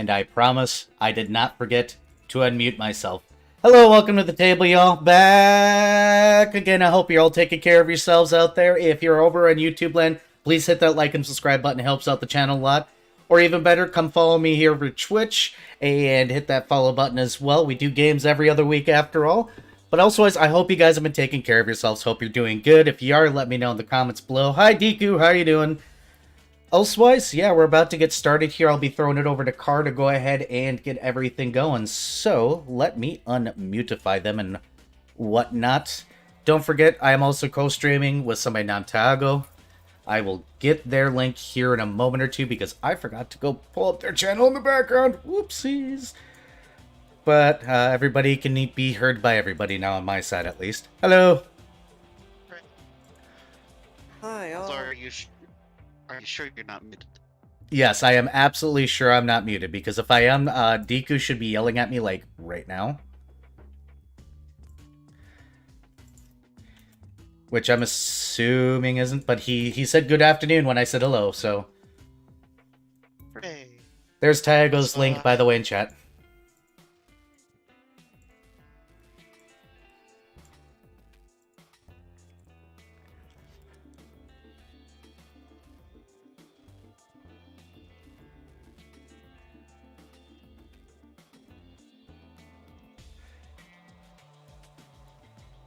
and I promise I did not forget to unmute myself. Hello, welcome to the table, y'all. Back again. I hope you're all taking care of yourselves out there. If you're over on YouTube land, please hit that like and subscribe button. It helps out the channel a lot. Or even better, come follow me here for Twitch and hit that follow button as well. We do games every other week after all. But also, I hope you guys have been taking care of yourselves. Hope you're doing good. If you are, let me know in the comments below. Hi, Deku. How you doing? Elsewise, yeah, we're about to get started here. I'll be throwing it over to Car to go ahead and get everything going. So, let me unmutify them and whatnot. Don't forget, I am also co-streaming with somebody named Tago. I will get their link here in a moment or two because I forgot to go pull up their channel in the background. Whoopsies. But everybody can be heard by everybody now on my side, at least. Hello. Hi, all. So are you sure you're not muted? Yes, I am absolutely sure I'm not muted, because if I am, Deku should be yelling at me, like, right now. Which I'm assuming isn't, but he said good afternoon when I said hello, so... Hooray. There's Tago's link, by the way, in chat.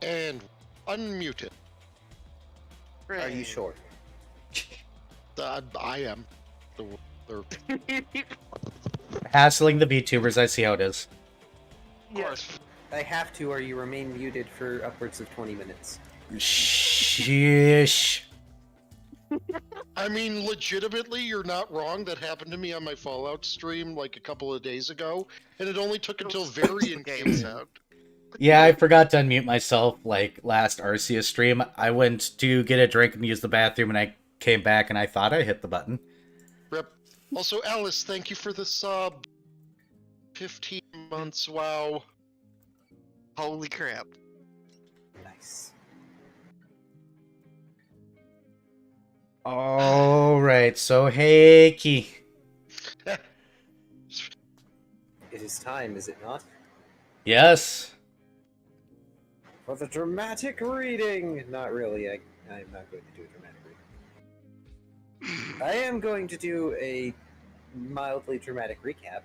And unmuted. Hooray. Are you sure? I am. Hassling the VTubers, I see how it is. Of course. I have to, or you remain muted for upwards of 20 minutes. Shish. I mean, legitimately, you're not wrong. That happened to me on my Fallout stream like a couple of days ago, and it only took until very Games out. Yeah, I forgot to unmute myself, like, last Arceus stream. I went to get a drink and use the bathroom, and I came back, and I thought I hit the button. Rip. Also, Alice, thank you for the sub. 15 months, wow. Holy crap. Nice. Alright, so hey, Key. It is time, is it not? Yes. For the dramatic reading! Not really, I'm not going to do a dramatic reading. I am going to do a mildly dramatic recap.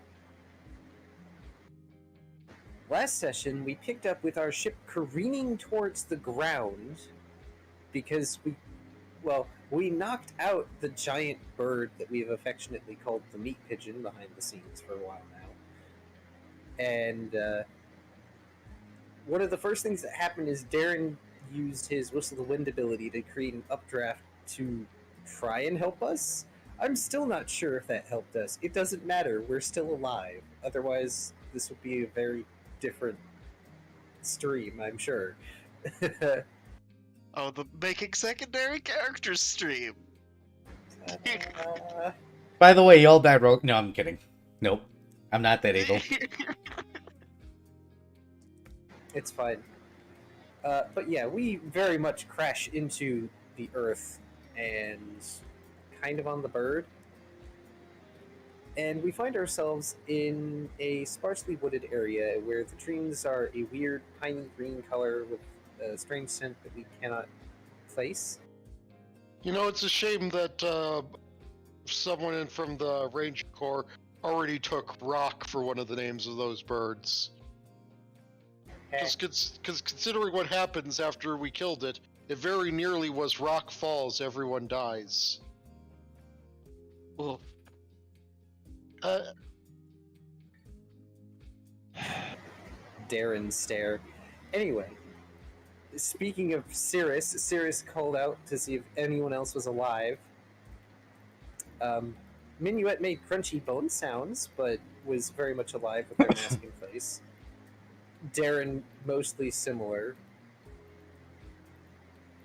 Last session, we picked up with our ship careening towards the ground because we knocked out the giant bird that we have affectionately called the meat pigeon behind the scenes for a while now. And one of the first things that happened is Darren used his Whistle the Wind ability to create an updraft to try and help us. I'm still not sure if that helped us. It doesn't matter. We're still alive. Otherwise, this would be a very different stream, I'm sure. Oh, the making secondary characters stream. By the way, y'all bad rogue. No, I'm kidding. Nope. I'm not that evil. It's fine. But yeah, we very much crash into the Earth and kind of on the bird. And we find ourselves in a sparsely wooded area where the trees are a weird, piney green color with a strange scent that we cannot place. You know, it's a shame that someone from the Ranger Corps already took Rock for one of the names of those birds. Because considering what happens after we killed it, it very nearly was Rock Falls, everyone dies. Well, Darren stare. Anyway, speaking of Cirrus called out to see if anyone else was alive. Minuet made crunchy bone sounds, but was very much alive with their mask in place. Darren, mostly similar.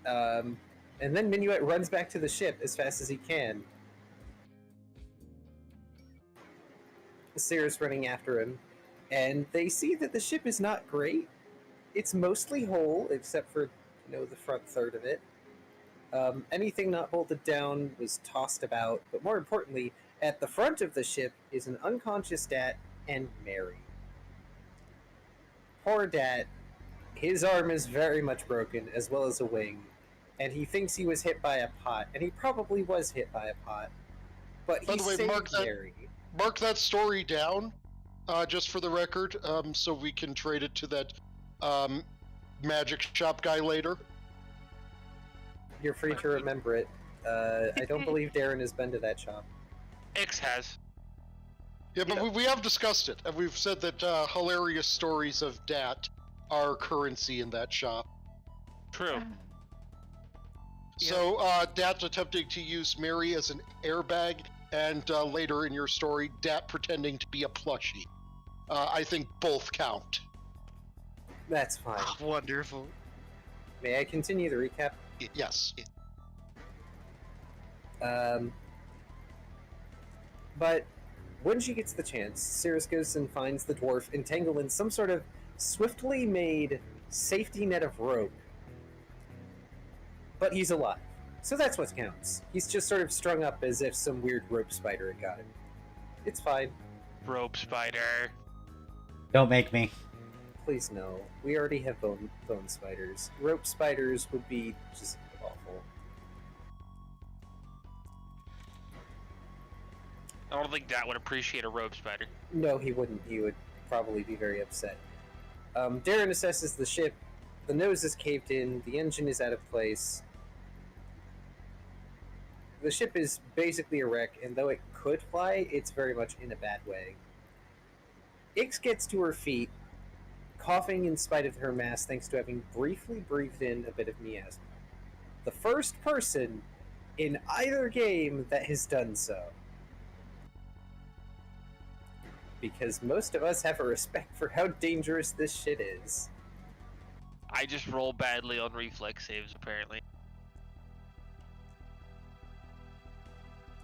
And then Minuet runs back to the ship as fast as he can. Cirrus running after him, and they see that the ship is not great. It's mostly whole, except for, the front third of it. Anything not bolted down was tossed about, but more importantly, At the front of the ship is an unconscious Dat and Mary. Poor Dat, his arm is very much broken, as well as a wing, and he thinks he was hit by a pot, and he probably was hit by a pot, but he By the way, saved Mary. Mark that story down, just for the record, so we can trade it to that magic shop guy later. You're free to remember it. I don't believe Darren has been to that shop. X has. Yeah, but we have discussed it, and we've said that hilarious stories of Dat are currency in that shop. True. So, Dat attempting to use Mary as an airbag, and later in your story, Dat pretending to be a plushie. I think both count. That's fine. Wonderful. May I continue the recap? Yes. But when she gets the chance, Cirrus goes and finds the dwarf entangled in some sort of swiftly made safety net of rope. But he's alive. So that's what counts. He's just sort of strung up as if some weird rope spider had got him. It's fine. Rope spider. Don't make me. Please no. We already have bone spiders. Rope spiders would be just awful. I don't think that would appreciate a rope spider. No, he wouldn't. He would probably be very upset. Darren assesses the ship. The nose is caved in. The engine is out of place. The ship is basically a wreck, and though it could fly, it's very much in a bad way. Ix gets to her feet, coughing in spite of her mask thanks to having briefly breathed in a bit of miasma. The first person in either game that has done so. Because most of us have a respect for how dangerous this shit is. I just roll badly on reflex saves, apparently.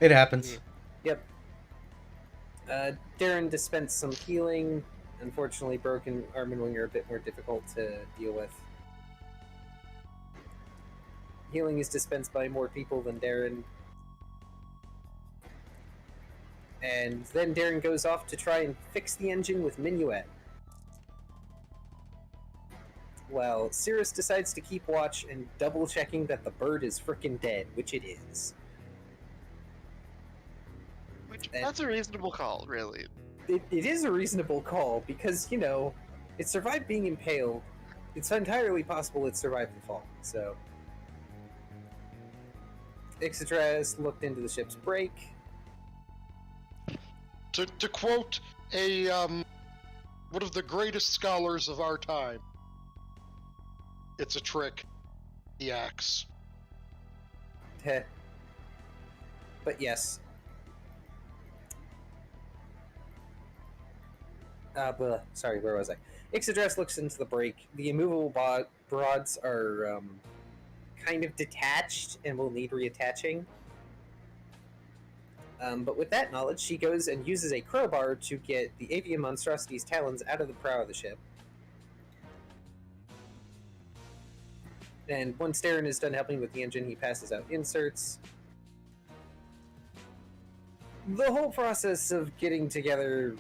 It happens. Yep. Darren dispensed some healing. Unfortunately, broken arm and wing are a bit more difficult to deal with. Healing is dispensed by more people than Darren. And then Darren goes off to try and fix the engine with Minuet. Well, Cirrus decides to keep watch and double checking that the bird is frickin' dead, which it is. That's a reasonable call, really. It is a reasonable call because, you know, it survived being impaled. It's entirely possible it survived the fall, so. Ixadras looked into the ship's brake. To quote a one of the greatest scholars of our time, it's a trick. The axe. Heh. But yes. Sorry, where was I? Ixadras looks into the brake. The immovable rods are kind of detached and will need reattaching. But with that knowledge, she goes and uses a crowbar to get the avian monstrosity's talons out of the prow of the ship. And once Darren is done helping with the engine, he passes out inserts. The whole process of getting together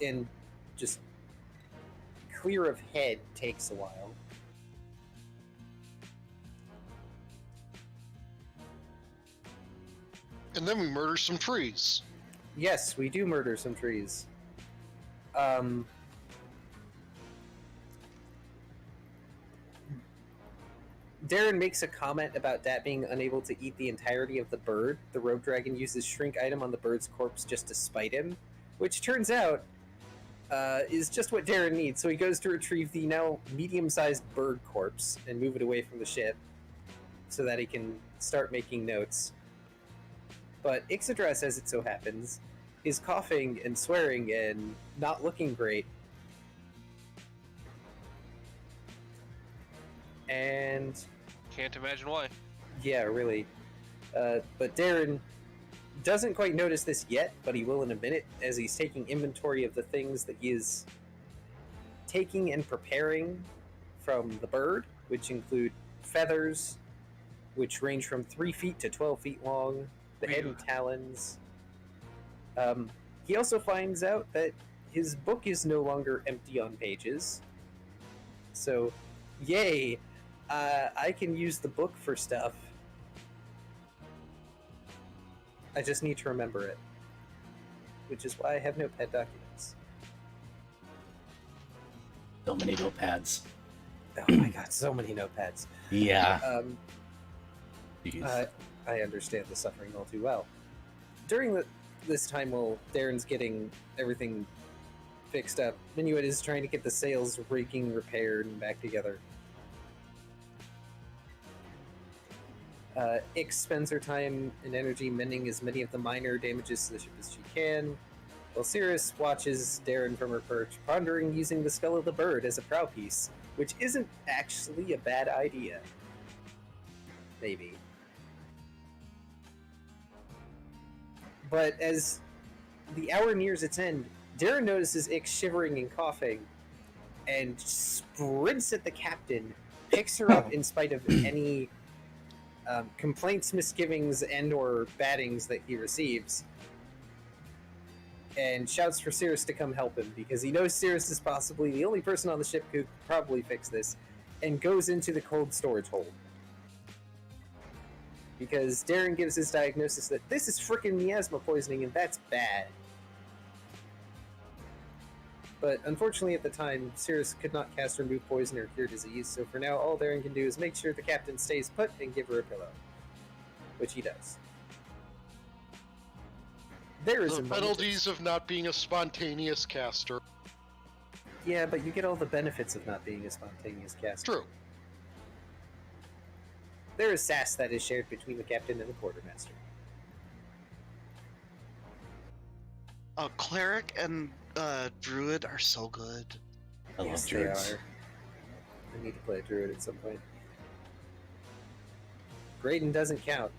and just clear of head takes a while. And then we murder some trees. Yes, we do murder some trees. Darren makes a comment about Dat being unable to eat the entirety of the bird. The rogue dragon uses shrink item on the bird's corpse just to spite him, which turns out is just what Darren needs. So he goes to retrieve the now medium-sized bird corpse and move it away from the ship so that he can start making notes. But Ixadras, as it so happens, is coughing and swearing and not looking great. And Can't imagine why. yeah, really. But Darren doesn't quite notice this yet, but he will in a minute as he's taking inventory of the things that he is taking and preparing from the bird, which include feathers, which range from 3 feet to 12 feet long, the head and talons, He also finds out that his book is no longer empty on pages. So, yay! I can use the book for stuff. I just need to remember it. Which is why I have notepad documents. So many notepads. Oh my god, so many notepads. Yeah. Jeez. I understand the suffering all too well. During this time while Darren's getting everything fixed up, Minuet is trying to get the sails rigging repaired and back together. Ix spends her time and energy mending as many of the minor damages to the ship as she can, while Cirrus watches Darren from her perch, pondering using the skull of the bird as a prow piece, which isn't actually a bad idea. Maybe. But as the hour nears its end, Darren notices Ix shivering and coughing, and sprints at the captain, picks her up in spite of any complaints, misgivings, and or battings that he receives, and shouts for Cirrus to come help him, because he knows Cirrus is possibly the only person on the ship who could probably fix this, and goes into the cold storage hold. Because Darren gives his diagnosis that this is frickin' miasma poisoning, and that's bad. But unfortunately at the time, Cirrus could not cast Remove Poison or Cure Disease, so for now all Darren can do is make sure the captain stays put and give her a pillow. Which he does. There is The a moment penalties of not being a spontaneous caster. Yeah, but you get all the benefits of not being a spontaneous caster. True. There is sass that is shared between the captain and the quartermaster. Cleric and druid are so good. I love Yes, they druids. are. I need to play a druid at some point. Graydon doesn't count.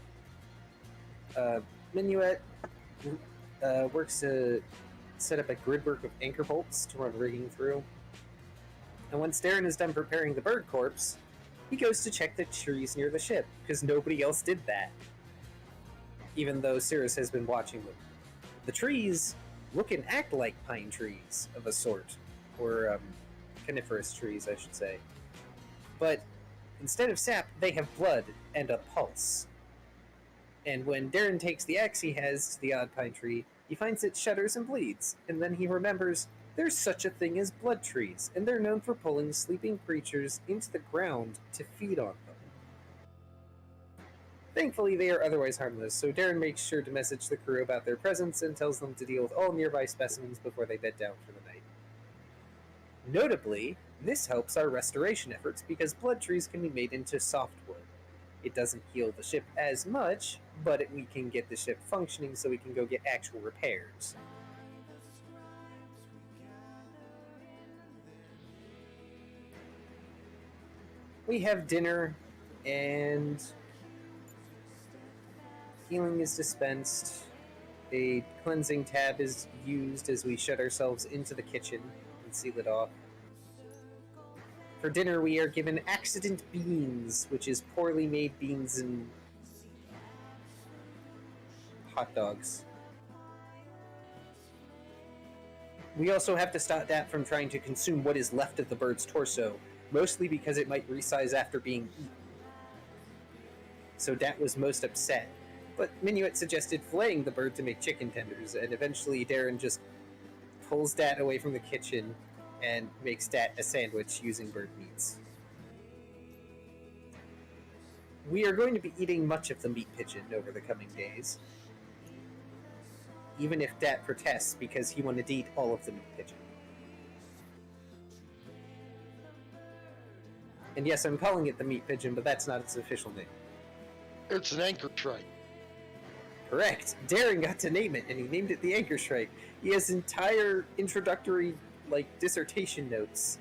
Minuet works to set up a gridwork of anchor bolts to run rigging through. And once Darren is done preparing the bird corpse, he goes to check the trees near the ship, because nobody else did that. Even though Cirrus has been watching them. The trees look and act like pine trees of a sort, or coniferous trees, I should say. But instead of sap, they have blood and a pulse. And when Darren takes the axe he has to the odd pine tree, he finds it shudders and bleeds, and then he remembers there's such a thing as blood trees, and they're known for pulling sleeping creatures into the ground to feed on them. Thankfully, they are otherwise harmless, so Darren makes sure to message the crew about their presence and tells them to deal with all nearby specimens before they bed down for the night. Notably, this helps our restoration efforts because blood trees can be made into softwood. It doesn't heal the ship as much, but we can get the ship functioning so we can go get actual repairs. We have dinner, and healing is dispensed. A cleansing tab is used as we shut ourselves into the kitchen and seal it off. For dinner, we are given accident beans, which is poorly made beans and hot dogs. We also have to stop Dat from trying to consume what is left of the bird's torso, mostly because it might resize after being eaten. So Dat was most upset, but Minuet suggested filleting the bird to make chicken tenders, and eventually Darren just pulls Dat away from the kitchen and makes Dat a sandwich using bird meats. We are going to be eating much of the meat pigeon over the coming days, even if Dat protests because he wanted to eat all of the meat pigeon. And yes, I'm calling it the meat pigeon, but that's not its official name. It's an anchor shrike. Correct. Darren got to name it, and he named it the Anchor Shrike. He has entire introductory, dissertation notes.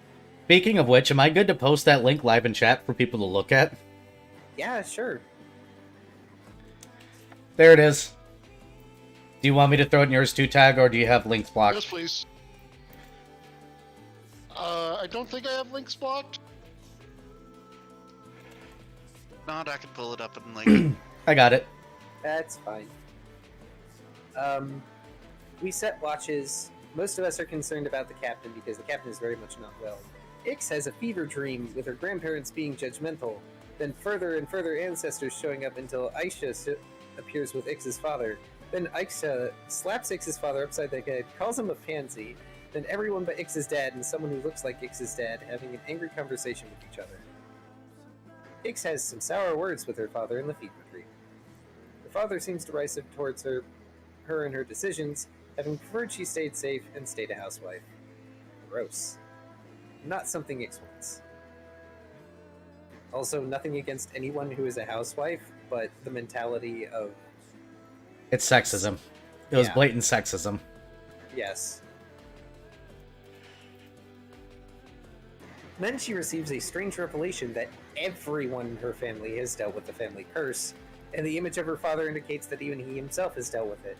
Speaking of which, am I good to post that link live in chat for people to look at? Yeah, sure. There it is. Do you want me to throw it in yours too, Tag, or do you have links blocked? Yes, please. I don't think I have links blocked. Not, I can pull it up and I got it. That's fine. We set watches. Most of us are concerned about the captain because the captain is very much not well. Ix has a fever dream with her grandparents being judgmental, then further and further ancestors showing up until Aisha appears with Ix's father. Then Aisha slaps Ix's father upside the head, calls him a pansy, then everyone but Ix's dad and someone who looks like Ix's dad having an angry conversation with each other. Ix has some sour words with her father in the fever dream. Her father seems derisive towards her and her decisions, having preferred she stayed safe and stayed a housewife. Gross. Not something Ix wants. Also, nothing against anyone who is a housewife, but the mentality of... It's sexism. It was Yeah. blatant sexism. Yes. Then she receives a strange revelation that everyone in her family has dealt with the family curse, and the image of her father indicates that even he himself has dealt with it.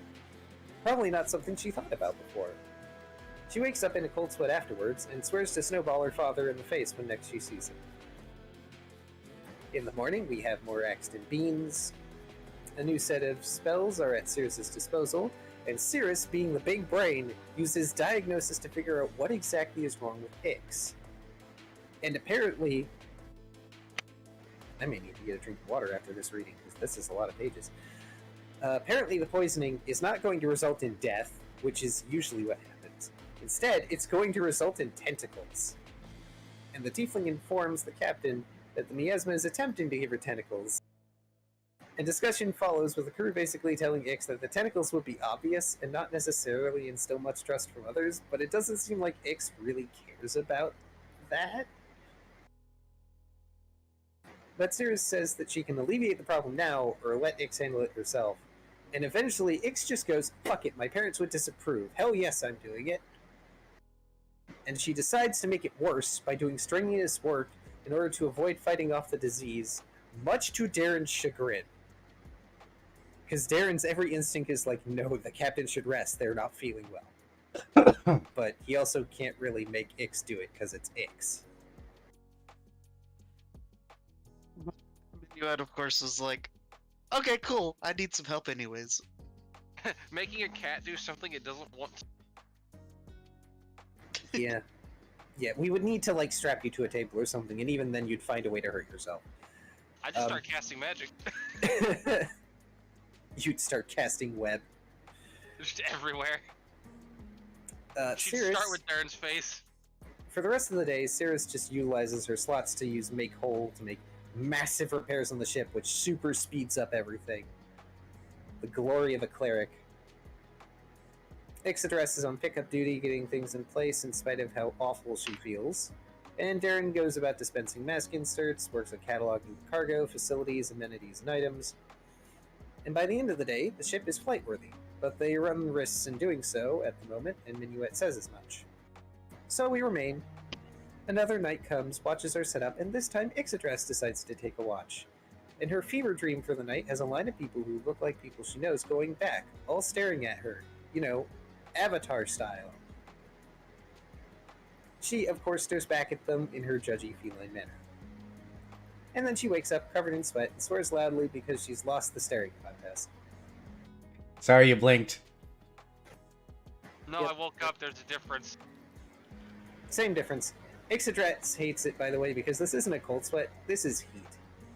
Probably not something she thought about before. She wakes up in a cold sweat afterwards and swears to snowball her father in the face when next she sees him. In the morning, we have more axed and beans. A new set of spells are at Cirrus's disposal, and Cirrus, being the big brain, uses diagnosis to figure out what exactly is wrong with Ix. And apparently, I may need to get a drink of water after this reading, because this is a lot of pages. Apparently the poisoning is not going to result in death, which is usually what happens. Instead, it's going to result in tentacles. And the tiefling informs the captain that the miasma is attempting to give her tentacles. And discussion follows with the crew basically telling Ix that the tentacles would be obvious and not necessarily instill much trust from others, but it doesn't seem like Ix really cares about that. But Cirrus says that she can alleviate the problem now or let Ix handle it herself. And eventually Ix just goes, fuck it, my parents would disapprove. Hell yes, I'm doing it. And she decides to make it worse by doing strenuous work in order to avoid fighting off the disease, much to Darren's chagrin. Because Darren's every instinct is like, no, the captain should rest, they're not feeling well. But he also can't really make Ix do it because it's Ix. Minuet, of course, is like, okay, cool. I need some help anyways. Making a cat do something it doesn't want to. Yeah. Yeah, we would need to, like, strap you to a table or something, and even then you'd find a way to hurt yourself. I just start casting magic. You'd start casting web. Just everywhere. She'd Cirrus, start with Darren's face. for the rest of the day, Cirrus just utilizes her slots to use Make Whole to make massive repairs on the ship, which super speeds up everything. The glory of a cleric. Ixadras is on pickup duty, getting things in place in spite of how awful she feels. And Darren goes about dispensing mask inserts, works on cataloging cargo, facilities, amenities, and items. And by the end of the day, the ship is flight-worthy, but they run risks in doing so at the moment, and Minuet says as much. So we remain. Another night comes, watches are set up, and this time Ixadras decides to take a watch. And her fever dream for the night has a line of people who look like people she knows going back, all staring at her. You know, Avatar style. She, of course, stares back at them in her judgy feline manner. And then she wakes up covered in sweat and swears loudly because she's lost the staring contest. Sorry you blinked. No, Yep. I woke up. There's a difference. Same difference. Ixadras hates it, by the way, because this isn't a cold sweat, this is heat.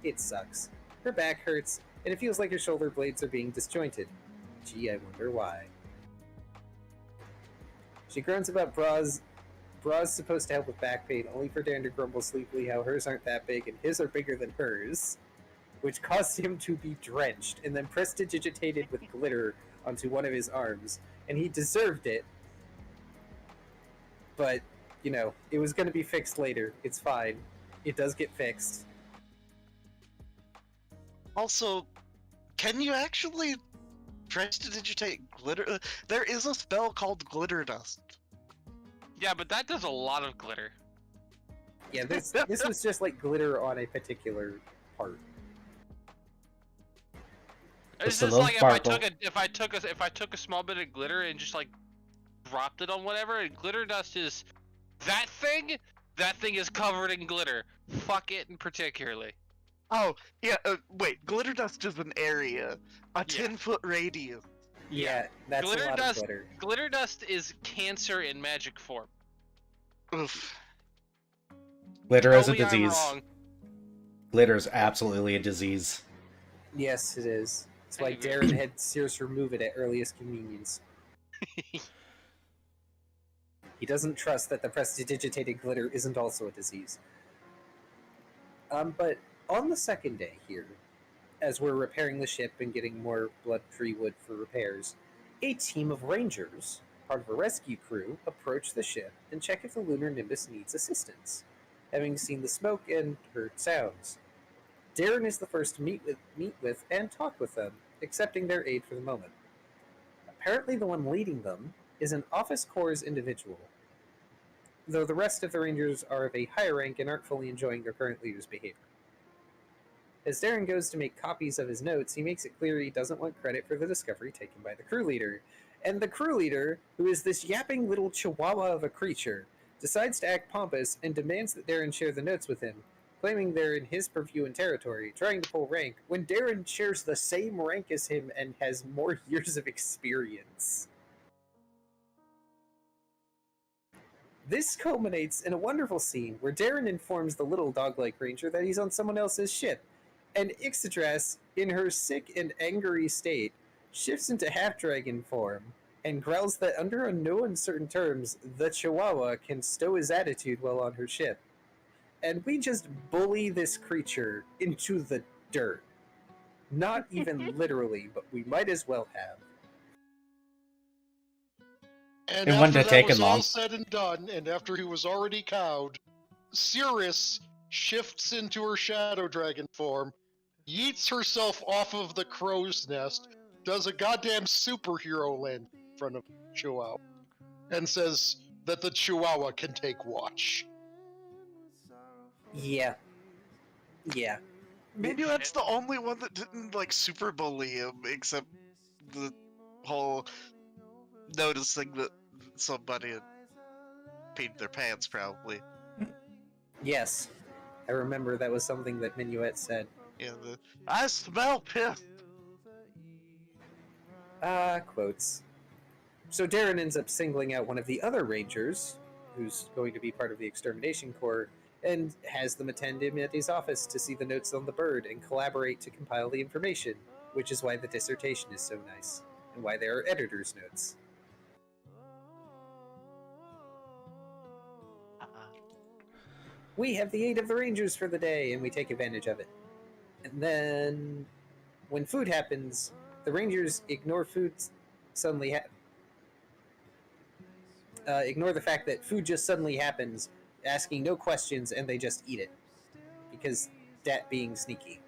It sucks. Her back hurts, and it feels like her shoulder blades are being disjointed. Gee, I wonder why. She groans about bras supposed to help with back pain, only for Darren to grumble sleepily how hers aren't that big and his are bigger than hers, which caused him to be drenched and then prestidigitated with glitter onto one of his arms, and he deserved it. But, you know, it was going to be fixed later. It's fine. It does get fixed. Also, can you actually prestidigitate glitter? There is a spell called glitter dust. Yeah, but that does a lot of glitter. Yeah, this was just like glitter on a particular part. It's Just a just little like sparkle. if I took a small bit of glitter and just like dropped it on whatever, and glitter dust is that thing. That thing is covered in glitter. Fuck it, in particularly. Oh, yeah, wait, glitter dust is an area. A Yeah. 10-foot radius. Yeah, that's Glitter a lot dust. of glitter. Glitter dust is cancer in magic form. Oof. Glitter Tell is a me I'm disease. wrong. Glitter is absolutely a disease. Yes, it is. That's I why agree. Darren had Sears remove it at earliest convenience. He doesn't trust that the prestidigitated glitter isn't also a disease. But on the second day here, as we're repairing the ship and getting more blood tree wood for repairs, a team of rangers, part of a rescue crew, approach the ship and check if the lunar Nimbus needs assistance, having seen the smoke and heard sounds. Darren is the first to meet with and talk with them, accepting their aid for the moment. Apparently the one leading them is an office corps individual, though the rest of the rangers are of a higher rank and aren't fully enjoying their current leader's behavior. As Darren goes to make copies of his notes, he makes it clear he doesn't want credit for the discovery taken by the crew leader. And the crew leader, who is this yapping little chihuahua of a creature, decides to act pompous and demands that Darren share the notes with him, claiming they're in his purview and territory, trying to pull rank, when Darren shares the same rank as him and has more years of experience. This culminates in a wonderful scene where Darren informs the little dog-like ranger that he's on someone else's ship, and Ixadras, in her sick and angry state, shifts into half-dragon form and growls that under no uncertain terms, the Chihuahua can stow his attitude while on her ship. And we just bully this creature into the dirt. Not even literally, but we might as well have. And It wouldn't after have that taken was all long. said and done, and after he was already cowed, Cirrus shifts into her shadow dragon form, yeets herself off of the crow's nest, does a goddamn superhero land in front of Chihuahua, and says that the Chihuahua can take watch. Yeah. Yeah. Maybe that's the only one that didn't like super bully him, except the whole noticing that somebody had peed their pants, probably. Yes. I remember that was something that Minuet said. Yeah, I smell piss. Quotes. So Darren ends up singling out one of the other rangers, who's going to be part of the extermination corps, and has them attend him at his office to see the notes on the bird and collaborate to compile the information, which is why the dissertation is so nice, and why there are editor's notes. We have the aid of the rangers for the day, and we take advantage of it. And then, when food happens, the rangers ignore food suddenly ignore the fact that food just suddenly happens, asking no questions, and they just eat it. Because that being sneaky.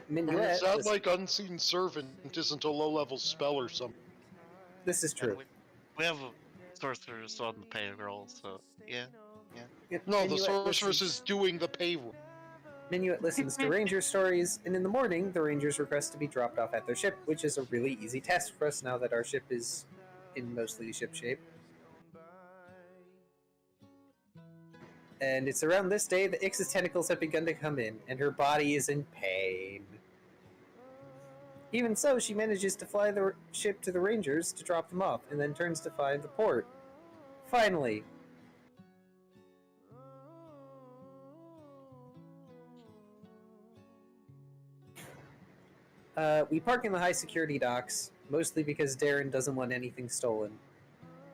Minuet, Is that like Unseen Servant isn't a low-level spell or something? this is And true. we have a sorceress on the payroll, so yeah. No, the Minuet sorceress listens- is doing the payroll. Minuet listens to ranger stories, and in the morning, the rangers request to be dropped off at their ship, which is a really easy task for us now that our ship is in mostly ship shape. And it's around this day that Ix's tentacles have begun to come in, and her body is in pain. Even so, she manages to fly the ship to the rangers to drop them off, and then turns to find the port. Finally. We park in the high security docks, mostly because Darren doesn't want anything stolen,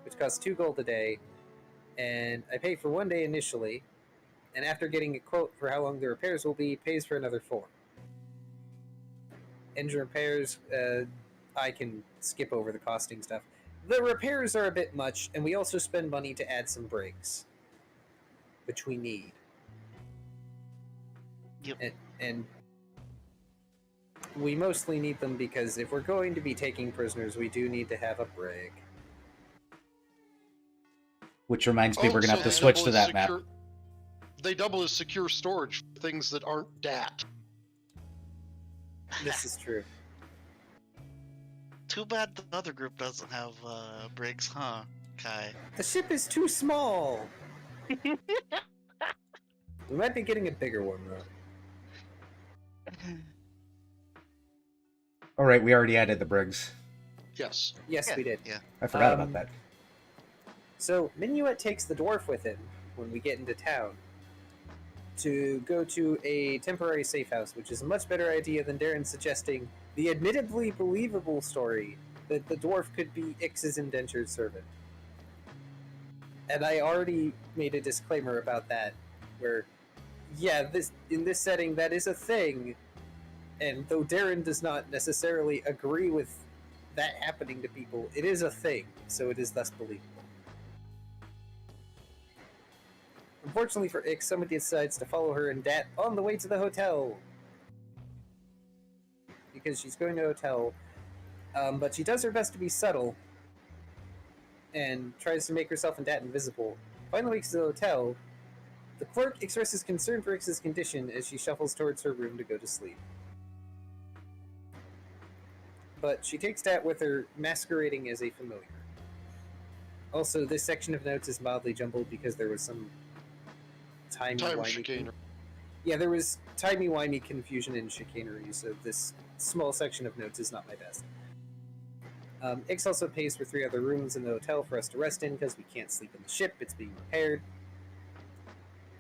which costs 2 gold a day, and I pay for 1 day initially, and after getting a quote for how long the repairs will be, pays for another 4. Engine repairs, I can skip over the costing stuff. The repairs are a bit much, and we also spend money to add some brakes, which we need. Yep. And we mostly need them because if we're going to be taking prisoners, we do need to have a brig. Which reminds me, we're gonna so have to they switch double to as that map. They double as secure storage for things that aren't DAT. This is true. Too bad the other group doesn't have brigs, huh, Kai? The ship is too small! We might be getting a bigger one, though. All right, we already added the Briggs. Yes. Yes, Yeah, we did. Yeah. I forgot about that. So Minuet takes the dwarf with him when we get into town to go to a temporary safe house, which is a much better idea than Darren suggesting the admittedly believable story that the dwarf could be Ix's indentured servant. And I already made a disclaimer about that, where, yeah, in this setting that is a thing, and though Darren does not necessarily agree with that happening to people, it is a thing, so it is thus believable. Unfortunately for Ix, somebody decides to follow her and Dat on the way to the hotel. Because she's going to a hotel, but she does her best to be subtle and tries to make herself and Dat invisible. Finally wakes to the hotel. The clerk expresses concern for Ix's condition as she shuffles towards her room to go to sleep. But she takes Dat with her, masquerading as a familiar. Also, this section of notes is mildly jumbled because there was some Time chicanery. Yeah, there was timey-wimey confusion and chicanery, so this small section of notes is not my best. Ix also pays for 3 other rooms in the hotel for us to rest in because we can't sleep in the ship, it's being repaired.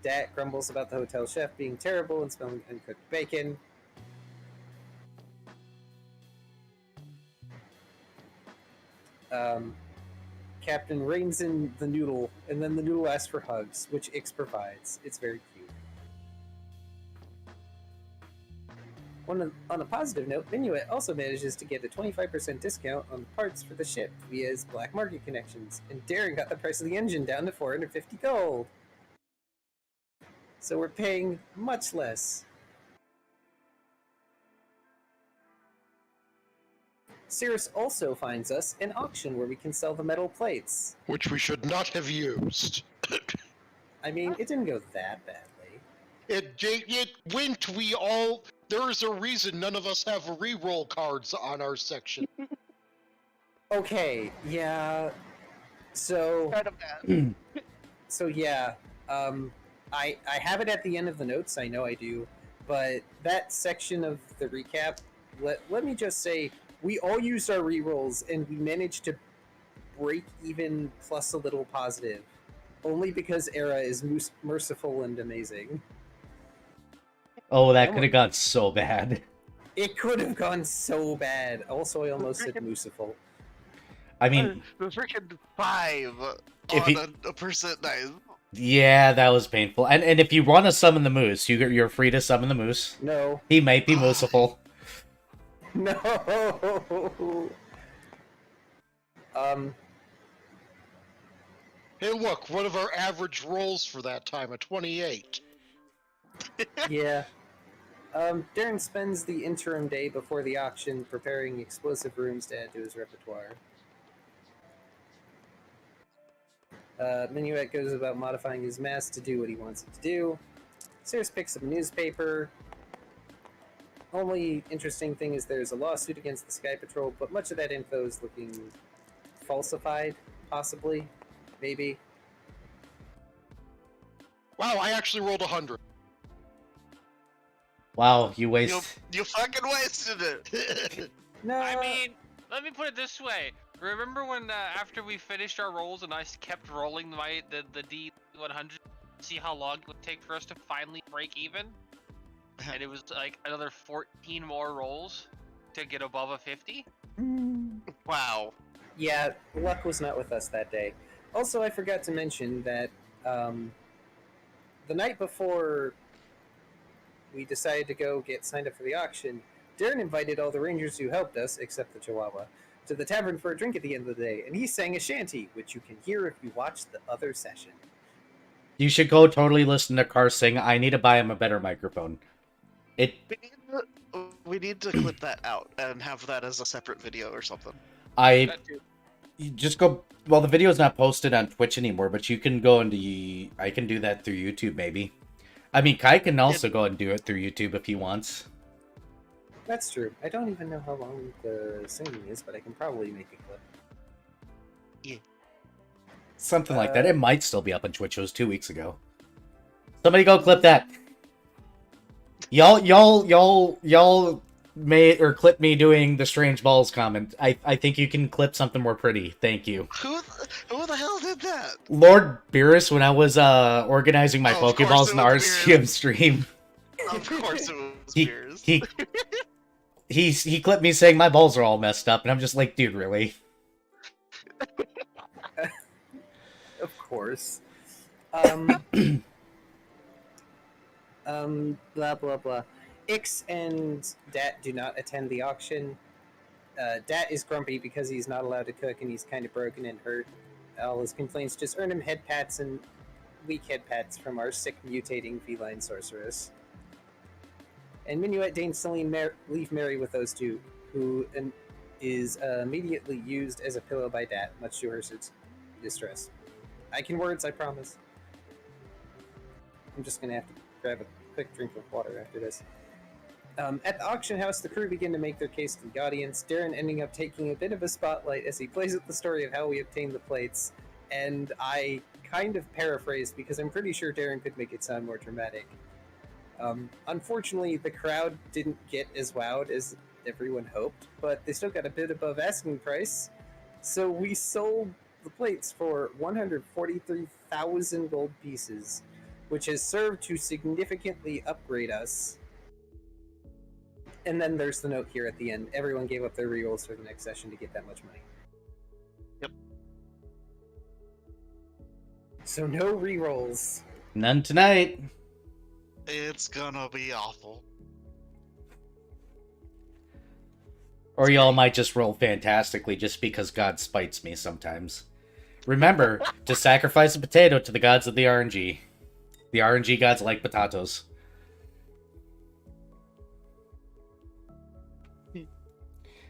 Dat grumbles about the hotel chef being terrible and smelling uncooked bacon. Captain reins in the noodle, and then the noodle asks for hugs, which Ix provides. It's very cute. On a positive note, Minuet also manages to get a 25% discount on parts for the ship via his black market connections, and Darren got the price of the engine down to 450 gold. So we're paying much less. Cirrus also finds us an auction where we can sell the metal plates. Which we should not have used. I mean, it didn't go that badly. It went, there is a reason none of us have reroll cards on our section. Okay, yeah. So, Kind of bad. I have it at the end of the notes, I know I do, but that section of the recap, let me just say, we all used our rerolls, and we managed to break even plus a little positive. Only because Era is merciful and amazing. Oh, that could have gone so bad. It could have gone so bad. Also, I almost said merciful. I mean, The freaking 5 If on he- a percent dice. yeah, that was painful. And if you want to summon the moose, you're free to summon the moose. No. He might be merciful. No! Hey, look, one of our average rolls for that time, a 28. Yeah. Darren spends the interim day before the auction preparing explosive rooms to add to his repertoire. Minuet goes about modifying his mask to do what he wants it to do. Cirrus picks up a newspaper. Only interesting thing is there's a lawsuit against the Sky Patrol, but much of that info is looking falsified, possibly, maybe. Wow, I actually rolled 100. Wow, you waste. You fucking wasted it. No, I mean, let me put it this way. Remember when after we finished our rolls and I kept rolling the D100 to see how long it would take for us to finally break even? And it was like another 14 more rolls to get above a 50? Wow. yeah, luck was not with us that day. Also, I forgot to mention that the night before we decided to go get signed up for the auction, Darren invited all the rangers who helped us, except the Chihuahua, to the tavern for a drink at the end of the day, and he sang a shanty, which you can hear if you watch the other session. You should go totally listen to Car sing. I need to buy him a better microphone. We need to clip that out and have that as a separate video or something. You just go. Well, the video's not posted on Twitch anymore, but you can go into. I can do that through YouTube, maybe. I mean, Kai can also go and do it through YouTube if he wants. That's true. I don't even know how long the singing is, but I can probably make a clip. Something like that. It might still be up on Twitch. It was 2 weeks ago. Somebody go clip that. Y'all clip me doing the strange balls comment. I think you can clip something more pretty. Thank you. Who the hell did that? Lord Beerus, when I was organizing my Oh, of course Pokeballs it in the was RCM stream, Of course it was he, Beers. he clipped me saying my balls are all messed up, and I'm just like, dude, really? Of course. Blah blah blah. Ix and Dat do not attend the auction. Dat is grumpy because he's not allowed to cook and he's kind of broken and hurt. All his complaints just earn him head pats and weak head pats from our sick mutating feline sorceress. And Minuet Dane Celine leave Mary with those two, who is immediately used as a pillow by Dat, much to her distress. I can words, I promise. I'm just gonna have to grab a quick drink of water after this. At the auction house, the crew begin to make their case to the audience, Darren ending up taking a bit of a spotlight as he plays out the story of how we obtained the plates, and I kind of paraphrased because I'm pretty sure Darren could make it sound more dramatic. Unfortunately, the crowd didn't get as wowed as everyone hoped, but they still got a bit above asking price, so we sold the plates for 143,000 gold pieces, which has served to significantly upgrade us. And then there's the note here at the end. Everyone gave up their rerolls for the next session to get that much money. Yep. So no rerolls. None tonight. It's gonna be awful. Or y'all might just roll fantastically just because God spites me sometimes. Remember to sacrifice a potato to the gods of the RNG. The RNG gods like potatoes.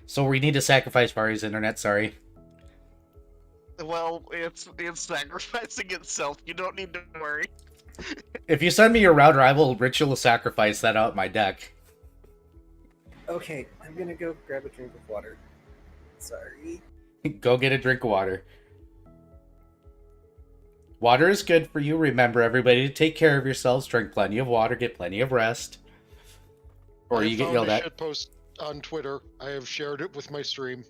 So we need to sacrifice Vari's internet, sorry. Well, it's sacrificing itself. You don't need to worry. If you send me your route rival, Ritual will sacrifice that out my deck. Okay, I'm gonna go grab a drink of water. Sorry. Go get a drink of water. Water is good for you. Remember, everybody, to take care of yourselves. Drink plenty of water. Get plenty of rest. Or you get yelled I at. found a post on Twitter. I have shared it with my stream.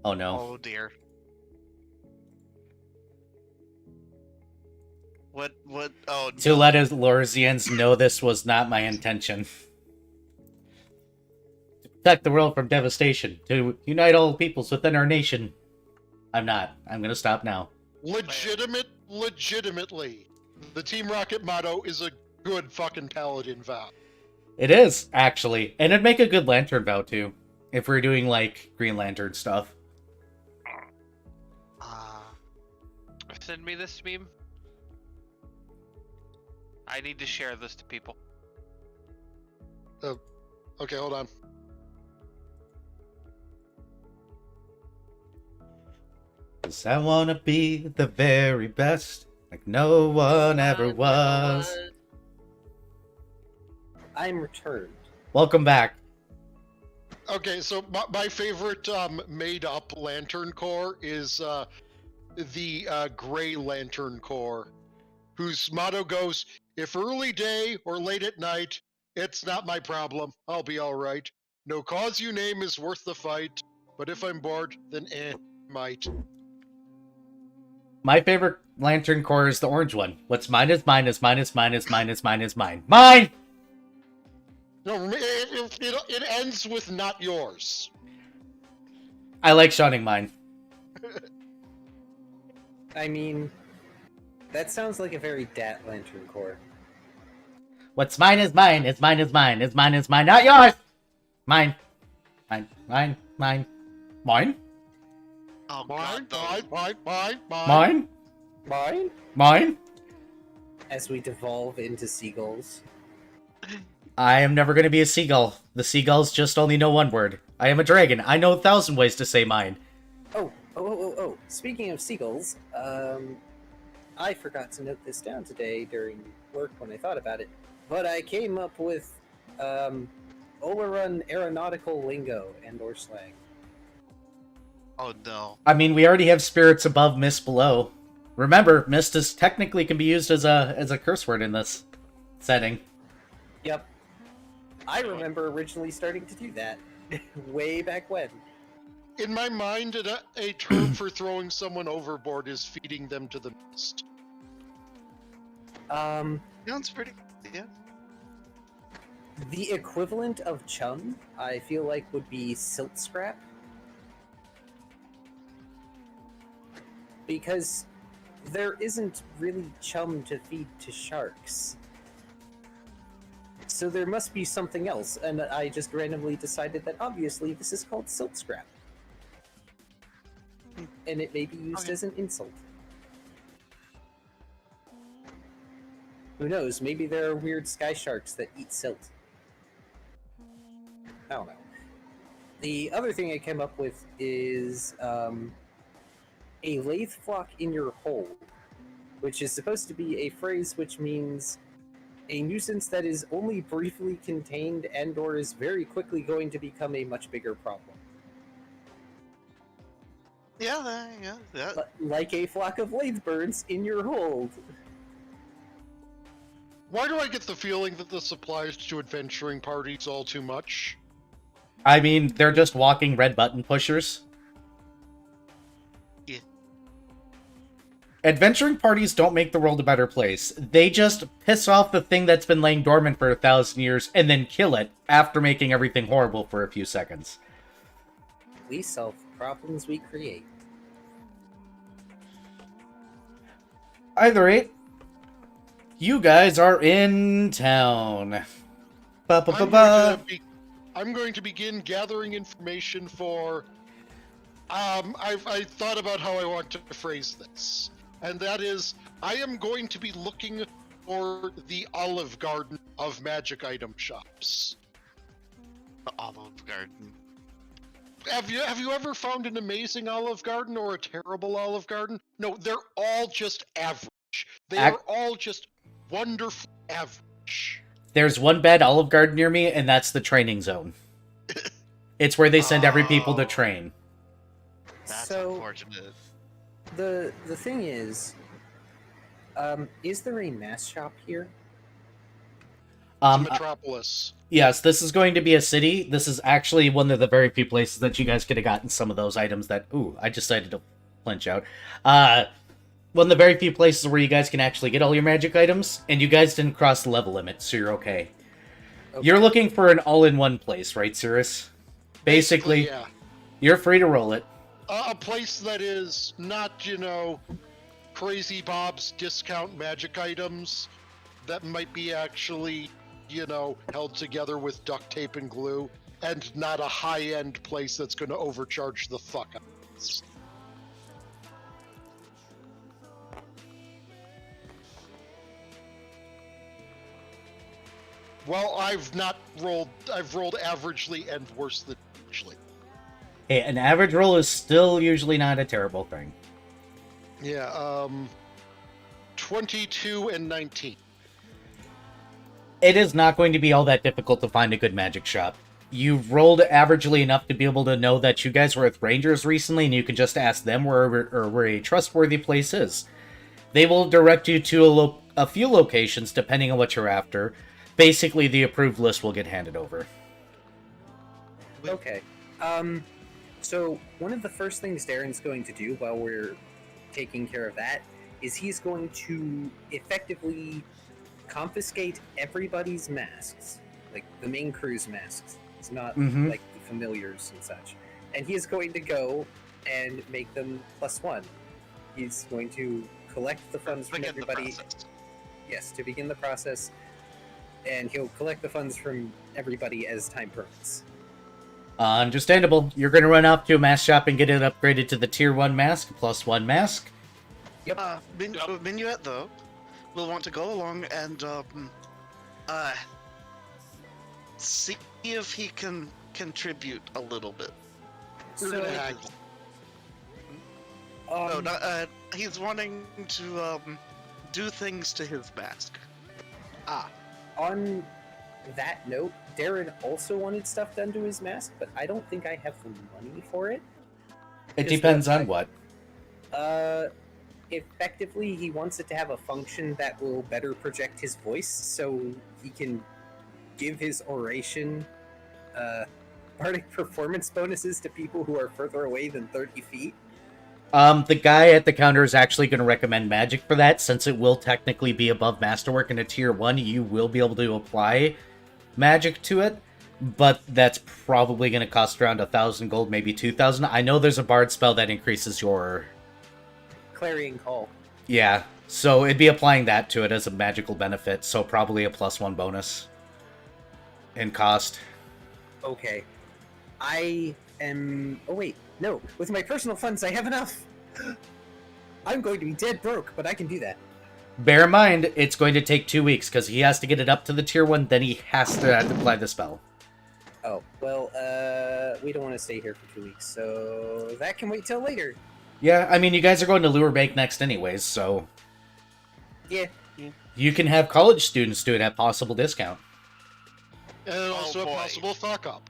Oh, no. Oh dear. What? Oh. To let us Lorzians know this was not my intention. To protect the world from devastation. To unite all peoples within our nation. I'm not. I'm gonna stop now. Legitimately. The Team Rocket motto is a good fucking paladin vow. It is, actually. And it'd make a good lantern vow, too. If we're doing, like, Green Lantern stuff. Send me this meme. I need to share this to people. Oh, okay, hold on. Cause I wanna be the very best, like no one ever was. I'm returned. Welcome back. Okay, so my favorite made-up Lantern Corps is the Gray Lantern Corps, whose motto goes, "If early day or late at night, it's not my problem. I'll be all right. No cause you name is worth the fight, but if I'm bored, then might." My favorite Lantern Corps is the orange one. What's mine is mine is mine is mine is mine is mine is mine. Mine! No, it ends with "not yours." I like shunning mine. I mean, that sounds like a very Dat Lantern Corps. What's mine is mine is mine is mine is mine is mine, not yours! Mine. Mine. Mine. Mine. Mine? Oh Mine, god, mine, mine. Mine? Mine? Mine? As we devolve into seagulls. I am never going to be a seagull. The seagulls just only know one word. I am a dragon. I know 1,000 ways to say mine. Oh. Speaking of seagulls, I forgot to note this down today during work when I thought about it, but I came up with Olorun aeronautical lingo and or slang. Oh no. I mean, we already have spirits above, mist below. Remember, mist is technically can be used as a curse word in this setting. Yep. I remember originally starting to do that way back when. In my mind, a term for throwing someone overboard is feeding them to the mist. Sounds pretty. Yeah. The equivalent of chum, I feel like, would be silt scrap. Because there isn't really chum to feed to sharks. So there must be something else, and I just randomly decided that obviously this is called silt scrap. And it may be used Okay. as an insult. Who knows, maybe there are weird sky sharks that eat silt. I don't know. The other thing I came up with is a lathe flock in your hole, which is supposed to be a phrase which means a nuisance that is only briefly contained and or is very quickly going to become a much bigger problem. Yeah. Like a flock of lathe birds in your hold. Why do I get the feeling that this applies to adventuring parties all too much? I mean, they're just walking red button pushers. Yeah. Adventuring parties don't make the world a better place. They just piss off the thing that's been laying dormant for 1,000 years and then kill it after making everything horrible for a few seconds. We solve the problems we create. Either rate, you guys are in town. Ba-ba-ba-ba. I'm going to begin gathering information for. I thought about how I want to phrase this, and that is, I am going to be looking for the Olive Garden of magic item shops. The Olive Garden. Have you ever found an amazing Olive Garden or a terrible Olive Garden? No, they're all just average. They are all just wonderful average. There's one bad Olive Garden near me, and that's the training zone. It's where they send every people to train. That's So- unfortunate. The thing is there a mass shop here? Metropolis. Yes, this is going to be a city. This is actually one of the very few places that you guys could have gotten some of those items that... Ooh, I decided to flinch out. One of the very few places where you guys can actually get all your magic items, and you guys didn't cross the level limit, so you're okay. You're looking for an all-in-one place, right, Cirrus? Basically, yeah. you're free to roll it. A place that is not, Crazy Bob's discount magic items that might be actually, held together with duct tape and glue, and not a high-end place that's going to overcharge the fuck out of us. Well, I've rolled averagely and worse than averagely. Hey, an average roll is still usually not a terrible thing. Yeah, 22 and 19. It is not going to be all that difficult to find a good magic shop. You've rolled averagely enough to be able to know that you guys were with Rangers recently, and you can just ask them where a trustworthy place is. They will direct you to a few locations, depending on what you're after. Basically, the approved list will get handed over. Okay. So one of the first things Darren's going to do while we're taking care of that is he's going to effectively confiscate everybody's masks, like the main crew's masks. It's not like the familiars and such. And he is going to go and make them +1. He's going to collect the funds from Begin the everybody. process. Yes, to begin the process. And he'll collect the funds from everybody as time permits. Understandable. You're going to run off to a mask shop and get it upgraded to the Tier 1 mask, +1 mask. Yep. Minuet, though, will want to go along and see if he can contribute a little bit. So, He's wanting to do things to his mask. on that note, Darren also wanted stuff done to his mask, but I don't think I have the money for it. It Is depends that on what. Effectively, he wants it to have a function that will better project his voice, so he can give his oration bardic performance bonuses to people who are further away than 30 feet? The guy at the counter is actually going to recommend magic for that, since it will technically be above Masterwork in a tier 1. You will be able to apply magic to it, but that's probably going to cost around 1,000 gold, maybe 2,000. I know there's a bard spell that increases your... Clarion Call. Yeah, so it'd be applying that to it as a magical benefit, so probably a +1 bonus in cost. Okay. I am... Oh, wait. No. With my personal funds, I have enough. I'm going to be dead broke, but I can do that. Bear in mind, it's going to take 2 weeks, because he has to get it up to the tier 1, then he has to apply the spell. Oh, well, we don't want to stay here for 2 weeks, so that can wait till later. Yeah, I mean, you guys are going to Lure Bank next anyways, so... Yeah. You can have college students do it at possible discount. And also boy. a possible fuck up.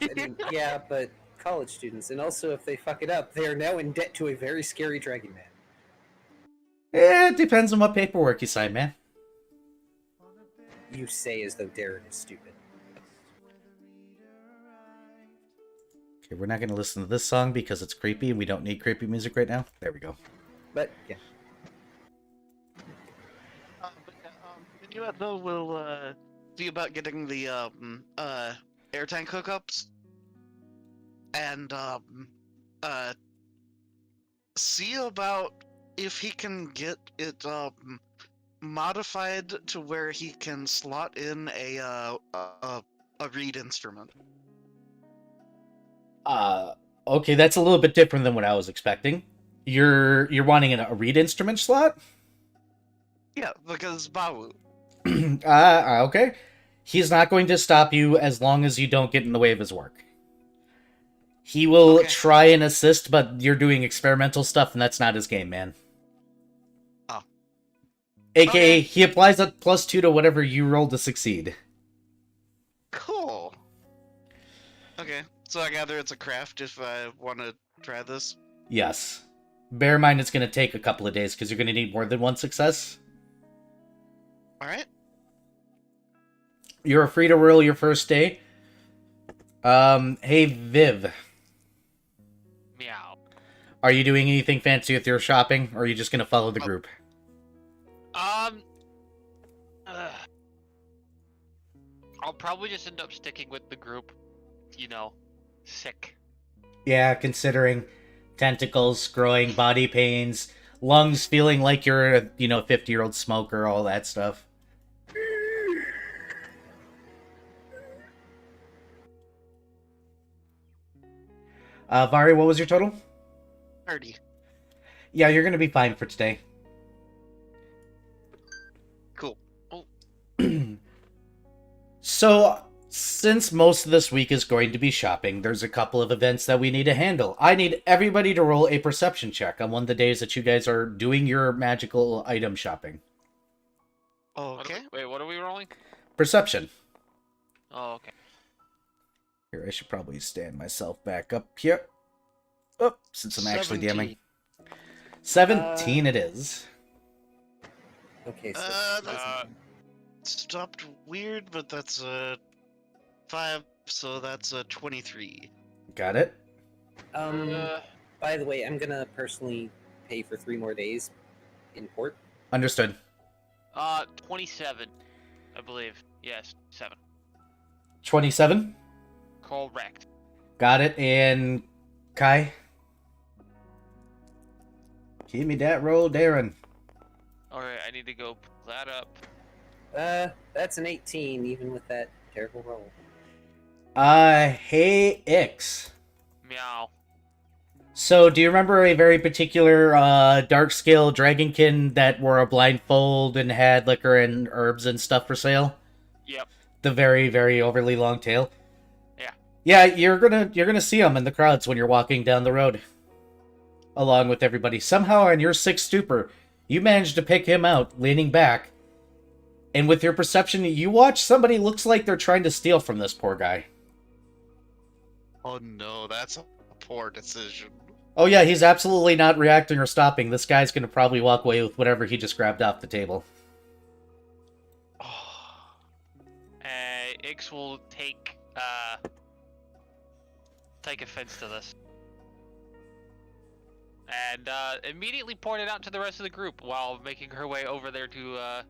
I mean, yeah, but college students, and also if they fuck it up, they are now in debt to a very scary dragon man. It depends on what paperwork you sign, man. You say as though Darren is stupid. Okay, we're not going to listen to this song because it's creepy and we don't need creepy music right now. There we go. But, yeah. Minuet, though, will see about getting the air tank hookups and see about if he can get it modified to where he can slot in a reed instrument. Okay, that's a little bit different than what I was expecting. You're wanting a reed instrument slot? Yeah, because Bawu. Okay. He's not going to stop you as long as you don't get in the way of his work. He will Okay. try and assist, but you're doing experimental stuff, and that's not his game, man. Oh. AKA, Okay. he applies a +2 to whatever you roll to succeed. Cool. Okay, so I gather it's a craft if I want to try this. Yes. Bear in mind it's going to take a couple of days, because you're going to need more than one success. Alright. You're free to roll your first day. Hey, Viv. Meow. Are you doing anything fancy with your shopping, or are you just going to follow the group? I'll probably just end up sticking with the group. You know, sick. Yeah, considering tentacles, growing body pains, lungs feeling like you're a, 50-year-old smoker, all that stuff. Vari, what was your total? 30. Yeah, you're going to be fine for today. Cool. So, since most of this week is going to be shopping, there's a couple of events that we need to handle. I need everybody to roll a perception check on one of the days that you guys are doing your magical item shopping. Okay. Wait, what are we rolling? Perception. Oh, okay. Here, I should probably stand myself back up here. Oh, since I'm actually DMing. 17 it is. Okay, so... That stopped weird, but that's 5, so that's 23. Got it. By the way, I'm gonna personally pay for 3 more days in port. Understood. 27, I believe. Yes, 7. 27. Correct. Got it. And Kai? Give me that roll, Darren. Alright, I need to go pull that up. That's an 18, even with that terrible roll. Hey, Ix. Meow. So, do you remember a very particular, dark scale dragonkin that wore a blindfold and had liquor and herbs and stuff for sale? Yep. The very, very overly long tail? Yeah. Yeah, you're gonna see him in the crowds when you're walking down the road. Along with everybody. Somehow, in your sick stupor, you managed to pick him out, leaning back. And with your perception, you watch somebody looks like they're trying to steal from this poor guy. Oh no, that's a poor decision. Oh yeah, he's absolutely not reacting or stopping. This guy's gonna probably walk away with whatever he just grabbed off the table. And will take offense to this. And immediately point it out to the rest of the group while making her way over there to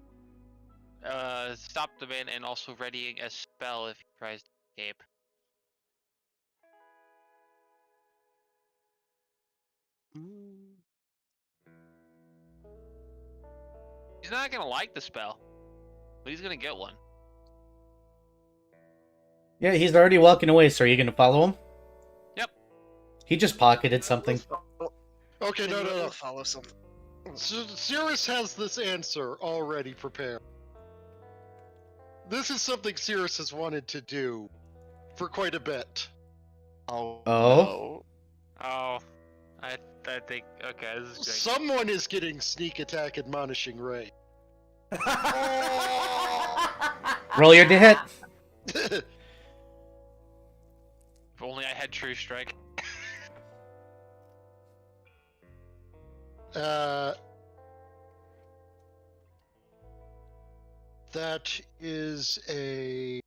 stop the man and also readying a spell if he tries to escape. He's not gonna like the spell, but he's gonna get one. Yeah, he's already walking away, so are you gonna follow him? Yep. He just pocketed something. Okay, no. Follow something. Cirrus has this answer already prepared. This is something Cirrus has wanted to do for quite a bit. Oh. Oh? Oh, I think, okay, this is great. Someone is getting sneak attack admonishing Ray. Roll your hit. If only I had True Strike. That is a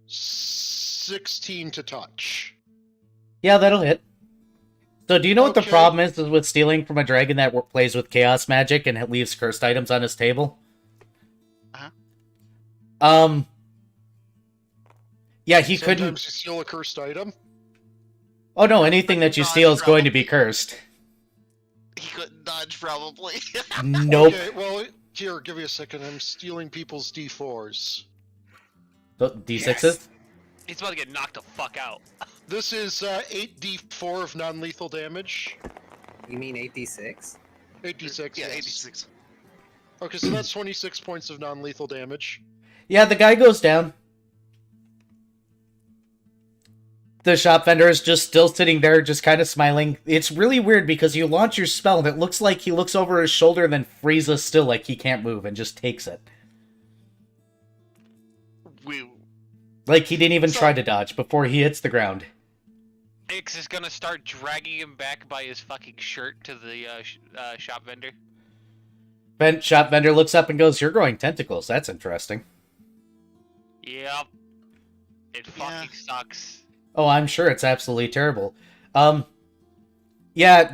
16 to touch. Yeah, that'll hit. So do you know what the Okay. problem is with stealing from a dragon that plays with chaos magic and it leaves cursed items on his table? Uh-huh. Yeah, he couldn't... Sometimes you steal a cursed item. Oh no, anything that you Dodge steal is going to be probably. cursed. He couldn't dodge, probably. Nope. Okay, well, here, give me a second. I'm stealing people's D4s. D6s? He's about to get knocked the fuck out. This is 8d4 of non-lethal damage. You mean 8d6? 8d6, Yeah, yes. 86. Okay, so that's 26 points of non-lethal damage. Yeah, the guy goes down. The shop vendor is just still sitting there, just kind of smiling. It's really weird because you launch your spell and it looks like he looks over his shoulder and then freezes still like he can't move and just takes it. Like he didn't even try to dodge before he hits the ground. Ix is gonna start dragging him back by his fucking shirt to the shop vendor. Shop vendor looks up and goes, "You're growing tentacles. That's interesting." Yep. It fucking sucks. Oh, I'm sure it's absolutely terrible. Yeah,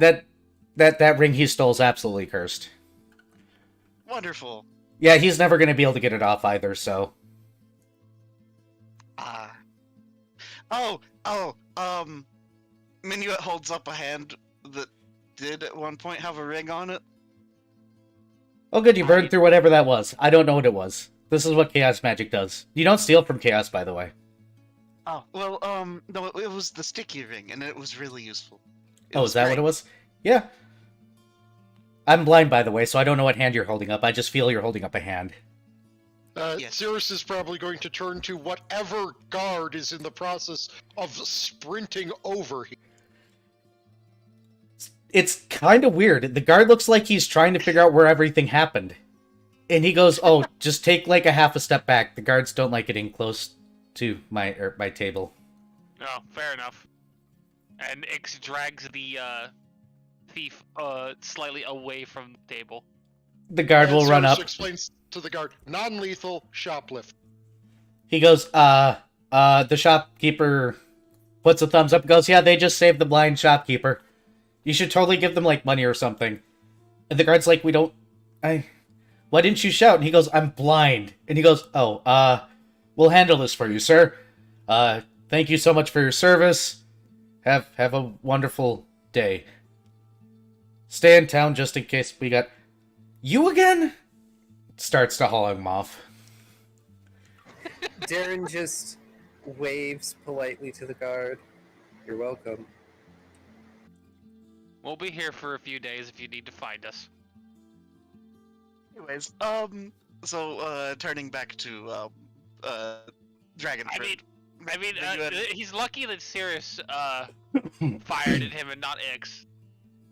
that ring he stole is absolutely cursed. Wonderful. Yeah, he's never going to be able to get it off either, so... Minuet holds up a hand that did at one point have a ring on it. Oh good, you burned through whatever that was. I don't know what it was. This is what chaos magic does. You don't steal from chaos, by the way. Oh, well, no, it was the sticky ring, and it was really useful. Oh, is that what it was? Yeah. I'm blind, by the way, so I don't know what hand you're holding up. I just feel you're holding up a hand. Yes. Cirrus is probably going to turn to whatever guard is in the process of sprinting over here. It's kind of weird. The guard looks like he's trying to figure out where everything happened. And he goes, "Oh, just take like a half a step back. The guards don't like getting close to my table." Oh, fair enough. And Ix drags the thief slightly away from the table. The guard will run up. Cirrus explains to the guard, non-lethal shoplift. He goes, the shopkeeper puts a thumbs up and goes, "Yeah, they just saved the blind shopkeeper. You should totally give them, like, money or something." And the guard's like, "Why didn't you shout?" And he goes, "I'm blind." And he goes, "Oh, we'll handle this for you, sir. Thank you so much for your service. Have a wonderful day. Stay in town just in case we got... You again?" Starts to haul him off. Darren just waves politely to the guard. "You're welcome." We'll be here for a few days if you need to find us. Anyways, so, turning back to, Dragon Fruit. He's lucky that Cirrus fired at him and not Ix.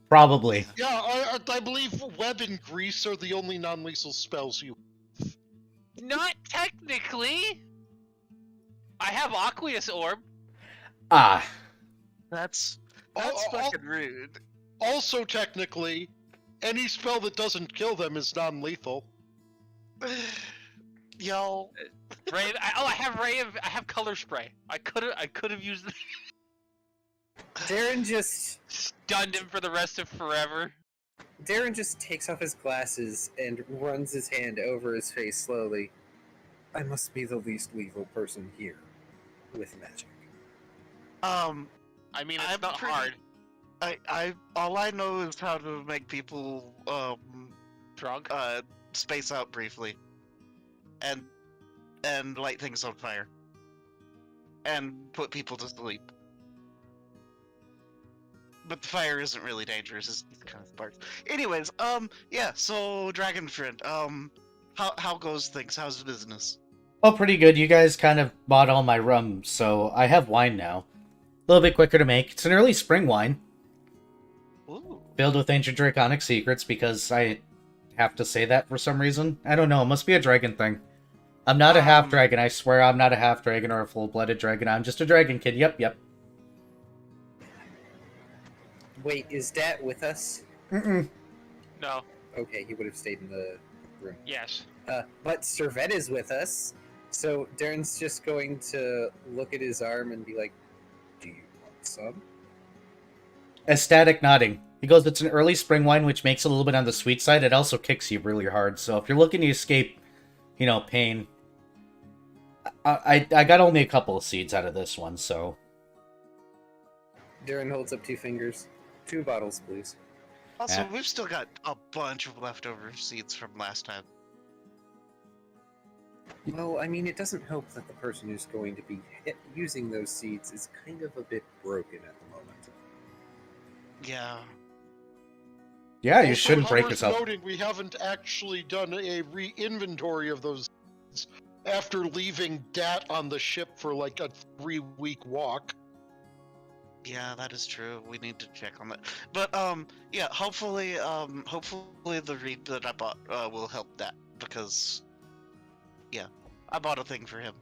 Probably. Yeah, I believe Web and Grease are the only non-lethal spells you... Not technically. I have Aqueous Orb. Ah. That's Al- fucking rude. Also, technically, any spell that doesn't kill them is non-lethal. Y'all, I have color spray. I could have used it. Darren just Stunned him for the rest of forever. takes off his glasses and runs his hand over his face slowly. I must be the least lethal person here with magic. I mean, it's I'm not pretty- hard. all I know is how to make people, Drunk. space out briefly. And light things on fire. And put people to sleep. But the fire isn't really dangerous, it's kind of sparks. Anyways, yeah, so Dragon Friend, how goes things? How's business? Oh, pretty good. You guys kind of bought all my rum, so I have wine now. A little bit quicker to make. It's an early spring wine, Ooh. filled with ancient draconic secrets, because I have to say that for some reason. I don't know, it must be a dragon thing. I'm not a half-dragon, I swear I'm not a half-dragon or a full-blooded dragon. I'm just a dragon kid, yep. Wait, is Dat with us? Mm-mm. No. Okay, he would have stayed in the room. Yes. But Servet is with us, so Darren's just going to look at his arm and be like, do you want some? Ecstatic nodding. He goes, it's an early spring wine, which makes it a little bit on the sweet side. It also kicks you really hard, so if you're looking to escape, pain... I got only a couple of seeds out of this one, so... Darren holds up 2 fingers. 2 bottles, please. Also, Yeah. we've still got a bunch of leftover seeds from last time. Well, I mean, it doesn't help that the person who's going to be using those seeds is kind of a bit broken at the moment. Yeah. Yeah, you Also, shouldn't break worth yourself. Noting we haven't actually done a re-inventory of those after leaving Dat on the ship for like a 3-week walk. Yeah, that is true. We need to check on that. But yeah, hopefully the read that I bought will help that, because yeah, I bought a thing for him.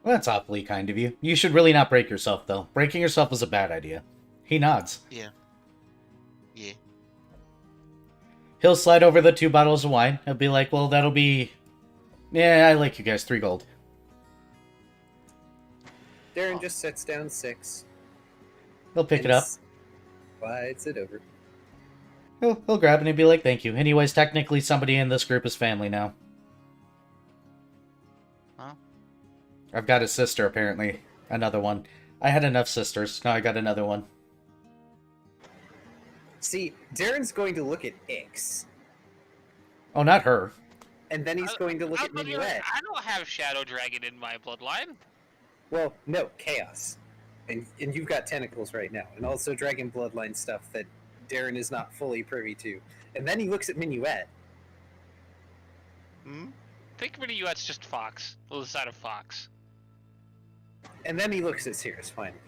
Well, that's awfully kind of you. You should really not break yourself, though. Breaking yourself is a bad idea. He nods. Yeah. He'll slide over the 2 bottles of wine. He'll be like, well, that'll be... Yeah, I like you guys. 3 gold. Darren just sets down 6. He'll pick it and up. Slides it over. He'll grab it and he'll be like, thank you. Anyways, technically somebody in this group is family now. Huh? I've got a sister, apparently. Another one. I had enough sisters. Now I got another one. See, Darren's going to look at Ix, Oh, not her. and then he's going to look at Minuet. I don't have Shadow Dragon in my bloodline. Well, no, Chaos. And you've got tentacles right now, and also Dragon Bloodline stuff that Darren is not fully privy to. And then he looks at Minuet. Hmm? Think Minuet's just Fox. The other side of Fox. And then he looks at Cirrus finally.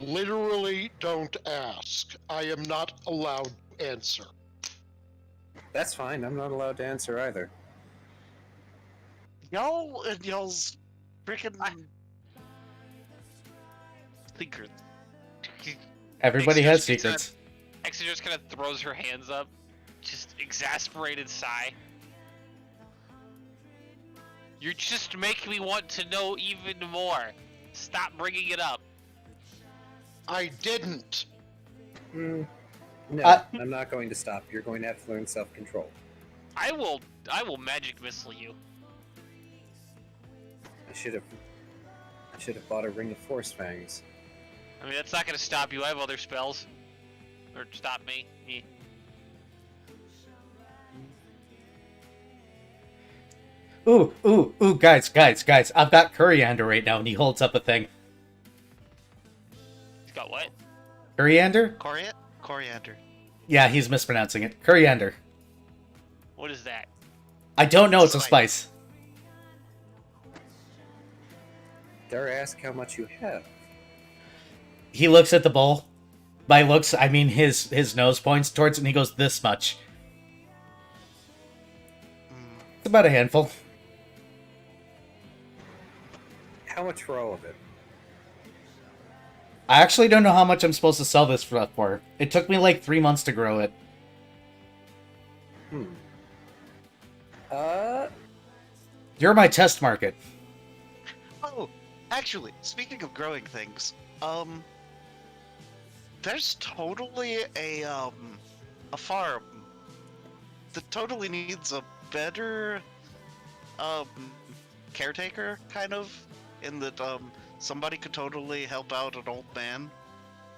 Literally, don't ask. I am not allowed to answer. That's fine, I'm not allowed to answer either. Y'all and y'all's freaking secret. Everybody has Ixadras kinda- secrets. Ixadras kind of throws her hands up. Just exasperated sigh. You're just making me want to know even more. Stop bringing it up. I didn't. No, I'm not going to stop. You're going to have to learn self-control. I will magic missile you. I should have bought a ring of force fangs. I mean, that's not gonna stop you. I have other spells. Or stop me. Eh. Ooh, guys. I've got Coriander right now, and he holds up a thing. He's got what? Coriander? Coriander. Yeah, he's mispronouncing it. Coriander. What is that? I don't know, it's a spice. Dare I ask how much you have? He looks at the bowl. By looks, I mean his nose points towards it, and he goes, this much. It's about a handful. How much for all of it? I actually don't know how much I'm supposed to sell this for. It took me like 3 months to grow it. You're my test market. Oh, actually, speaking of growing things, there's totally a farm that totally needs a better um caretaker, kind of, in that somebody could totally help out an old man,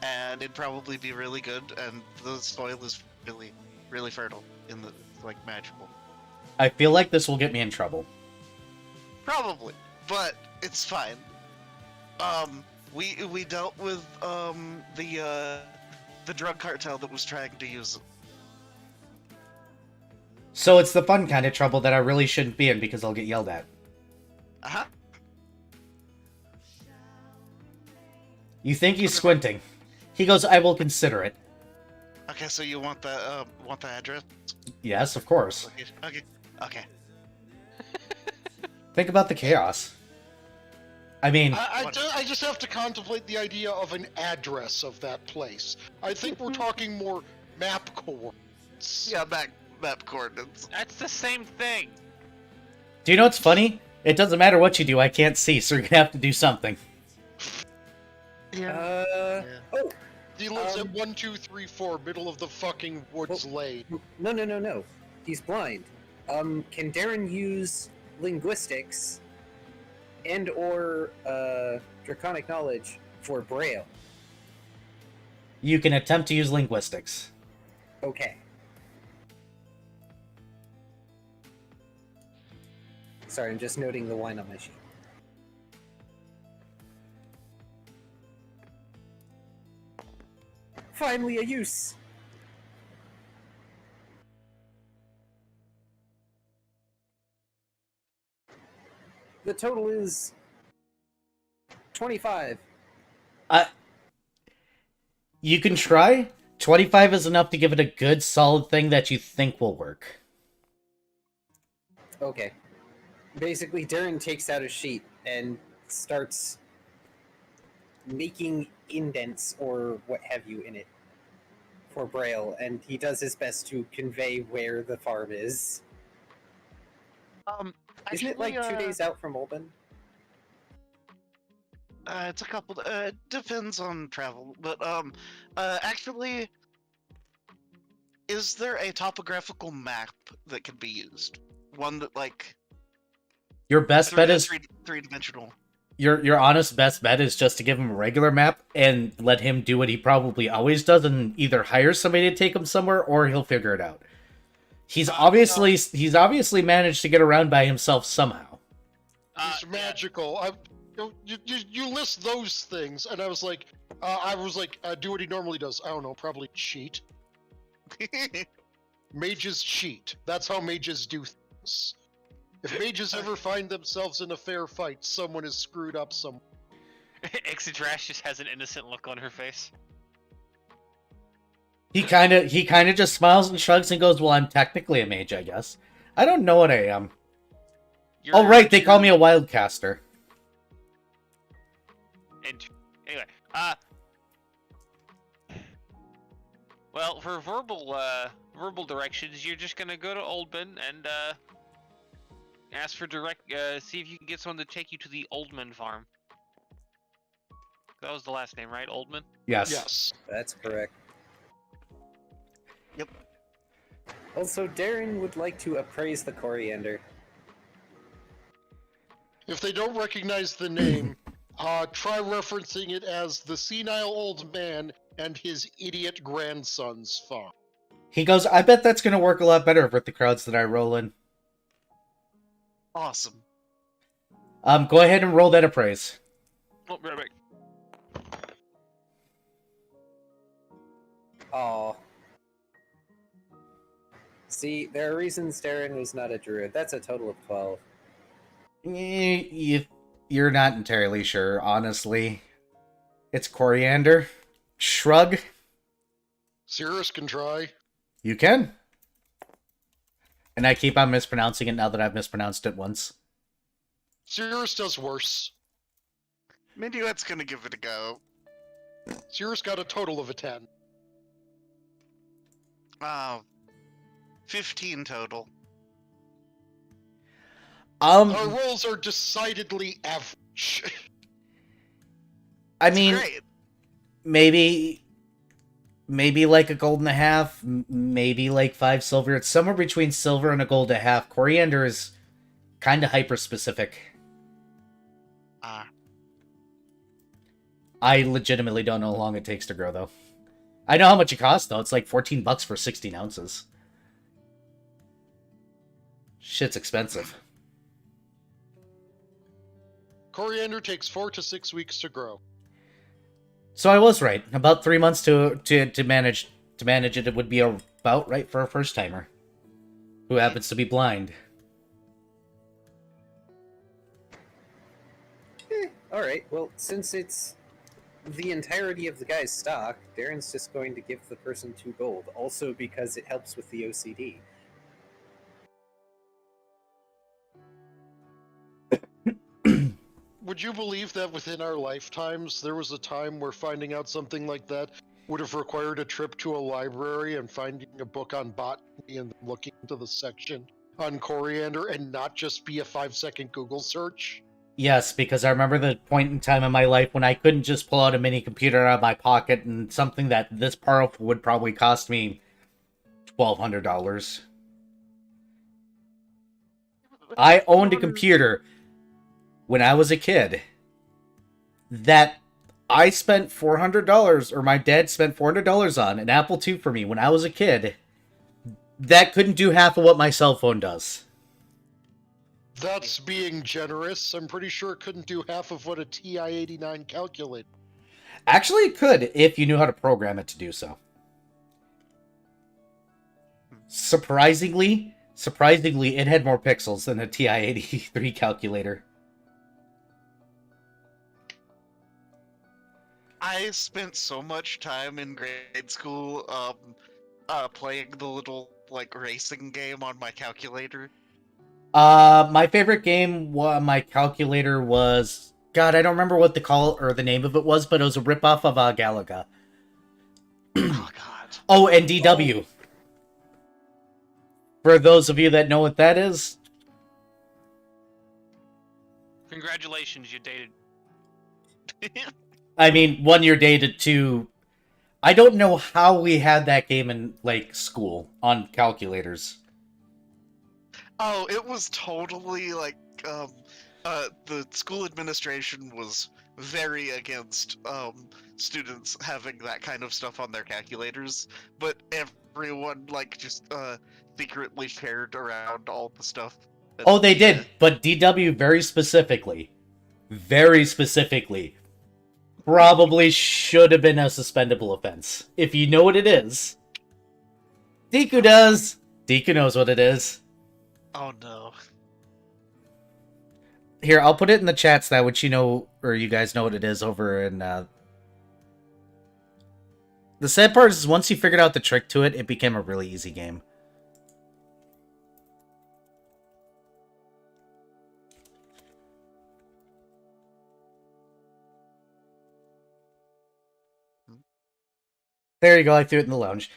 and it'd probably be really good, and the soil is really, really fertile in the like magical. I feel like this will get me in trouble. Probably, but it's fine. We dealt with the drug cartel that was trying to use it. So it's the fun kind of trouble that I really shouldn't be in because I'll get yelled at. Uh-huh. You think he's squinting. He goes, I will consider it. Okay, so you want the address? Yes, of course. Okay. Think about the chaos. I mean, I just have to contemplate the idea of an address of that place. I think we're talking more map coordinates. Yeah, map coordinates. That's the same thing. do you know what's funny? It doesn't matter what you do, I can't see, so you're gonna have to do something. Oh, He lives at 1234, middle of the fucking woods lane. no. He's blind. Can Darren use linguistics and or draconic knowledge for Braille? You can attempt to use linguistics. Okay. Sorry, I'm just noting the line on my sheet. Finally a use! The total is 25. You can try. 25 is enough to give it a good, solid thing that you think will work. Okay. Basically, Darren takes out a sheet and starts making indents or what have you in it for Braille, and he does his best to convey where the farm is. Isn't it like 2 days out from Olben? It's a couple. It depends on travel, but actually, is there a topographical map that can be used? One that like Your best bet is three-dimensional. your honest best bet is just to give him a regular map and let him do what he probably always does and either hire somebody to take him somewhere or he'll figure it out. He's obviously managed to get around by himself somehow. It's magical. You list those things, and I was like, do what he normally does. I don't know, probably cheat. Mages cheat. That's how mages do things. If mages ever find themselves in a fair fight, someone is screwed up somewhere. Ixadras just has an innocent look on her face. He kind of just smiles and shrugs and goes, "Well, I'm technically a mage, I guess. I don't know what I am." Oh, right, they call me a wildcaster. Anyway, well, for verbal directions, you're just gonna go to Oldman and ask for see if you can get someone to take you to the Oldman farm. That was the last name, right? Oldman? Yes. That's correct. Yep. Also, Darren would like to appraise the coriander. If they don't recognize the name, try referencing it as the senile old man and his idiot grandson's farm. He goes, "I bet that's going to work a lot better with the crowds that I roll in." Awesome. Go ahead and roll that appraise. Oh, right back. Aw. See, there are reasons Darren was not a druid. That's a total of 12. You're not entirely sure, honestly. It's coriander. Shrug. Cirrus can try. You can. And I keep on mispronouncing it now that I've mispronounced it once. Cirrus does worse. Minuet's gonna give it a go. Cirrus got a total of a 10. 15 total. Our rolls are decidedly average. I It's mean, great. maybe like a gold and a half, maybe like 5 silver. It's somewhere between silver and a gold and a half. Coriander is kind of hyper specific. I legitimately don't know how long it takes to grow, though. I know how much it costs, though. It's like $14 for 16 ounces. Shit's expensive. Coriander takes 4 to 6 weeks to grow. So I was right. About 3 months to manage it. It would be about right for a first timer who happens to be blind. Alright, well, since it's the entirety of the guy's stock, Darren's just going to give the person 2 gold, also because it helps with the OCD. Would you believe that within our lifetimes, there was a time where finding out something like that would have required a trip to a library and finding a book on botany and looking into the section on coriander and not just be a 5-second Google search? Yes, because I remember the point in time in my life when I couldn't just pull out a mini computer out of my pocket and something that this powerful would probably cost me $1,200. I owned a computer when I was a kid that I spent $400, or my dad spent $400 on, an Apple II for me when I was a kid, that couldn't do half of what my cell phone does. That's being generous. I'm pretty sure it couldn't do half of what a TI-89 calculator. Actually, it could, if you knew how to program it to do so. Surprisingly, it had more pixels than a TI-83 calculator. I spent so much time in grade school playing the little like racing game on my calculator. My favorite game on my calculator was, God, I don't remember what the name of it was, but it was a ripoff of Galaga. Oh god. Oh, and DW. For those of you that know what that is, Congratulations, you dated. I mean, 1 year dated to. I don't know how we had that game in like school on calculators. Oh, it was totally like the school administration was very against students having that kind of stuff on their calculators, but everyone like just secretly shared around all the stuff. Oh, they did, but DW very specifically, probably should have been a suspendable offense. If you know what it is. Deku does. Deku knows what it is. Oh no. Here, I'll put it in the chat so that which you know, or you guys know what it is over in, The sad part is once you figured out the trick to it, it became a really easy game. There you go, I threw it in the lounge.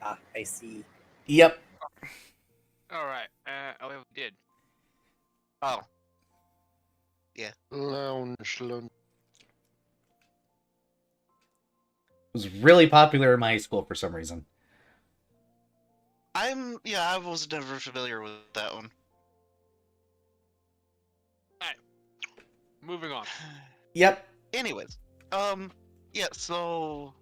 Ah, I see. Yep. Alright, oh, we did. Oh. Lounge. It was really popular in my high school for some reason. I was never familiar with that one. Moving on. Yep. Anyways, so,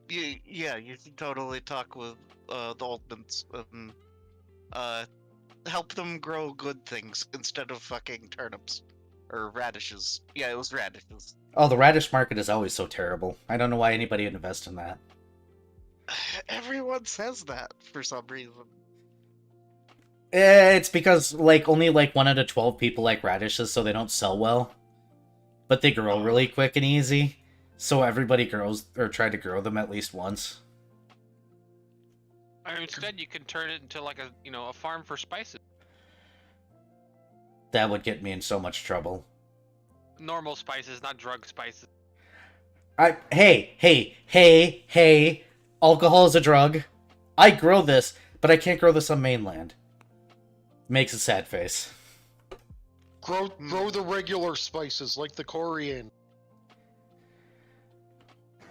you should totally talk with, the Oldmans and, help them grow good things instead of fucking turnips. Or radishes. Yeah, it was radishes. Oh, the radish market is always so terrible. I don't know why anybody would invest in that. Everyone says that for some reason. It's because, only 1 out of 12 people like radishes, so they don't sell well. But they grow really quick and easy. So everybody grows, or try to grow them at least once. I mean, instead, you can turn it into a farm for spices. That would get me in so much trouble. Normal spices, not drug spices. Hey, alcohol is a drug. I grow this But I can't grow this on mainland. Makes a sad face. Grow the regular spices, like the coriander.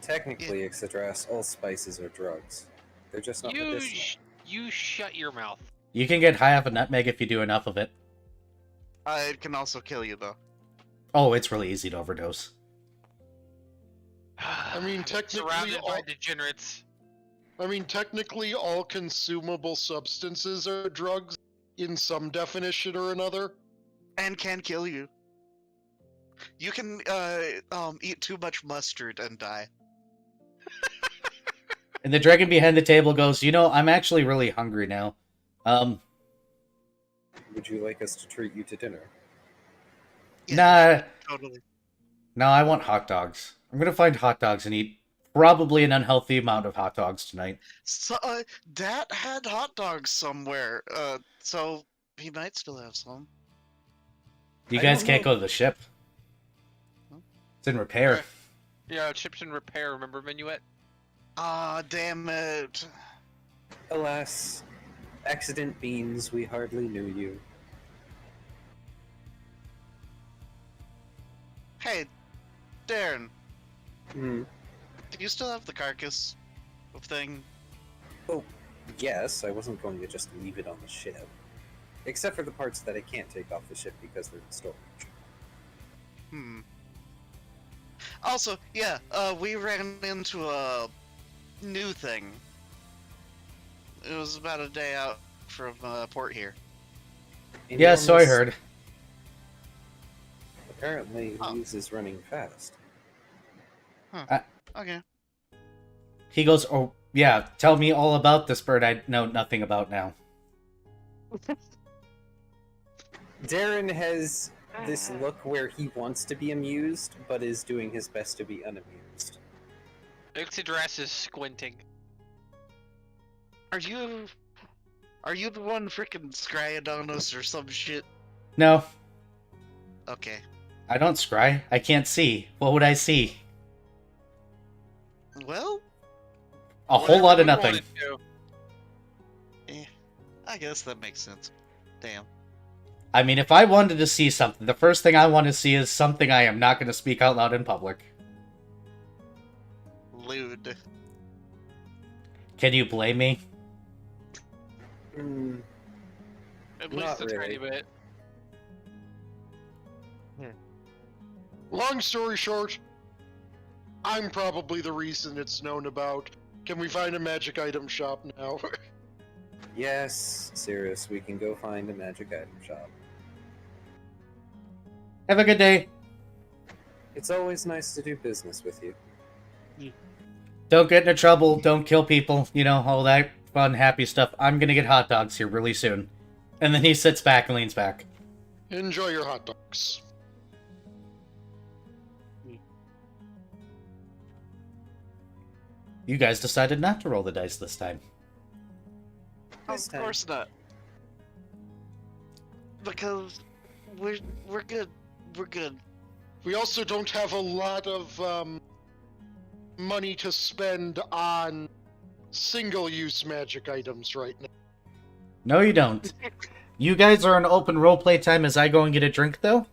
Technically, Ixadras, all spices are drugs. They're just not You medicinal. you shut your mouth. You can get high off a nutmeg if you do enough of it. It can also kill you, though. Oh, it's really easy to overdose. I mean, technically, Surrounded by degenerates. technically, all consumable substances are drugs in some definition or another. And can kill you. You can eat too much mustard and die. And the dragon behind the table goes, you know, I'm actually really hungry now. Would you like us to treat you to dinner? Nah, Totally. no, I want hot dogs. I'm gonna find hot dogs and eat probably an unhealthy amount of hot dogs tonight. So, Dad had hot dogs somewhere, so he might still have some. You I guys don't can't know. go to the ship. It's in repair. Okay. Yeah, chips in repair. Remember Minuet? Ah, damn it. Alas, accident means we hardly knew you. Hey, Darren, Hmm. do you still have the carcass thing? Oh, yes, I wasn't going to just leave it on the ship. Except for the parts that I can't take off the ship because they're in storage. Hmm. Also, yeah, we ran into a new thing. It was about a day out from port here. Yeah, so I heard. Apparently, Oh. news is running fast. Okay. He goes, oh, yeah, tell me all about this bird I know nothing about now. Darren has this look where he wants to be amused, but is doing his best to be unamused. Ixadras is squinting. Are you the one freaking scrying on us or some shit? No, Okay. I don't scry. I can't see. What would I see? Well, A whole lot of Whatever we nothing. wanted to. I guess that makes sense. Damn. I mean, if I wanted to see something, the first thing I want to see is something I am not going to speak out loud in public. Lewd. Can you blame me? Hmm. At Not least a tiny really. bit. Long story short, I'm probably the reason it's known about. Can we find a magic item shop now? Yes, Sirius, we can go find a magic item shop. Have a good day. It's always nice to do business with you. Don't get into trouble. Don't kill people. You know, all that fun, happy stuff. I'm going to get hot dogs here really soon. And then he sits back and leans back. Enjoy your hot dogs. You guys decided not to roll the dice this time. This Of time. course not. Because we're good. We're good. We also don't have a lot of money to spend on single-use magic items right now. No, you don't. You guys are in open roleplay time as I go and get a drink, though.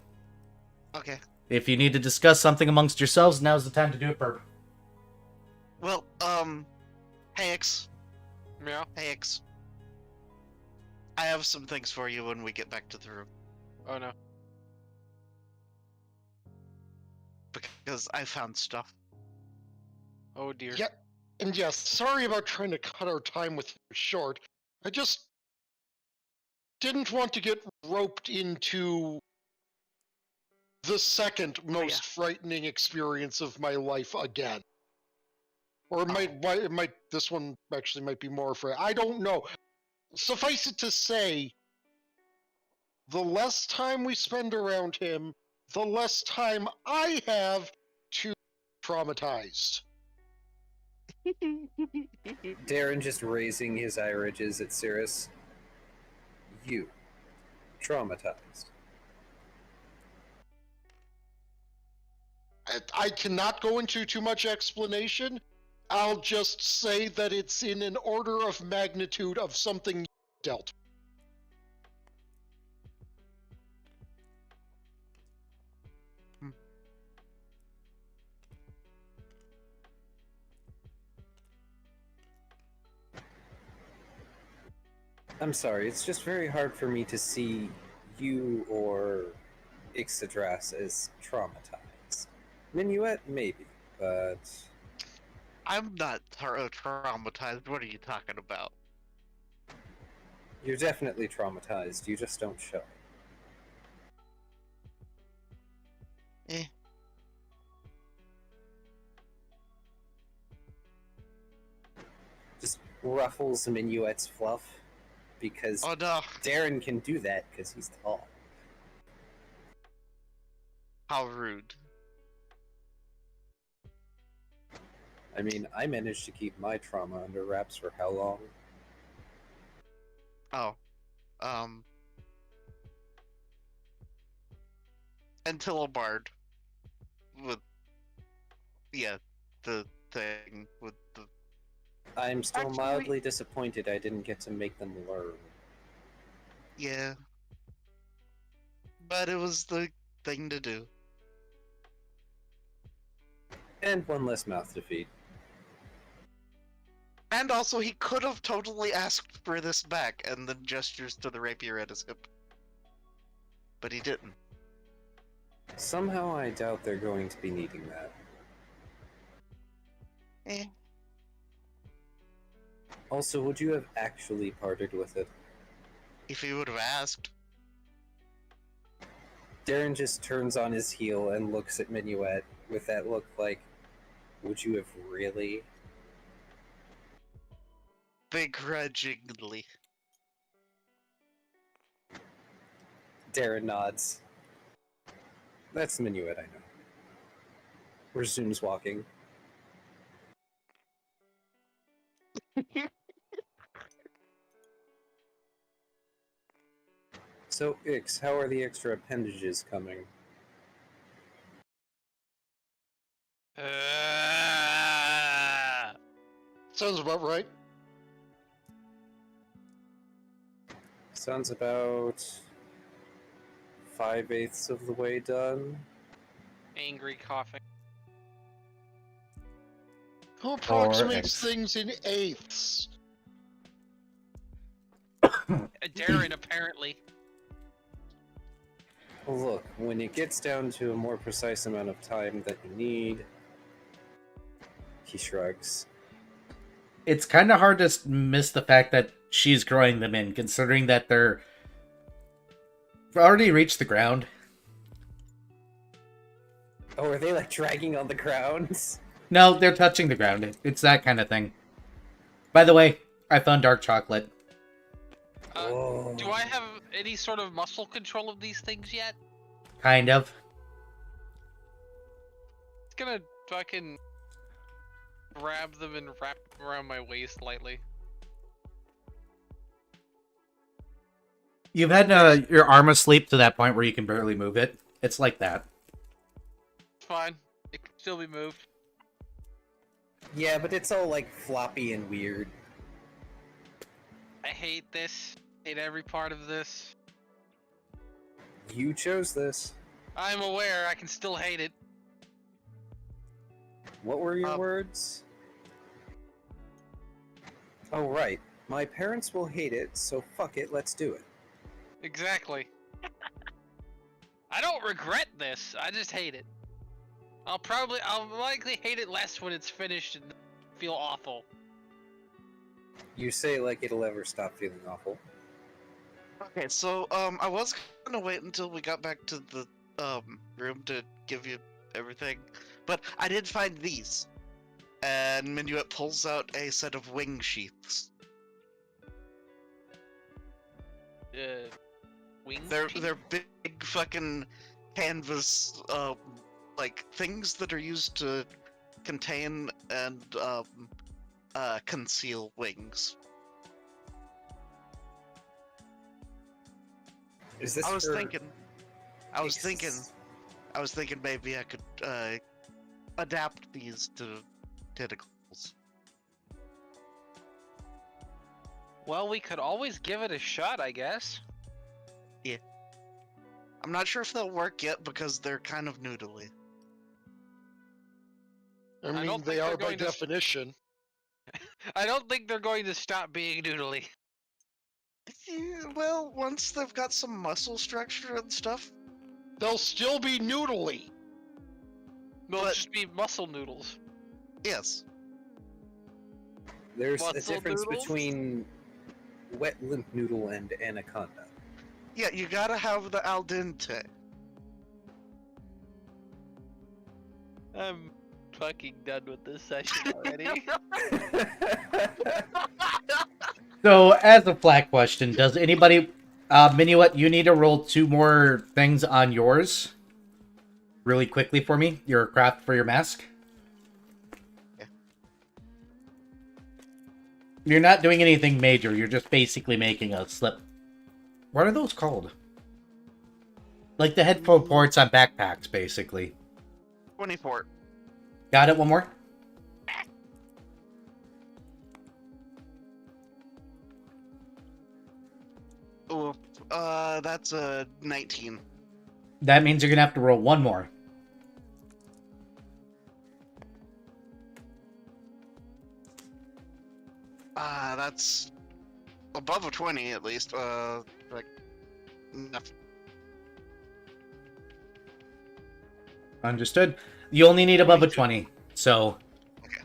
Okay. If you need to discuss something amongst yourselves, now's the time to do it, Burp. Well, hey X. Yeah. Hey X. I have some things for you when we get back to the room. Oh no. Because I found stuff. Oh dear. Yeah, and yes, sorry about trying to cut our time with you short. I just didn't want to get roped into the second most frightening experience of my life again. Or it might this one actually might be more for I don't know. Suffice it to say, the less time we spend around him, the less time I have to traumatized. Darren just raising his eye ridges at Sirius. You. Traumatized. I cannot go into too much explanation. I'll just say that it's in an order of magnitude of something you dealt. I'm sorry, it's just very hard for me to see you or Ixadras as traumatized. Minuet, maybe, but I'm not traumatized. What are you talking about? you're definitely traumatized. You just don't show it. Eh. Just ruffles Minuet's fluff because Oh no. Darren can do that because he's tall. How rude. I mean, I managed to keep my trauma under wraps for how long? Oh. Until a bard. With. Yeah, the thing with the. I'm still Actually- mildly disappointed I didn't get to make them learn. Yeah. But it was the thing to do. And one less mouth to feed. And also, he could have totally asked for this back and then gestures to the rapier at his hip. But he didn't. Somehow I doubt they're going to be needing that. Eh. Also, would you have actually parted with it? If he would have asked. Darren just turns on his heel and looks at Minuet with that look like, would you have really? Begrudgingly. Darren nods. That's Minuet, I know. Resumes walking. So, Ix, how are the extra appendages coming? Sounds about right. Sounds about 5/8 of the way done. Angry coughing. Who approximates X. things in eighths? Darren, apparently. Look, when it gets down to a more precise amount of time that you need, he shrugs. It's kind of hard to miss the fact that she's growing them in, considering that they're already reached the ground. Oh, are they like dragging on the ground? No, they're touching the ground. It's that kind of thing. By the way, I found dark chocolate. Oh. Do I have any sort of muscle control of these things yet? Kind of. It's gonna fucking grab them and wrap them around my waist lightly. You've had your arm asleep to that point where you can barely move it. It's like that. It's fine. It can still be moved. Yeah, but it's all like floppy and weird. I hate this. Hate every part of this. You chose this. I'm aware. I can still hate it. What were your words? Oh, right. My parents will hate it, so fuck it, let's do it. Exactly. I don't regret this. I just hate it. I'll likely hate it less when it's finished and feel awful. You say like it'll ever stop feeling awful. Okay, so, I was gonna wait until we got back to the, room to give you everything, but I did find these. And Minuet pulls out a set of wing sheaths. Wing They're teeth? big fucking canvas, like, things that are used to contain and, conceal wings. Is this I was for thinking maybe I could adapt these to tentacles. Well, we could always give it a shot, I guess. I'm not sure if they'll work yet because they're kind of noodly. I don't mean, think they they're are by going to- definition. I don't think they're going to stop being doodly. Yeah, well, once they've got some muscle structure and stuff. They'll still be noodly. They'll But- just be muscle noodles. Yes. There's a Muscle difference noodles? between wet limp noodle and anaconda. Yeah, you gotta have the al dente. I'm fucking done with this session already. So, as a flat question, does anybody... Minuet, you need to roll 2 more things on yours. Really quickly for me. Your craft for your mask. Yeah. You're not doing anything major. You're just basically making a slip. What are those called? Like the headphone ports on backpacks, basically. 24. Got it? One more? Oh, that's a 19. That means you're going to have to roll 1 more. That's above a 20 at least. Like, nothing. Understood. You only need above a 20, so... Okay.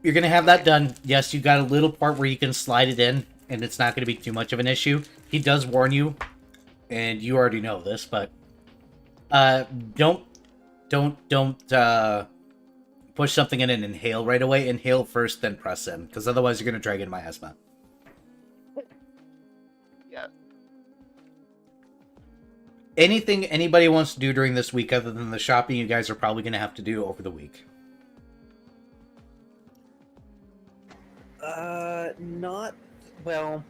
You're going to have that done. Yes, you got a little part where you can slide it in, and it's not going to be too much of an issue. He does warn you, and you already know this, but... don't push something in and inhale right away. Inhale first, then press in, because otherwise you're going to drag in my asthma. Yeah. Anything anybody wants to do during this week other than the shopping you guys are probably going to have to do over the week? Not well.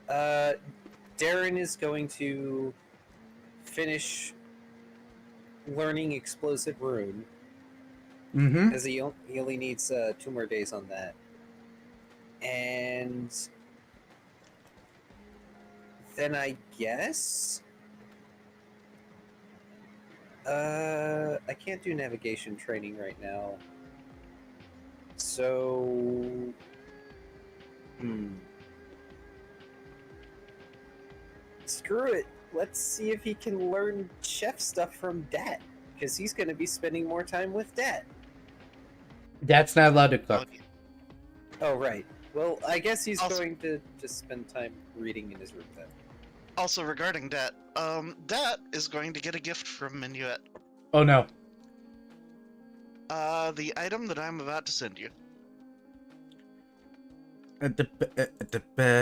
Darren is going to finish learning explosive rune, Mm-hmm. because he only needs 2 more days on that, and then I guess I can't do navigation training right now, so screw it. Let's see if he can learn chef stuff from Dat, because he's going to be spending more time with Dat. That's not allowed to cook. Oh, right. Well, I guess he's Also- going to just spend time reading in his room then. Also, regarding Dat, Dat is going to get a gift from Minuet. Oh, no. The item that I'm about to send you.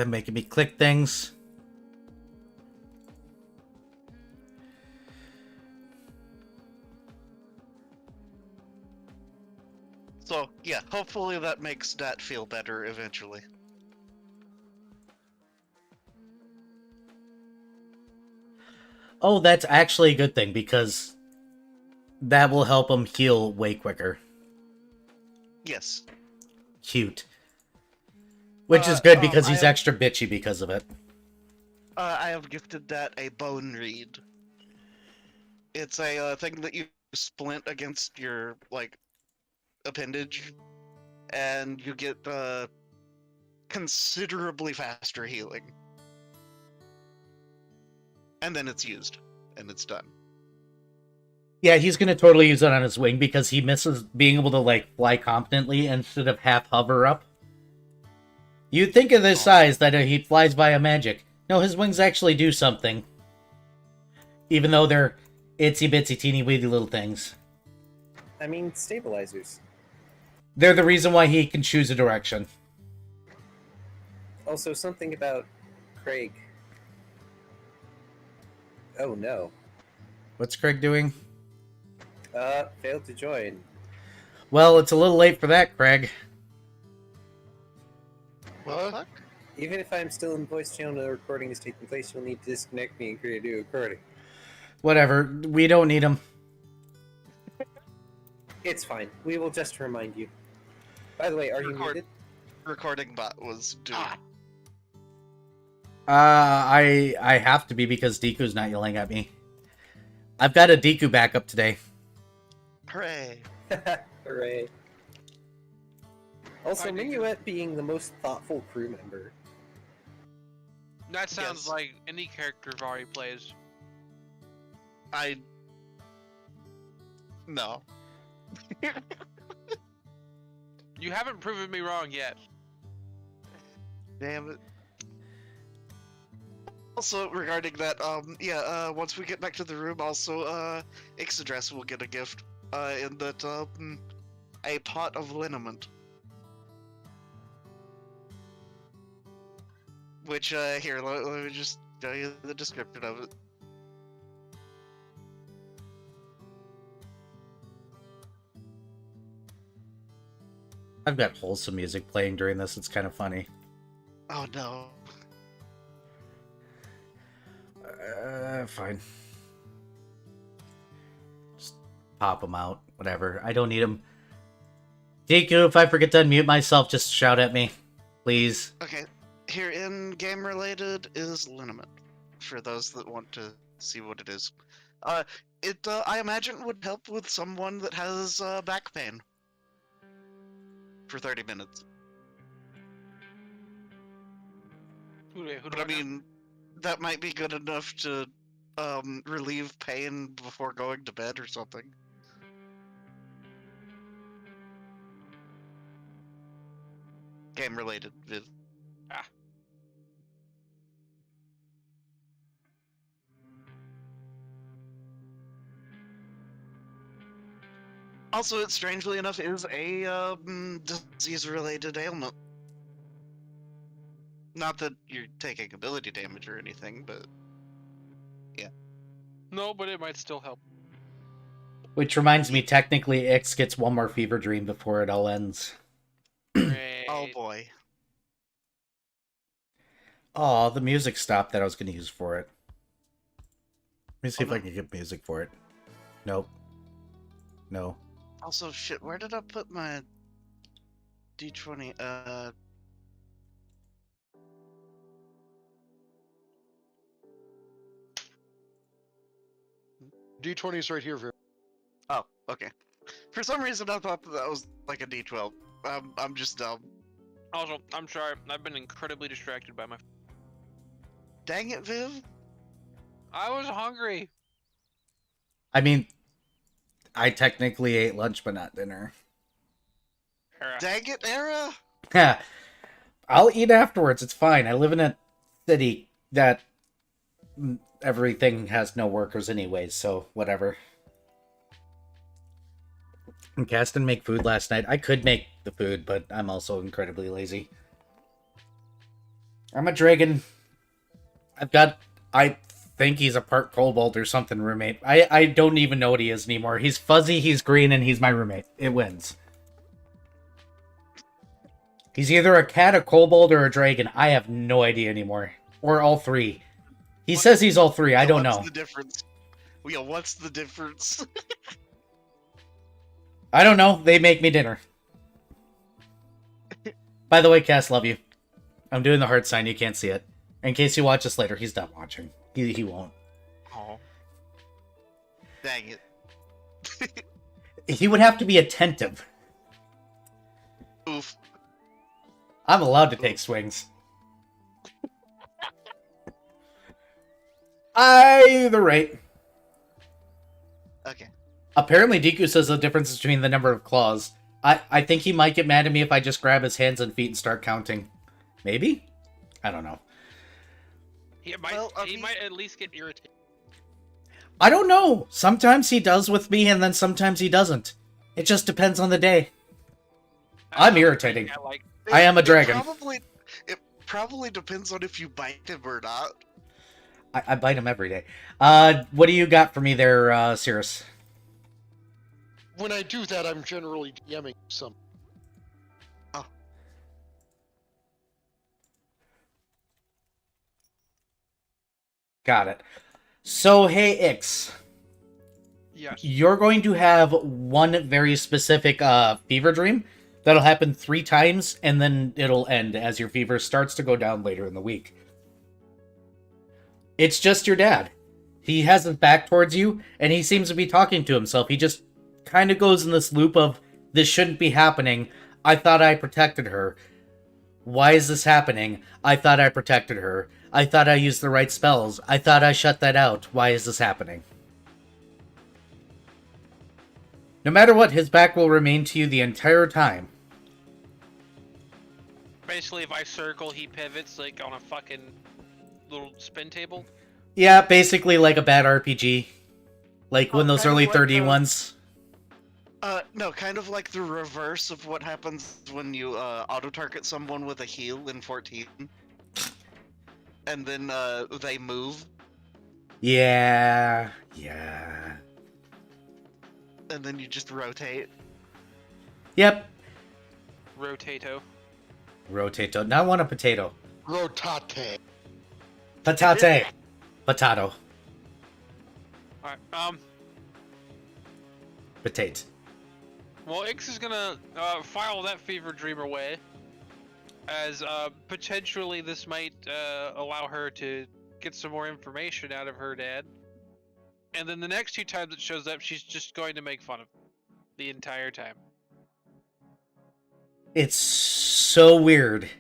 Making me click things. So, yeah, hopefully that makes Dat feel better eventually. Oh, that's actually a good thing, because that will help him heal way quicker. Yes. Cute. Which is good because he's extra bitchy because of it. I have gifted Dat a bone reed. It's a thing that you splint against your, like, appendage, and you get considerably faster healing. And then it's used, and it's done. Yeah, he's going to totally use it on his wing because he misses being able to, like, fly competently instead of half hover up. You'd think of his size that he flies via magic. No, his wings actually do something. Even though they're itsy-bitsy, teeny-weeny little things. I mean, stabilizers. They're the reason why he can choose a direction. Also, something about Craig. Oh no. What's Craig doing? Failed to join. Well, it's a little late for that, Craig. What? Even if I'm still in the voice channel and the recording is taking place, you'll need to disconnect me and create a new recording. Whatever, we don't need him. It's fine. We will just remind you. By the way, are you Record. muted? recording bot was doing. I have to be because Deku's not yelling at me. I've got a Deku backup today. Hooray! Hooray. Also, I do. Minuet being the most thoughtful crew member. That sounds Yes. like any character Vari plays. No. You haven't proven me wrong yet. Damn it. Also, regarding that, once we get back to the room, also, Ixadras will get a gift, in that, a pot of liniment. Which, here, let me just show you the description of it. I've got wholesome music playing during this. It's kind of funny. Oh no. Fine. Just pop them out. Whatever. I don't need them. Deku, if I forget to unmute myself, just shout at me. Please. Okay, here in game related is liniment, for those that want to see what it is. I imagine would help with someone that has, back pain. For 30 minutes. Who But do I I know? mean, that might be good enough to, relieve pain before going to bed or something. Game related, Viv. Also, it strangely enough is a disease-related ailment. Not that you're taking ability damage or anything, but No, but it might still help. Which reminds me, technically, Ix gets one more fever dream before it all ends. Great. oh boy. Oh, the music stopped that I was going to use for it. Let me see Oh, if I no. can get music for it. Nope. No. Also, shit, where did I put my D20? D20's right here, Viv. Oh, okay. For some reason, I thought that was like a D12. I'm just dumb. Also, I'm sorry. I've been incredibly distracted by my. Dang it, Viv. I was hungry. I mean, I technically ate lunch, but not dinner. Dang it, Era. I'll eat afterwards. It's fine. I live in a city that everything has no workers anyways, so whatever. And Cass didn't make food last night. I could make the food, but I'm also incredibly lazy. I'm a dragon. I think he's a part kobold or something roommate. I don't even know what he is anymore. He's fuzzy, he's green, and he's my roommate. It wins. He's either a cat, a kobold, or a dragon. I have no idea anymore. Or all three. He says he's all three. I don't know. What's the difference? Yeah, what's the difference? I don't know. They make me dinner. By the way, Cass, love you. I'm doing the heart sign. You can't see it. In case you watch this later, he's done watching. He won't. Oh. Dang it. He would have to be attentive. Oof. I'm allowed to take swings. Either rate. Okay. Apparently, Deku says the difference between the number of claws. I think he might get mad at me if I just grab his hands and feet and start counting. Maybe? I don't know. He might. Well, I he mean- might at least get irritated. I don't know. Sometimes he does with me, and then sometimes he doesn't. It just depends on the day. I'm irritating. I am a dragon. It probably depends on if you bite him or not. I bite him every day. What do you got for me there, Cirrus? When I do that, I'm generally DMing some. Got it. So, hey, Ix. Yes. You're going to have one very specific fever dream. That'll happen 3 times, and then it'll end as your fever starts to go down later in the week. It's just your dad. He has his back towards you, and he seems to be talking to himself. He just kind of goes in this loop of, this shouldn't be happening. I thought I protected her. Why is this happening? I thought I protected her. I thought I used the right spells. I thought I shut that out. Why is this happening? No matter what, his back will remain to you the entire time. Basically, if I circle, he pivots like on a fucking little spin table. Yeah, basically like a bad RPG. Like when those kind of early like 30 the- ones. No, kind of like the reverse of what happens when you auto-target someone with a heal in 14. And then they move, Yeah. and then you just rotate. Yep. Rotato. Rotato. Now I want a potato. Rotate. Patate. Potato. Alright, Potate. well, Ix is gonna file that fever dream away, as potentially this might allow her to get some more information out of her dad. And then the next 2 times it shows up, she's just going to make fun of him the entire time. It's so weird.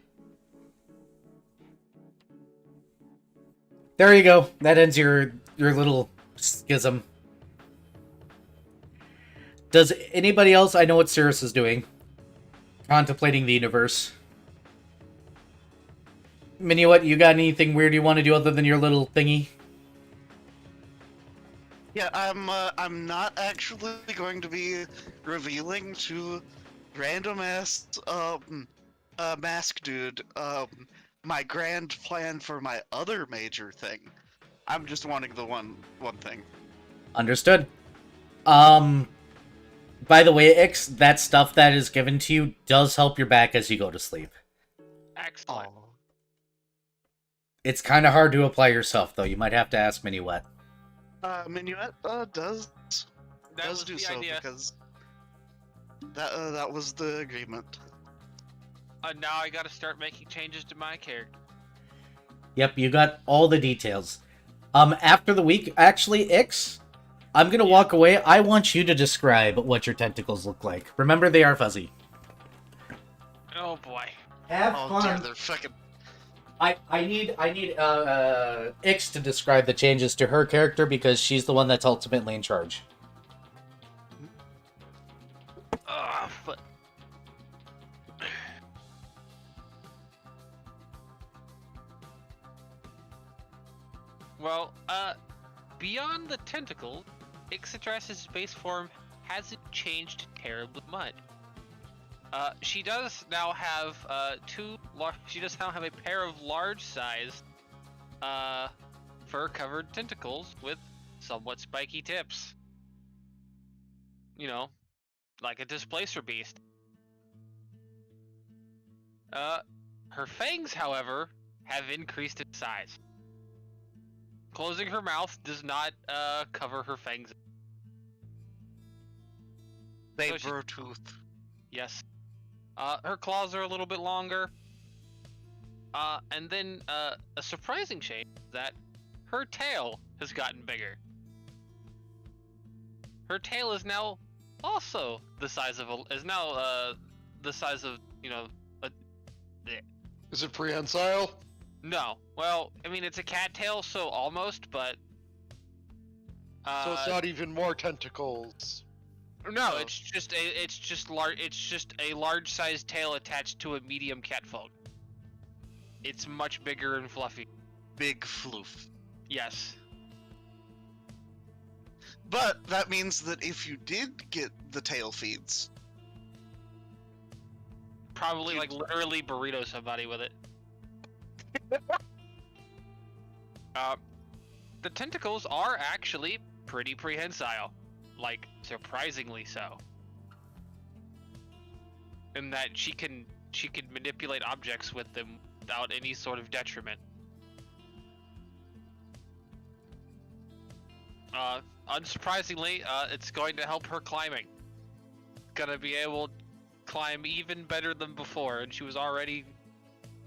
There you go. That ends your little schism. Does anybody else? I know what Cirrus is doing. Contemplating the universe. Minuet, you got anything weird you want to do other than your little thingy? Yeah, I'm not actually going to be revealing to random ass mask dude my grand plan for my other major thing. I'm just wanting the one thing. Understood. By the way, Ix, that stuff that is given to you does help your back as you go to sleep. Excellent. It's kind of hard to apply yourself, though. You might have to ask Minuet. Minuet does That was do the so idea. because that was the agreement. Now I gotta start making changes to my character. Yep, you got all the details. After the week, actually, Ix, I'm gonna walk away. I want you to describe what your tentacles look like. Remember, they are fuzzy. Oh boy. Have Oh dear, they're fucking. I need Ix to describe the changes to her character because she's the one that's ultimately in charge. But well, beyond the tentacle, Ixadras' base form hasn't changed terribly much. She does now have she does now have a pair of large-sized, fur-covered tentacles with somewhat spiky tips. You know, like a displacer beast. Her fangs, however, have increased in size. Closing her mouth does not cover her fangs. Saber tooth. Yes. Her claws are a little bit longer. And then a surprising change is that her tail has gotten bigger. Her tail is now also the size of you know, Is it prehensile? no. Well, I mean it's a cat tail, so almost, but So it's not even more tentacles. no, Oh. it's just a large-sized tail attached to a medium catfolk. It's much bigger and fluffy. Big floof. Yes. But that means that if you did get the tail feeds, Probably like literally burrito somebody with it. The tentacles are actually pretty prehensile, like surprisingly so. In that she can manipulate objects with them without any sort of detriment. Unsurprisingly, it's going to help her climbing. Gonna be able climb even better than before, and she was already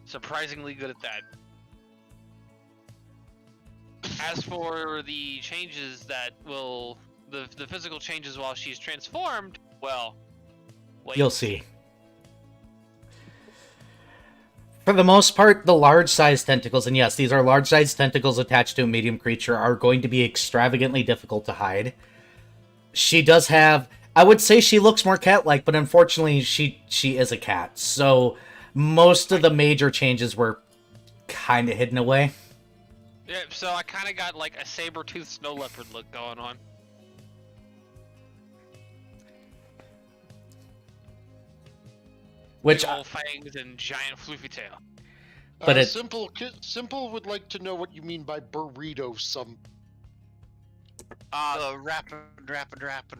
surprisingly good at that. As for the changes that will, the physical changes while she's transformed, well, wait. You'll see. For the most part, the large-sized tentacles, and yes, these are large-sized tentacles attached to a medium creature, are going to be extravagantly difficult to hide. She does have... I would say she looks more cat-like, but unfortunately, she is a cat. So, most of the major changes were kind of hidden away. Yeah, so I kind of got like a saber-toothed snow leopard look going on. Which... Big old fangs and giant floofy tail. But it- Simple would like to know what you mean by burrito.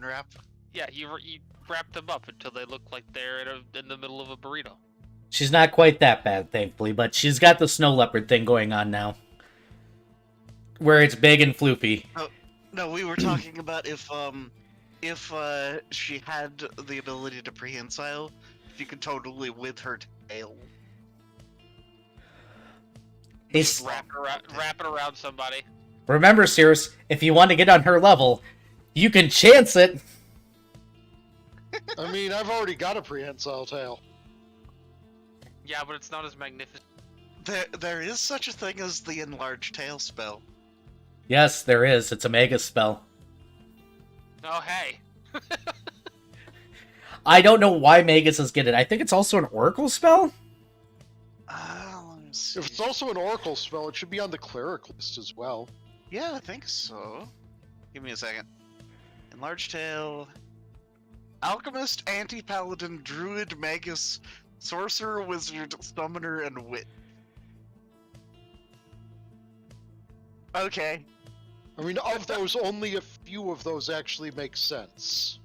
Wrap. Yeah, you wrap them up until they look like they're in the middle of a burrito. She's not quite that bad, thankfully, but she's got the snow leopard thing going on now. Where it's big and floofy. No, we were talking about if she had the ability to prehensile, she could totally with her tail. It's... Wrap it around somebody. Remember, Cirrus, if you want to get on her level, you can chance it. I mean, I've already got a prehensile tail. Yeah, but it's not as magnificent. There is such a thing as the enlarged tail spell. Yes, there is. It's a mega spell. Oh, hey. I don't know why Maguses get it. I think it's also an Oracle spell? Let me see. If it's also an oracle spell, it should be on the cleric list as well. Yeah, I think so. Give me a second. Enlarged tail. Alchemist, anti-paladin, druid, magus, sorcerer, wizard, summoner, and wit. Okay. I mean, of those, only a few of those actually make sense.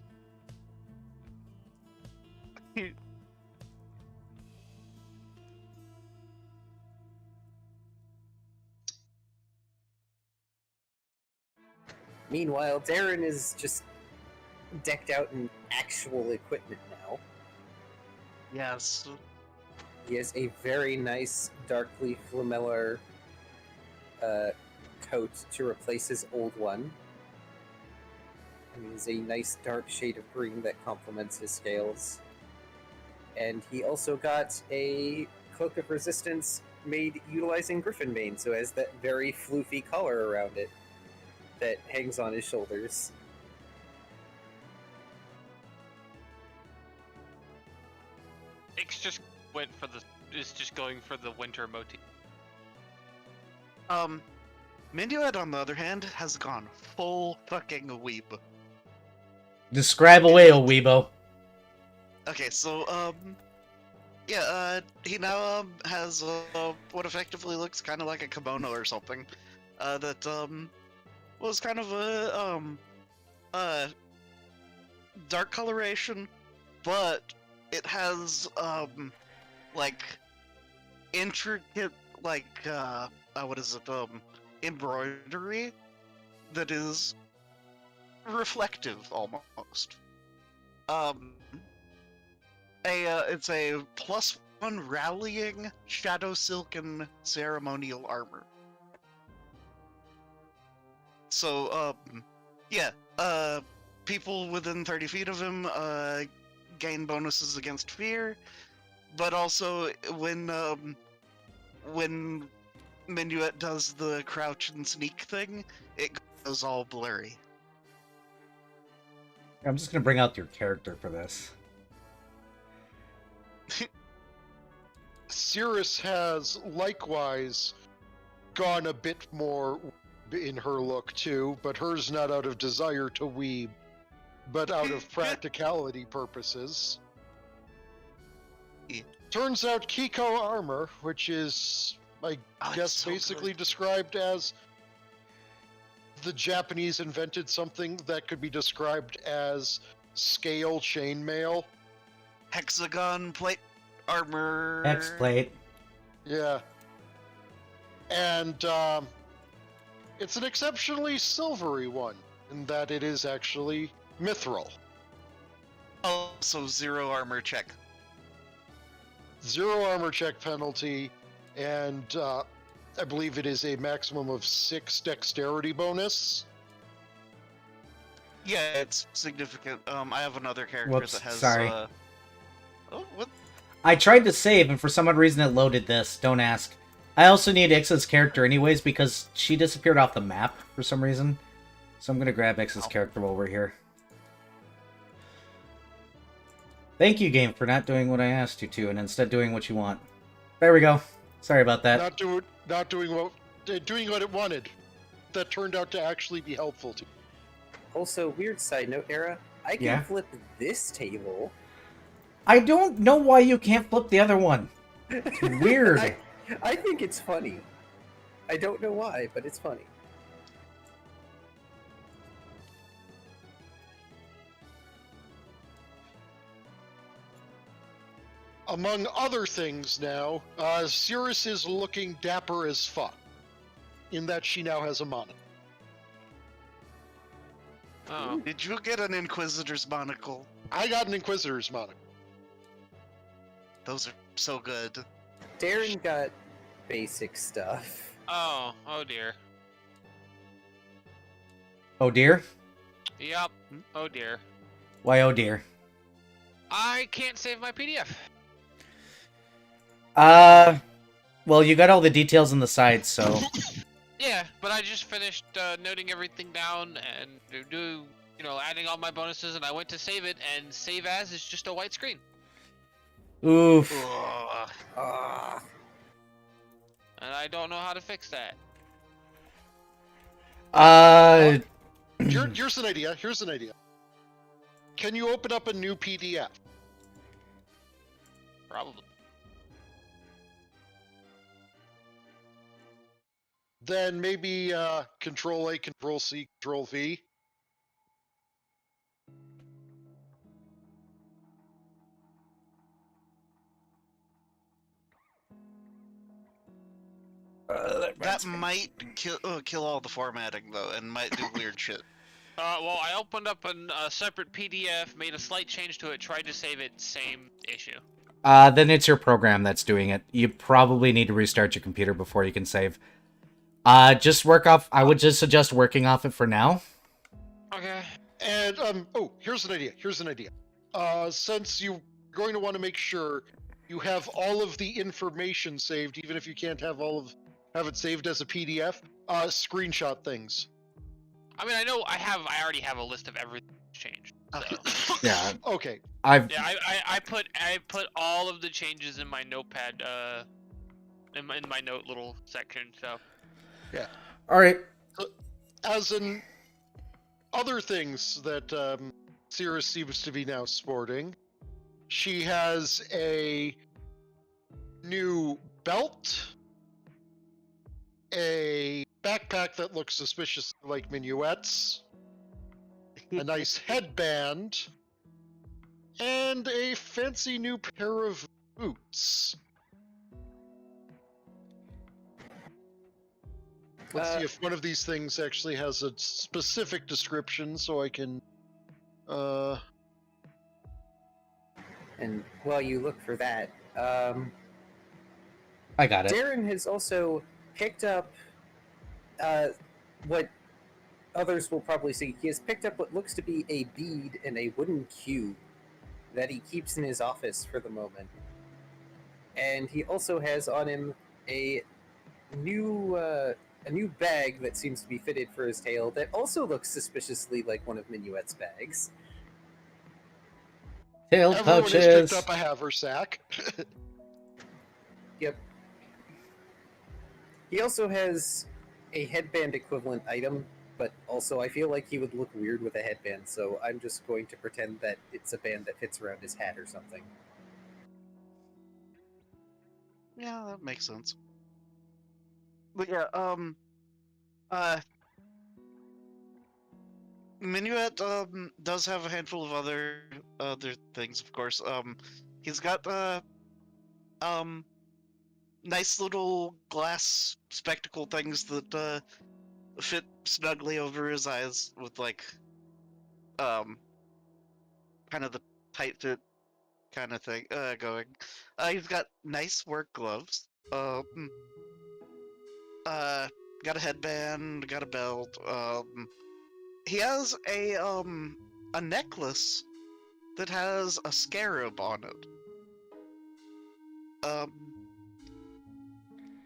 Meanwhile, Darren is just decked out in actual equipment now. Yes. He has a very nice, darkly flamellar coat to replace his old one. It is a nice dark shade of green that complements his scales. And he also got a cloak of resistance made utilizing griffin mane, so it has that very floofy collar around it that hangs on his shoulders. Ix just is just going for the winter motif. Minuet, on the other hand, has gone full fucking weeb. Describe away, O Weebo. Okay, so, he now, has, what effectively looks kind of like a kimono or something. That, was kind of a, dark coloration, but it has, like, intricate, like, what is it, embroidery that is reflective, almost. It's a +1 rallying shadow silken ceremonial armor. So, people within 30 feet of him, gain bonuses against fear, but also when Minuet does the crouch and sneak thing, it goes all blurry. I'm just going to bring out your character for this. Cirrus has likewise gone a bit more in her look too, but hers not out of desire to weeb, but out of practicality purposes. Yeah. Turns out Kiko armor, which is, I guess, so basically good. described as the Japanese invented something that could be described as scale chainmail. Hexagon plate armor. X-plate. Yeah. And it's an exceptionally silvery one, in that it is actually mithril. Also 0 armor check. 0 armor check penalty, and I believe it is a maximum of 6 dexterity bonus. Yeah, it's significant. I have another character Whoops, that has. sorry. Oh, what? I tried to save, and for some odd reason it loaded this. Don't ask. I also need Ixa's character anyways, because she disappeared off the map for some reason. So I'm gonna grab Ixa's character while we're here. Thank you, game, for not doing what I asked you to, and instead doing what you want. There we go. Sorry about that. Not doing what it wanted. That turned out to actually be helpful to. Also, weird side note, Era. I can Yeah? flip this table. I don't know why you can't flip the other one. It's weird. I think it's funny. I don't know why, but it's funny. Among other things now, Cirrus is looking dapper as fuck. In that she now has a mana. Oh. Did you get an Inquisitor's monocle? I got an Inquisitor's monocle. Those are so good. Darren got basic stuff. Oh dear. Oh dear? Yep. Oh dear. Why oh dear? I can't save my PDF. Well, you got all the details on the side, so... Yeah, but I just finished noting everything down and adding all my bonuses, and I went to save it, and save as is just a white screen. Oof. Ugh. Ah, And I don't know how to fix that. Here's an idea. Can you open up a new PDF? Probably. Then maybe Control A, Control C, Control V. That might kill all the formatting though, and might do weird shit. Well, I opened up a separate PDF, made a slight change to it, tried to save it, same issue. Then it's your program that's doing it. You probably need to restart your computer before you can save. I would just suggest working off it for now. Okay. And here's an idea. Since you're going to want to make sure you have all of the information saved, even if you can't have it saved as a PDF, screenshot things. I mean, I know I already have a list of everything changed. So. Yeah. Okay. I put all of the changes in my notepad, in my note little section. So. Yeah. All right. As in other things that Cirrus seems to be now sporting, she has a new belt, a backpack that looks suspiciously like minuets, a nice headband, and a fancy new pair of boots. Let's see if one of these things actually has a specific description so I can... and while you look for that, I got it. Darren has also picked up what others will probably see. He has picked up what looks to be a bead and a wooden cube that he keeps in his office for the moment. And he also has on him a new bag that seems to be fitted for his tail that also looks suspiciously like one of Minuet's bags. Tail Everyone pouches. has picked up a haversack. Yep. He also has a headband equivalent item, but also I feel like he would look weird with a headband, so I'm just going to pretend that it's a band that fits around his hat or something. Yeah, that makes sense. But yeah, Minuet does have a handful of other things, of course. He's got nice little glass spectacle things that fit snugly over his eyes with like kind of the tight fit kind of thing going. He's got nice work gloves. Got a headband, got a belt. He has a necklace that has a scarab on it.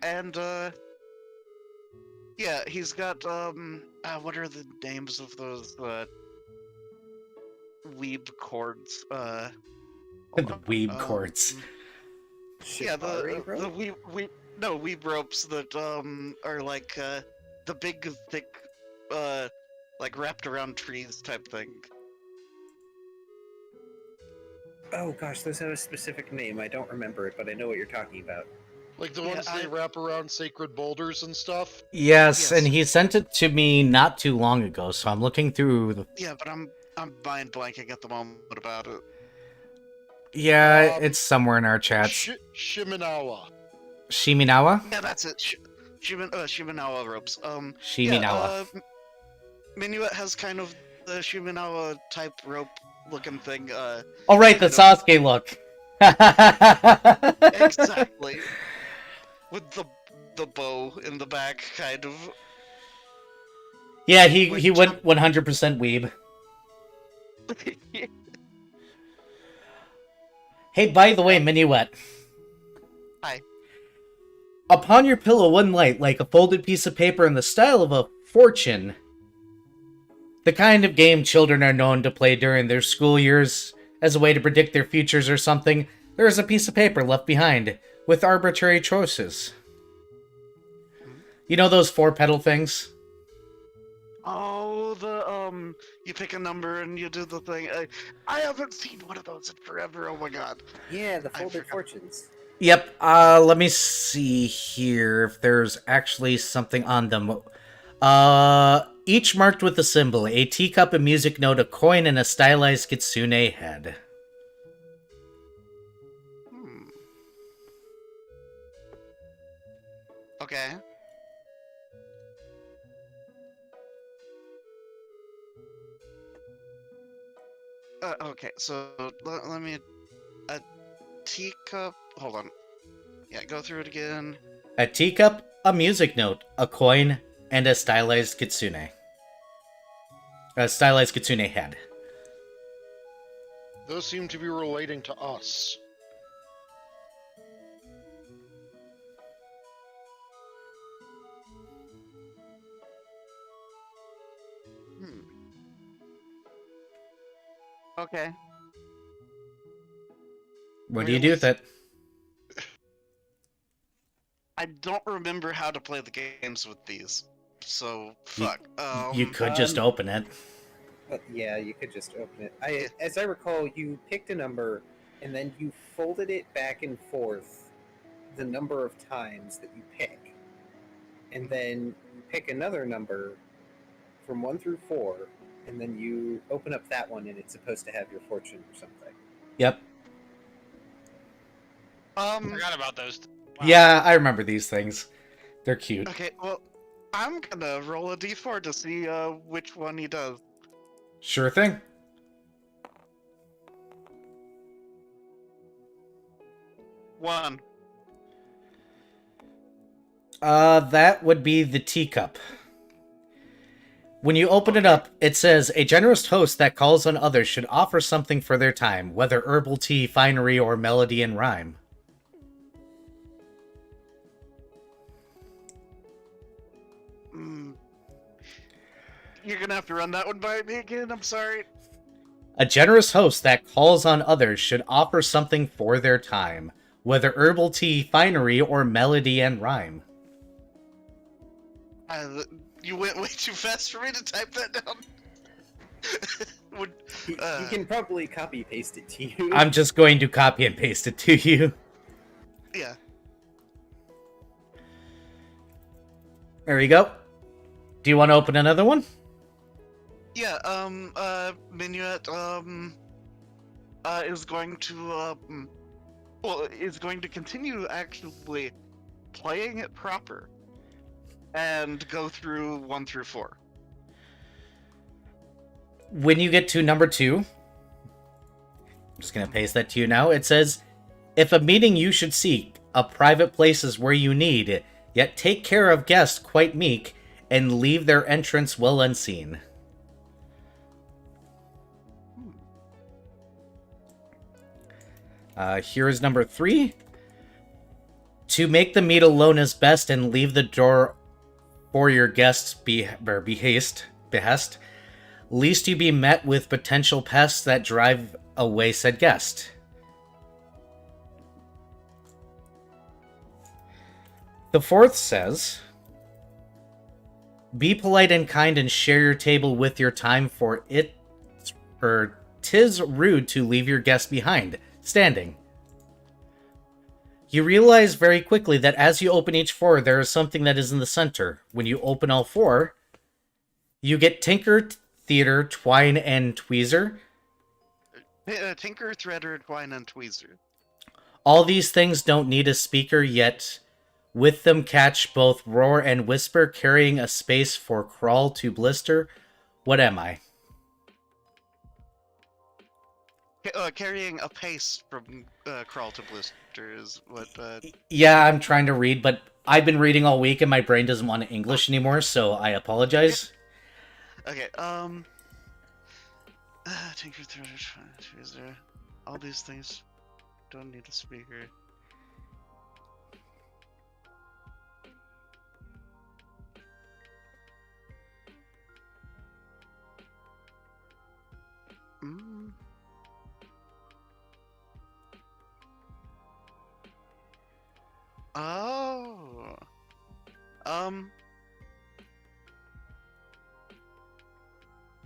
And yeah, he's got what are the names of those weeb cords? The Hold on. weeb cords. Yeah, Shibari the rope? weeb ropes that are like the big thick like wrapped around trees type thing. Oh gosh, those have a specific name. I don't remember it, but I know what you're talking about. Like the Yeah, ones they wrap around sacred boulders and stuff. Yes, Yes. and he sent it to me not too long ago, so I'm looking through the... Yeah, but I'm mind blanking at the moment about it. Yeah, Um, it's somewhere in our chats. Shiminawa. Shiminawa? Yeah, that's it. Shiminawa ropes. Shiminawa. Minuet has kind of the Shiminawa type rope looking thing. Oh, right, the kind of- Sasuke look. Exactly. With the bow in the back, kind of. Yeah, he Wait, went 100% weeb. Hey, by the way, Minuet. Hi. Upon your pillow one night, like a folded piece of paper in the style of a fortune. The kind of game children are known to play during their school years as a way to predict their futures or something. There is a piece of paper left behind with arbitrary choices. You know those 4-petal things? Oh, you pick a number and you do the thing. I haven't seen one of those in forever. Oh my god. Yeah, the I folded forgot. fortunes. Yep, let me see here if there's actually something on them. Each marked with a symbol, a teacup, a music note, a coin, and a stylized kitsune head. Okay. Okay, so let me... A teacup... Hold on. Yeah, go through it again. A teacup, a music note, a coin, and a stylized kitsune. A stylized kitsune head. Those seem to be relating to us. Okay. What do you do with it? I don't remember how to play the games with these. So, fuck. You could just open it. Yeah, you could just open it. As I recall, you picked a number, and then you folded it back and forth the number of times that you pick. And then you pick another number from 1 through 4, and then you open up that one, and it's supposed to have your fortune or something. Yep. Forgot about those. Wow. Yeah, I remember these things. They're cute. Okay, well, I'm gonna roll a d4 to see which one he does. Sure thing. One. That would be the teacup. When you open it up, it says, a generous host that calls on others should offer something for their time, whether herbal tea, finery, or melody and rhyme. You're gonna have to run that one by me again, I'm sorry. A generous host that calls on others should offer something for their time, whether herbal tea, finery, or melody and rhyme. You went way too fast for me to type that down. You can probably copy paste it to you. I'm just going to copy and paste it to you. Yeah. There you go. Do you want to open another one? Yeah, Minuet, is going to, is going to continue actually playing it proper and go through 1 through 4. When you get to number 2, just going to paste that to you now. It says, if a meeting you should seek, a private place is where you need, yet take care of guests quite meek, and leave their entrance well unseen. Here is number 3. To make the meet alone is best, and leave the door for your guests behest, lest you be met with potential pests that drive away said guest. The 4th says, be polite and kind and share your table with your time, for 'tis rude to leave your guest behind, standing. You realize very quickly that as you open each 4, there is something that is in the center. When you open all 4, you get Tinker, Theater, Twine, and Tweezer. Tinker, Threader, Twine, and Tweezer. All these things don't need a speaker, yet with them catch both roar and whisper, carrying a space for crawl to blister. What am I? Carrying a pace from crawl to blister is what. Yeah, I'm trying to read, but I've been reading all week and my brain doesn't want English anymore, so I apologize. Okay. Tinker, Threader, Tweezer. All these things don't need a speaker. Mm. Oh.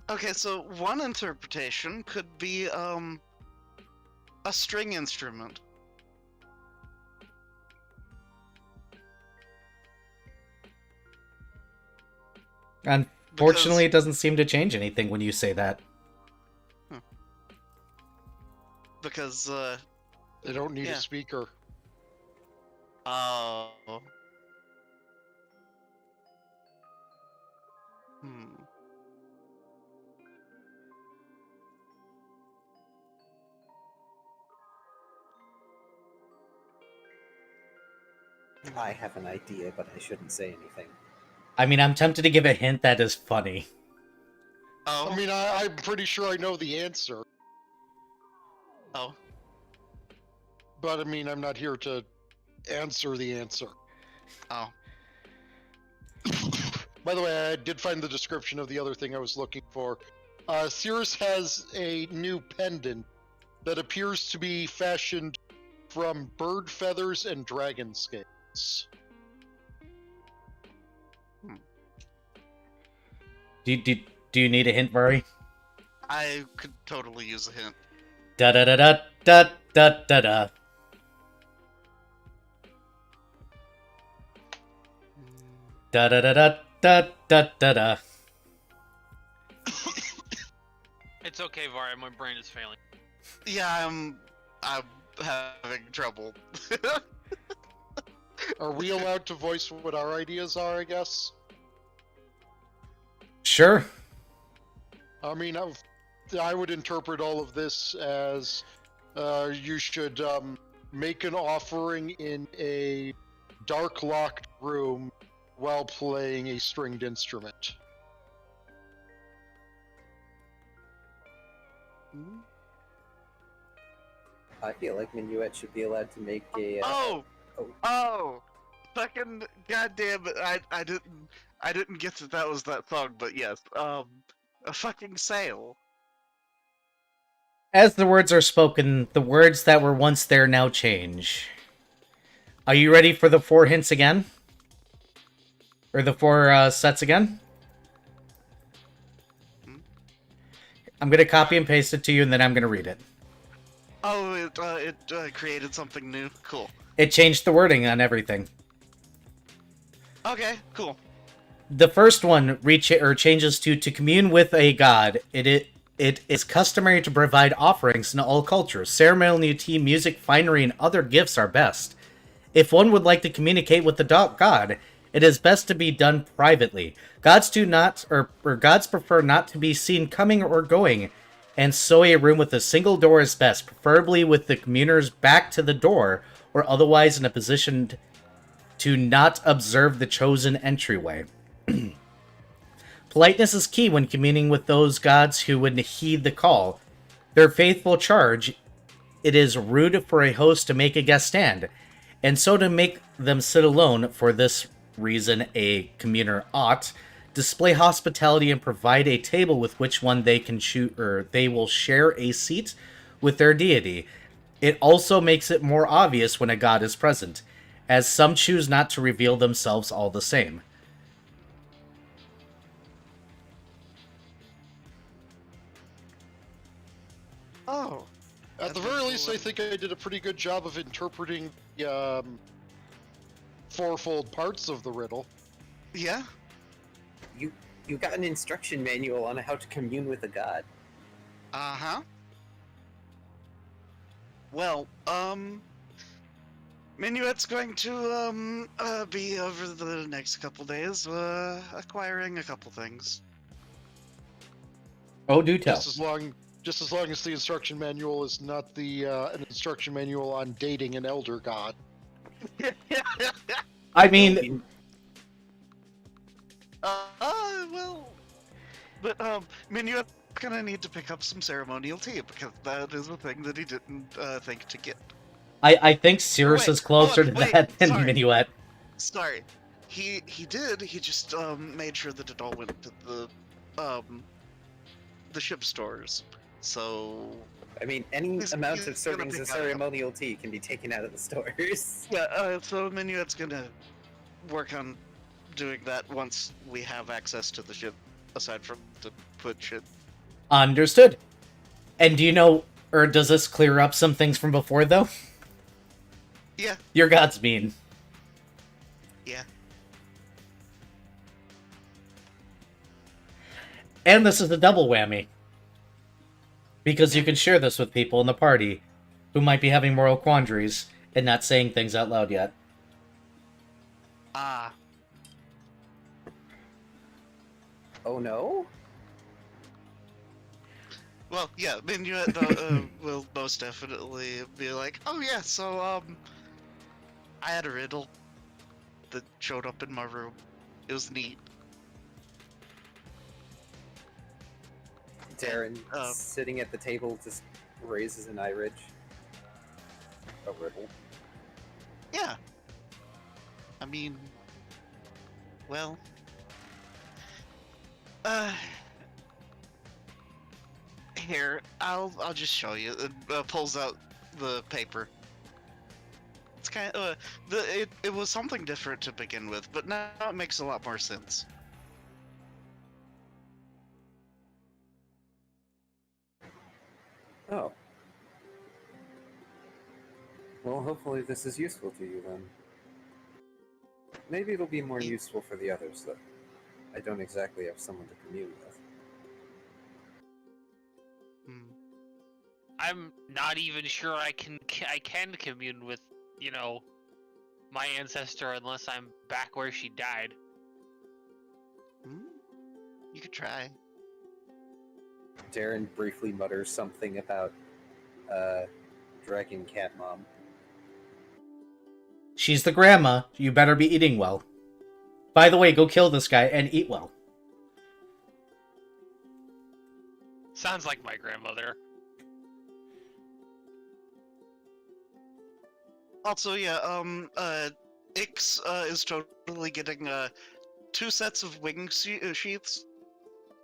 Okay, so one interpretation could be a string instrument. Unfortunately, it doesn't seem to change anything when you say that. Because They don't need Yeah. a speaker. oh. Hmm. I have an idea, but I shouldn't say anything. I mean, I'm tempted to give a hint that is funny. Oh. I mean, I'm pretty sure I know the answer, Oh. but I mean, I'm not here to answer the answer. Oh. By the way, I did find the description of the other thing I was looking for. Cirrus has a new pendant that appears to be fashioned from bird feathers and dragon scales. Do you need a hint, Murray? I could totally use a hint. Da da da da da da da da. Da da da da da da da da. It's okay, Varya. My brain is failing. Yeah, I'm having trouble. Are we allowed to voice what our ideas are, I guess? Sure. I mean, I would interpret all of this as you should make an offering in a dark locked room while playing a stringed instrument. I feel like Minuet should be allowed to make a. Oh! Fucking goddamn it! I didn't get that was that song, but yes, a fucking sail. As the words are spoken, the words that were once there now change. Are you ready for the 4 hints again? Or the 4 sets again? I'm gonna copy and paste it to you, and then I'm gonna read it. Oh, it created something new. Cool. It changed the wording on everything. Okay, cool. The first one changes to commune with a god. It is customary to provide offerings in all cultures. Ceremonial tea, music, finery, and other gifts are best. If one would like to communicate with the god, it is best to be done privately. Gods do not, or gods prefer not to be seen coming or going and so a room with a single door is best, preferably with the communer's back to the door, or otherwise in a position to not observe the chosen entryway. Politeness is key when communing with those gods who would heed the call. Their faithful charge, it is rude for a host to make a guest stand, and so to make them sit alone. For this reason, a communer ought display hospitality and provide a table with which one they can shoot, or they will share a seat with their deity. It also makes it more obvious when a god is present, as some choose not to reveal themselves all the same. Oh. At the very least, I think I did a pretty good job of interpreting the fourfold parts of the riddle. Yeah. You got an instruction manual on how to commune with a god. Uh-huh. Well, Minuet's going to, be over the next couple days, acquiring a couple things. Oh, do tell. Just as long as the instruction manual is not the an instruction manual on dating an elder god. I mean, Well, but, Minuet's gonna need to pick up some ceremonial tea, because that is a thing that he didn't, think to get. I think Cirrus is closer to that than sorry. Minuet. Sorry. He did, he just, made sure that it all went to the ship stores. So... I mean, any amount of gonna servings pick of that up. ceremonial tea can be taken out of the stores. Yeah, so Minuet's gonna work on doing that once we have access to the ship, aside from the put shit. Understood. And do you know, or does this clear up some things from before, though? Yeah, Your god's mean. yeah. And this is a double whammy. Because you can share this with people in the party who might be having moral quandaries and not saying things out loud yet. Ah, Oh no? well, yeah, Minuet will most definitely be like, oh yeah, so, I had a riddle that showed up in my room. It was neat. Darren, Um, sitting at the table, just raises an eye ridge. A riddle. Yeah. I mean, well, here, I'll just show you. It pulls out the paper. It's kind of it was something different to begin with, but now it makes a lot more sense. Oh. Well, hopefully this is useful to you then. Maybe it'll be more useful for the others, though. I don't exactly have someone to commune with. Hmm. I'm not even sure I can commune with, you know, my ancestor unless I'm back where she died. You could try. Darren briefly mutters something about, Dragon Cat Mom. She's the grandma. You better be eating well. By the way, go kill this guy and eat well. Sounds like my grandmother. Also, yeah, Ix is totally getting 2 sets of wing sheaths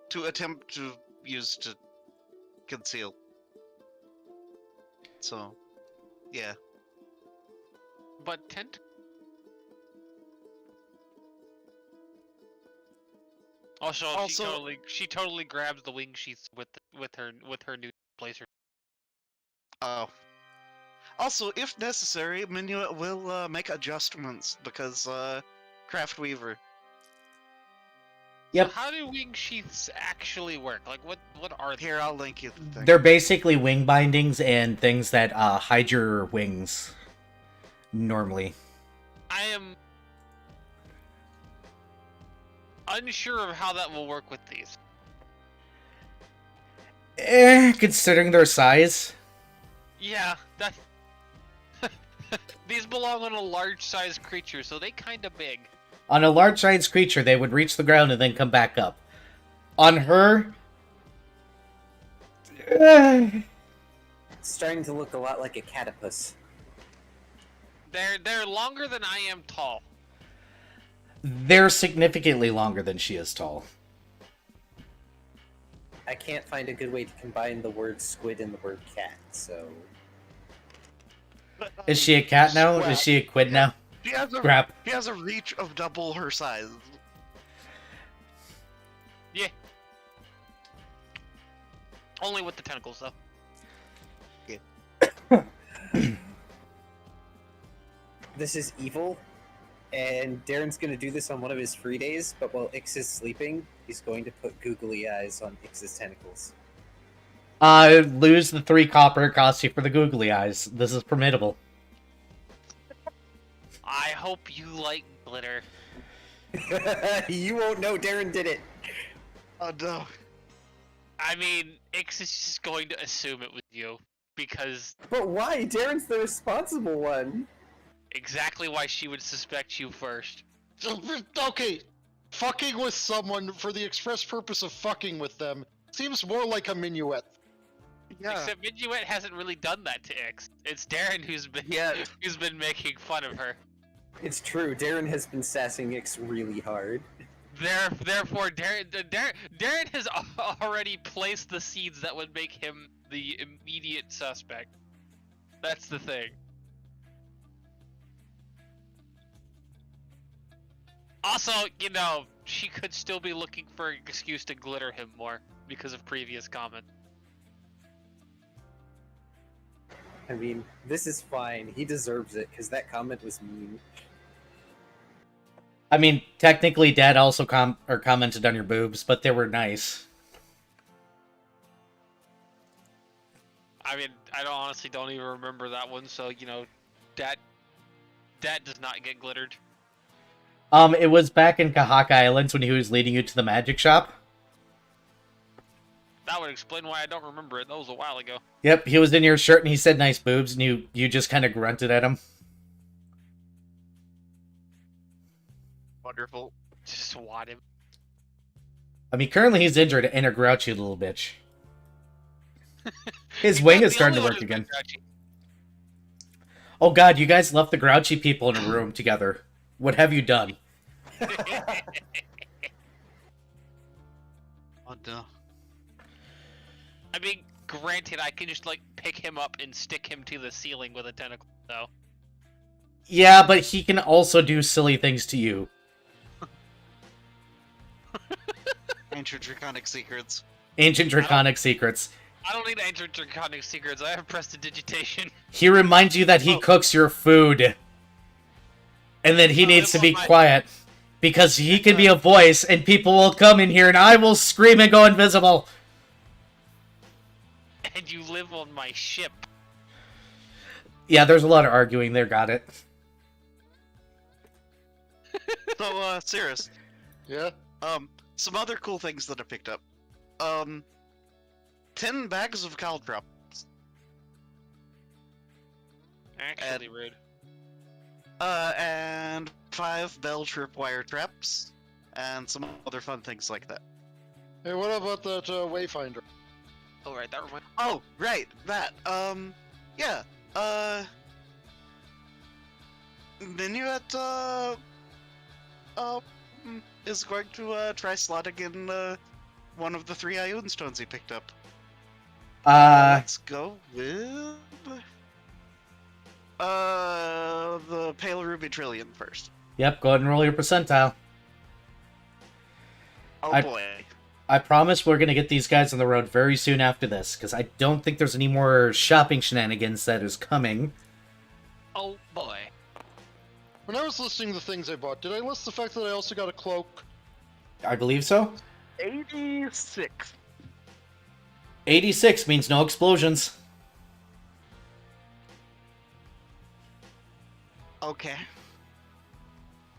to attempt to use to conceal. So, yeah. But tent? Also, she totally grabs the wing sheaths with her new placer. Oh. Also, if necessary, Minuet will make adjustments because Craft Weaver. Yep. So how do wing sheaths actually work? Like, what are they? Here, I'll link you the thing. They're basically wing bindings and things that hide your wings. Normally. I am unsure of how that will work with these. Considering their size. Yeah, that. These belong on a large-sized creature, so they kinda big. On a large-sized creature, they would reach the ground and then come back up. On her... It's starting to look a lot like a catapus. They're longer than I am tall. They're significantly longer than she is tall. I can't find a good way to combine the word squid and the word cat, so... Is she a cat now? Swat. Is she a quid now? She has a Crap. She has a reach of double her size. Yeah. Only with the tentacles, though. This is evil, and Darren's gonna do this on one of his free days, but while Ix is sleeping, he's going to put googly eyes on Ix's tentacles. Lose the 3 copper it costs you for the googly eyes. This is permittable. I hope you like glitter. You won't know Darren did it! Oh no. I mean, Ix is just going to assume it was you, because But why? Darren's the responsible one! exactly why she would suspect you first. Okay, fucking with someone for the express purpose of fucking with them seems more like a minuet. Yeah. Except Minuet hasn't really done that to Ix. It's Darren who's been making fun of her. It's true, Darren has been sassing Ix really hard. Therefore, Darren has already placed the seeds that would make him the immediate suspect. That's the thing. Also, you know, she could still be looking for an excuse to glitter him more because of previous comment. I mean, this is fine. He deserves it, because that comment was mean. I mean, technically, Dad also commented on your boobs, but they were nice. I mean, I honestly don't even remember that one, so, you know, Dad does not get glittered. It was back in Kahaka Islands when he was leading you to the magic shop. That would explain why I don't remember it. That was a while ago. Yep, he was in your shirt and he said nice boobs, and you just kind of grunted at him. Wonderful. Just swat him. I mean, currently he's injured and a grouchy little bitch. His wing is starting to work again. Oh god, you guys left the grouchy people in a room together. What have you done? Oh no. I mean, granted, I can just, like, pick him up and stick him to the ceiling with a tentacle, so. Yeah, but he can also do silly things to you. Ancient draconic secrets. Ancient draconic secrets. I don't need ancient draconic secrets. I have prestidigitation. He reminds you that he Oh. cooks your food. And that he needs to be quiet. Because he can be a voice, and people will come in here, and I will scream and go invisible. And you live on my ship. Yeah, there's a lot of arguing there, got it. So, Cirrus, Yeah? some other cool things that I picked up. 10 bags of caltrops. Actually rude. And 5 bell tripwire traps, and some other fun things like that. Hey, what about that Wayfinder? Oh, right, that reminds Oh, right, that, yeah, Minuet, is going to, try slotting in, one of the 3 Ioun stones he picked up. Let's go with... the Pale Ruby Trillion first. Yep, go ahead and roll your percentile. Oh boy. I promise we're gonna get these guys on the road very soon after this, because I don't think there's any more shopping shenanigans that is coming. Oh, boy. When I was listing the things I bought, did I list the fact that I also got a cloak? I believe so. 86. 86 means no explosions. Okay.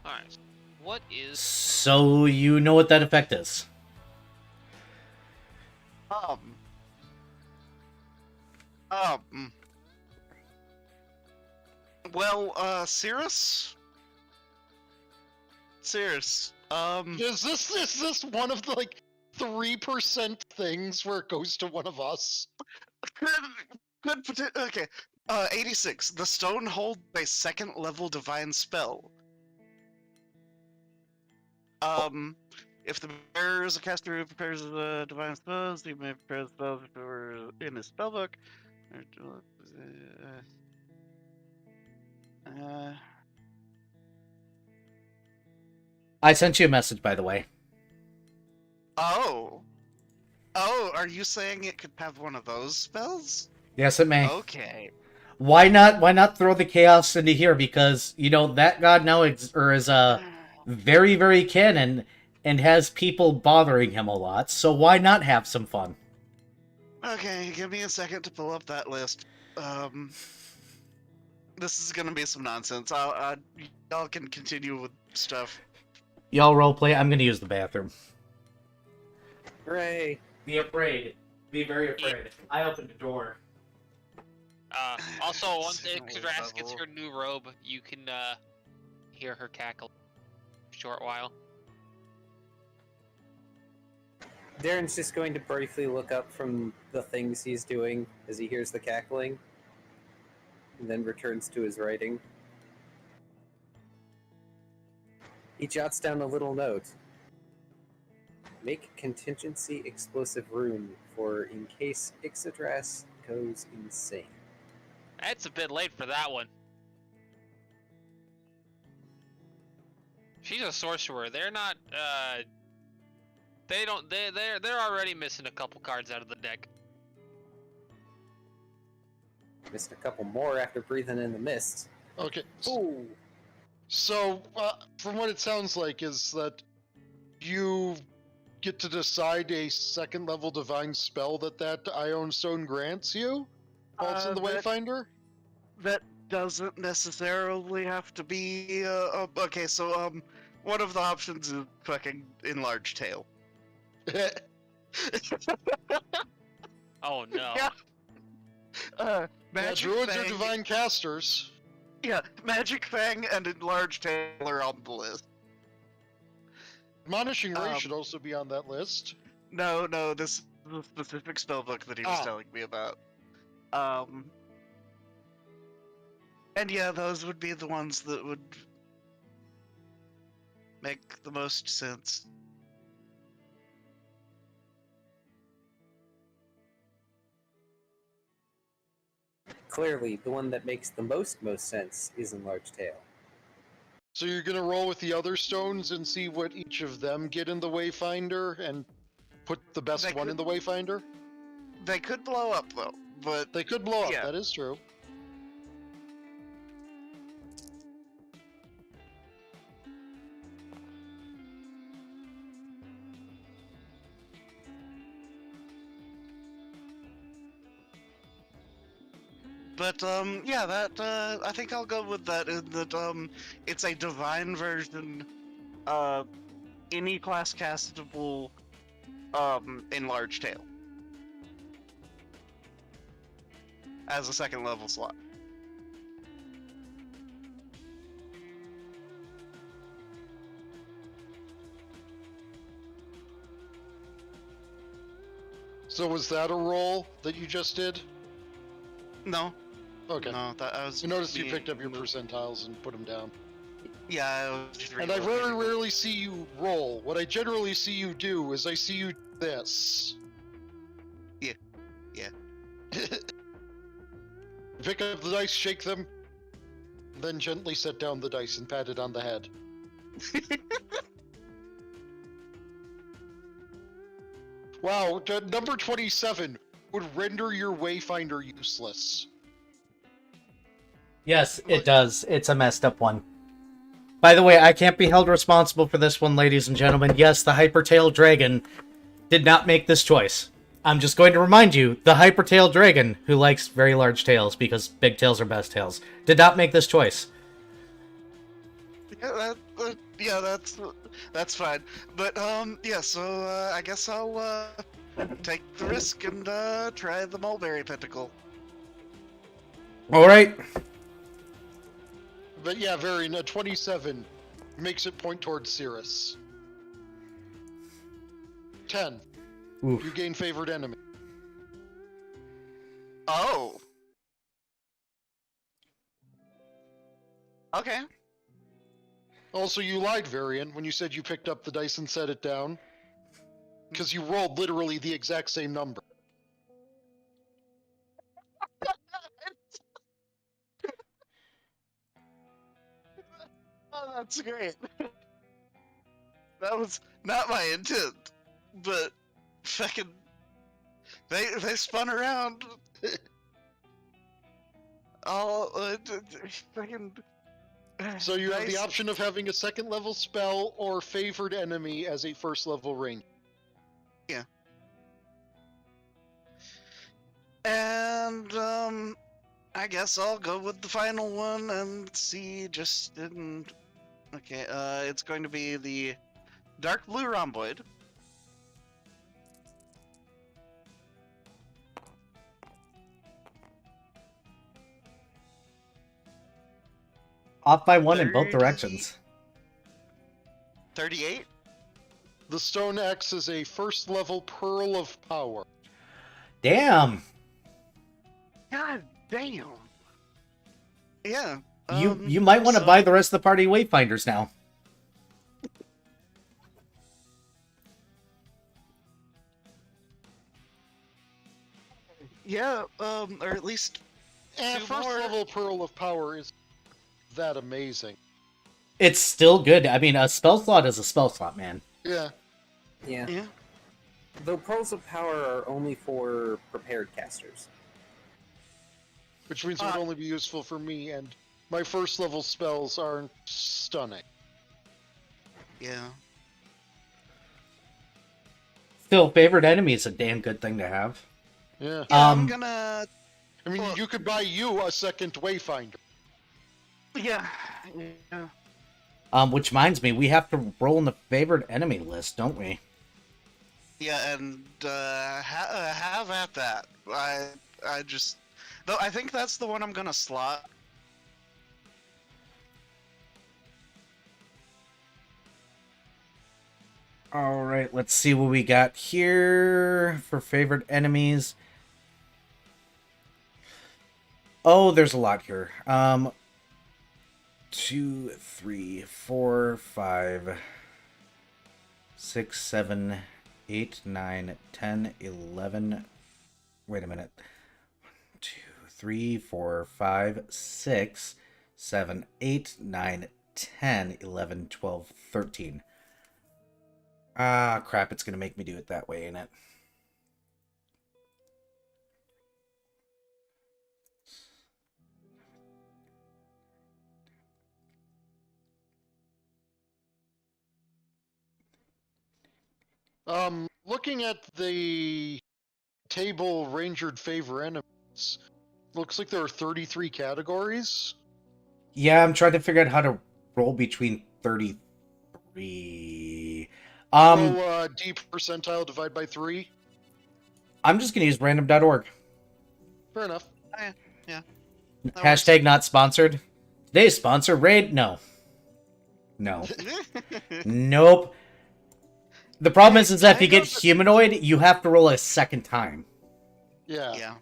Alright. What is... So you know what that effect is. Um. Well, Cirrus. Cirrus. Is this one of the like 3% things where it goes to one of us? Okay. 86. The stone holds a second level divine spell. If the bearer is a caster who prepares the divine spells, he may prepare the spells if it were in his spellbook. I sent you a message, by the way. Oh. Oh, are you saying it could have one of those spells? Yes, it may. Okay. Why not throw the chaos into here? Because, you know, that god now is very, very canon and has people bothering him a lot, so why not have some fun? Okay, give me a second to pull up that list. This is gonna be some nonsense. Y'all can continue with stuff. Y'all roleplay, I'm gonna use the bathroom. Hooray! Be afraid. Be very afraid. I opened the door. Also, once Single Ixadras gets level. her new robe, you can hear her cackle for a short while. Darren's just going to briefly look up from the things he's doing as he hears the cackling, and then returns to his writing. He jots down a little note. Make contingency explosive rune for in case Ixadras goes insane. It's a bit late for that one. She's a sorcerer. They're not. They don't. They're already missing a couple cards out of the deck. Missed a couple more after breathing in the mist. Okay. Ooh. So, from what it sounds like, is that you get to decide a second level divine spell that Ion Stone grants you while it's in the Wayfinder? That doesn't necessarily have to be. Okay, so one of the options is fucking enlarged tail. Oh no. Yeah. Yeah, Magic druids are Fang. divine casters. Yeah, Magic Fang and enlarged tail are on the list. Admonishing Ray should also be on that list. No, this is the specific spellbook that he was telling me about. And yeah, those would be the ones that would make the most sense. Clearly, the one that makes the most sense is enlarged tail. So you're gonna roll with the other stones and see what each of them get in the Wayfinder and put the best They one could- in the Wayfinder? They could blow up though, but They could blow up, Yeah. that is true. yeah, that I think I'll go with that. In that it's a divine version, any class castable, enlarged tail as a second level slot. So was that a roll that you just did? No, Okay. no, that I was. I noticed you being picked up your moved. percentiles and put them down. Yeah, I was just And I relocating very them. rarely see you roll. What I generally see you do is I see you do this. Yeah. Yeah. Pick up the dice, shake them, then gently set down the dice and pat it on the head. Wow, number 27 would render your Wayfinder useless. Yes, it does. It's a messed up one. By the way, I can't be held responsible for this one, ladies and gentlemen. Yes, the Hypertail Dragon did not make this choice. I'm just going to remind you, the Hypertail Dragon, who likes very large tails because big tails are best tails, did not make this choice. Yeah, that's fine. But yeah. So I guess I'll take the risk and try the mulberry pentacle. All right. But yeah, Varian, 27 makes it point towards Cirrus. 10. Oof. You gain favored enemy. Oh. Okay. Also, you lied, Varian, when you said you picked up the dice and set it down. Because you rolled literally the exact same number. Oh, that's great. That was not my intent, but fucking they spun around. All fucking. So you have the nice. option of having a second level spell or favored enemy as a first level range. And I guess I'll go with the final one and see. Just didn't. Okay, it's going to be the dark blue rhomboid. Off by 1 in both 30. directions. 38. The Stone Axe is a first level Pearl of Power. Damn. God damn. Yeah. You might want to so- buy the rest of the party Wayfinders now. Yeah. Or at least And Two first more. level Pearl of Power is that amazing. It's still good. I mean, a spell slot is a spell slot, man. Yeah. Yeah. yeah. Though pearls of power are only for prepared casters. Which means it would only be useful for me, and my first level spells aren't stunning. Yeah. Still, favorite enemy is a damn good thing to have. Yeah. Yeah, I'm Um, gonna. I mean, Well- you could buy you a second Wayfinder. Yeah. Yeah. Which reminds me, we have to roll in the favorite enemy list, don't we? Yeah, and have at that. I just though I think that's the one I'm gonna slot. All right, let's see what we got here for favorite enemies. Oh, there's a lot here. 2, 3, 4, 5, 6, 7, 8, 9, 10, 11. Wait a minute. 1, 2, 3, 4, 5, 6, 7, 8, 9, 10, 11, 12, 13. Ah, crap, it's going to make me do it that way, ain't it? Looking at the table rangered favor enemies, looks like there are 33 categories. Yeah, I'm trying to figure out how to roll between 33. Roll D percentile divide by 3. I'm just going to use random.org. Fair enough. That Hashtag not sponsored. Today's sponsor, Raid. No. No. Nope. The problem is that if you get humanoid, you have to roll a second time. Yeah. Yeah.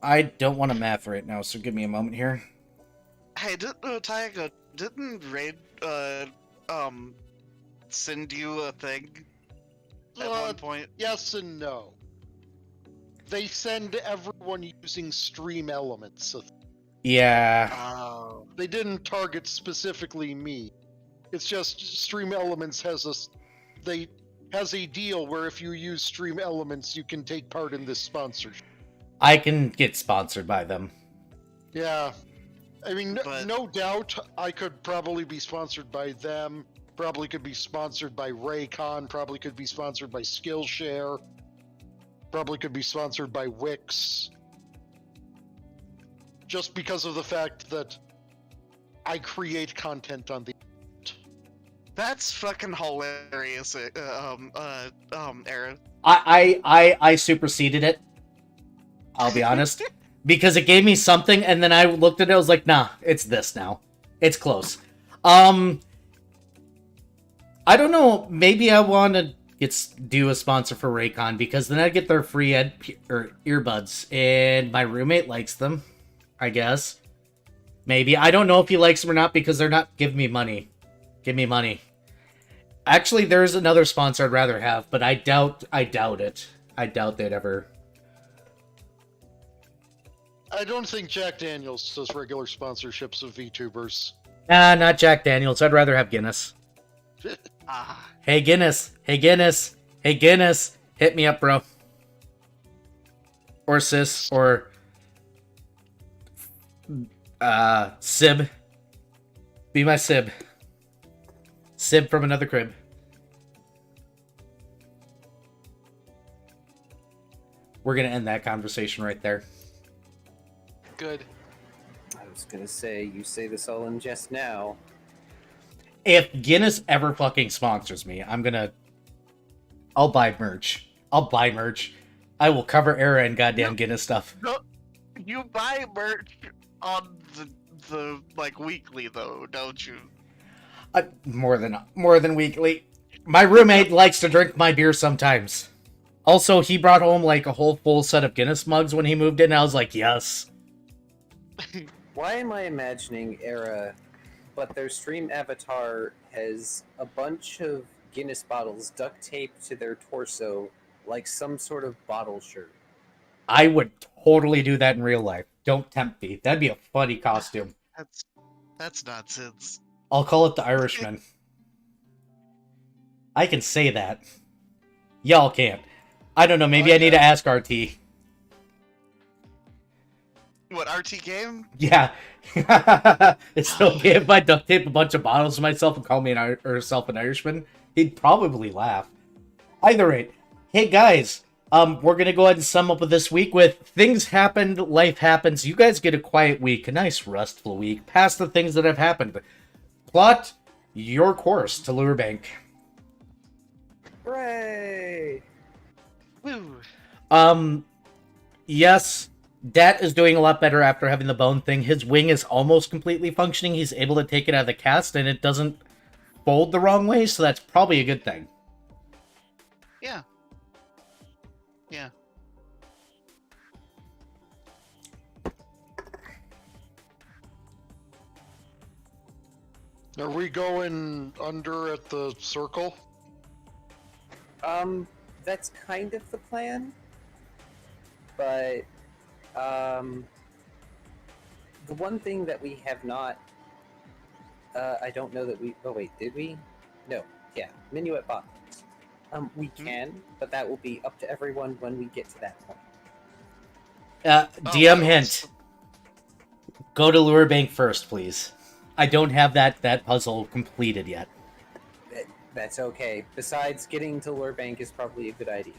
I don't want to math right now, so give me a moment here. Hey, Taiga, didn't Raid send you a thing at one point? Yes and no. They send everyone using stream elements. So Yeah. Oh. they didn't target specifically me. It's just stream elements has a deal where if you use stream elements, you can take part in this sponsorship. I can get sponsored by them. Yeah. I mean, But- no doubt I could probably be sponsored by them. Probably could be sponsored by Raycon. Probably could be sponsored by Skillshare. Probably could be sponsored by Wix. Just because of the fact that I create content on the... That's fucking hilarious, Aaron. I superseded it. I'll be honest. Because it gave me something, and then I looked at it, I was like, nah, it's this now. It's close. I don't know, maybe I want to do a sponsor for Raycon, because then I get their free earbuds, and my roommate likes them, I guess. Maybe. I don't know if he likes them or not, because they're not giving me money. Give me money. Actually, there's another sponsor I'd rather have, but I doubt it. I doubt they'd ever... I don't think Jack Daniels does regular sponsorships of VTubers. Nah, not Jack Daniels. I'd rather have Guinness. Ah, Hey, Guinness. Hey, Guinness. Hey, Guinness. Hit me up, bro. Or sis. Or... Sib. Be my Sib. Sib from another crib. We're gonna end that conversation right there. Good. I was gonna say, you say this all in jest now. If Guinness ever fucking sponsors me, I'll buy merch. I'll buy merch. I will cover Era and goddamn Guinness stuff. no, you buy merch on the like weekly though, don't you? More than weekly. My roommate likes to drink my beer sometimes. Also, he brought home like a whole full set of Guinness mugs when he moved in. I was like, yes. Why am I imagining Era, but their stream avatar has a bunch of Guinness bottles duct taped to their torso like some sort of bottle shirt? I would totally do that in real life. Don't tempt me. That'd be a funny costume. That's nonsense. I'll call it the Irishman. I can say that. Y'all can't. I don't know, maybe I need to ask RT. What, RT game? Yeah. It's okay if I duct tape a bunch of bottles to myself and call me an Irishman? He'd probably laugh. Either rate, hey guys, we're gonna go ahead and sum up with this week with things happened, life happens. You guys get a quiet week, a nice restful week, past the things that have happened. Plot your course to Lurebank. Hooray! Woo. Yes, Dat is doing a lot better after having the bone thing. His wing is almost completely functioning. He's able to take it out of the cast, and it doesn't fold the wrong way, so that's probably a good thing. Yeah. Yeah. Are we going under at the circle? That's kind of the plan. But, the one thing that we have not, I don't know that we, oh wait, did we? No, yeah, Minuet bottoms. We can, but that will be up to everyone when we get to that point. DM hint. Go to Lurebank first, please. I don't have that puzzle completed yet. That's okay. Besides, getting to Lurebank is probably a good idea.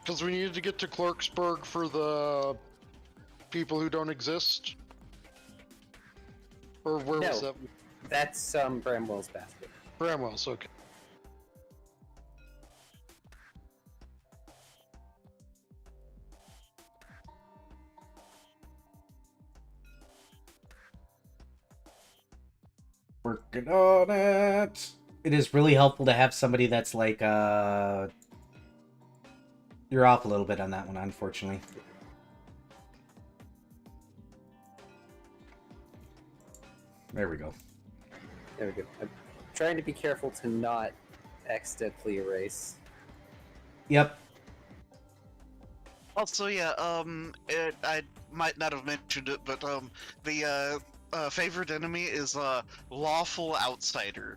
Because we needed to get to Clarksburg for the people who don't exist? Or where was No. that? That's Bramwell's basket. Bramwell's, okay. Working on it. It is really helpful to have somebody that's like, you're off a little bit on that one, unfortunately. There we go. There we go. I'm trying to be careful to not accidentally erase. Yep. Also, yeah, I might not have mentioned it, but, the, favorite enemy is, Lawful Outsider.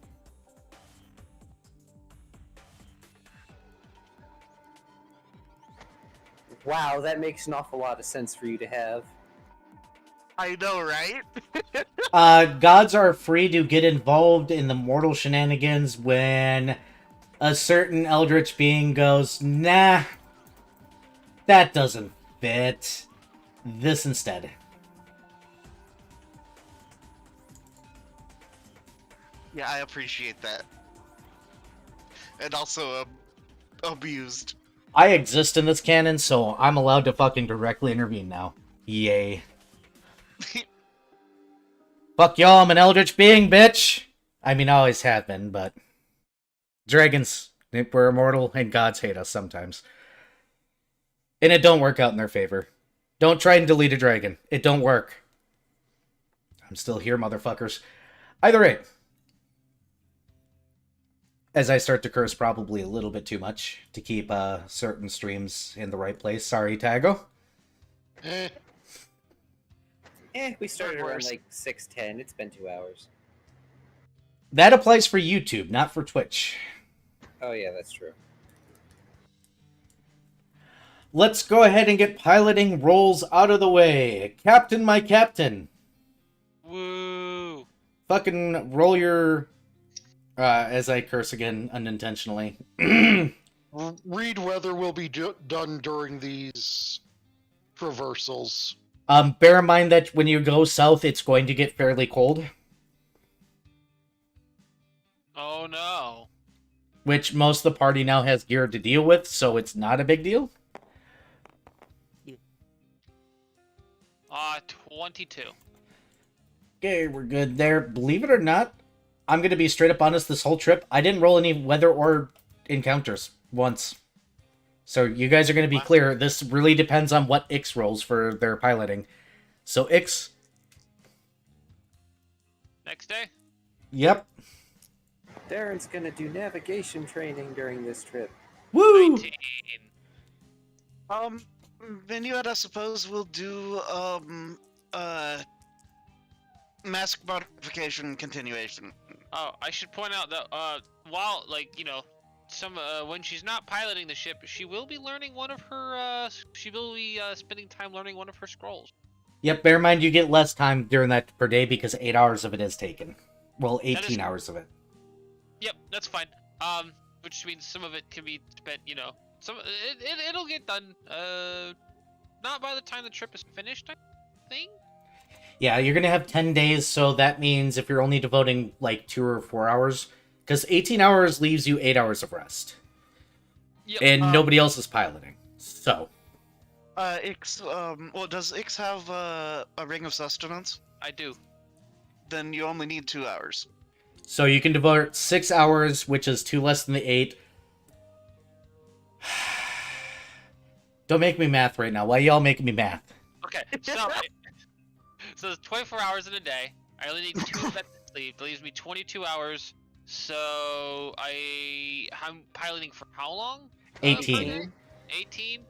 Wow, that makes an awful lot of sense for you to have. I know, right? Gods are free to get involved in the mortal shenanigans when a certain eldritch being goes, nah, that doesn't fit. This instead. Yeah, I appreciate that. And also, abused. I exist in this canon, so I'm allowed to fucking directly intervene now. Yay. Fuck y'all, I'm an eldritch being, bitch! I mean, I always have been, but... Dragons, we're immortal, and gods hate us sometimes. And it don't work out in their favor. Don't try and delete a dragon. It don't work. I'm still here, motherfuckers. Either way. As I start to curse probably a little bit too much to keep certain streams in the right place. Sorry, Tago. We started around Worse. like 6:10. It's been 2 hours. That applies for YouTube, not for Twitch. Oh yeah, that's true. Let's go ahead and get piloting roles out of the way. Captain, my captain. Woo! Fucking roll your... as I curse again unintentionally. Read whether will be done during these traversals. Bear in mind that when you go south, it's going to get fairly cold. Oh no. Which most of the party now has gear to deal with, so it's not a big deal. 22. Okay, we're good there. Believe it or not, I'm going to be straight up honest this whole trip. I didn't roll any weather or encounters once. So you guys are going to be clear. This really depends on what Ix rolls for their piloting. So Ix... Next day? Yep. Darren's gonna do navigation training during this trip. Woo! 19. Minuet, I suppose we'll do, mask modification continuation. Oh, I should point out that, while, like, you know, when she's not piloting the ship, she will be learning one of her, spending time learning one of her scrolls. Yep, bear in mind you get less time during that per day because 8 hours of it is taken. Well, 18 hours of it. Yep, that's fine. Which means some of it can be spent, you know, it'll get done, not by the time the trip is finished, I think? Yeah, you're going to have 10 days, so that means if you're only devoting, like, 2 or 4 hours, because 18 hours leaves you 8 hours of rest. Yep. And nobody else is piloting. So. Ix, does Ix have a ring of sustenance? I do. Then you only need 2 hours. So you can devote 6 hours, which is 2 less than the 8. Don't make me math right now. Why y'all making me math? Okay, so it's 24 hours in a day. I only need 2 sets of sleep. That leaves me 22 hours. So I'm piloting for how long? 18. 18?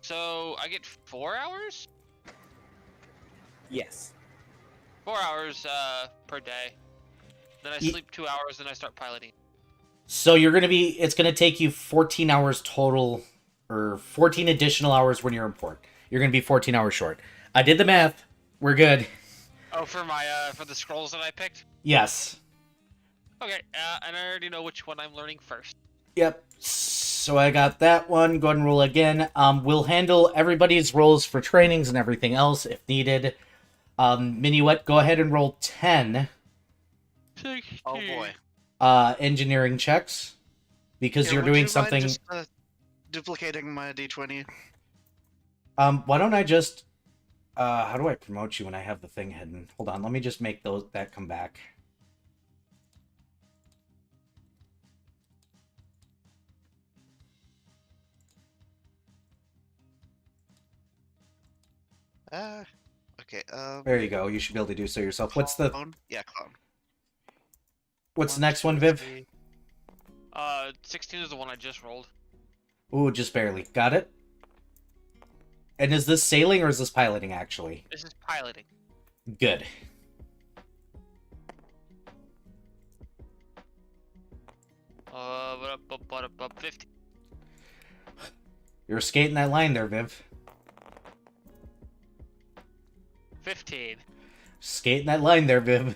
So I get 4 hours? Yes. 4 hours per day. Then I sleep 2 hours, and I start piloting. So it's going to take you 14 hours total, or 14 additional hours when you're in port. You're going to be 14 hours short. I did the math. We're good. Oh, for the scrolls that I picked? Yes. Okay, and I already know which one I'm learning first. Yep. So I got that one. Go ahead and roll again. We'll handle everybody's rolls for trainings and everything else if needed. Minuet, go ahead and roll 10. 16. Oh boy. Engineering checks. Because Yeah, you're would doing you mind something... just, duplicating my d20. Why don't I just... how do I promote you when I have the thing hidden? Hold on, let me just make that come back. Okay, There you go, you should be able to do so yourself. What's the clone? Yeah, clone. the next one, Viv? 16 is the one I just rolled. Ooh, just barely. Got it? And is this sailing or is this piloting, actually? This is piloting. Good. But 50. You're skating that line there, Viv. 15. Skating that line there, Viv.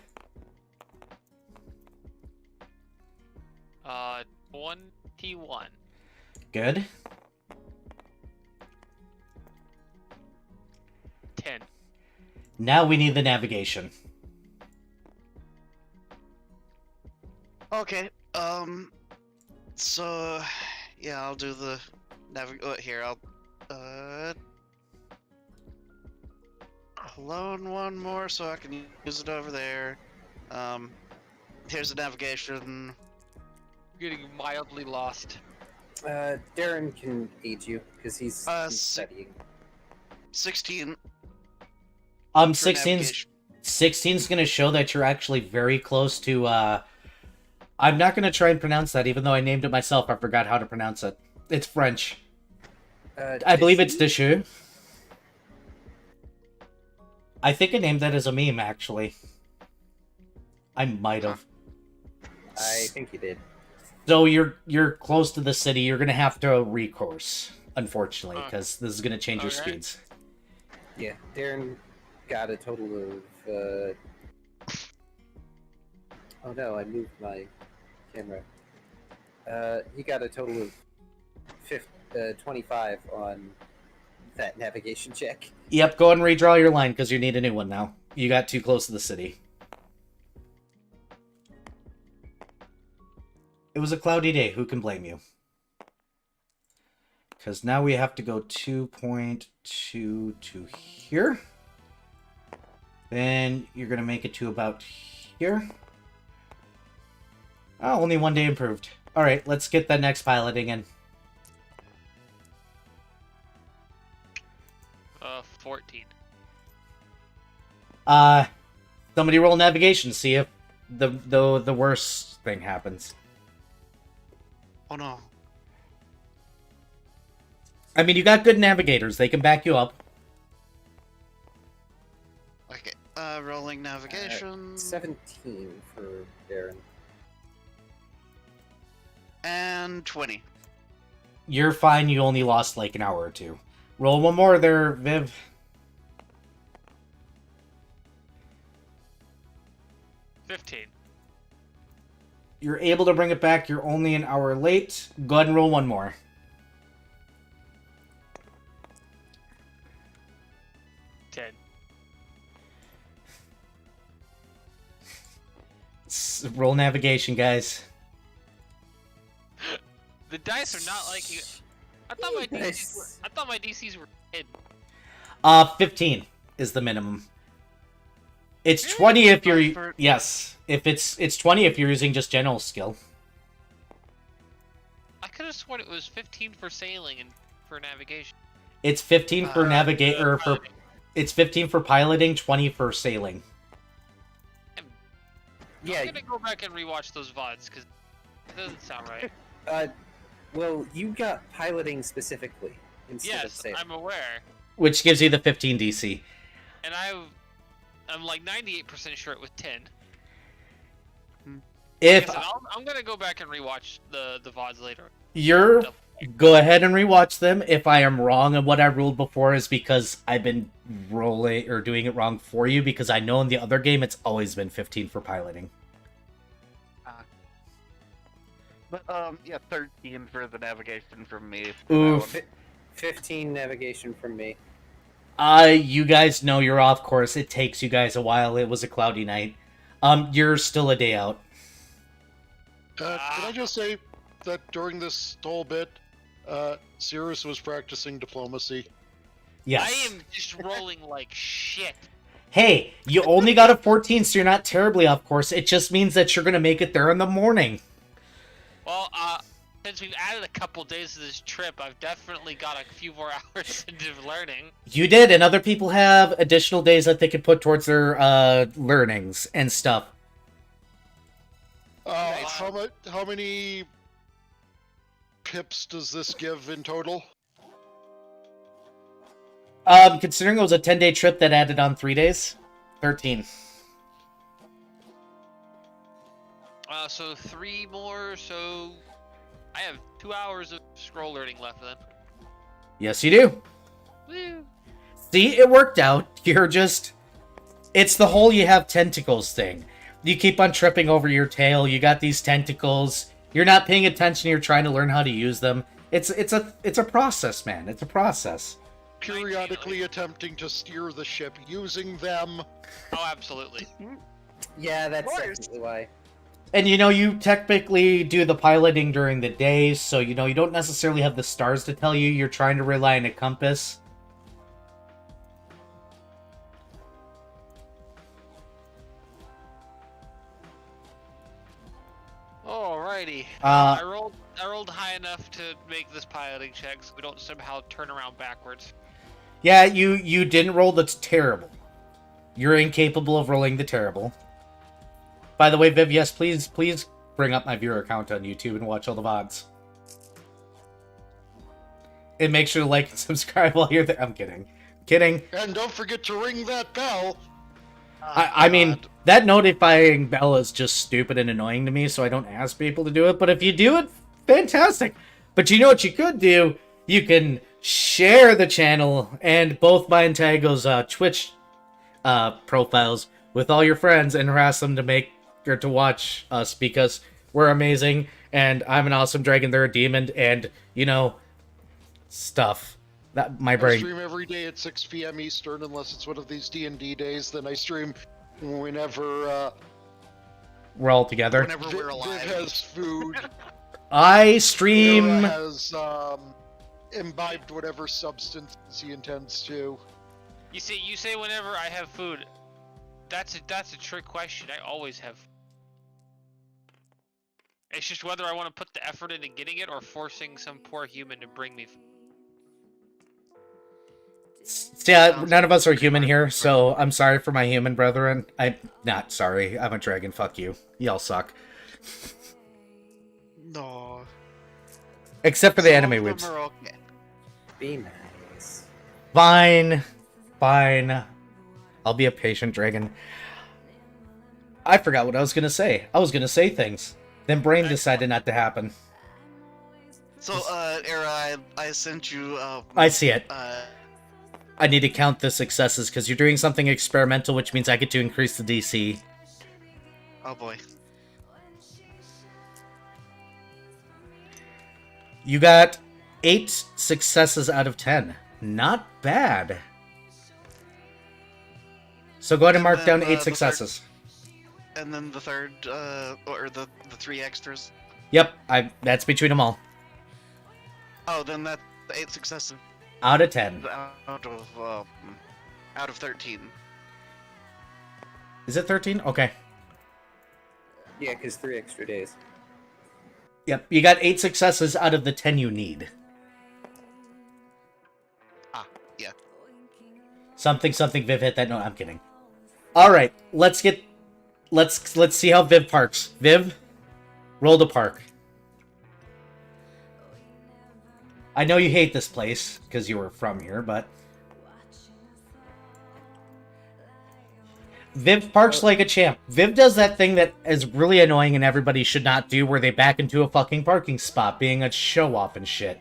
21. Good. 10. Now we need the navigation. Okay, so yeah, I'll do the Here, I'll clone one more so I can use it over there. Here's the navigation. Getting mildly lost. Darren can aid you because he's studying. 16. 16's going to show that you're actually very close to, I'm not going to try and pronounce that, even though I named it myself. I forgot how to pronounce it. It's French. I believe it's Deshu. I think I named that as a meme, actually. I might have. I think you did. So you're close to the city. You're going to have to recourse, unfortunately, because this is going to change your speeds. Yeah, Darren got a total of... Oh no, I moved my camera. He got a total of 25 on that navigation check. Yep, go ahead and redraw your line, because you need a new one now. You got too close to the city. It was a cloudy day. Who can blame you? Because now we have to go 2.2 to here. Then you're going to make it to about here. Oh, only 1 day improved. Alright, let's get that next piloting in. 14. Somebody roll navigation, see if the worst thing happens. Oh no. I mean, you got good navigators. They can back you up. Okay, rolling navigation. 17 for Darren. And 20. You're fine. You only lost like an hour or two. Roll one more there, Viv. 15. You're able to bring it back. You're only an hour late. Go ahead and roll one more. 10. Roll navigation, guys. The dice are not like you. I thought my DCs were 10. 15 is the minimum. It's 20 if you're... Yes. If it's 20 if you're using just general skill. I could have sworn it was 15 for sailing and for navigation. It's 15 for navigator for... It's 15 for piloting, 20 for sailing. Yeah. I'm gonna go back and rewatch those VODs, because it doesn't sound right. Well, you got piloting specifically instead of Yes, sailing. I'm aware. Which gives you the 15 DC. And I'm like 98% sure it was 10. If I'm gonna go back and rewatch the VODs later. you're... Go ahead and rewatch them. If I am wrong on what I ruled before is because I've been rolling or doing it wrong for you, because I know in the other game it's always been 15 for piloting. But yeah, 13 for the navigation from me. Oof. 15 navigation from me. You guys know you're off course. It takes you guys a while. It was a cloudy night. You're still a day out. Can I just say that during this whole bit, Cirrus was practicing diplomacy. Yes. I am just rolling like shit. Hey, you only got a 14, so you're not terribly off course. It just means that you're going to make it there in the morning. Well, since we've added a couple days to this trip, I've definitely got a few more hours into learning. You did, and other people have additional days that they can put towards their learnings and stuff. How many pips does this give in total? Considering it was a 10-day trip that added on 3 days, 13. So 3 more, so I have 2 hours of scroll learning left then. Yes, you do. Woo! See, it worked out. You're just... It's the whole you have tentacles thing. You keep on tripping over your tail. You got these tentacles. You're not paying attention. You're trying to learn how to use them. It's a process, man. It's a process. Periodically attempting to steer the ship using them. Oh, absolutely. Yeah, that's definitely why. And you technically do the piloting during the day, so you don't necessarily have the stars to tell you. You're trying to rely on a compass. Alrighty. Uh, I rolled high enough to make this piloting check, so we don't somehow turn around backwards. Yeah, you didn't roll the terrible. You're incapable of rolling the terrible. By the way, Viv, yes, please bring up my viewer account on YouTube and watch all the VODs. And make sure to like and subscribe while you're there. I'm kidding. Kidding. And don't forget to ring that bell. I mean, that notifying bell is just stupid and annoying to me, so I don't ask people to do it. But if you do it, fantastic. But you know what you could do? You can share the channel and both my and Tago's Twitch profiles with all your friends and harass them to make or to watch us, because we're amazing and I'm an awesome dragon, they're a demon, and stuff. That my I brain. stream every day at 6 p.m. Eastern, unless it's one of these D&D days. Then I stream whenever We're all together. Whenever we're Viv alive. has food. I stream. Era has imbibed whatever substance he intends to. You say whenever I have food. That's a trick question. I always have. It's just whether I want to put the effort into getting it or forcing some poor human to bring me food. Yeah, none of us are human here, so I'm sorry for my human brethren. I'm not sorry. I'm a dragon. Fuck you. Y'all suck. No. Except for the Some anime of them weebs. are okay. Be nice. Fine. Fine. I'll be a patient dragon. I forgot what I was gonna say. I was gonna say things. Then brain decided not to happen. So, Era, I sent you, I see it. uh, I need to count the successes because you're doing something experimental, which means I get to increase the DC. oh boy. You got 8 successes out of 10. Not bad. So go ahead and mark then, down the 8 third- successes. And then the third, or the 3 extras. Yep, that's between them all. Oh, then that's 8 successes Out of 10. out of 13. Is it 13? Okay. Yeah, because 3 extra days. Yep, you got 8 successes out of the 10 you need. Ah, yeah. Something Viv hit that. No, I'm kidding. All right, let's see how Viv parks. Viv, roll to park. I know you hate this place because you were from here, but Viv parks like a champ. Viv does that thing that is really annoying and everybody should not do, where they back into a fucking parking spot, being a show off and shit.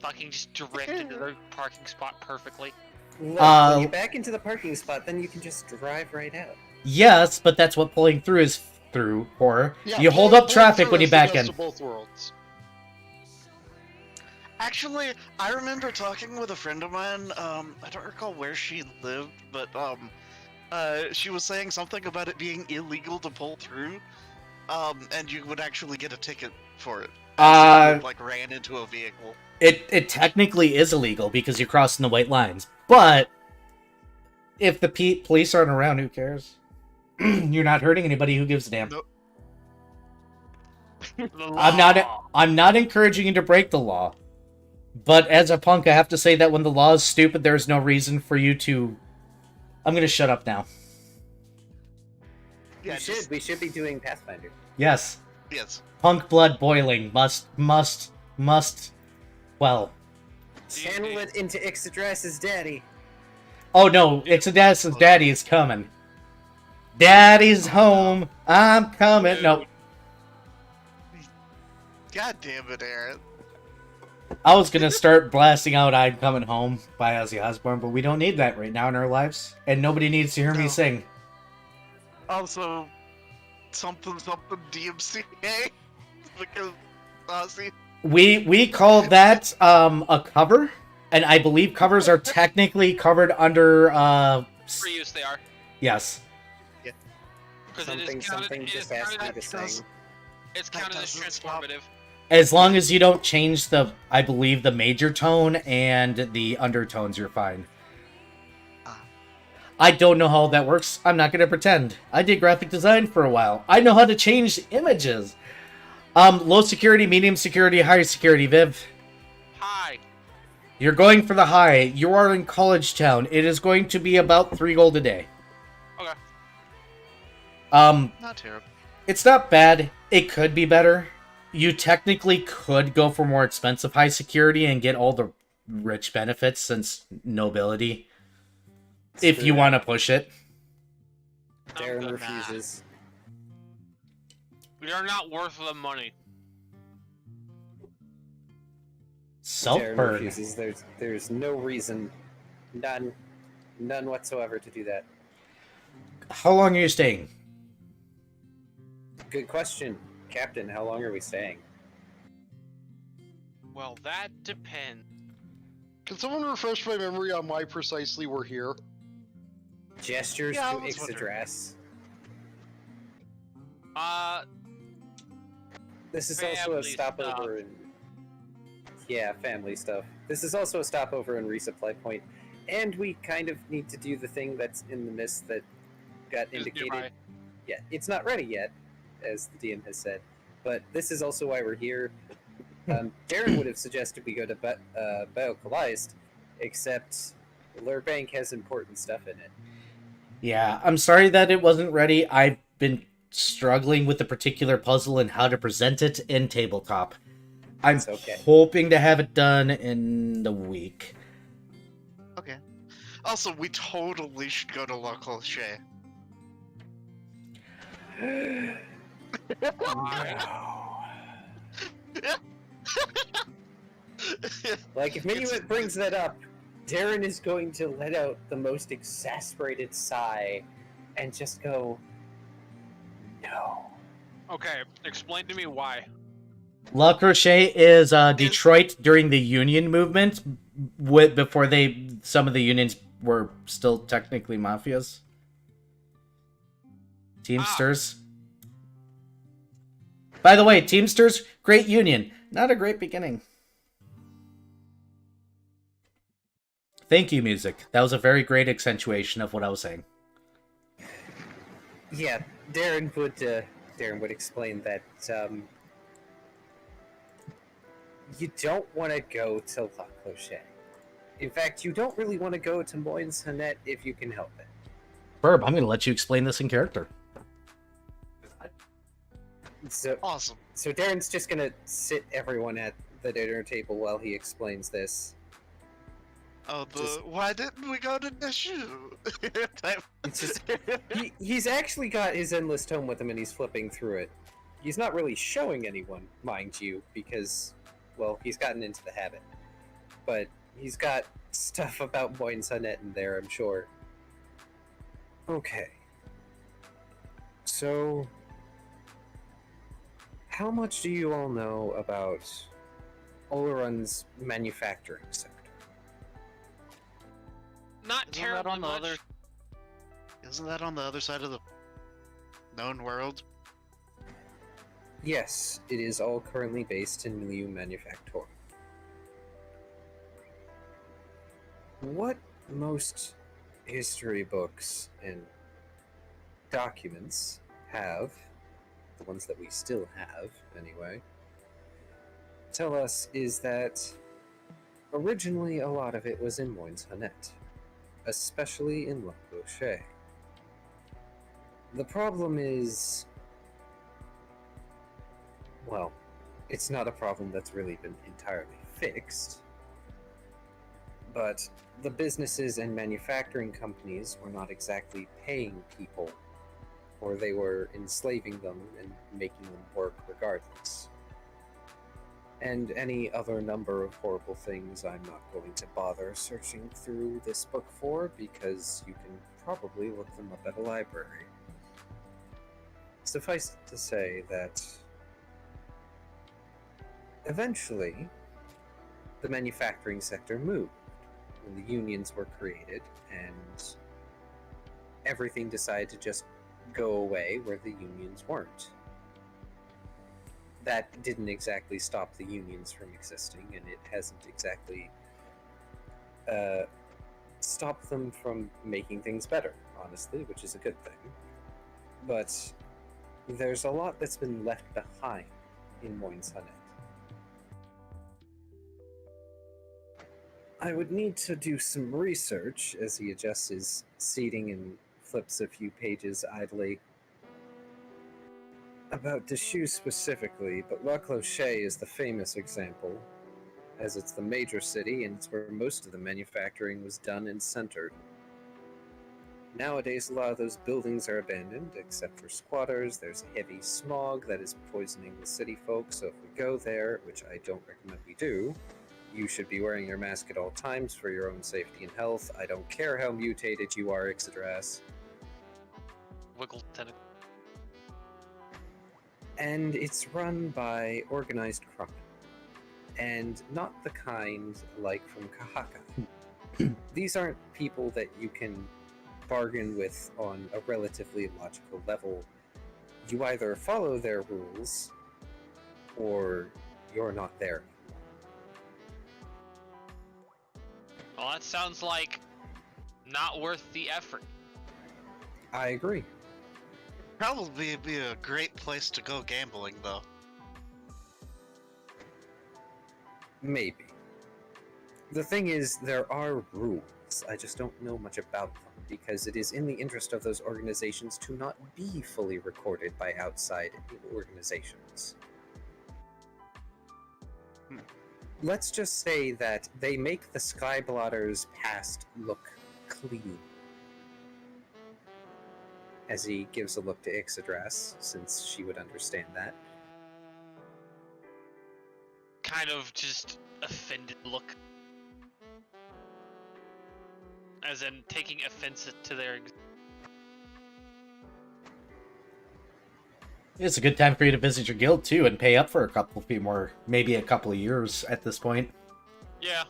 Fucking just direct into their parking spot perfectly. Look, Uh, when you back into the parking spot, then you can just drive right out. Yes, but that's what pulling through is through for. Yeah, You hold up traffic when you back in. To both worlds. Actually, I remember talking with a friend of mine, I don't recall where she lived, but, she was saying something about it being illegal to pull through, and you would actually get a ticket for it. If you, like, ran into a vehicle. It technically is illegal because you're crossing the white lines, but if the police aren't around, who cares? You're not hurting anybody. Who gives a damn? Nope. I'm not encouraging you to break the law, but as a punk, I have to say that when the law is stupid, there's no reason for you to. I'm gonna shut up now. Yeah, We should be doing Pathfinder. Yes, yes. punk blood boiling must. Well, Channel it into Ixadras' daddy. oh no, Ixadras' daddy is coming. Daddy's home. I'm coming. No, God damn it, Aaron. I was gonna start blasting out "I'm Coming Home" by Ozzy Osbourne, but we don't need that right now in our lives, and nobody needs to hear me No. sing. Also, something DMCA, because Ozzy. We call that a cover, and I believe covers are technically covered under For use they are. yes. Because it is Something counted. It is just asked me counted. to sing. It's That counted as doesn't stop. transformative. As long as you don't change I believe, the major tone and the undertones, you're fine. Ah. I don't know how that works. I'm not going to pretend. I did graphic design for a while. I know how to change images. Low security, medium security, high security, Viv. Hi. You're going for the high. You are in College Town. It is going to be about 3 gold a day. Okay. Not terrible. It's not bad. It could be better. You technically could go for more expensive high security and get all the rich benefits since nobility. If you want to push it. I'm Darren good. refuses. We are not worth the money. Darren Self-burn. refuses. There's no reason, none whatsoever to do that. How long are you staying? Good question, Captain. How long are we staying? Well, that depends. Can someone refresh my memory on why precisely we're here? Gestures Yeah, I to was wondering. Ixadras. This is also a Family stopover in... Yeah, family stuff. This is also a stopover in Resupply Point. And we kind of need to do the thing that's in the mist that got Is indicated. nearby. Yeah, it's not ready yet, as the DM has said. But this is also why we're here. Darren would have suggested we go to Biocalist, except Lurbank has important stuff in it. Yeah, I'm sorry that it wasn't ready. I've been struggling with the particular puzzle and how to present it in tabletop. I'm It's okay. hoping to have it done in the week. Okay. Also, we totally should go to La Cloche. Like, if Minuet brings that up, Darren is going to let out the most exasperated sigh and just go, no. Okay, explain to me why. La Crochet is Detroit during the Union movement, before some of the unions were still technically mafias. Teamsters. By the way, Teamsters, great union. Not a great beginning. Thank you, music. That was a very great accentuation of what I was saying. Yeah, Darren would explain that you don't want to go to La Cloche. In fact, you don't really want to go to Moines Hanet if you can help it. Burb, I'm going to let you explain this in character. So, Awesome. so Darren's just gonna sit everyone at the dinner table while he explains this. Oh, Just- why didn't we go to Nishu? It's just he's actually got his endless tome with him and he's flipping through it. He's not really showing anyone, mind you, because, well, he's gotten into the habit. But he's got stuff about Moines Hanet in there, I'm sure. Okay. So, how much do you all know about Olorun's manufacturing sector? Not Isn't that terribly on the much. other? Isn't that on the other side of the known world? Yes, it is all currently based in Milieu Manufactor. What most history books and documents have, the ones that we still have anyway, tell us is that originally a lot of it was in Moines Hanet, especially in La Cloche. The problem is, well, it's not a problem that's really been entirely fixed, but the businesses and manufacturing companies were not exactly paying people, or they were enslaving them and making them work regardless. And any other number of horrible things I'm not going to bother searching through this book for, because you can probably look them up at a library. Suffice it to say that eventually the manufacturing sector moved when the unions were created and everything decided to just go away where the unions weren't. That didn't exactly stop the unions from existing, and it hasn't exactly stopped them from making things better, honestly, which is a good thing. But there's a lot that's been left behind in Moines Hunnet. I would need to do some research as he adjusts his seating and flips a few pages idly about Deshoe specifically, but La Cloche is the famous example, as it's the major city and it's where most of the manufacturing was done and centered. Nowadays, a lot of those buildings are abandoned, except for squatters. There's heavy smog that is poisoning the city folk, so if we go there, which I don't recommend we do, you should be wearing your mask at all times for your own safety and health. I don't care how mutated you are, Ixadras. Wiggle tentacle. And it's run by organized crime. And not the kind like from Kahaka. These aren't people that you can bargain with on a relatively logical level. You either follow their rules, or you're not there. Well, that sounds like not worth the effort. I agree. Probably be a great place to go gambling, though. Maybe. The thing is, there are rules. I just don't know much about them, because it is in the interest of those organizations to not be fully recorded by outside organizations. Let's just say that they make the Skyblotters' past look clean. As he gives a look to Ixadras, since she would understand that. Kind of just offended look. As in taking offense to their... It's a good time for you to visit your guild too and pay up for a few more, maybe a couple of years at this point. Yeah.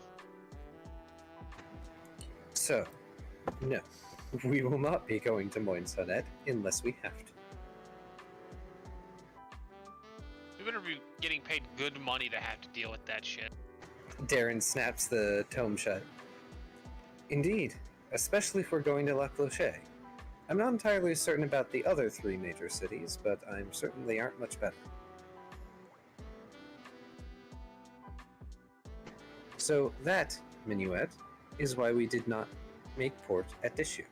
So, no. We will not be going to Moines Hunnet unless we have to. We better be getting paid good money to have to deal with that shit. Darren snaps the tome shut. Indeed, especially if we're going to La Cloche. I'm not entirely certain about the other 3 major cities, but I'm certain they aren't much better. So that, Minuet, is why we did not make port at Deshoe.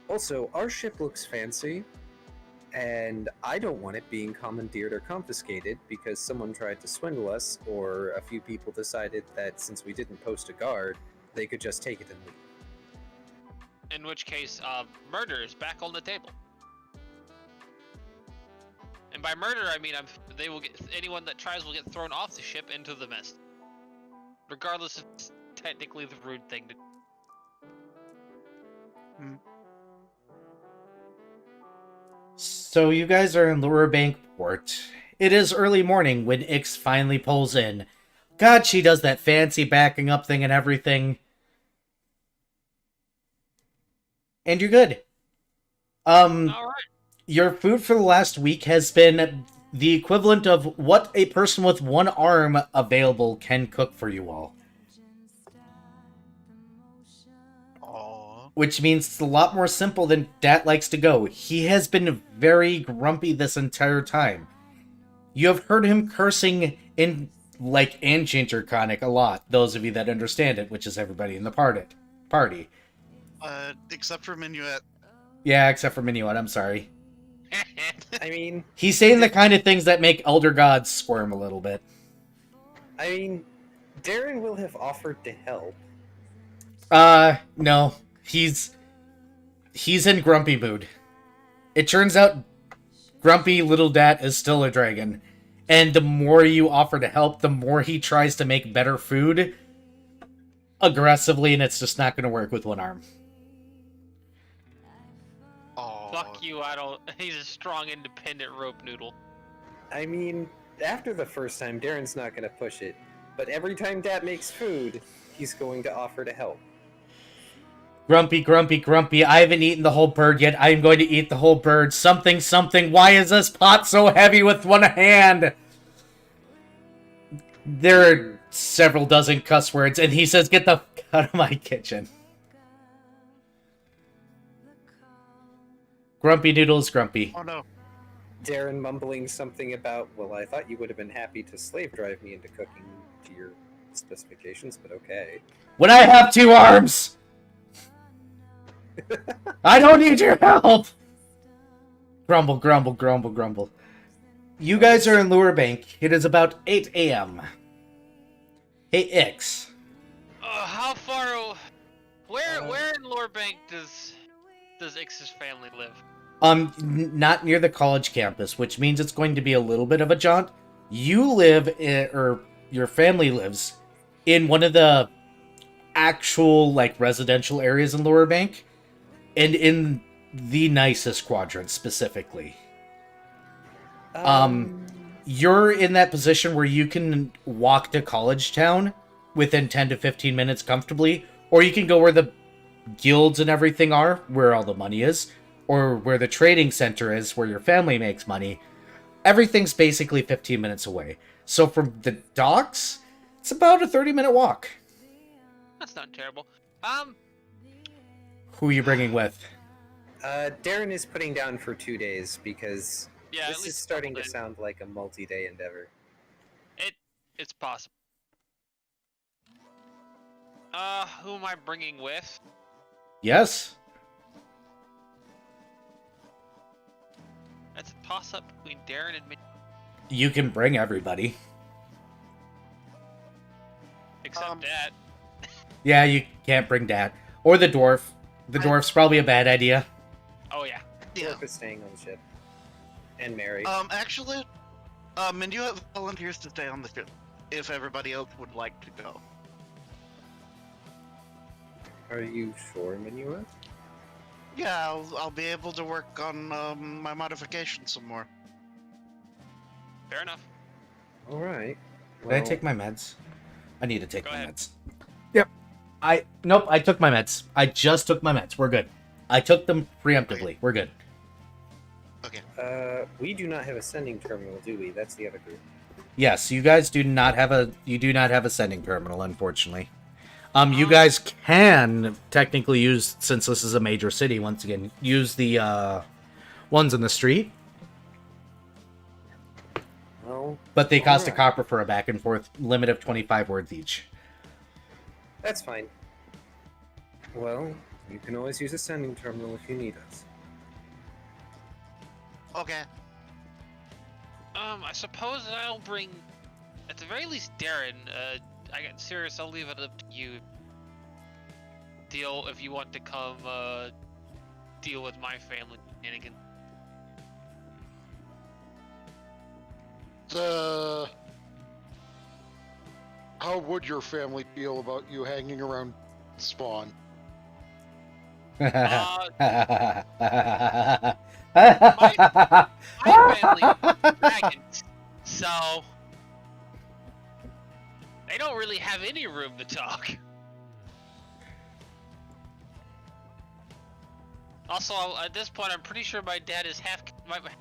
Also, our ship looks fancy, and I don't want it being commandeered or confiscated because someone tried to swindle us, or a few people decided that since we didn't post a guard, they could just take it and leave. In which case, murder is back on the table. And by murder, I mean they will get anyone that tries will get thrown off the ship into the mist, regardless if it's technically the rude thing to do. So you guys are in Lower Bank Port. It is early morning when Ix finally pulls in. God, she does that fancy backing up thing and everything. And you're good. Alright. Your food for the last week has been the equivalent of what a person with one arm available can cook for you all. Aww. Which means it's a lot more simple than Dat likes to go. He has been very grumpy this entire time. You have heard him cursing in, like, Ancient Draconic a lot, those of you that understand it, which is everybody in the party. Except for Minuet. Yeah, except for Minuet, I'm sorry. I mean, He's saying the kind of things that make Elder Gods squirm a little bit. Darren will have offered to help. No. He's in grumpy mood. It turns out grumpy little Dat is still a dragon. And the more you offer to help, the more he tries to make better food aggressively, and it's just not going to work with one arm. Aww. Fuck you, I don't. He's a strong, independent rope noodle. I mean, after the first time, Darren's not going to push it. But every time Dad makes food, he's going to offer to help. Grumpy, grumpy, grumpy. I haven't eaten the whole bird yet. I am going to eat the whole bird. Something, something. Why is this pot so heavy with one hand? There are several dozen cuss words, and he says, get the f*** out of my kitchen. Grumpy Noodles, grumpy. Oh no. Darren mumbling something about, well, I thought you would have been happy to slave drive me into cooking to your specifications, but okay. When I have 2 arms! I don't need your help! Grumble, grumble, grumble, grumble. You guys are in Lure Bank. It is about 8 a.m. Hey, Ix. How far? Where in Lorebank does Ix's family live? Not near the college campus, which means it's going to be a little bit of a jaunt. You live or your family lives in one of the actual, like, residential areas in Lower Bank, and in the nicest quadrant specifically. You're in that position where you can walk to College Town within 10 to 15 minutes comfortably, or you can go where the guilds and everything are, where all the money is, or where the trading center is, where your family makes money. Everything's basically 15 minutes away. So from the docks, it's about a 30-minute walk. That's not terrible. Who are you bringing with? Darren is putting down for 2 days because Yeah, at this least is a starting couple to days. sound like a multi-day endeavor. It's possible. Who am I bringing with? Yes? That's a toss-up between Darren and me. You can bring everybody. Except Dad. Yeah, you can't bring Dad. Or the dwarf. The dwarf's probably a bad idea. Oh yeah. Yeah. Dwarf is staying on the ship. And Mary. Actually, and you have volunteers to stay on the ship if everybody else would like to go. Are you sure, Minuet? Yeah, I'll be able to work on my modifications some more. Fair enough. Alright. Did I take my meds? I need to take Go my ahead. meds. Yep. Nope, I took my meds. I just took my meds. We're good. I took them preemptively. We're good. Okay. We do not have a sending terminal, do we? That's the other group. Yes, you guys do not have a sending terminal, unfortunately. You guys can technically use, since this is a major city, once again, use the ones in the street, Well, but they cost a alright. copper for a back and forth, limit of 25 words each. That's fine. Well, you can always use a sending terminal if you need us. Okay. I suppose I'll bring, at the very least, Darren. I got serious. I'll leave it up to you. Deal if you want to come deal with my family shenanigans. How would your family feel about you hanging around spawn? My family is dragons, so they don't really have any room to talk. Also, at this point, I'm pretty sure my dad is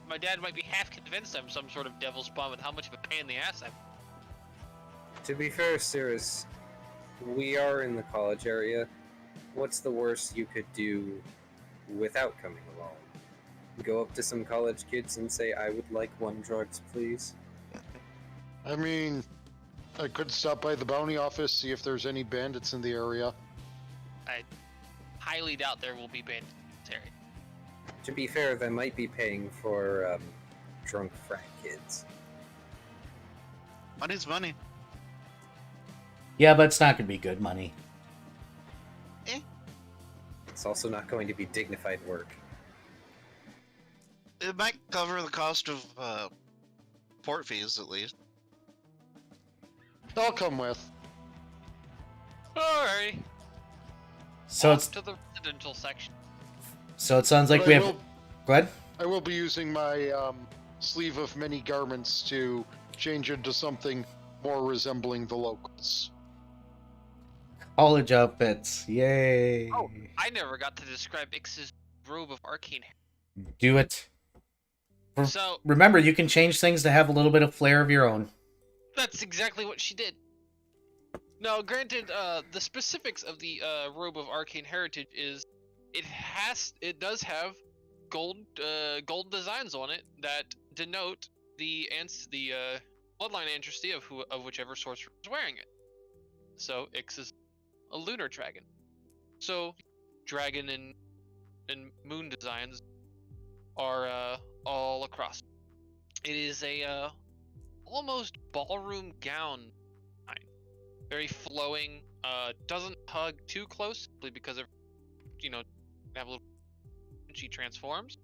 my dad might be half convinced I'm some sort of devil spawn with how much of a pain in the ass I'm. To be fair, Cirrus, we are in the college area. What's the worst you could do without coming along? Go up to some college kids and say, I would like 1 drugs, please? I mean, I could stop by the bounty office, see if there's any bandits in the area. I highly doubt there will be bandits in this area. To be fair, they might be paying for drunk frat kids. Money's money. Yeah, but it's not going to be good money. It's also not going to be dignified work. It might cover the cost of port fees at least. I'll come with. Alright. So Off it's to the residential section. so it sounds like But we I have. will- Go ahead. I will be using my sleeve of many garments to change into something more resembling the locals. college outfits. Yay. Oh, I never got to describe Ix's robe of arcane. Do it. So Remember, you can change things to have a little bit of flair of your own. that's exactly what she did. Now, granted, the specifics of the robe of arcane heritage is it does have gold designs on it that denote the bloodline ancestry of whichever sorcerer is wearing it. So Ix is a lunar dragon. So dragon and moon designs are all across. It is a almost ballroom gown design. Very flowing, doesn't hug too close simply because of, have a little she transforms,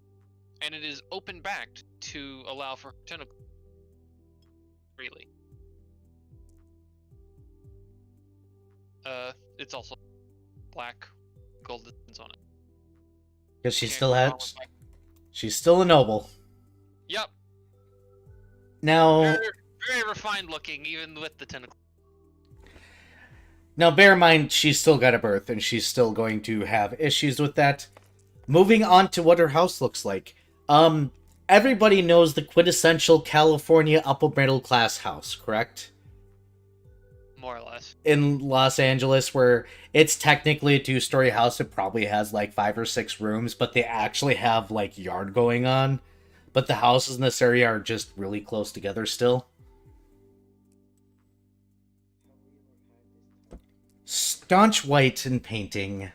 and it is open backed to allow for tentacle freely. It's also black gold designs on it. Because she Can't still go wrong has. with She's still a noble. Yep. Now, Very refined looking, even with the tentacle. bear in mind, she's still got a birth, and she's still going to have issues with that. Moving on to what her house looks like. Everybody knows the quintessential California upper middle class house, correct? More or less. In Los Angeles, where it's technically a 2-story house, it probably has like 5 or 6 rooms, but they actually have like yard going on. But the houses in this area are just really close together still. Staunch white in painting.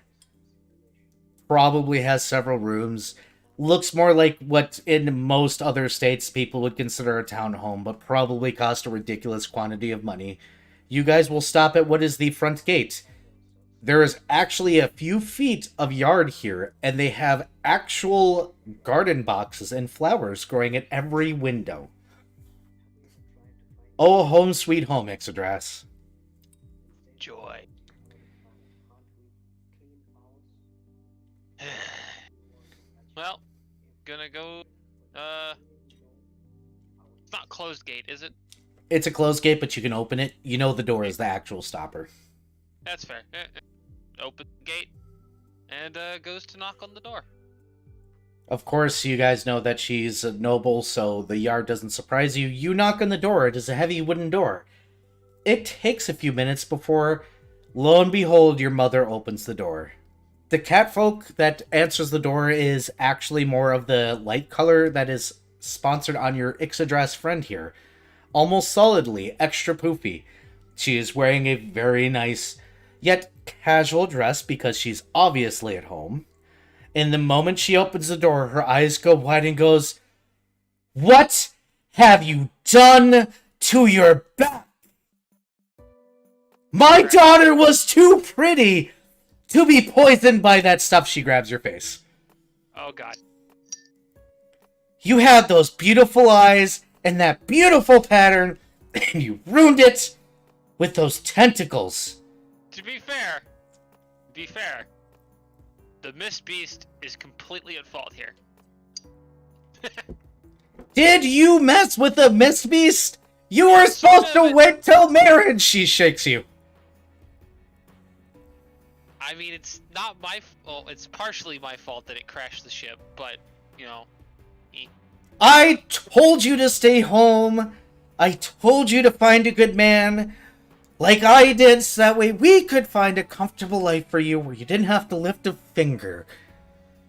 Probably has several rooms. Looks more like what in most other states people would consider a townhome, but probably cost a ridiculous quantity of money. You guys will stop at what is the front gate. There is actually a few feet of yard here, and they have actual garden boxes and flowers growing at every window. Oh, home sweet home, Ixadras. Joy. Well, gonna go. It's not closed gate, is it? It's a closed gate, but you can open it. You know the door is the actual stopper. That's fair. Open the gate and goes to knock on the door. Of course, you guys know that she's a noble, so the yard doesn't surprise you. You knock on the door. It is a heavy wooden door. It takes a few minutes before, lo and behold, your mother opens the door. The catfolk that answers the door is actually more of the light color that is sponsored on your Ixadras friend here. Almost solidly, extra poofy. She is wearing a very nice, yet casual dress because she's obviously at home. And the moment she opens the door, her eyes go wide and goes, "What have you done to your back? My daughter was too pretty to be poisoned by that stuff." She grabs your face. Oh god. You had those beautiful eyes and that beautiful pattern, and you ruined it with those tentacles. To be fair, the Mist Beast is completely at fault here. Did you mess with the Mist Beast? You were supposed to wait till marriage, she shakes you. I mean, it's not my fault. It's partially my fault that it crashed the ship, but, I told you to stay home. I told you to find a good man, like I did, so that way we could find a comfortable life for you where you didn't have to lift a finger.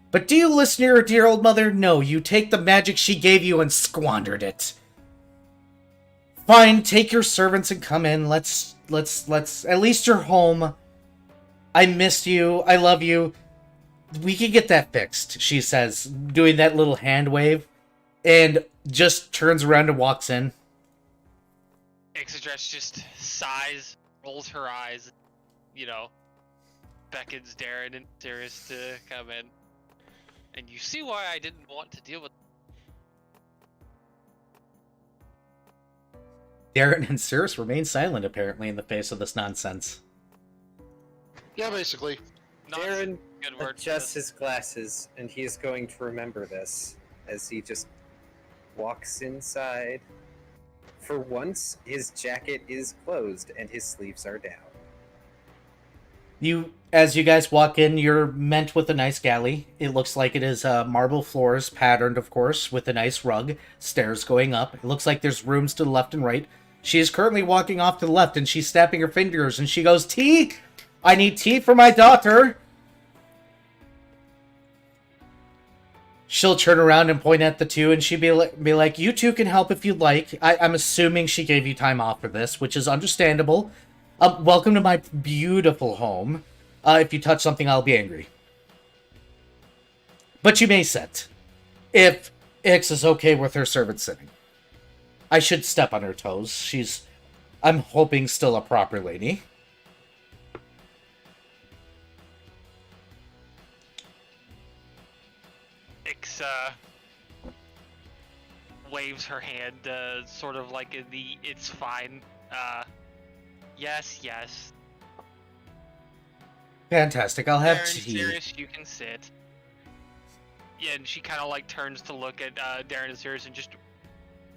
But do you listen to your dear old mother? No, you take the magic she gave you and squandered it. Fine, take your servants and come in. Let's, at least you're home. I missed you. I love you. We can get that fixed, she says, doing that little hand wave, and just turns around and walks in. Ixadras just sighs, rolls her eyes, beckons Darren and Sirius to come in. And you see why I didn't want to deal with. Darren and Cirrus remain silent, apparently, in the face of this nonsense. Yeah, basically. Darren Good word. adjusts his glasses, and he is going to remember this as he just walks inside. For once, his jacket is closed and his sleeves are down. As you guys walk in, you're met with a nice galley. It looks like it is marble floors, patterned, of course, with a nice rug, stairs going up. It looks like there's rooms to the left and right. She is currently walking off to the left, and she's snapping her fingers, and she goes, "Tea! I need tea for my daughter!" She'll turn around and point at the two, and she'd be like, "You two can help if you'd like." I'm assuming she gave you time off for this, which is understandable. Welcome to my beautiful home. If you touch something, I'll be angry. But you may sit. If Ix is okay with her servant sitting. I should step on her toes. She's, I'm hoping, still a proper lady. Ix, waves her hand, sort of like in the, it's fine, yes. Fantastic. I'll have Darren, tea. Sirius, you can sit. Yeah, and she kind of like turns to look at Darren and Sirius and just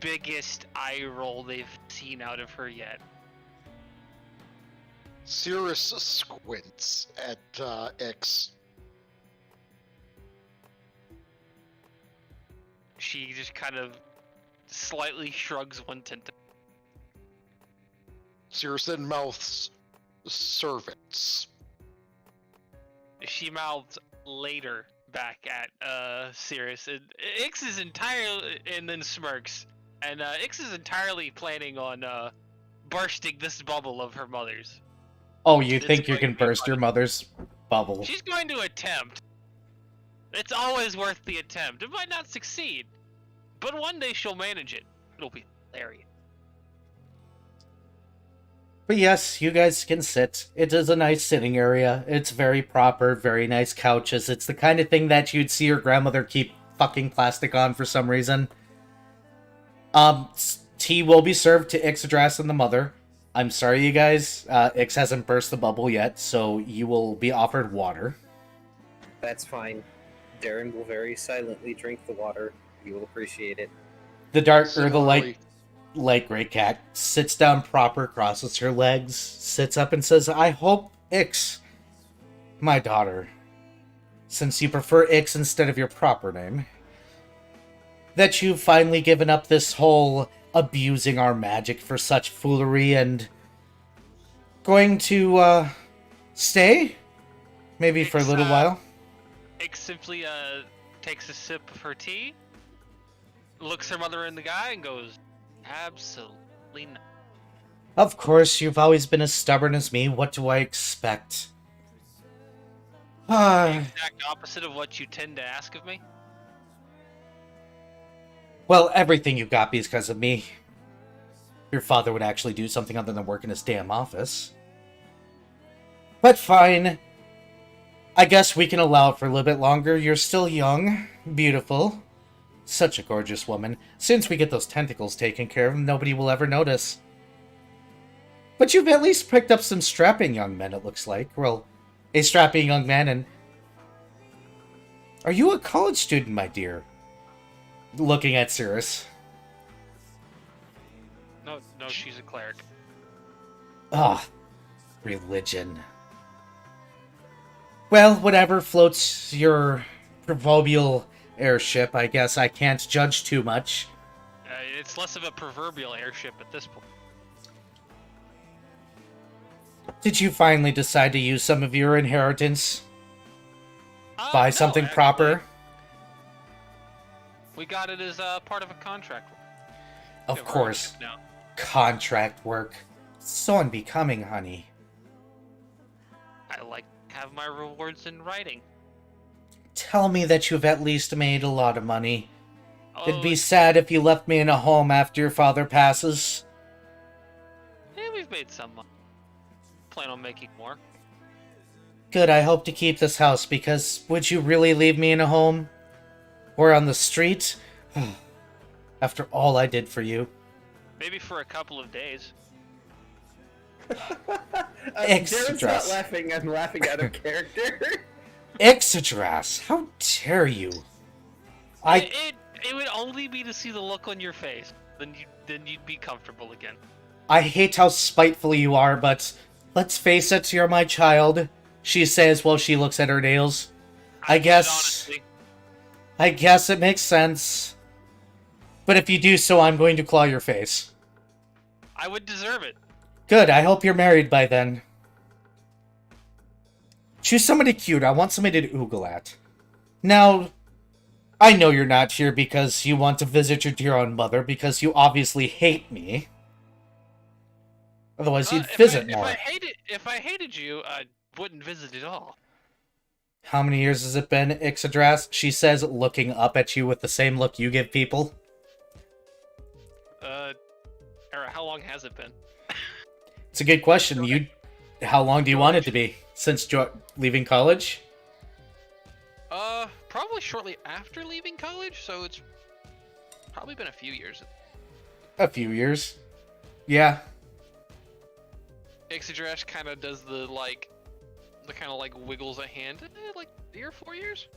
biggest eye roll they've seen out of her yet. Cirrus squints at X. She just kind of slightly shrugs one tentacle. Cirrus then mouths servants. She mouths later back at Sirius, and Ix is entirely, and then smirks, and Ix is entirely planning on bursting this bubble of her mother's. Oh, you It's think you going can to be burst your funny. mother's bubble? She's going to attempt. It's always worth the attempt. It might not succeed, but one day she'll manage it. It'll be hilarious. But yes, you guys can sit. It is a nice sitting area. It's very proper, very nice couches. It's the kind of thing that you'd see your grandmother keep fucking plastic on for some reason. Tea will be served to Ixadras and the mother. I'm sorry, you guys. Ix hasn't burst the bubble yet, so you will be offered water. That's fine. Darren will very silently drink the water. He will appreciate it. The dark, or the Similarly, light gray cat sits down proper, crosses her legs, sits up and says, "I hope, Ix, my daughter, since you prefer Ix instead of your proper name, that you've finally given up this whole abusing our magic for such foolery and going to, stay? Maybe for a Ix, little while?" Ix simply takes a sip of her tea, looks her mother in the eye, and goes, "Absolutely not." Of course, you've always been as stubborn as me. What do I expect? The exact opposite of what you tend to ask of me. Well, everything you got me is because of me. Your father would actually do something other than work in his damn office. But fine. I guess we can allow it for a little bit longer. You're still young, beautiful, such a gorgeous woman. Since we get those tentacles taken care of, nobody will ever notice. But you've at least picked up some strapping young men, it looks like. Well, a strapping young man, and... Are you a college student, my dear? Looking at Cirrus. No, she's a cleric. Ah, religion. Well, whatever floats your proverbial airship, I guess I can't judge too much. It's less of a proverbial airship at this point. Did you finally decide to use some of your inheritance? Buy No, something actually, proper? We got it as part of a contract. Of Yeah, we're on course. ship now. Contract work. So unbecoming, honey. I like to have my rewards in writing. Tell me that you've at least made a lot of money. It'd Oh, be sad if you left me in a home after your father passes. yeah, we've made some money. Plan on making more. Good, I hope to keep this house, because would you really leave me in a home? Or on the street? After all I did for you. Maybe for a couple of days. Darren's not Ixadras. laughing. I'm laughing out of character. Ixadras, how dare you? It would only be to see the look on your face. Then you'd be comfortable again. I hate how spiteful you are, but let's face it, you're my child. she says while she looks at her nails. I would, guess honestly. I guess it makes sense. But if you do so, I'm going to claw your face. I would deserve it. Good, I hope you're married by then. Choose somebody cute. I want somebody to oogle at. Now, I know you're not here because you want to visit your dear own mother, because you obviously hate me. Otherwise, you'd visit more. If I hated you, I wouldn't visit at all. How many years has it been, Ixadras? She says, looking up at you with the same look you give people. Era, how long has it been? It's a good question. How long do you want it to be? Since leaving college? Probably shortly after leaving college, so it's probably been a few years. A few years. Yeah. Ixadras kind of does the kind of wiggles a hand. Like 3 or 4 years?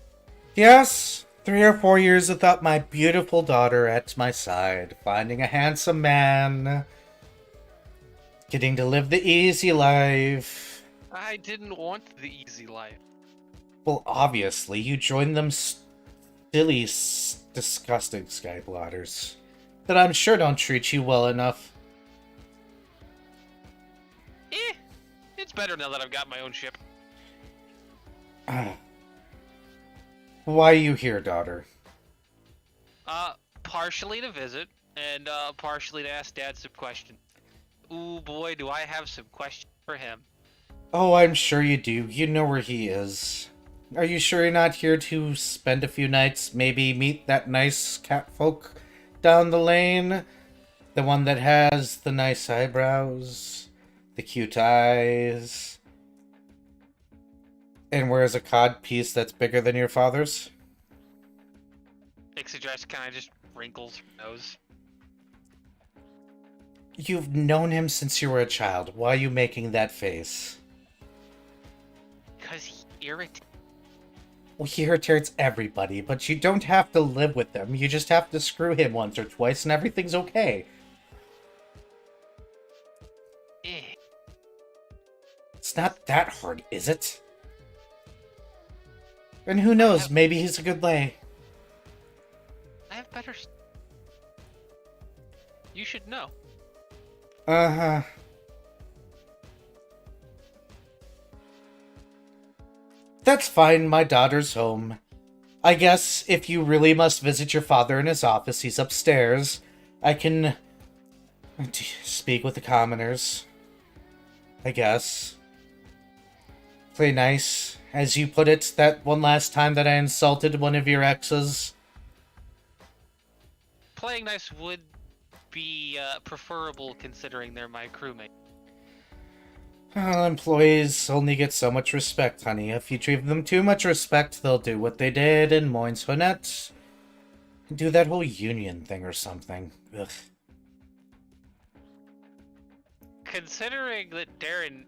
Yes. 3 or 4 years without my beautiful daughter at my side. Finding a handsome man. Getting to live the easy life. I didn't want the easy life. Well, obviously, you joined them silly, disgusting skyblotters that I'm sure don't treat you well enough. It's better now that I've got my own ship. Why are you here, daughter? Partially to visit, and partially to ask Dad some questions. Ooh boy, do I have some questions for him. Oh, I'm sure you do. You know where he is. Are you sure you're not here to spend a few nights? Maybe meet that nice catfolk down the lane? The one that has the nice eyebrows, the cute eyes, and wears a cod piece that's bigger than your father's? Ixadras kind of just wrinkles her nose. You've known him since you were a child. Why are you making that face? Because he irritates. Well, he irritates everybody, but you don't have to live with them. You just have to screw him once or twice and everything's okay. It's not that hard, is it? And who knows, maybe he's a good lay. I have better... You should know. Uh-huh. That's fine, my daughter's home. I guess if you really must visit your father in his office, he's upstairs. I can speak with the commoners. I guess. Play nice, as you put it, that one last time that I insulted one of your exes. Playing nice would be preferable considering they're my crewmate. Well, employees only get so much respect, honey. If you treat them too much respect, they'll do what they did in Moins Honnet. Do that whole union thing or something. Ugh. Considering that Darren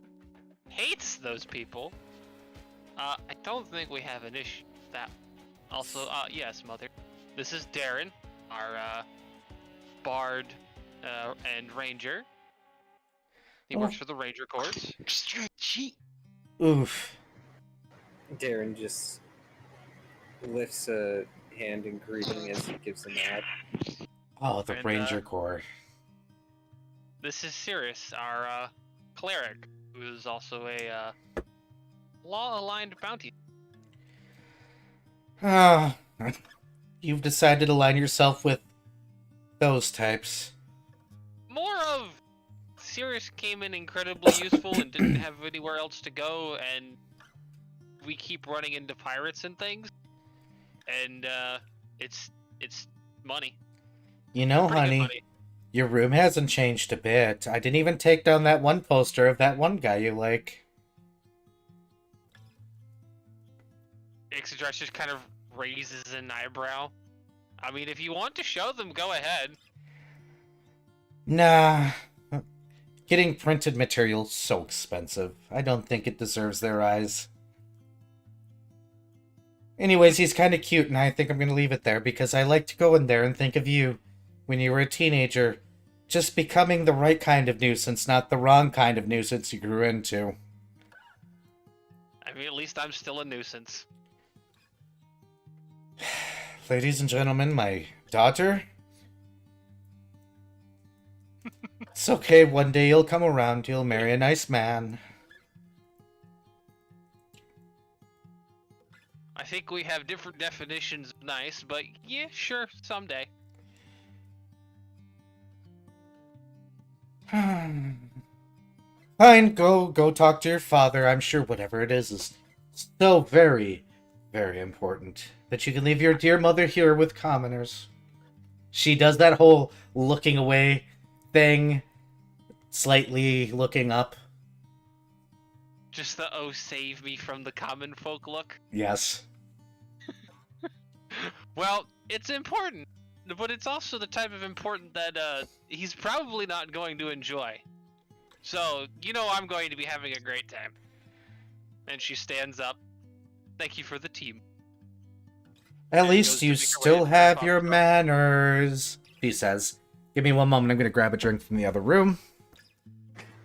hates those people, I don't think we have an issue with that. Also, yes, Mother. This is Darren, our bard and ranger. He works for the Ranger Corps. Oof. Darren just lifts a hand in greeting as he gives a nod. Oh, the And, Ranger Corps. This is Cirrus, our cleric, who is also a law-aligned bounty. Ah, you've decided to align yourself with those types. More of Cirrus came in incredibly useful and didn't have anywhere else to go, and we keep running into pirates and things, and it's money. You know, Pretty good honey, money. your room hasn't changed a bit. I didn't even take down that one poster of that one guy you like. Ixadras just kind of raises an eyebrow. I mean, if you want to show them, go ahead. Nah. Getting printed material's so expensive. I don't think it deserves their eyes. Anyways, he's kind of cute, and I think I'm going to leave it there, because I like to go in there and think of you when you were a teenager. Just becoming the right kind of nuisance, not the wrong kind of nuisance you grew into. I mean, at least I'm still a nuisance. Ladies and gentlemen, my daughter. It's okay, one day you'll come around, you'll marry a nice man. I think we have different definitions of nice, but yeah, sure, someday. Fine, go talk to your father. I'm sure whatever it is so very, very important that you can leave your dear mother here with commoners. She does that whole looking away thing, slightly looking up. Just the "oh, save me from the common folk" look. Yes. Well, it's important, but it's also the type of important that he's probably not going to enjoy. So, you know I'm going to be having a great time. And she stands up. Thank you for the team. At And least goes you to make her way still into her have your coffee shop. manners, he says. Give me one moment, I'm gonna grab a drink from the other room.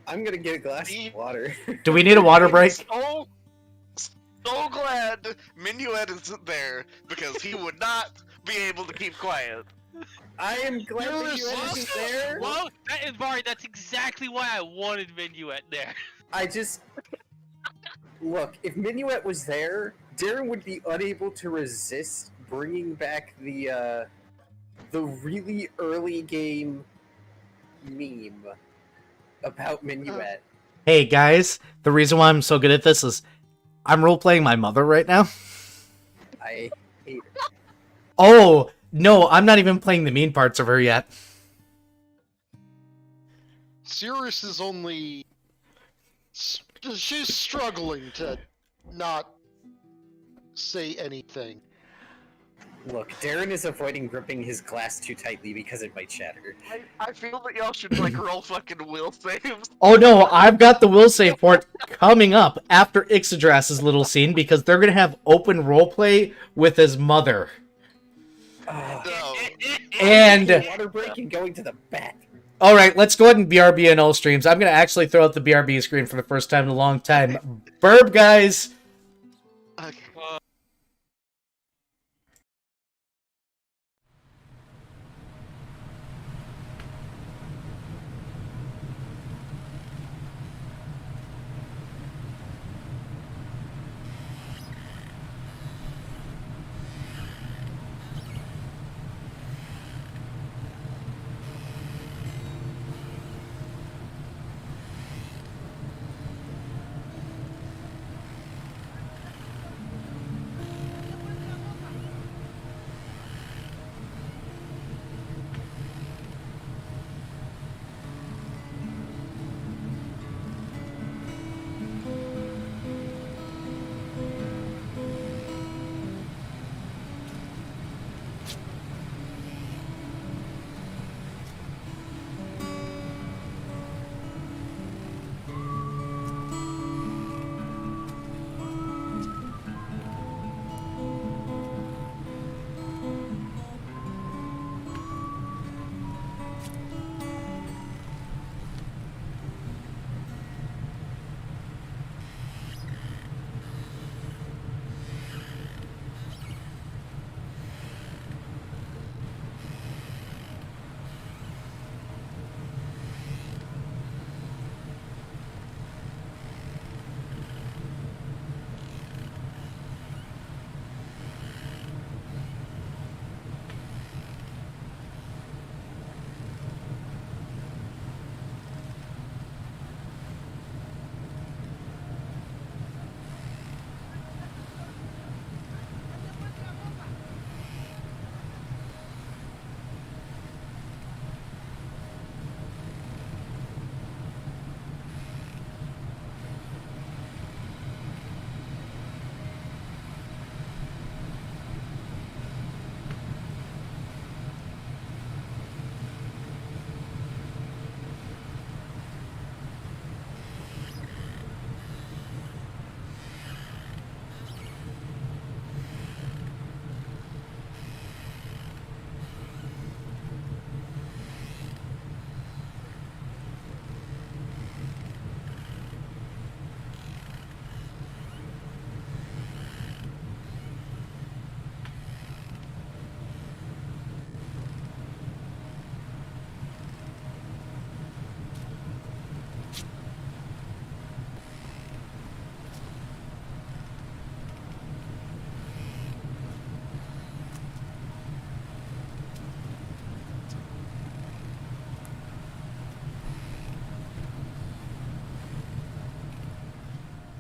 I'm gonna get a glass of water. Do we need a water break? So glad Minuet isn't there because he would not be able to keep quiet. I am glad that you isn't there. Well, that is Mari. That's exactly why I wanted Minuet there. I just look. If Minuet was there, Darren would be unable to resist bringing back the really early game meme about Minuet. Hey guys, the reason why I'm so good at this is I'm role-playing my mother right now. I hate it. Oh, no, I'm not even playing the mean parts of her yet. Cirrus is only... She's struggling to not say anything. Look, Darren is avoiding gripping his glass too tightly because it might shatter. I feel that y'all should like roll fucking will saves. Oh no, I've got the will save port coming up after Ixadras' little scene because they're gonna have open roleplay with his mother. No. And Water break and going to the bathroom. alright, let's go ahead and BRB in all streams. I'm gonna actually throw out the BRB screen for the first time in a long time. Burb guys! Okay.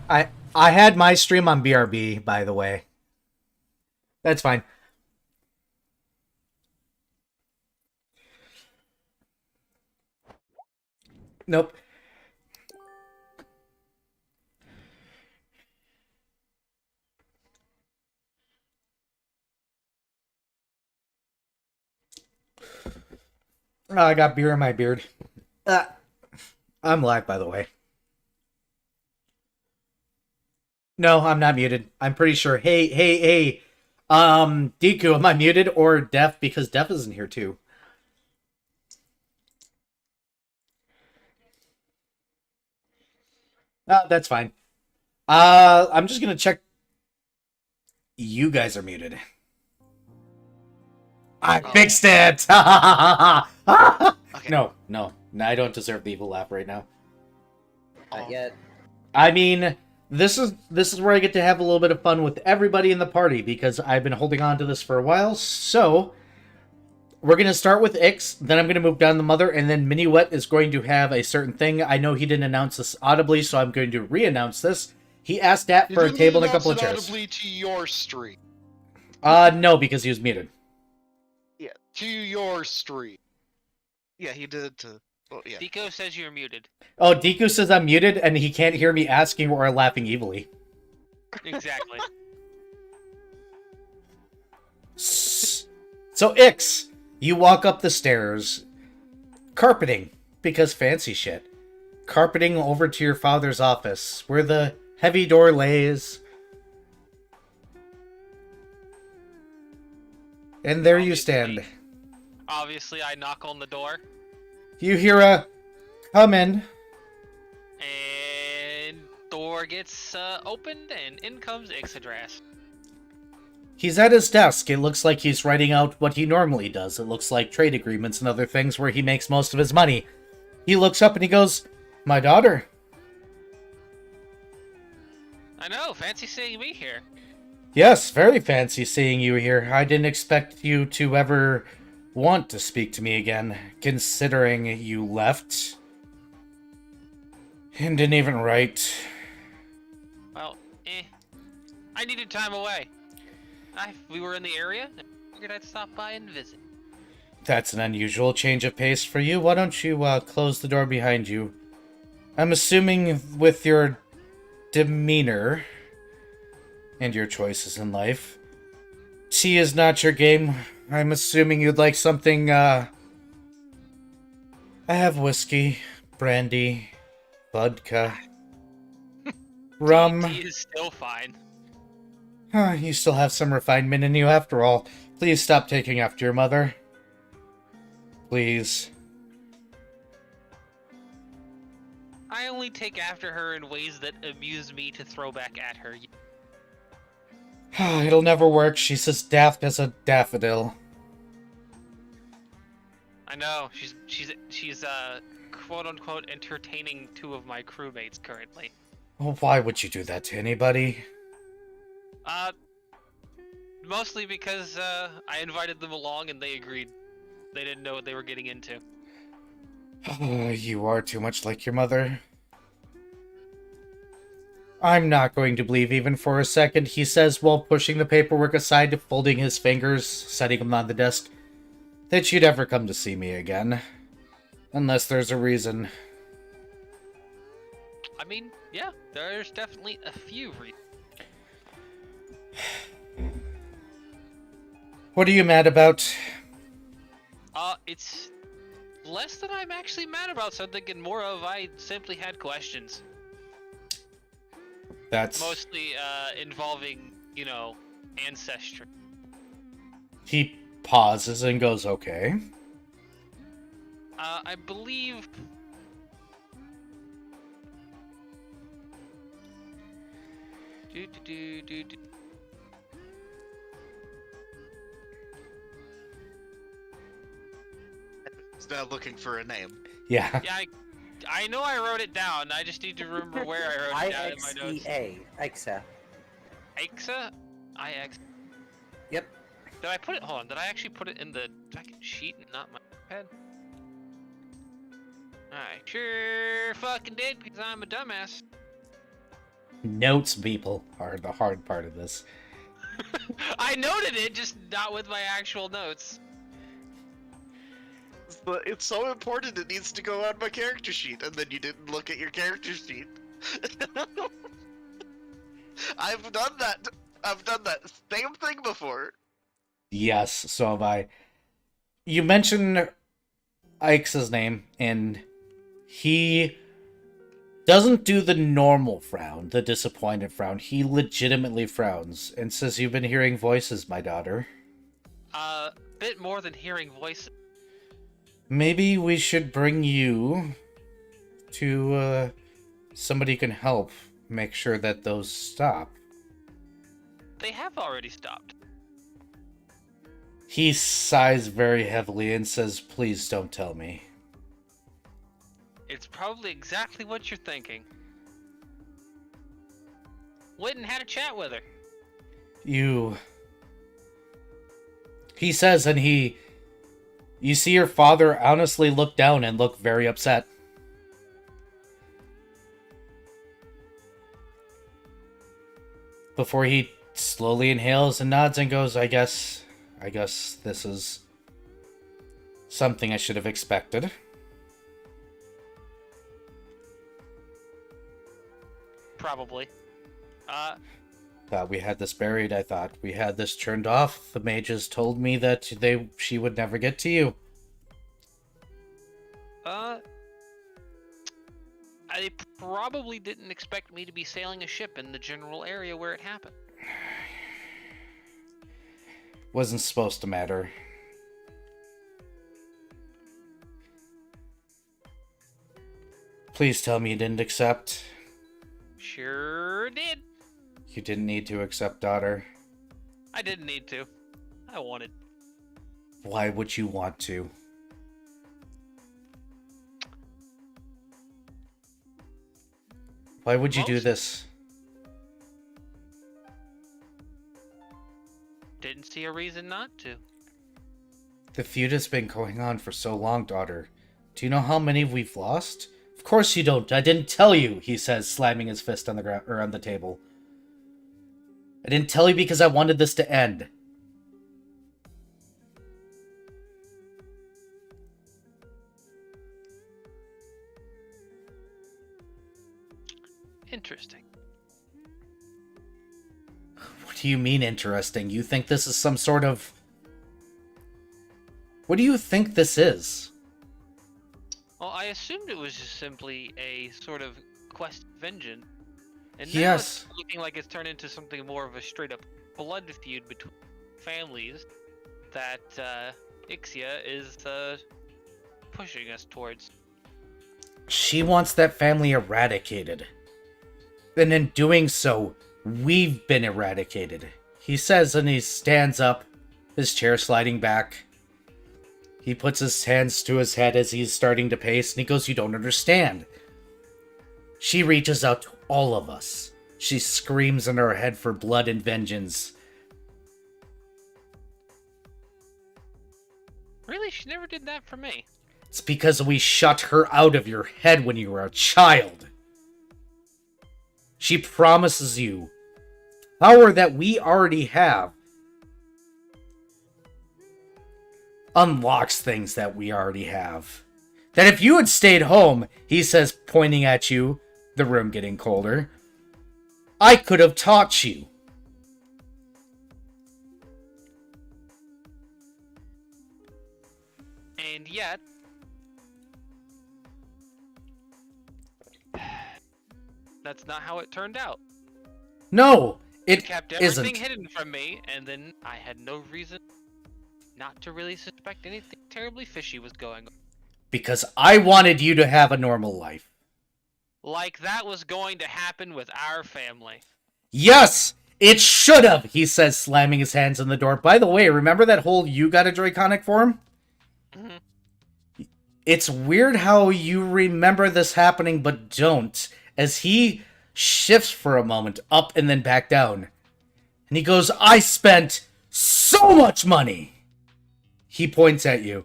I had my stream on BRB, by the way. That's fine. Nope. Oh, I got beer in my beard. I'm live, by the way. No, I'm not muted. I'm pretty sure. Hey. Deku, am I muted or deaf? Because deaf isn't here too. That's fine. I'm just gonna check. You guys are muted. I fixed it! Okay. No, I don't deserve the evil laugh right now. Not yet. I mean, this is where I get to have a little bit of fun with everybody in the party because I've been holding on to this for a while. So we're gonna start with Ix, then I'm gonna move down the mother, and then Minuet is going to have a certain thing. I know he didn't announce this audibly, so I'm going to re-announce this. He asked Dat for a table and a couple of chairs. Audibly to your stream. No, because he was muted. To your stream. Yeah, he did to. Oh, yeah. Deco says you're muted. Oh, Deku says I'm muted, and he can't hear me asking or laughing evilly. Exactly. So, Ix, you walk up the stairs. Carpeting, because fancy shit. Carpeting over to your father's office, where the heavy door lays. And there you stand. Obviously, I knock on the door. You hear a come in. And door gets opened, and in comes Ixadras. He's at his desk. It looks like he's writing out what he normally does. It looks like trade agreements and other things where he makes most of his money. He looks up and he goes, "My daughter." I know, fancy seeing me here. Yes, very fancy seeing you here. I didn't expect you to ever want to speak to me again, considering you left. And didn't even write. Well, I needed time away. We were in the area, and I figured I'd stop by and visit. That's an unusual change of pace for you. Why don't you close the door behind you? I'm assuming with your demeanor and your choices in life, tea is not your game. I'm assuming you'd like something, I have whiskey, brandy, vodka, rum. Tea is still fine. You still have some refinement in you after all. Please stop taking after your mother. Please. I only take after her in ways that amuse me to throw back at her. It'll never work. She's as daft as a daffodil. I know, she's quote unquote entertaining two of my crewmates currently. Well, why would you do that to anybody? Mostly because I invited them along and they agreed. They didn't know what they were getting into. You are too much like your mother. I'm not going to believe even for a second, he says while pushing the paperwork aside, folding his fingers, setting them on the desk, that you'd ever come to see me again. Unless there's a reason. I mean, yeah, there's definitely a few reasons. What are you mad about? It's less that I'm actually mad about something and more of I simply had questions. That's... Mostly, involving, you know, ancestry. He pauses and goes, okay. I believe... He's now looking for a name. Yeah. Yeah, I know I wrote it down. I just need to remember where I wrote it down in my notes. Ixa. Ixa? IX. Yep. Did I put it? Hold on. Did I actually put it in the fucking sheet and not my pen? I sure fucking did because I'm a dumbass. Notes, people, are the hard part of this. I noted it, just not with my actual notes. But it's so important it needs to go on my character sheet, and then you didn't look at your character sheet. I've done that. I've done that same thing before. Yes, so have I. You mentioned Ike's name, and he doesn't do the normal frown, the disappointed frown. He legitimately frowns and says, "You've been hearing voices, my daughter." Bit more than hearing voices. Maybe we should bring you to somebody who can help make sure that those stop. They have already stopped. He sighs very heavily and says, "Please don't tell me." It's probably exactly what you're thinking. Went and had a chat with her. He says, and you see your father honestly look down and look very upset. Before he slowly inhales and nods and goes, I guess this is something I should have expected. Probably. Thought we had this buried, I thought we had this turned off. The mages told me that she would never get to you. They probably didn't expect me to be sailing a ship in the general area where it happened. Wasn't supposed to matter. Please tell me you didn't accept. Sure did. You didn't need to accept, daughter. I didn't need to. I wanted. Why would you want to? Why would you do this? Didn't see a reason not to. The feud has been going on for so long, daughter. Do you know how many we've lost? Of course you don't. I didn't tell you, he says, slamming his fist on the ground or on the table. I didn't tell you because I wanted this to end. Interesting. What do you mean interesting? You think this is some sort of... What do you think this is? Well, I assumed it was just simply a sort of quest of vengeance. And now Yes. it's looking like it's turned into something more of a straight-up blood feud between families that Ixia is pushing us towards. She wants that family eradicated. And in doing so, we've been eradicated. He says, and he stands up, his chair sliding back. He puts his hands to his head as he's starting to pace, and he goes, "You don't understand." She reaches out to all of us. She screams in her head for blood and vengeance. Really? She never did that for me. It's because we shut her out of your head when you were a child. She promises you power that we already have. Unlocks things that we already have. That if you had stayed home, he says, pointing at you, the room getting colder, I could have taught you. And yet... that's not how it turned out. No, it Kept everything isn't. hidden from me, and then I had no reason not to really suspect anything terribly fishy was going on. Because I wanted you to have a normal life. Like that was going to happen with our family. Yes, it should have, he says, slamming his hands on the door. By the way, remember that whole "you got a Draconic" form? Mm-hmm. It's weird how you remember this happening but don't, as he shifts for a moment up and then back down. And he goes, I spent so much money. He points at you.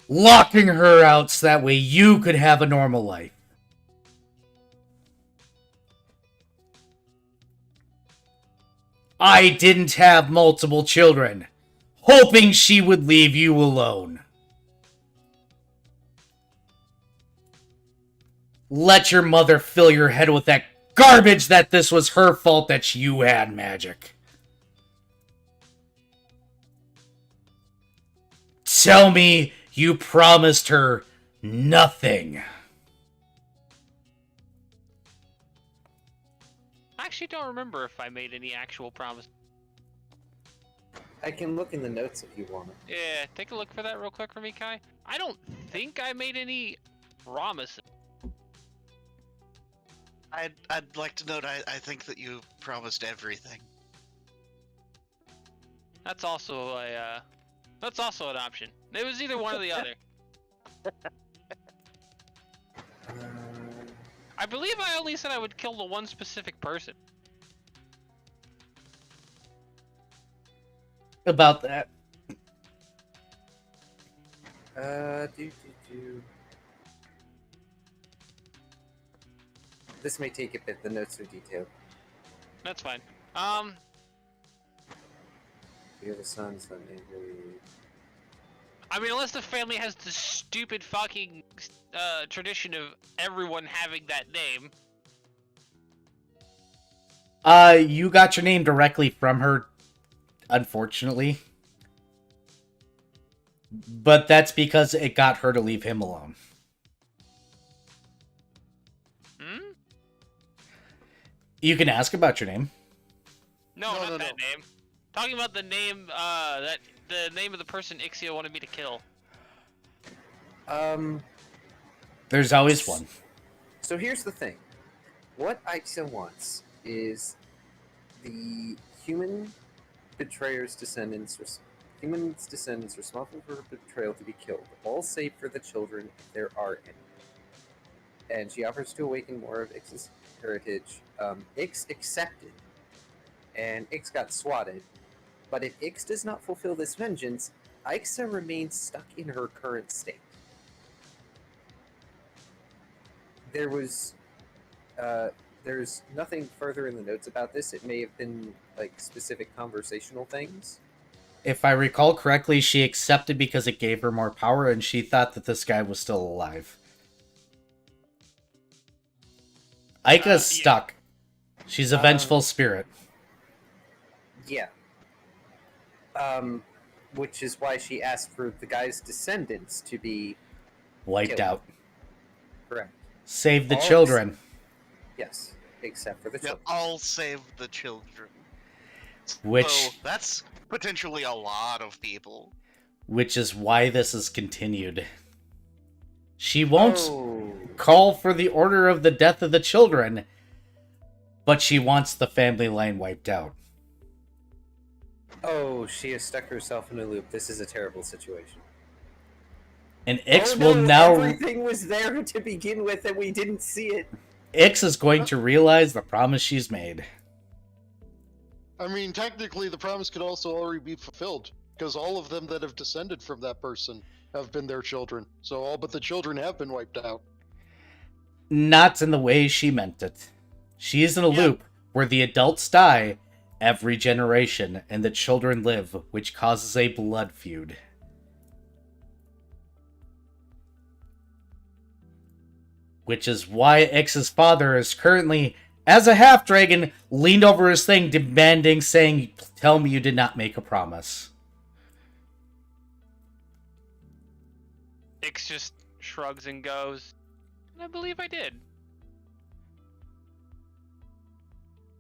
Locking her out so that way you could have a normal life. I didn't have multiple children, hoping she would leave you alone. Let your mother fill your head with that garbage that this was her fault that you had magic. Tell me you promised her nothing. I actually don't remember if I made any actual promise. I can look in the notes if you want. Yeah, take a look for that real quick for me, Kai. I don't think I made any promises. I'd like to note I think that you promised everything. That's also a that's also an option. It was either one or the other. I believe I only said I would kill the one specific person. About that. This may take a bit. The notes are detailed. That's fine. You're the sons that may really... I mean, unless the family has the stupid fucking tradition of everyone having that name. You got your name directly from her, unfortunately. But that's because it got her to leave him alone. Hmm? You can ask about your name. No, not that name. Talking about the name, the name of the person Ixia wanted me to kill. There's always one. So here's the thing. What Ixia wants is the human betrayer's descendants, humans' descendants responsible for betrayal to be killed, all save for the children if there are any. And she offers to awaken more of Ix's heritage. Ix accepted, and Ix got swatted. But if Ix does not fulfill this vengeance, Ixia remains stuck in her current state. There's nothing further in the notes about this. It may have been like specific conversational things. If I recall correctly, she accepted because it gave her more power, and she thought that this guy was still alive. Aika's stuck. She's a vengeful spirit. Yeah. Which is why she asked for the guy's descendants to be Wiped killed. out. Correct. Save the All children. Yes, except for the Yeah, children. I'll save the children. Which So that's potentially a lot of people. which is why this is continued. She won't Oh. call for the order of the death of the children, but she wants the family line wiped out. Oh, she has stuck herself in a loop. This is a terrible situation. And Ix Oh, will no, now everything was there to begin with, and we didn't see it. Ix is going to realize the promise she's made. I mean, technically, the promise could also already be fulfilled, because all of them that have descended from that person have been their children. So all but the children have been wiped out. Not in the way she meant it. She is in a loop where the adults die every generation and the children live, which causes a blood feud. Which is why X's father is currently, as a half-dragon, leaned over his thing, demanding, saying, "Tell me you did not make a promise." Ix just shrugs and goes, I believe I did.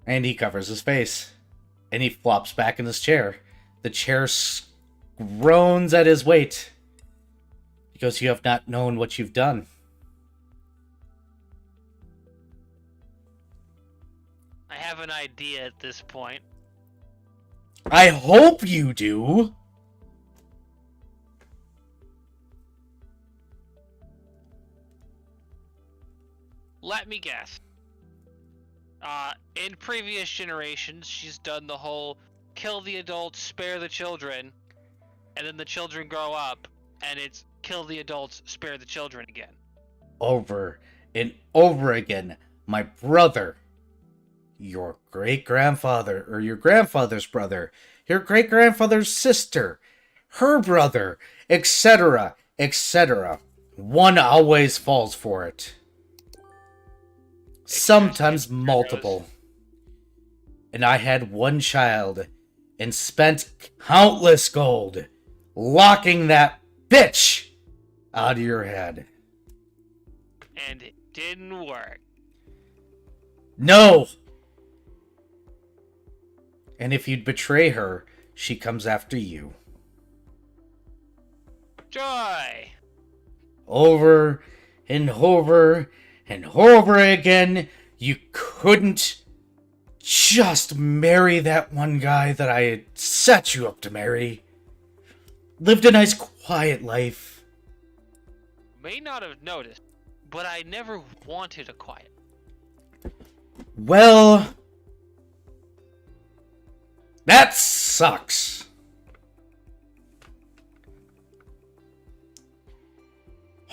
And he covers his face. And he flops back in his chair. The chair groans at his weight. Because you have not known what you've done. I have an idea at this point. I hope you do! Let me guess. In previous generations, she's done the whole kill the adults, spare the children, and then the children grow up, and it's kill the adults, spare the children again. Over and over again, my brother. your great-grandfather, or your grandfather's brother, your great-grandfather's sister, her brother, etc., etc. One always falls for it. Sometimes multiple. And I had one child and spent countless gold locking that bitch out of your head. And it didn't work. No! And if you'd betray her, she comes after you. Joy! Over and over and over again, you couldn't just marry that one guy that I had set you up to marry. Lived a nice, quiet life. May not have noticed, but I never wanted a quiet. Well, that sucks.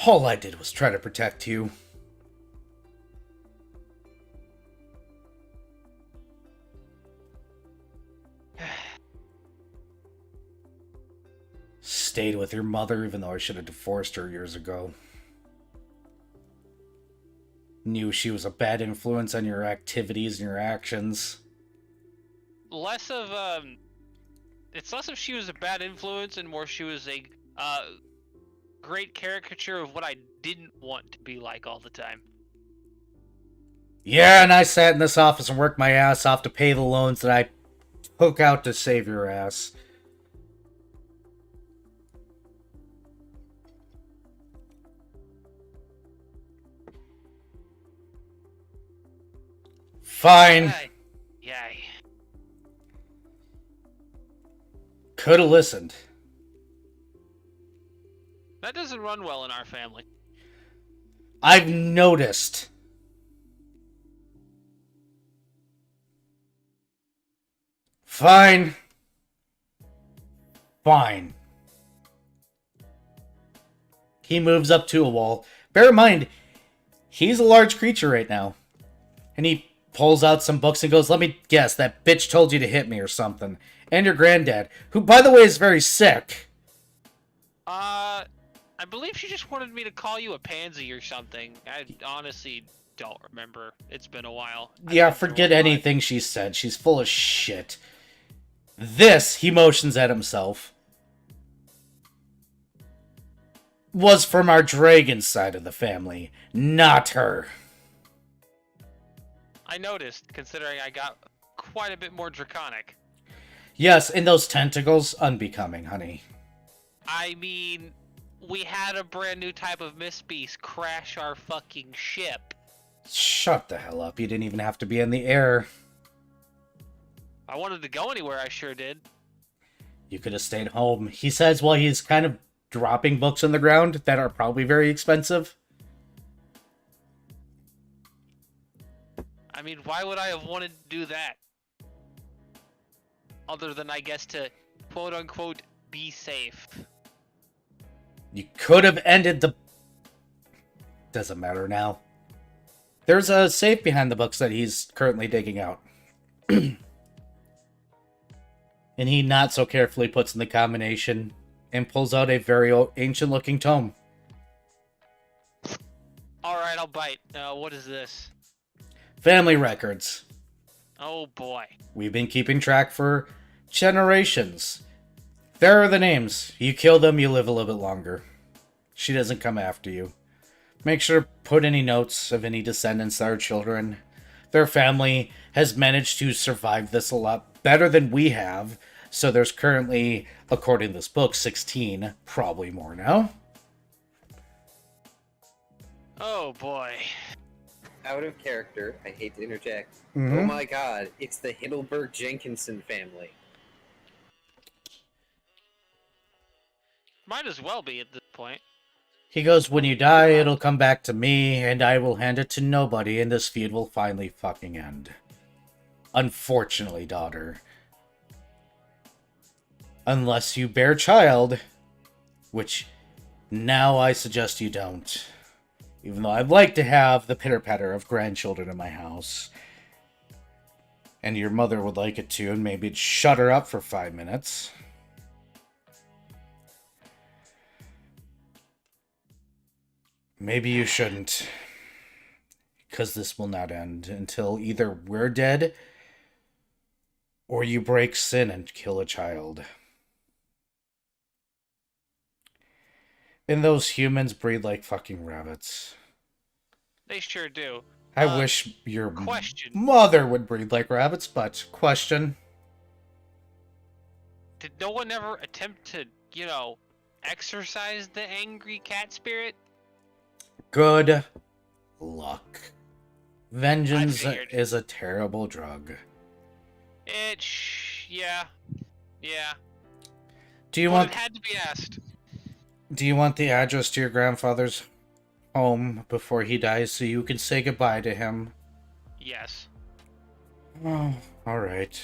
All I did was try to protect you. Stayed with your mother even though I should have divorced her years ago. Knew she was a bad influence on your activities and your actions. It's less of she was a bad influence and more she was a great caricature of what I didn't want to be like all the time. Yeah, and I sat in this office and worked my ass off to pay the loans that I took out to save your ass. Fine. Yeah. Could have listened. That doesn't run well in our family. I've noticed. Fine. Fine. He moves up to a wall. Bear in mind, he's a large creature right now. And he pulls out some books and goes, let me guess, that bitch told you to hit me or something. And your granddad, who, by the way, is very sick. I believe she just wanted me to call you a pansy or something. I honestly don't remember. It's been a while. Yeah, forget anything she said. She's full of shit. This, he motions at himself, was from our dragon side of the family, not her. I noticed, considering I got quite a bit more draconic. Yes, and those tentacles, unbecoming, honey. I mean, we had a brand new type of Mistbeast crash our fucking ship. Shut the hell up. You didn't even have to be in the air. If I wanted to go anywhere, I sure did. You could have stayed home. He says while he's kind of dropping books on the ground that are probably very expensive. I mean, why would I have wanted to do that? Other than, I guess, to quote-unquote be safe. You could have ended the... Doesn't matter now. There's a safe behind the books that he's currently digging out. And he not so carefully puts in the combination and pulls out a very ancient-looking tome. Alright, I'll bite. What is this? Family records. Oh boy. We've been keeping track for generations. There are the names. You kill them, you live a little bit longer. She doesn't come after you. Make sure to put any notes of any descendants that are children. Their family has managed to survive this a lot better than we have. So there's currently, according to this book, 16. Probably more now. Oh boy. Out of character, I hate to interject. Mm-hmm. Oh my god, it's the Heidelberg-Jenkinson family. Might as well be at this point. He goes, when you die, it'll come back to me, and I will hand it to nobody, and this feud will finally fucking end. Unfortunately, daughter. Unless you bear child, which now I suggest you don't. Even though I'd like to have the pitter-patter of grandchildren in my house. and your mother would like it too, and maybe shut her up for 5 minutes. Maybe you shouldn't. Because this will not end until either we're dead or you break sin and kill a child. And those humans breed like fucking rabbits. They sure do. I wish your question. mother would breed like rabbits, but question. Did no one ever attempt to, exorcise the angry cat spirit? Good luck. Vengeance figured. is a terrible drug. Yeah. Do you But want it had to be asked. Do you want the address to your grandfather's home before he dies so you can say goodbye to him? Yes. Oh, alright.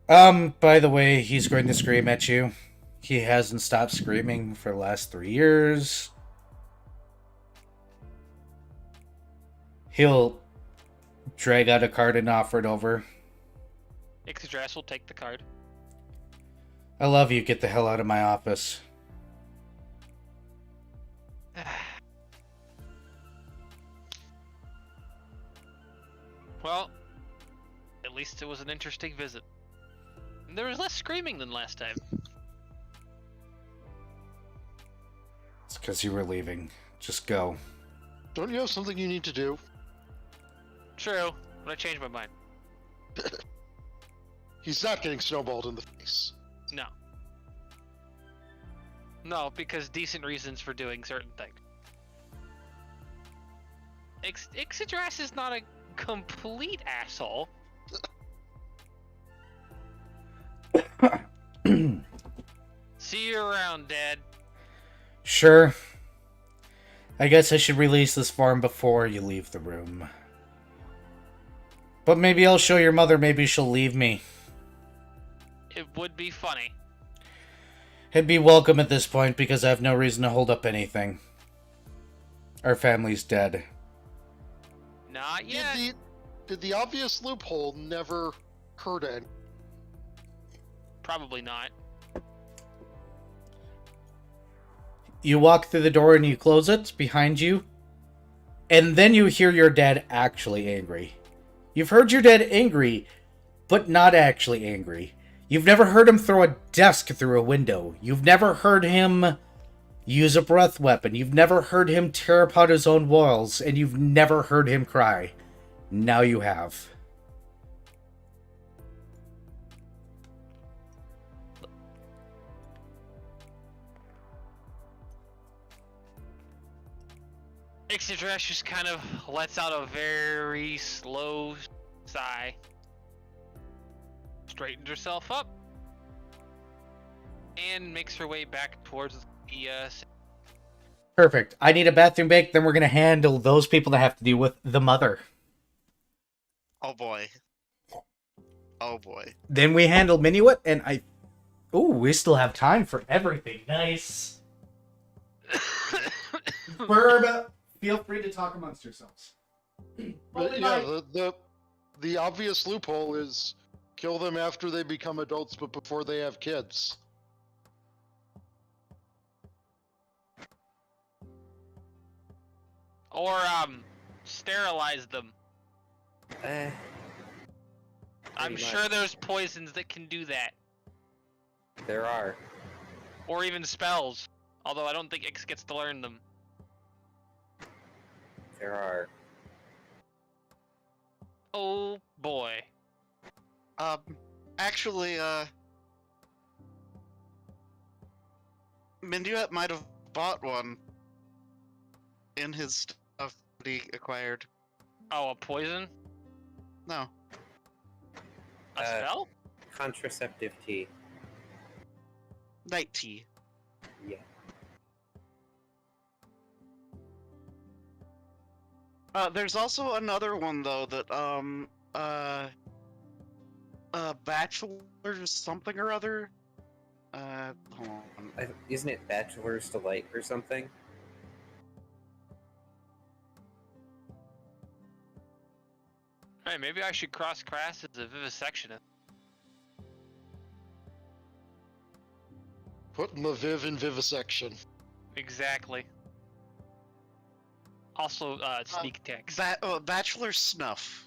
By the way, he's going to scream at you. He hasn't stopped screaming for the last 3 years. He'll drag out a card and offer it over. Ixadras will take the card. I love you, get the hell out of my office. Well, at least it was an interesting visit. And there was less screaming than last time. It's because you were leaving. Just go. Don't you have something you need to do? True, but I changed my mind. He's not getting snowballed in the face. No. No, because decent reasons for doing certain things. Ixadras is not a complete asshole. See you around, Dad. Sure. I guess I should release this form before you leave the room. But maybe I'll show your mother, maybe she'll leave me. It would be funny. It'd be welcome at this point because I have no reason to hold up anything. Our family's dead. Not yet. Did the obvious loophole never occur to any? Probably not. You walk through the door and you close it behind you. And then you hear your dad actually angry. You've heard your dad angry, but not actually angry. You've never heard him throw a desk through a window. You've never heard him use a breath weapon. You've never heard him tear apart his own walls. And you've never heard him cry. Now you have. Ixadras just kind of lets out a very slow sigh. Straightens herself up. And makes her way back towards the, Perfect. I need a bathroom break, then we're going to handle those people that have to deal with the mother. Oh boy. Oh boy. Then we handle Minuet, and I... Ooh, we still have time for everything. Nice. Burb, feel free to talk amongst yourselves. But yeah, the obvious loophole is kill them after they become adults, but before they have kids. Or, sterilize them. I'm Pretty sure much. there's poisons that can do that. There are. Or even spells. Although I don't think Ix gets to learn them. There are. Oh boy. Actually, Minuet might have bought one in his stuff that he acquired. Oh, a poison? No. A spell? Contraceptive tea. Night tea. Yeah. There's also another one though that bachelor's something or other. Hold on. Isn't it Bachelor's Delight or something? Alright, maybe I should cross Crass as a vivisectionist. Putting the Viv in vivisection. Exactly. Also, sneak attacks. Bachelor snuff.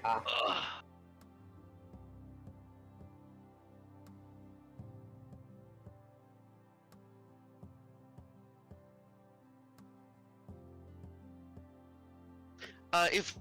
Ugh. If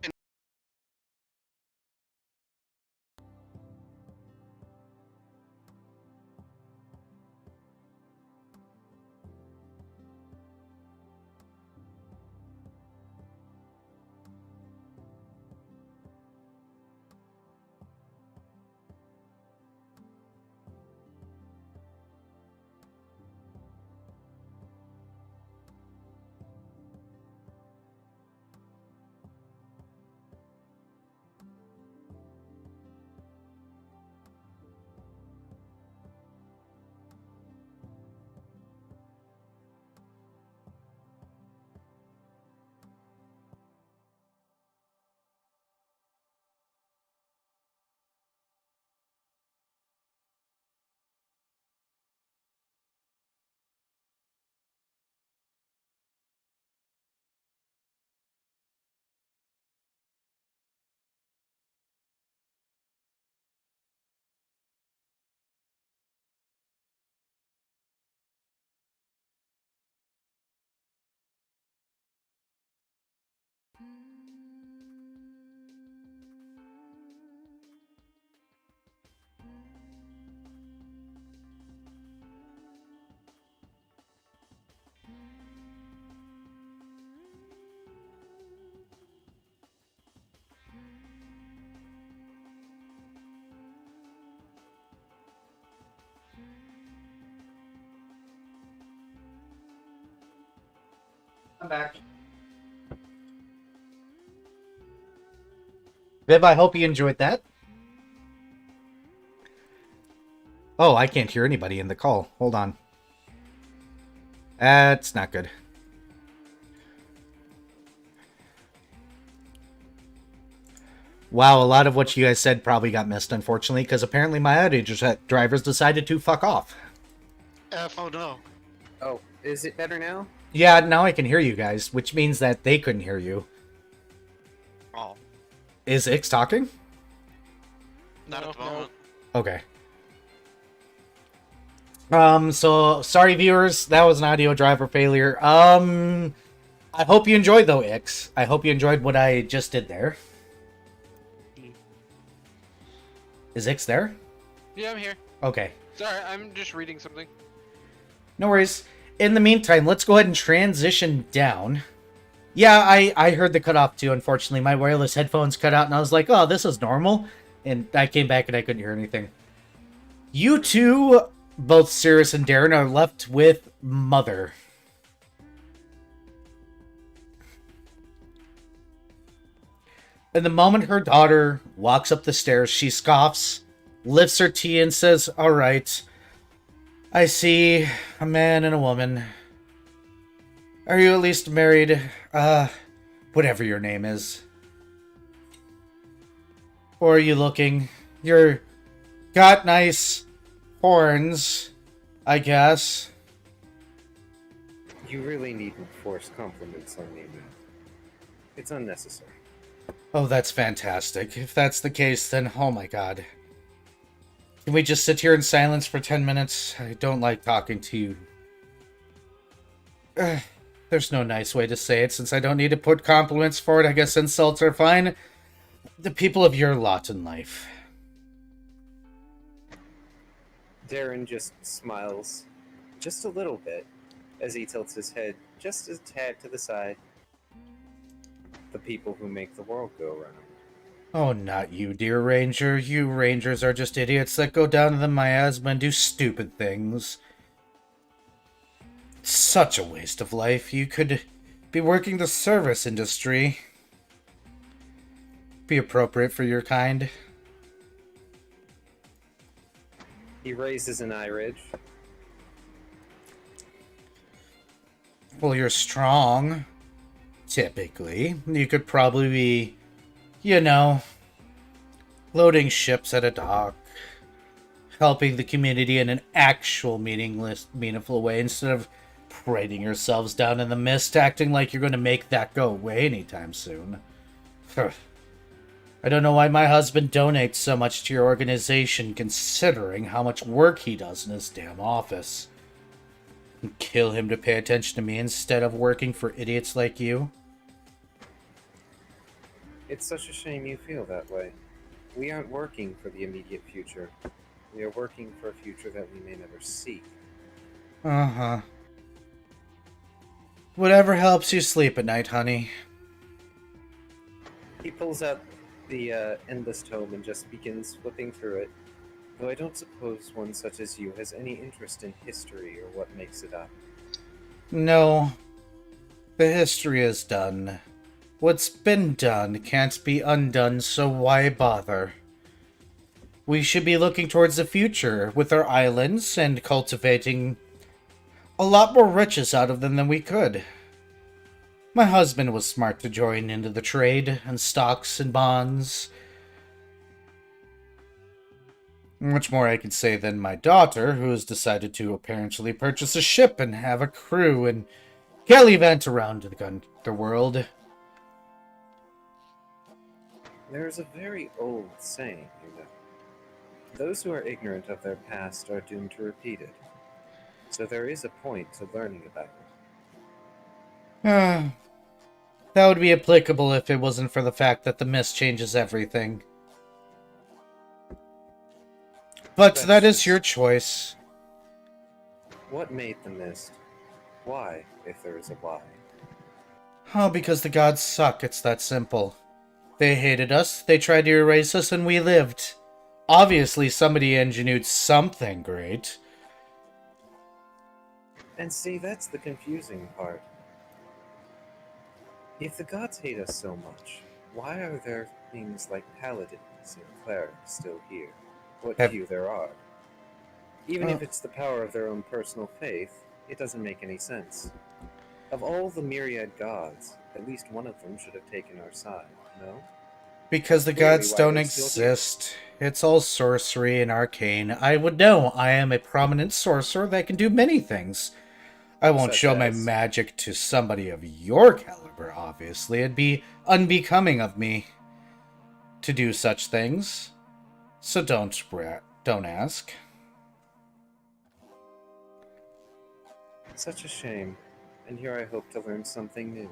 I'm back. Viv, I hope you enjoyed that. Oh, I can't hear anybody in the call. Hold on. That's not good. Wow, a lot of what you guys said probably got missed, unfortunately, because apparently my outage drivers decided to fuck off. Oh no. Oh, is it better now? Yeah, now I can hear you guys, which means that they couldn't hear you. Oh. Is Ix talking? Not at the moment. Okay. So sorry viewers, that was an audio driver failure. I hope you enjoyed though, Ix. I hope you enjoyed what I just did there. Is Ix there? Yeah, I'm here. Okay. Sorry, I'm just reading something. No worries. In the meantime, let's go ahead and transition down. Yeah, I heard the cutoff too, unfortunately. My wireless headphones cut out and I was like, oh, this is normal. And I came back and I couldn't hear anything. You two, both Cirrus and Darren, are left with Mother. And the moment her daughter walks up the stairs, she scoffs, lifts her tea, and says, all right, I see a man and a woman. Are you at least married? Whatever your name is. Or are you looking? You're got nice horns, I guess. You really needn't force compliments on me, man. It's unnecessary. Oh, that's fantastic. If that's the case, then oh my god. Can we just sit here in silence for 10 minutes? I don't like talking to you. There's no nice way to say it, since I don't need to put compliments for it. I guess insults are fine. The people of your lot in life. Darren just smiles, just a little bit, as he tilts his head just a tad to the side. The people who make the world go round. Oh, not you, dear Ranger. You Rangers are just idiots that go down to the miasma and do stupid things. Such a waste of life. You could be working the service industry. Be appropriate for your kind. He raises an eye ridge. Well, you're strong. Typically. You could probably be You know, loading ships at a dock, helping the community in an actual meaningful way instead of parading yourselves down in the mist, acting like you're going to make that go away anytime soon. I don't know why my husband donates so much to your organization, considering how much work he does in his damn office. Kill him to pay attention to me instead of working for idiots like you? It's such a shame you feel that way. We aren't working for the immediate future. We are working for a future that we may never see. Uh-huh. Whatever helps you sleep at night, honey. He pulls out the endless tome and just begins flipping through it, though I don't suppose one such as you has any interest in history or what makes it up. No. The history is done. What's been done can't be undone, so why bother? We should be looking towards the future with our islands and cultivating a lot more riches out of them than we could. My husband was smart to join into the trade and stocks and bonds. Much more I could say than my daughter, who has decided to apparently purchase a ship and have a crew and gallivant around the world. There is a very old saying, you know. Those who are ignorant of their past are doomed to repeat it. So there is a point to learning about it. That would be applicable if it wasn't for the fact that the mist changes everything. But that is your choice. What made the mist? Why, if there is a why? Oh, because the gods suck, it's that simple. They hated us, they tried to erase us, and we lived. Obviously, somebody engineered something great. And see, that's the confusing part. If the gods hate us so much, why are there things like paladins and clerics still here? What few there are. Even if it's the power of their own personal faith, it doesn't make any sense. Of all the myriad gods, at least one of them should have taken our side, no? Because the Clearly, gods why don't are they still here? exist. It's all sorcery and arcane. I would know. I am a prominent sorcerer that can do many things. I won't Such show my as? magic to somebody of your caliber, obviously. It'd be unbecoming of me to do such things. So don't ask. Such a shame. And here I hope to learn something new.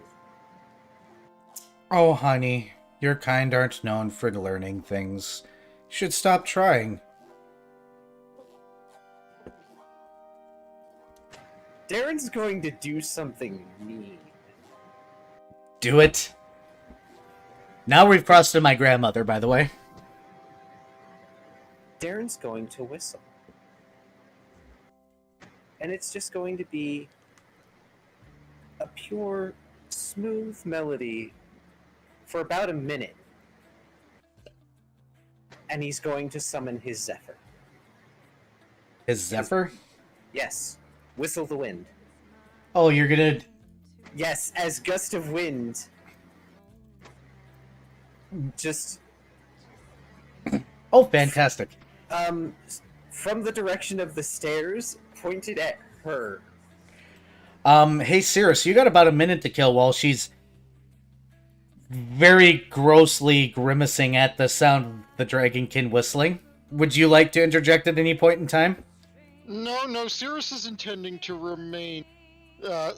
Oh, honey, your kind aren't known for learning things. You should stop trying. Darren's going to do something mean. Do it. Now we've crossed to my grandmother, by the way. Darren's going to whistle. And it's just going to be a pure, smooth melody for about a minute. And he's going to summon his Zephyr. His Zephyr? Yes. Whistle the wind. Oh, you're gonna... Yes, as gust of wind. Just, Oh, fantastic. from the direction of the stairs, pointed at her. Hey, Cirrus, you got about a minute to kill while she's very grossly grimacing at the sound of the dragonkin whistling. Would you like to interject at any point in time? No, Cirrus is intending to remain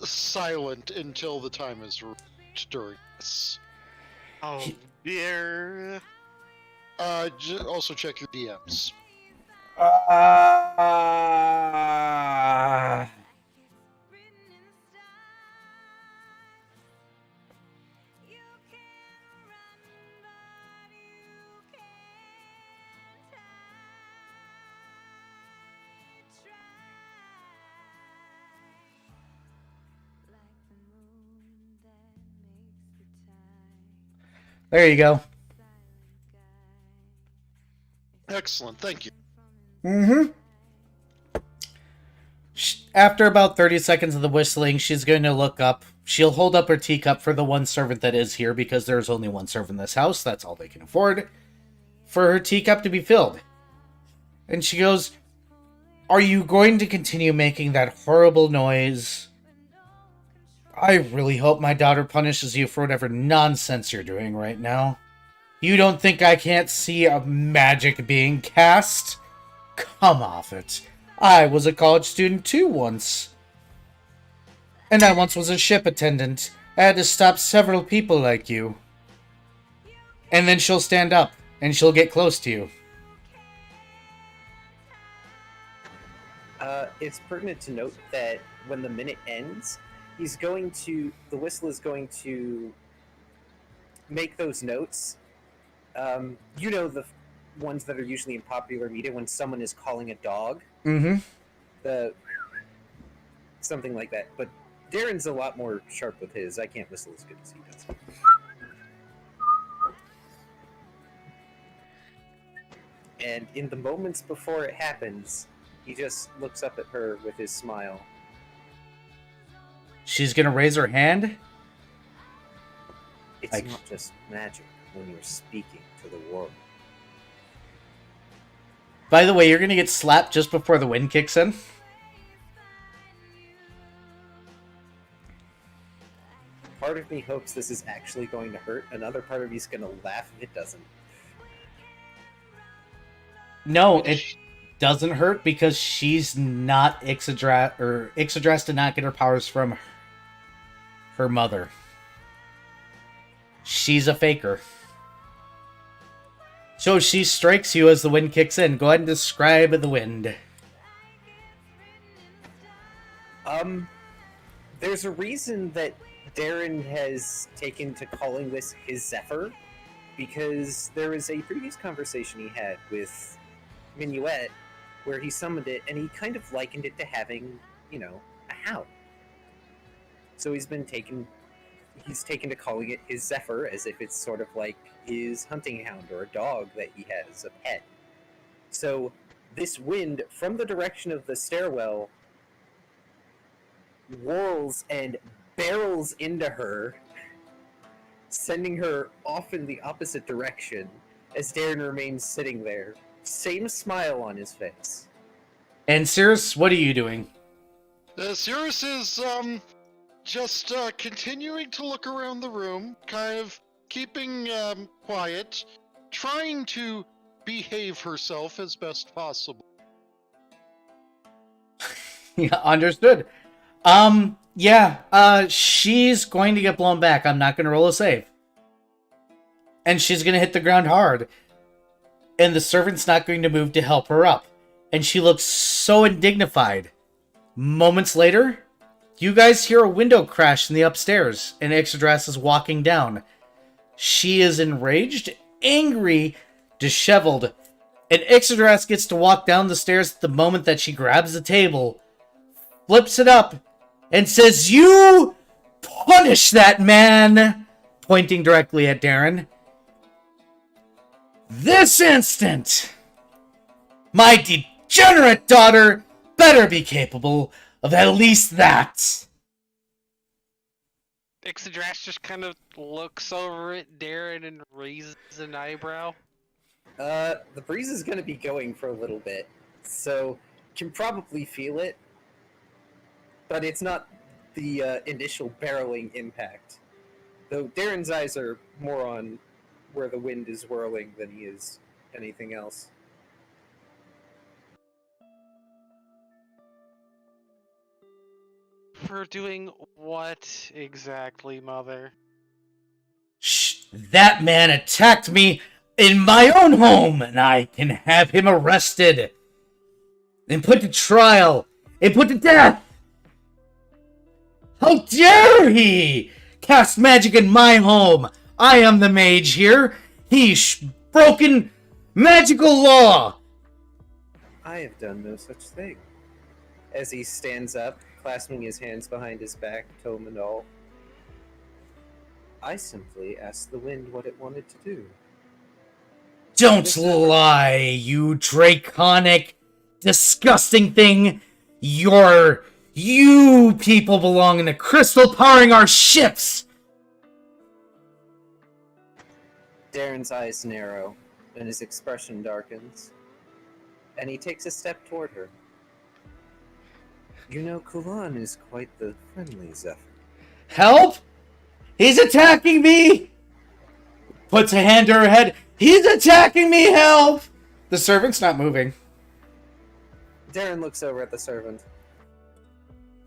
silent until the time is reached during this. Oh dear. Also check your DMs. There you go. Excellent, thank you. Mm-hmm. After about 30 seconds of the whistling, she's going to look up she'll hold up her teacup for the one servant that is here, because there's only one servant in this house. That's all they can afford. For her teacup to be filled. And she goes, "Are you going to continue making that horrible noise? I really hope my daughter punishes you for whatever nonsense you're doing right now. You don't think I can't see a magic being cast? Come off it. I was a college student too once. And I once was a ship attendant. I had to stop several people like you." And then she'll stand up, and she'll get close to you. It's pertinent to note that when the minute ends, the whistle is going to make those notes. The ones that are usually in popular media when someone is calling a dog. Mm-hmm. Something like that. But Darren's a lot more sharp with his. I can't whistle as good as he does. And in the moments before it happens, he just looks up at her with his smile. She's gonna raise her hand. It's not just magic when you're speaking to the world. By the way, you're gonna get slapped just before the wind kicks in. Part of me hopes this is actually going to hurt. Another part of me is going to laugh if it doesn't. No, it doesn't hurt because she's not Ixadras, or Ixadras did not get her powers from her mother. She's a faker. So she strikes you as the wind kicks in. Go ahead and describe the wind. There's a reason that Darren has taken to calling this his Zephyr, because there was a previous conversation he had with Minuet where he summoned it, and he kind of likened it to having, a hound. So he's taken to calling it his Zephyr, as if it's sort of like his hunting hound or a dog that he has, a pet. So this wind from the direction of the stairwell whirls and barrels into her, sending her off in the opposite direction as Darren remains sitting there. Same smile on his face. And Cirrus, what are you doing? Cirrus is just continuing to look around the room, kind of keeping quiet, trying to behave herself as best possible. Yeah, understood. She's going to get blown back. I'm not going to roll a save. And she's going to hit the ground hard. And the servant's not going to move to help her up. And she looks so indignified. Moments later, you guys hear a window crash in the upstairs, and Ixadras is walking down. She is enraged, angry, disheveled, and Ixadras gets to walk down the stairs at the moment that she grabs the table, flips it up, and says, "You punish that man!" Pointing directly at Darren. "This instant! My degenerate daughter better be capable of at least that!" Ixadras just kind of looks over at Darren and raises an eyebrow. The breeze is going to be going for a little bit, so can probably feel it, but it's not the initial barreling impact. Though Darren's eyes are more on where the wind is whirling than he is anything else. For doing what exactly, Mother? Shh, that man attacked me in my own home, and I can have him arrested and put to trial and put to death. How dare he cast magic in my home? I am the mage here. He's broken magical law. I have done no such thing. As he stands up, clasping his hands behind his back, tome and all. I simply asked the wind what it wanted to do. Don't lie, you draconic, disgusting thing. Your You people belong in the crystal powering our ships! Darren's eyes narrow, and his expression darkens. And he takes a step toward her. You know, Kulan is quite the friendly Zephyr. Help! He's attacking me! Puts a hand to her head. He's attacking me! Help! The servant's not moving. Darren looks over at the servant.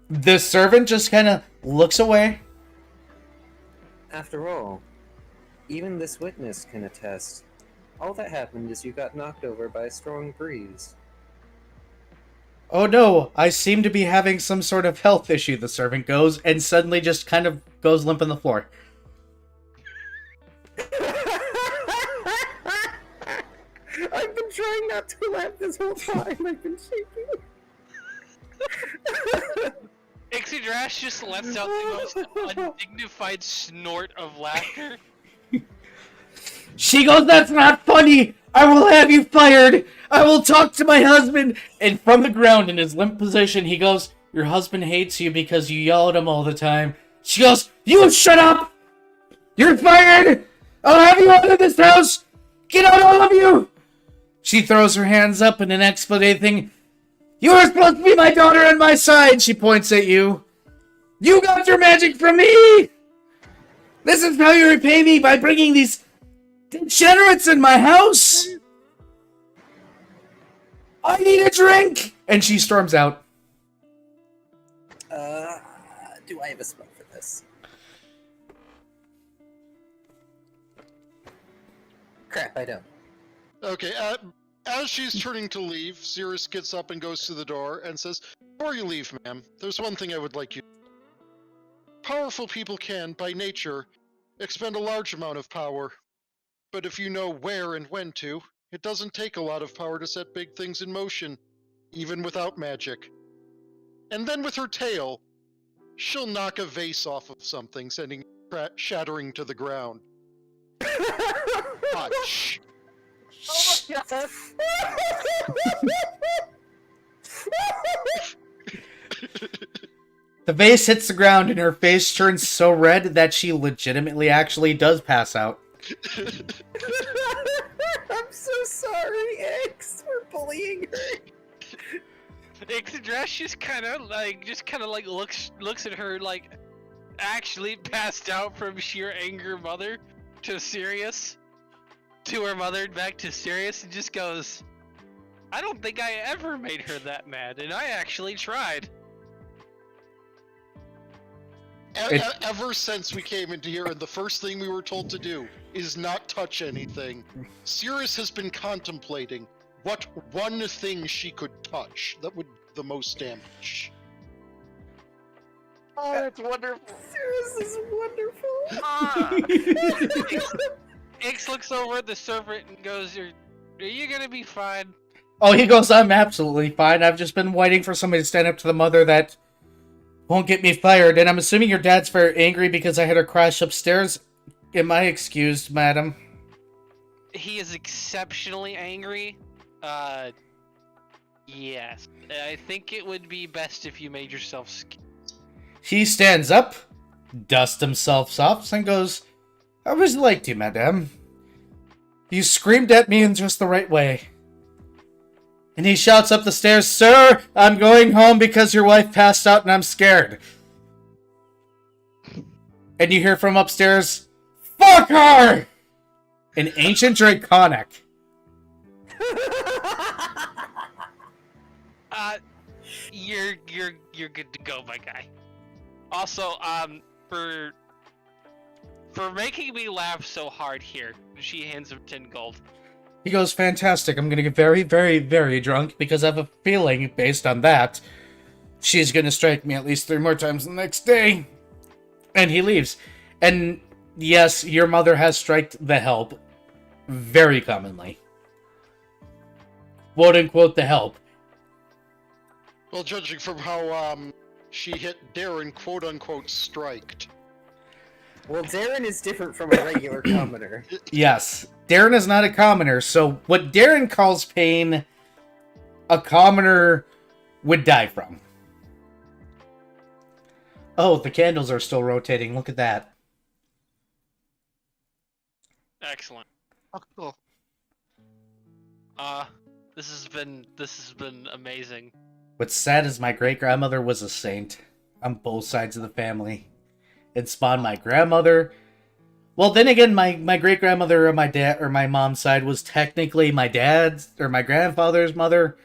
The servant just kind of looks away. After all, even this witness can attest. All that happened is you got knocked over by a strong breeze. Oh no, I seem to be having some sort of health issue, the servant goes, and suddenly just kind of goes limp on the floor. I've been trying not to laugh this whole time. I've been shaking. Ixadras just lets out the most undignified snort of laughter. She goes, that's not funny! I will have you fired! I will talk to my husband! And from the ground in his limp position, he goes, your husband hates you because you yell at him all the time. She goes, you shut up! You're fired! I'll have you out of this house! Get out, all of you! She throws her hands up in an expletive thing. You are supposed to be my daughter on my side, she points at you. You got your magic from me! This is how you repay me, by bringing these degenerates in my house! I need a drink! And she storms out. Do I have a spell for this? Crap, I don't. Okay, as she's turning to leave, Cirrus gets up and goes to the door and says, before you leave, ma'am, there's one thing I would like you to know. Powerful people can, by nature, expend a large amount of power. But if you know where and when to, it doesn't take a lot of power to set big things in motion, even without magic. And then with her tail, she'll knock a vase off of something, sending it shattering to the ground. Watch. Oh my god! The vase hits the ground and her face turns so red that she legitimately actually does pass out. I'm so sorry, X, for bullying her. Ixadras just kind of like looks at her like actually passed out from sheer anger mother to Sirius, to her mother back to Sirius, and just goes, I don't think I ever made her that mad, and I actually tried. Ever since we came into here, and the first thing we were told to do is not touch anything, Cirrus has been contemplating what one thing she could touch that would do the most damage. Oh, that's wonderful. Cirrus is wonderful. Ix looks over at the servant and goes, are you gonna be fine? Oh, he goes, I'm absolutely fine. I've just been waiting for somebody to stand up to the mother that won't get me fired. And I'm assuming your dad's very angry because I had her crash upstairs. Am I excused, madam? He is exceptionally angry. Yes. I think it would be best if you made yourself scarce. He stands up, dusts himself off, and goes, how would you like to, madame? You screamed at me in just the right way. And he shouts up the stairs, sir, I'm going home because your wife passed out and I'm scared. And you hear from upstairs, fuck her! In ancient Draconic. You're good to go, my guy. Also, for making me laugh so hard here, she hands him 10 gold. He goes, fantastic, I'm gonna get very, very, very drunk because I have a feeling, based on that, she's gonna strike me at least 3 more times the next day. And he leaves. And yes, your mother has striked the help very commonly. Quote unquote the help. Well, judging from how she hit Darren, quote unquote, striked. Well, Darren is different from a regular commoner. Yes. Darren is not a commoner, so what Darren calls pain, a commoner would die from. Oh, the candles are still rotating. Look at that. Excellent. Oh, cool. This has been amazing. What's sad is my great-grandmother was a saint on both sides of the family. It spawned my grandmother. Well, then again, my great-grandmother on my dad or my mom's side was technically my dad's or my grandfather's mother.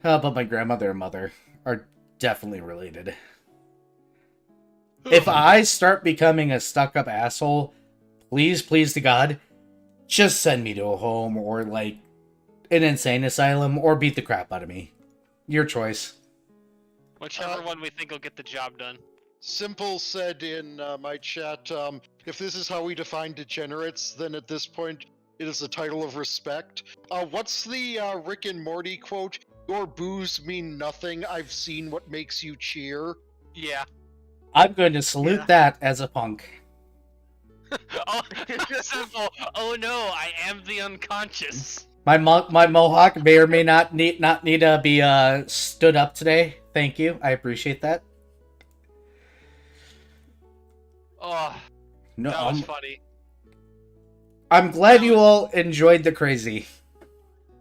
But my grandmother and mother are definitely related. If I start becoming a stuck-up asshole, please to God, just send me to a home or like an insane asylum or beat the crap out of me. Your choice. Whichever one we think will get the job done. Simple said in my chat, if this is how we define degenerates, then at this point it is a title of respect. What's the Rick and Morty quote? Your boos mean nothing. I've seen what makes you cheer. Yeah. I'm going to salute that as a punk. Oh, simple. Oh no, I am the unconscious. My mohawk may or may not need to be stood up today. Thank you. I appreciate that. Oh, No, that was funny. I'm glad you all enjoyed the crazy.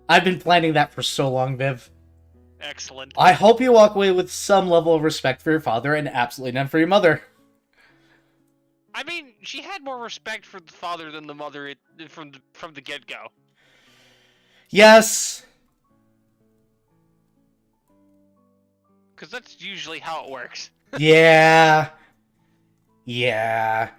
I've been planning that for so long, Viv. Excellent. I hope you walk away with some level of respect for your father and absolutely none for your mother. I mean, she had more respect for the father than the mother from the get-go. Yes. Because that's usually how it works. Yeah. Yeah.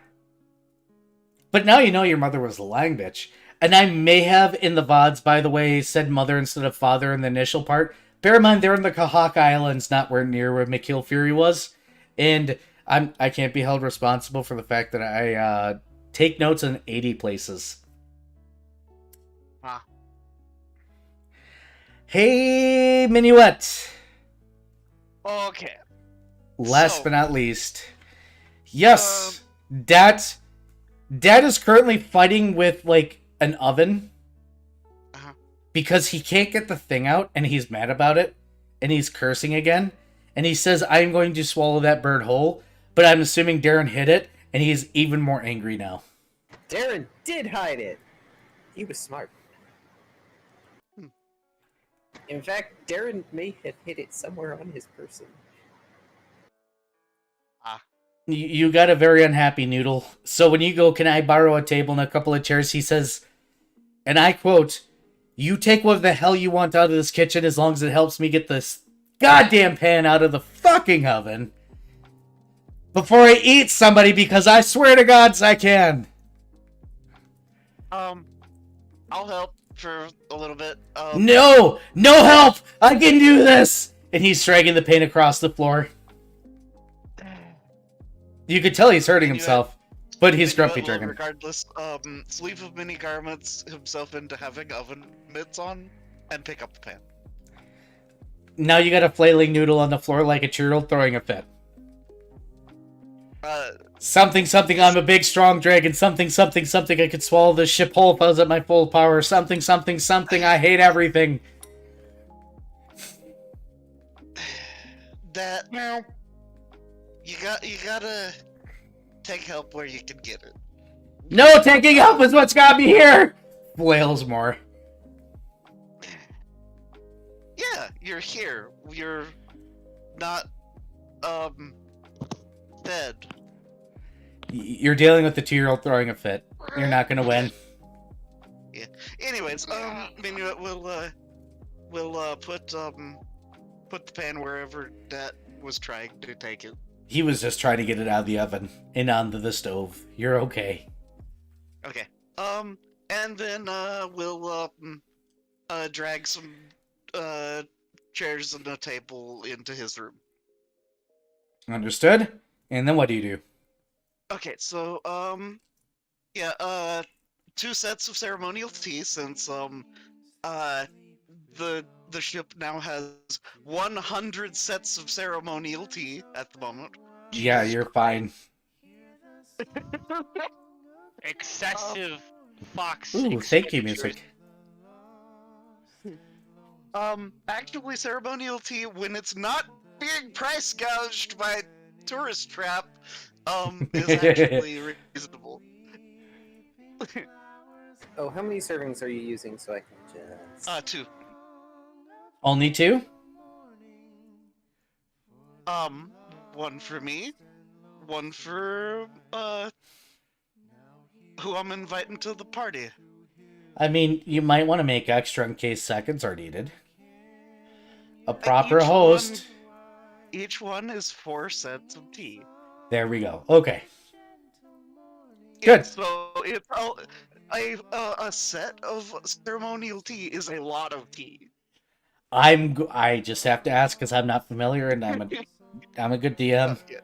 But now you know your mother was a lying bitch. And I may have, in the VODs, by the way, said mother instead of father in the initial part. Bear in mind, they're in the Kahaka Islands, not where near where McKeel Fury was. And I can't be held responsible for the fact that I take notes in 80 places. Ah. Hey, Minuet. Okay. Last So- but not least. Yes, Dad is currently fighting with, like, an oven. Uh-huh. Because he can't get the thing out, and he's mad about it. And he's cursing again. And he says, I'm going to swallow that bird whole. But I'm assuming Darren hid it, and he's even more angry now. Darren did hide it. He was smart. In fact, Darren may have hid it somewhere on his person. You got a very unhappy Noodle. So when you go, can I borrow a table and a couple of chairs? He says, and I quote, you take what the hell you want out of this kitchen as long as it helps me get this goddamn pan out of the fucking oven before I eat somebody, because I swear to gods I can. I'll help for a little bit. No help! I can do this! And he's dragging the paint across the floor. You could tell he's hurting himself, but he's grumpy Well, dragon. regardless, sleeve of mini garments himself into having oven mitts on, and pick up the pan. Now you got a flailing Noodle on the floor like a churro throwing a fit. Something, I'm a big strong dragon. Something, I could swallow this ship whole if I was at my full power. Something, I hate everything. That now, you gotta take help where you can get it. No, taking help is what's got me here! Flails more. Yeah, you're here. You're not, dead. You're dealing with the 2-year-old throwing a fit. You're not gonna win. Yeah. Anyways, Minuet will put the pan wherever that was trying to take it. He was just trying to get it out of the oven and onto the stove. You're okay. Okay. And then we'll drag some chairs and a table into his room. Understood? And then what do you do? Okay, so yeah, 2 sets of ceremonial tea, since the ship now has 100 sets of ceremonial tea at the moment. Yeah, you're fine. Excessive fox. Ooh, thank you, expenditures. music. Actually, ceremonial tea, when it's not being price gouged by tourist trap is actually reasonable. Oh, how many servings are you using so I can just... 2. Only 2? One for me, one for who I'm inviting to the party. I mean, you might want to make extra in case seconds are needed. A proper host. Each one is 4 sets of tea. There we go. Okay. Yeah, Good. so it's a set of ceremonial tea is a lot of tea. I just have to ask because I'm not familiar, and I'm a good DM, Yeah.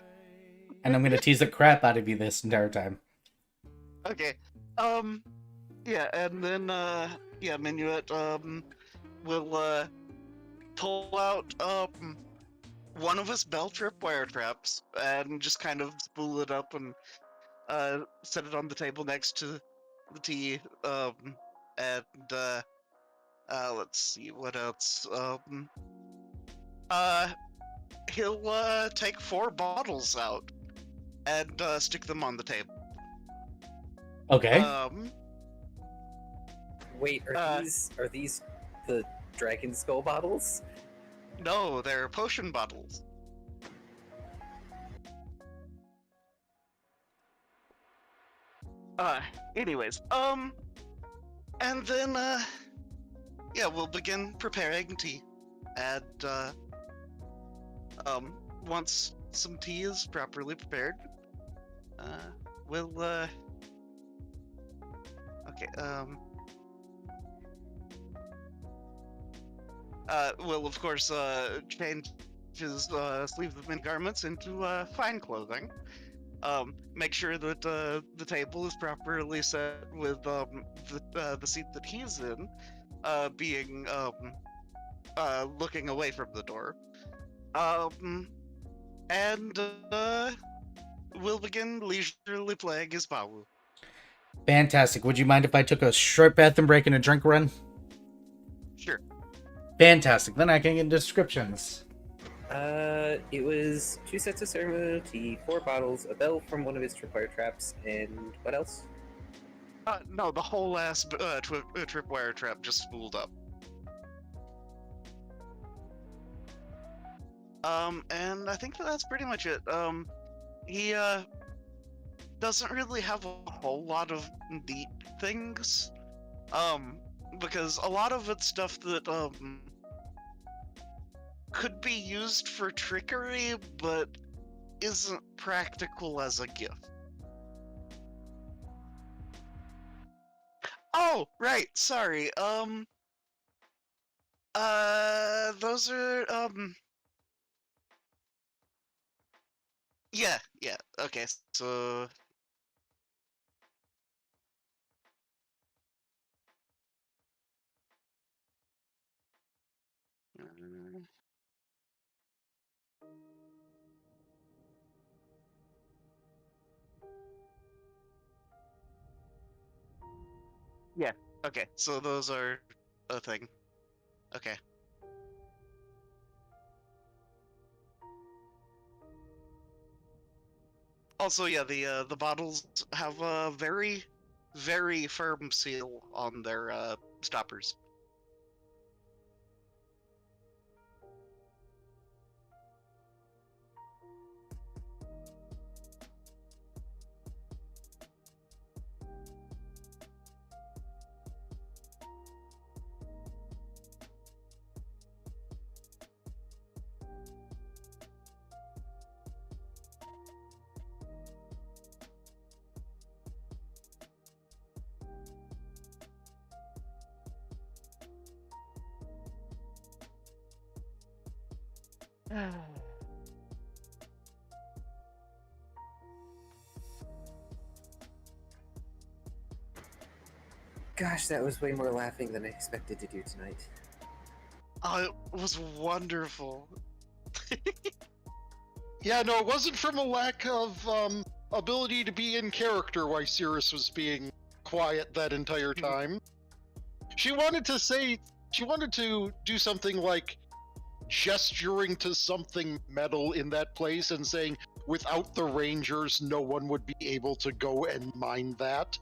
and I'm gonna tease the crap out of you this entire time. Okay. Yeah, and then Minuet will pull out one of his bell tripwire traps and just kind of spool it up and set it on the table next to the tea. And let's see what else. He'll take 4 bottles out and stick them on the table. Okay. Wait, are these the dragon skull bottles? No, they're potion bottles. Anyways, and then, we'll begin preparing tea. And, once some tea is properly prepared, we'll, we'll of course, change his, sleeves of many garments into, fine clothing. Make sure that the table is properly set with the seat that he's in being looking away from the door. And we'll begin leisurely playing his Bawu. Fantastic. Would you mind if I took a short bathroom break and a drink run? Sure. Fantastic. Then I can get descriptions. It was 2 sets of ceremonial tea, 4 bottles, a bell from one of his tripwire traps, and what else? No, the whole ass tripwire trap just spooled up. And I think that's pretty much it. He doesn't really have a whole lot of neat things. Because a lot of it's stuff that could be used for trickery, but isn't practical as a gift. Oh, right, sorry. Those are, yeah, okay, so... Yeah, okay, so those are a thing. Okay. Also, yeah, the bottles have a very, very firm seal on their stoppers. Gosh, that was way more laughing than I expected to do tonight. Oh, it was wonderful. Yeah, no, it wasn't from a lack of ability to be in character why Cirrus was being quiet that entire time. She wanted to do something like gesturing to something metal in that place and saying, without the Rangers, no one would be able to go and mine that.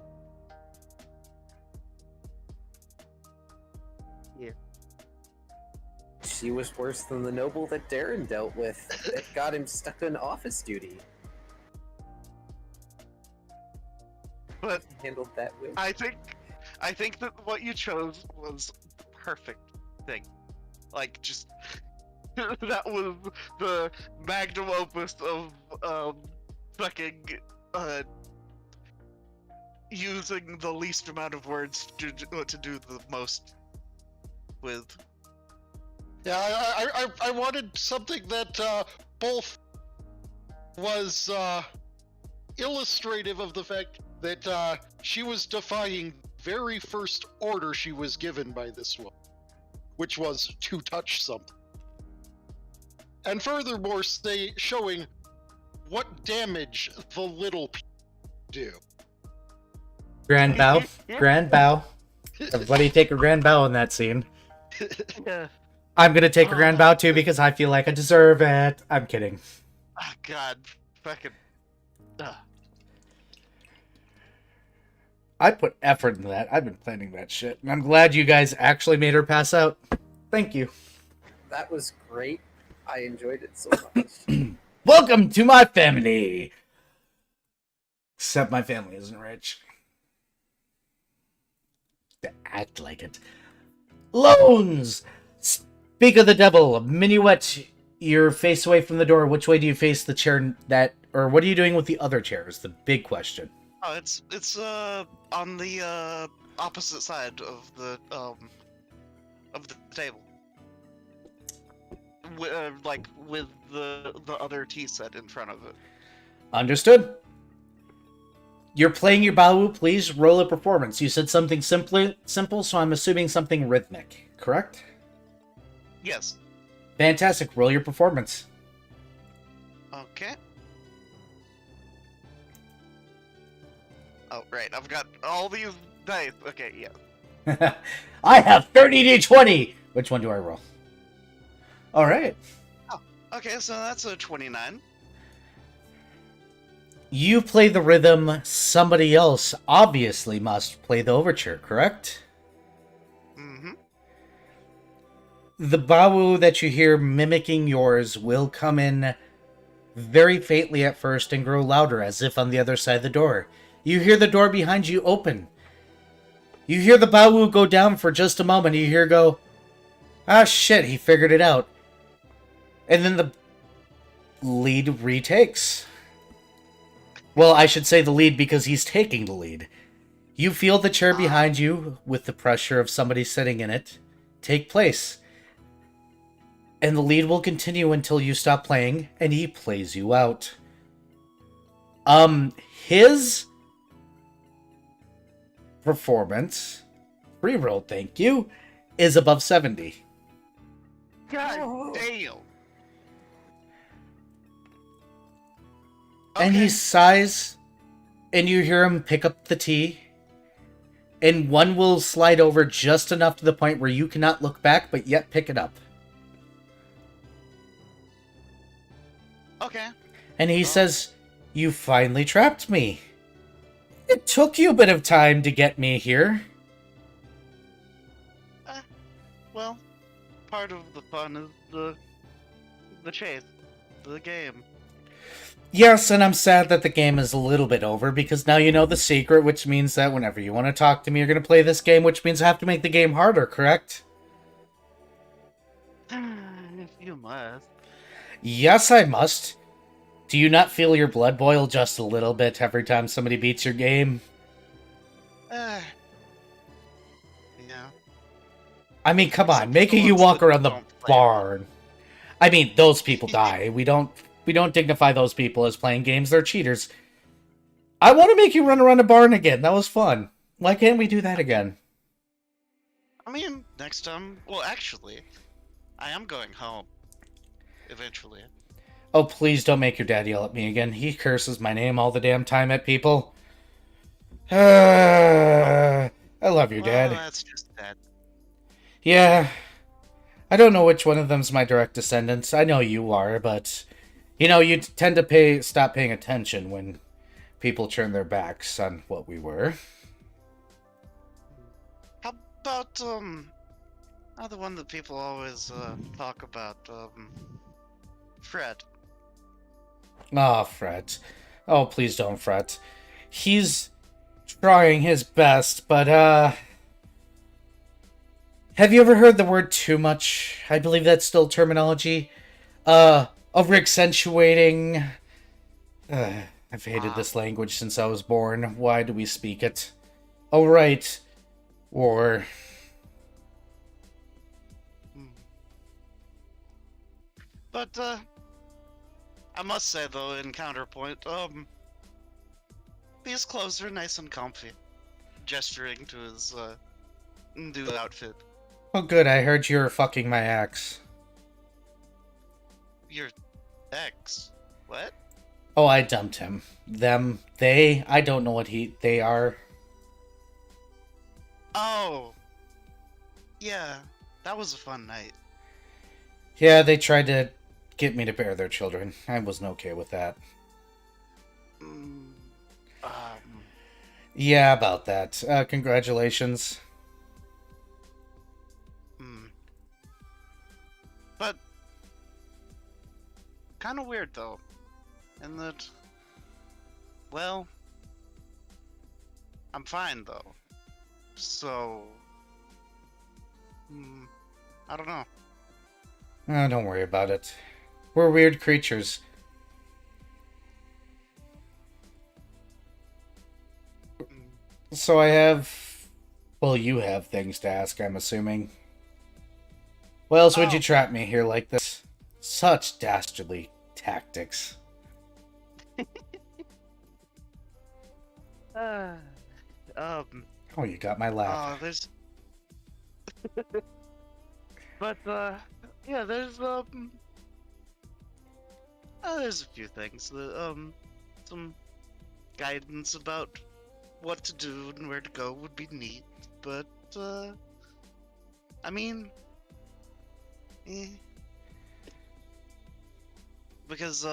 She was worse than the noble that Darren dealt with that got him stuck in office duty. But Handled that with. I think that what you chose was the perfect thing. Like, just that was the magnum opus of fucking using the least amount of words to do the most with. Yeah, I wanted something that both was illustrative of the fact that she was defying very first order she was given by this one, which was to touch something. And furthermore, showing what damage the little people do. Grand bow. Grand bow. Everybody take a grand bow in that scene. I'm gonna take a grand bow too because I feel like I deserve it. I'm kidding. Oh God, fucking. I put effort into that. I've been planning that shit. And I'm glad you guys actually made her pass out. Thank you. That was great. I enjoyed it so much. Welcome to my family. Except my family isn't rich. To act like it. Loans! Speak of the devil. Minuet, you're face away from the door. Which way do you face the chair that... Or what are you doing with the other chair is the big question. Oh, it's on the opposite side of the table. Like with the other tea set in front of it. Understood. You're playing your Bawu, please roll a performance. You said something simple, so I'm assuming something rhythmic, correct? Yes. Fantastic, roll your performance. Okay. Oh, right, I've got all these dice. Okay, yeah. I have 30 to 20! Which one do I roll? Alright. Oh, okay, so that's a 29. You play the rhythm, somebody else obviously must play the overture, correct? Mm-hmm. The Bawu that you hear mimicking yours will come in very faintly at first and grow louder as if on the other side of the door. You hear the door behind you open. You hear the Bawu go down for just a moment. You hear go, ah shit, he figured it out. And then the lead retakes. Well, I should say the lead because he's taking the lead. You feel the chair behind you, with the pressure of somebody sitting in it, take place. And the lead will continue until you stop playing, and he plays you out. His performance, reroll, thank you, is above 70. God damn. And he sighs, and you hear him pick up the tea, and one will slide over just enough to the point where you cannot look back, but yet pick it up. Okay. And he says, you finally trapped me. It took you a bit of time to get me here. Well, part of the fun is the chase, the game. Yes, and I'm sad that the game is a little bit over, because now you know the secret, which means that whenever you want to talk to me, you're going to play this game, which means I have to make the game harder, correct? If you must. Yes, I must. Do you not feel your blood boil just a little bit every time somebody beats your game? Yeah. I mean, come on, Except making the you ones walk that around the don't play. barn. I mean, those people die. We don't dignify those people as playing games. They're cheaters. I want to make you run around a barn again. That was fun. Why can't we do that again? I mean, next time. Well, actually, I am going home. Eventually. Oh, please don't make your dad yell at me again. He curses my name all the damn time at people. I love your dad. Well, that's just that. Yeah. I don't know which one of them's my direct descendants. I know you are, but You know, you tend to stop paying attention when people turn their backs on what we were. How about the one that people always talk about, Fred? Ah, fret. Oh, please don't fret. He's trying his best, but, have you ever heard the word too much? I believe that's still terminology. Over-accentuating. I've hated this language since I was born. Why do we speak it? Oh, right. War. But, I must say, though, in counterpoint, these clothes are nice and comfy. Gesturing to his, new outfit. Oh, good. I heard you were fucking my ex. Your ex? What? Oh, I dumped him. Them. They. I don't know what they are. Oh! Yeah, that was a fun night. Yeah, they tried to get me to bear their children. I wasn't okay with that. Yeah, about that. Congratulations. But kind of weird though, in that, well, I'm fine though. So, I don't know. Oh, don't worry about it. We're weird creatures. So I have... Well, you have things to ask, I'm assuming. Why else would you trap me here like this? Such dastardly tactics. Oh, you got my laugh. There's... But, yeah, there's a few things that, some guidance about what to do and where to go would be neat, but, I mean, because,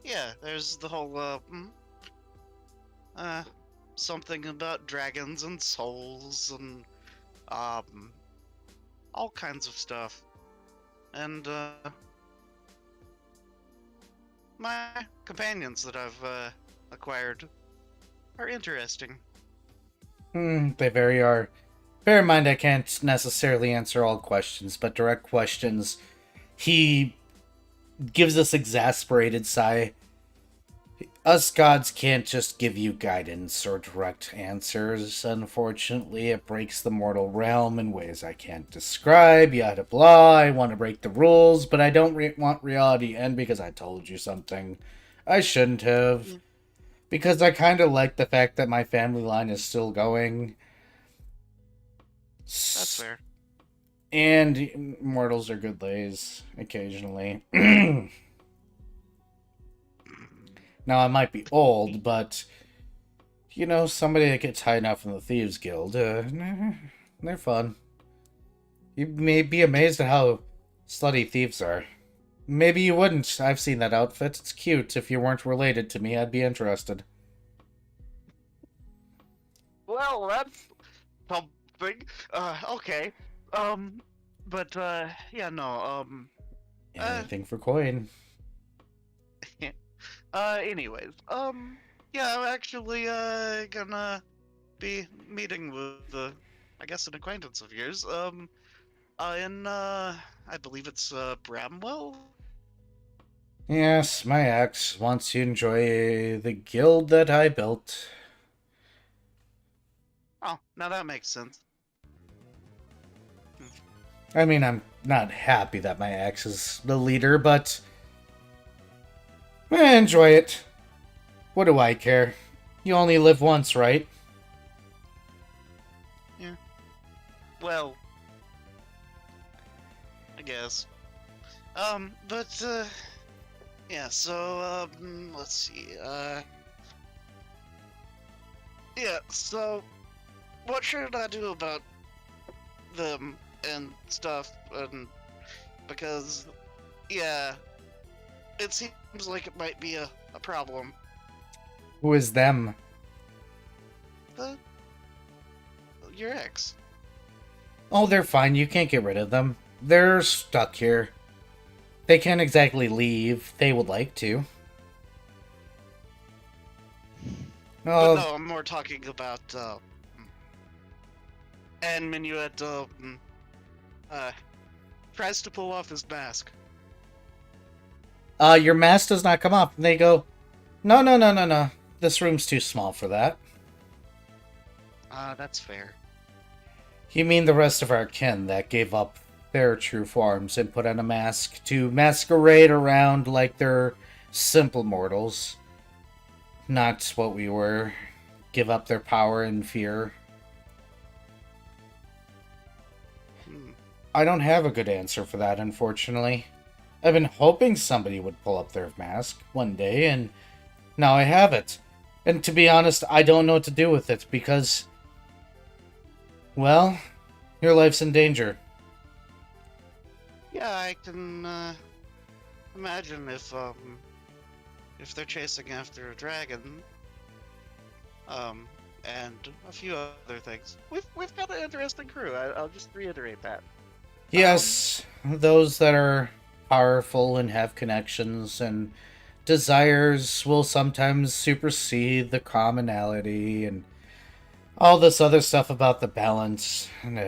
yeah, there's the whole, something about dragons and souls and, all kinds of stuff. And, my companions that I've, acquired are interesting. They very are. Bear in mind I can't necessarily answer all questions, but direct questions, he gives this exasperated sigh. Us gods can't just give you guidance or direct answers. Unfortunately, it breaks the mortal realm in ways I can't describe, yada blah. I want to break the rules, but I don't want reality to end because I told you something I shouldn't have. Yeah. Because I kind of like the fact that my family line is still going. That's fair. And mortals are good lays, occasionally. Now, I might be old, but, you know, somebody that gets high enough in the Thieves Guild, they're fun. You may be amazed at how slutty thieves are. Maybe you wouldn't. I've seen that outfit. It's cute. If you weren't related to me, I'd be interested. Well, that's something. Okay. But, yeah, no, Anything for coin. Anyways, yeah, I'm actually, gonna be meeting with, I guess an acquaintance of yours, I believe it's, Bramwell? Yes, my ex wants you to enjoy the guild that I built. Oh, now that makes sense. I mean, I'm not happy that my ex is the leader, but enjoy it. What do I care? You only live once, right? Yeah. Well, I guess. But, yeah, so, let's see, yeah, so, what should I do about them and stuff, and, because, yeah, it seems like it might be a problem. Who is them? The your ex. Oh, they're fine. You can't get rid of them. They're stuck here. They can't exactly leave. They would like to. But Oh, no, I'm more talking about and Minuet tries to pull off his mask. your mask does not come off. And they go, no, no, no, no, no. This room's too small for that. That's fair. You mean the rest of our kin that gave up their true forms and put on a mask to masquerade around like they're simple mortals? Not what we were. Give up their power and fear. Hmm. I don't have a good answer for that, unfortunately. I've been hoping somebody would pull up their mask one day, and now I have it. And to be honest, I don't know what to do with it because, well, your life's in danger. Yeah, I can imagine if they're chasing after a dragon, and a few other things. We've got an interesting crew. I'll just reiterate that. Yes, those that are powerful and have connections and desires will sometimes supersede the commonality and all this other stuff about the balance. Hmm.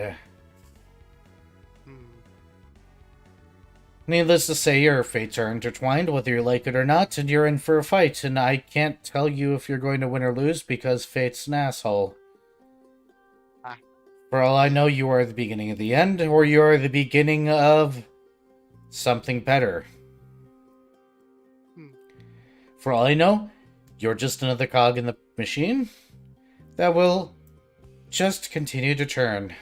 Needless to say, your fates are intertwined, whether you like it or not, and you're in for a fight, and I can't tell you if you're going to win or lose because fate's an asshole. Ah. For all I know, you are the beginning of the end, or you are the beginning of something better. Hmm. For all I know, you're just another cog in the machine that will just continue to turn.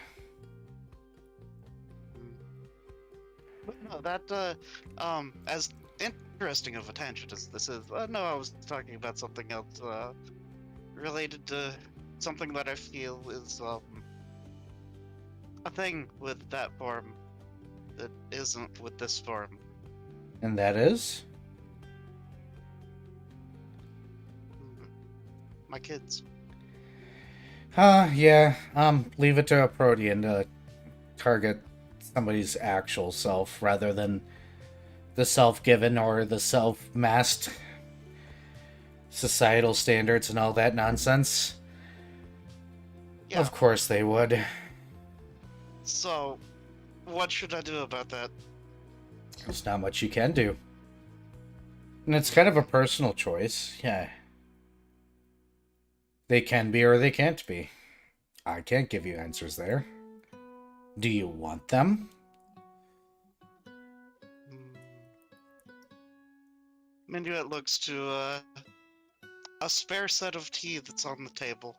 But no, that as interesting of a tangent as this is, no, I was talking about something else, related to something that I feel is a thing with that form that isn't with this form. And that is? My kids. Yeah, leave it to a Protean to target somebody's actual self rather than the self-given or the self-masked societal standards and all that nonsense. Yeah. Of course they would. So, what should I do about that? There's not much you can do. And it's kind of a personal choice, yeah. They can be or they can't be. I can't give you answers there. Do you want them? Minuet looks to a spare set of tea that's on the table.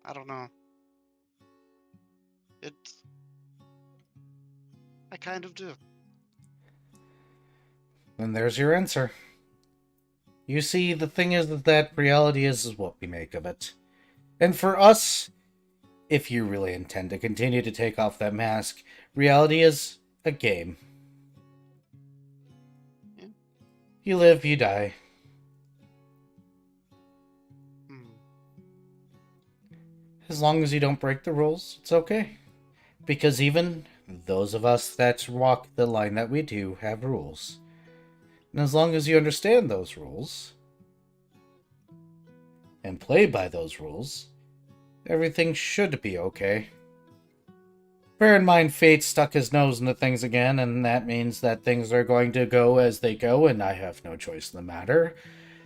I don't know. I kind of do. Then there's your answer. You see, the thing is that reality is what we make of it. And for us, if you really intend to continue to take off that mask, reality is a game. Yeah. You live, you die. As long as you don't break the rules, it's okay. Because even those of us that walk the line that we do have rules. And as long as you understand those rules and play by those rules, everything should be okay. Bear in mind, fate stuck his nose into things again, and that means that things are going to go as they go, and I have no choice in the matter.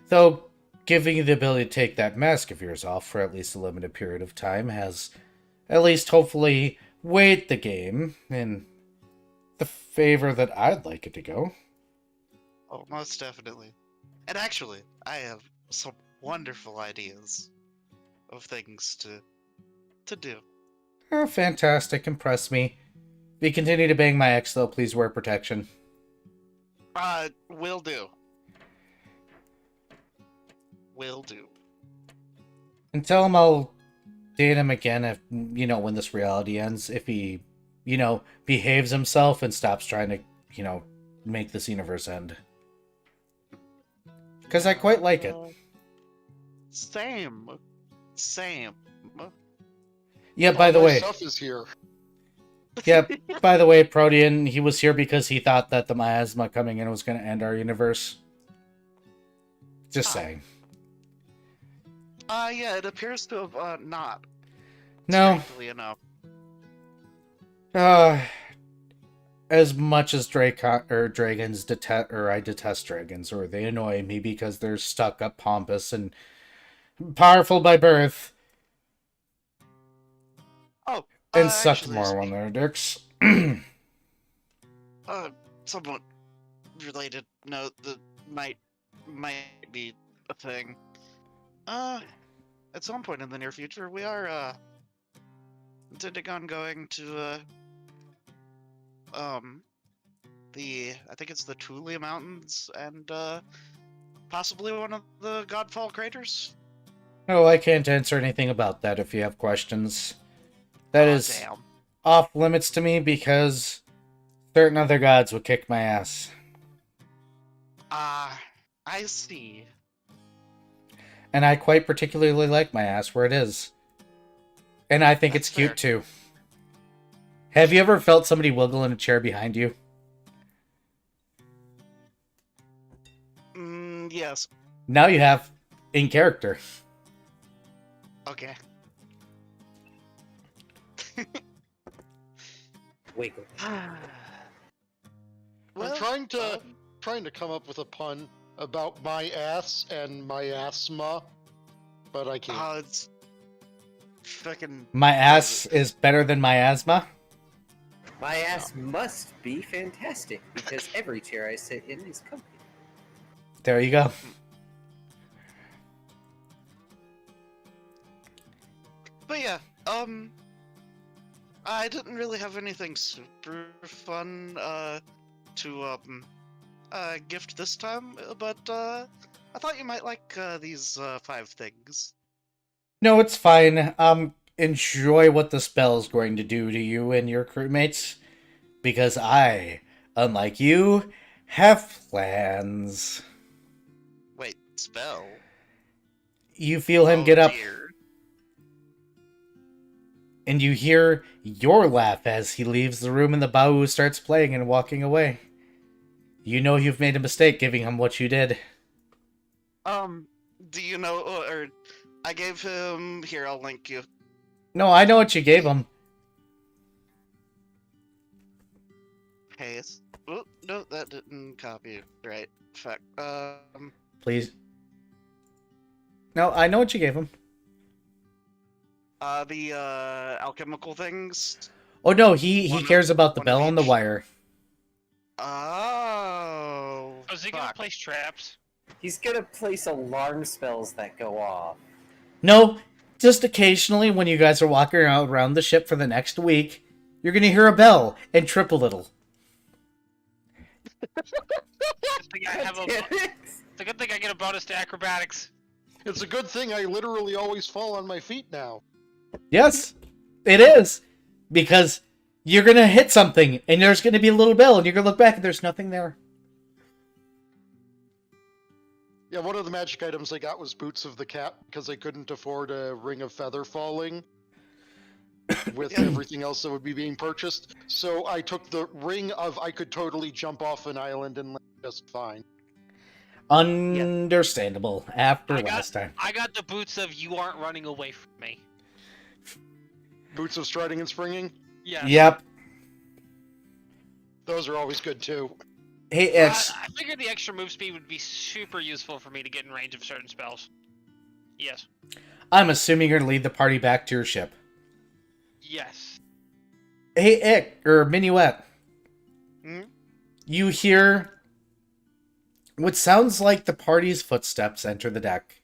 Though, giving you the ability to take that mask of yours off for at least a limited period of time has at least hopefully weighed the game in the favor that I'd like it to go. Oh, most definitely. And actually, I have some wonderful ideas of things to do. Oh, fantastic. Impress me. If you continue to bang my ex, though, please wear protection. Will do. Will do. And tell him I'll date him again if, when this reality ends, if he, behaves himself and stops trying to, make this universe end. Because I quite like it. Same. Yeah, by All the my way, stuff is here. yeah, by the way, Protean, he was here because he thought that the miasma coming in was going to end our universe. Just saying. Yeah, it appears to have not. No. Strangely enough. As much as dragons detest, or I detest dragons, or they annoy me because they're stuck up, pompous, and powerful by birth, Oh, and suck actually, more when they're dicks. Somewhat related note that might be a thing. At some point in the near future, we are intending on going to I think it's the Tulia Mountains and possibly one of the Godfall craters. Oh, I can't answer anything about that if you have questions. That is Damn. off limits to me because certain other gods would kick my ass. I see. And I quite particularly like my ass where it is. And I think That's it's cute fair. too. Have you ever felt somebody wiggle in a chair behind you? Yes. Now you have, in character. Okay. Wiggle. Well, I'm trying to come up with a pun about my ass and miasma, but I can't. it's fucking. My ass is better than miasma? My ass must be fantastic because every chair I sit in is comfy. There you go. But yeah, I didn't really have anything super fun to gift this time, but I thought you might like these 5 things. No, it's fine. Enjoy what the spell is going to do to you and your crewmates. Because I, unlike you, have plans. Wait, spell? You feel him Oh, get up, dear. and you hear your laugh as he leaves the room and the Bawu starts playing and walking away. You know you've made a mistake giving him what you did. Do you know, or I gave him, here, I'll link you. No, I know what you gave him. Paste. Oh, no, that didn't copy. Right. Fuck. Please. No, I know what you gave him. The, alchemical things. Oh no, he One of- cares about the one of bell on the each. wire. Oh. Oh, is he gonna fuck. place traps? He's gonna place alarm spells that go off. No, just occasionally when you guys are walking around the ship for the next week, you're gonna hear a bell and trip a little. Good thing I have a, Damn it. it's a good thing I get a bonus to acrobatics. It's a good thing I literally always fall on my feet now. Yes, it is. Because you're gonna hit something and there's gonna be a little bell and you're gonna look back and there's nothing there. Yeah, one of the magic items I got was Boots of the Cat because I couldn't afford a Ring of Feather Falling with everything else that would be being purchased. So I took the ring of I could totally jump off an island and land just fine. Understandable after I got- last time. I got the boots of you aren't running away from me. Boots of Striding and Springing, Yeah. Yep. those are always good too. Hey, X. I figured the extra move speed would be super useful for me to get in range of certain spells. Yes. I'm assuming you're gonna lead the party back to your ship. Yes. Hey, Ick, or Minuet. Hmm? You hear what sounds like the party's footsteps enter the deck.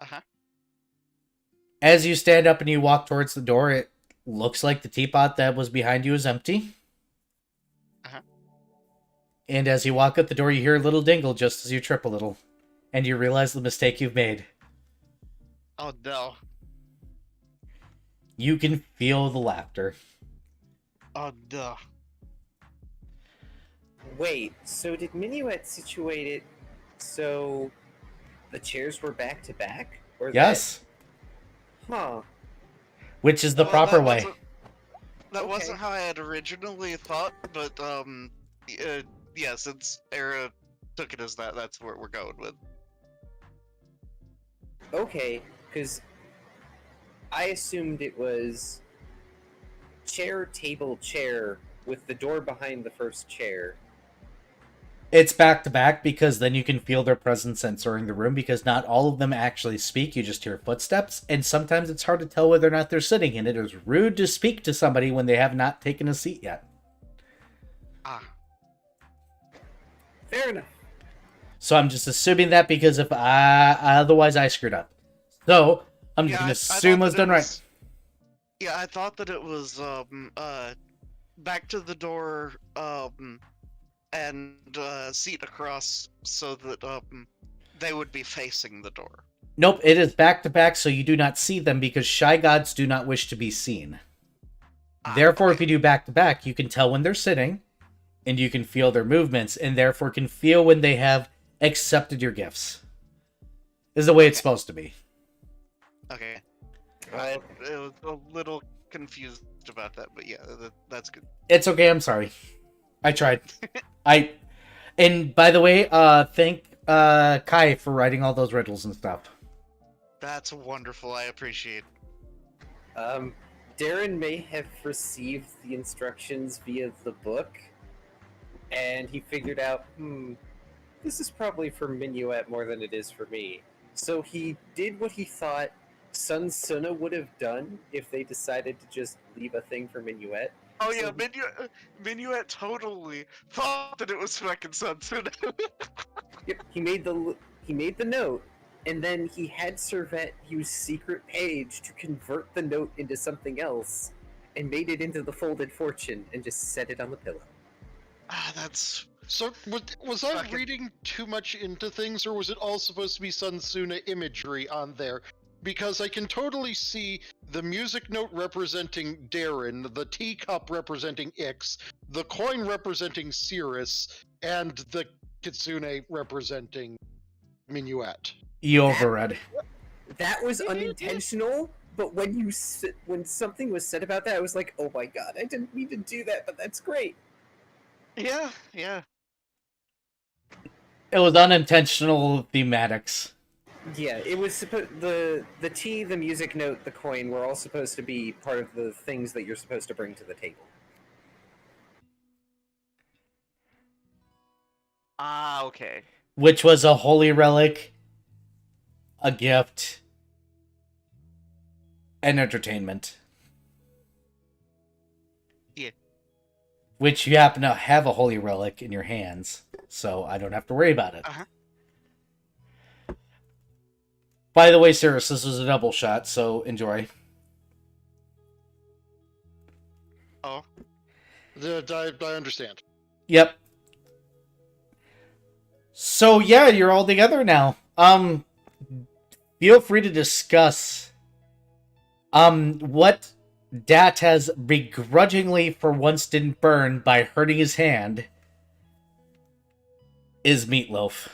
Uh-huh. As you stand up and you walk towards the door, it looks like the teapot that was behind you is empty. Uh-huh. And as you walk out the door, you hear a little dingle just as you trip a little. And you realize the mistake you've made. Oh, no. You can feel the laughter. Oh, duh. Wait, so did Minuet situate it so the chairs were back to back? Or Yes, Huh. which is the Well, proper way. That Okay. wasn't how I had originally thought, but yeah, since Era took it as that, that's what we're going with. Okay, because I assumed it was chair, table, chair, with the door behind the first chair. It's back to back because then you can feel their presence entering the room because not all of them actually speak. You just hear footsteps, and sometimes it's hard to tell whether or not they're sitting, and it is rude to speak to somebody when they have not taken a seat yet. Ah, Fair enough. So I'm just assuming that because if otherwise I screwed up. So I'm just yeah, gonna I assume thought it's that done right. Yeah, I thought that it was back to the door and seat across so that they would be facing the door. Nope, it is back to back, so you do not see them because shy gods do not wish to be seen. Therefore, if you do back to back, you can tell when they're sitting, and you can feel their movements, and therefore can feel when they have accepted your gifts. Is the way it's supposed to be. Okay. Well, I was a little confused about that, but yeah, that's good. It's okay, I'm sorry. I tried. And by the way, thank Kai for writing all those riddles and stuff. That's wonderful. I appreciate. Darren may have received the instructions via the book, and he figured out, this is probably for Minuet more than it is for me. So he did what he thought Sun Suna would have done if they decided to just leave a thing for Minuet. Oh yeah, So Minuet totally thought that it was fucking Sunset. Yep, he made the note, and then he had Servette use secret page to convert the note into something else, and made it into the folded fortune, and just set it on the pillow. That's So was I Fucking- reading too much into things, or was it all supposed to be Sunsuna imagery on there? Because I can totally see the music note representing Darren, the teacup representing Ix, the coin representing Cirrus, and the kitsune representing Minuet. You overread. That was unintentional, but when something was said about that, I was like, oh my god, I didn't mean to do that, but that's great. yeah. It was unintentional thematics. Yeah, it was the tea, the music note, the coin were all supposed to be part of the things that you're supposed to bring to the table. Ah, okay. Which was a holy relic, a gift, and entertainment. Yeah. Which you happen to have a holy relic in your hands, so I don't have to worry about it. Uh-huh. By the way, Cirrus, this was a double shot, so enjoy. Oh, I understand. Yep. So yeah, you're all together now. Feel free to discuss what Dat has begrudgingly for once didn't burn by hurting his hand is Meatloaf.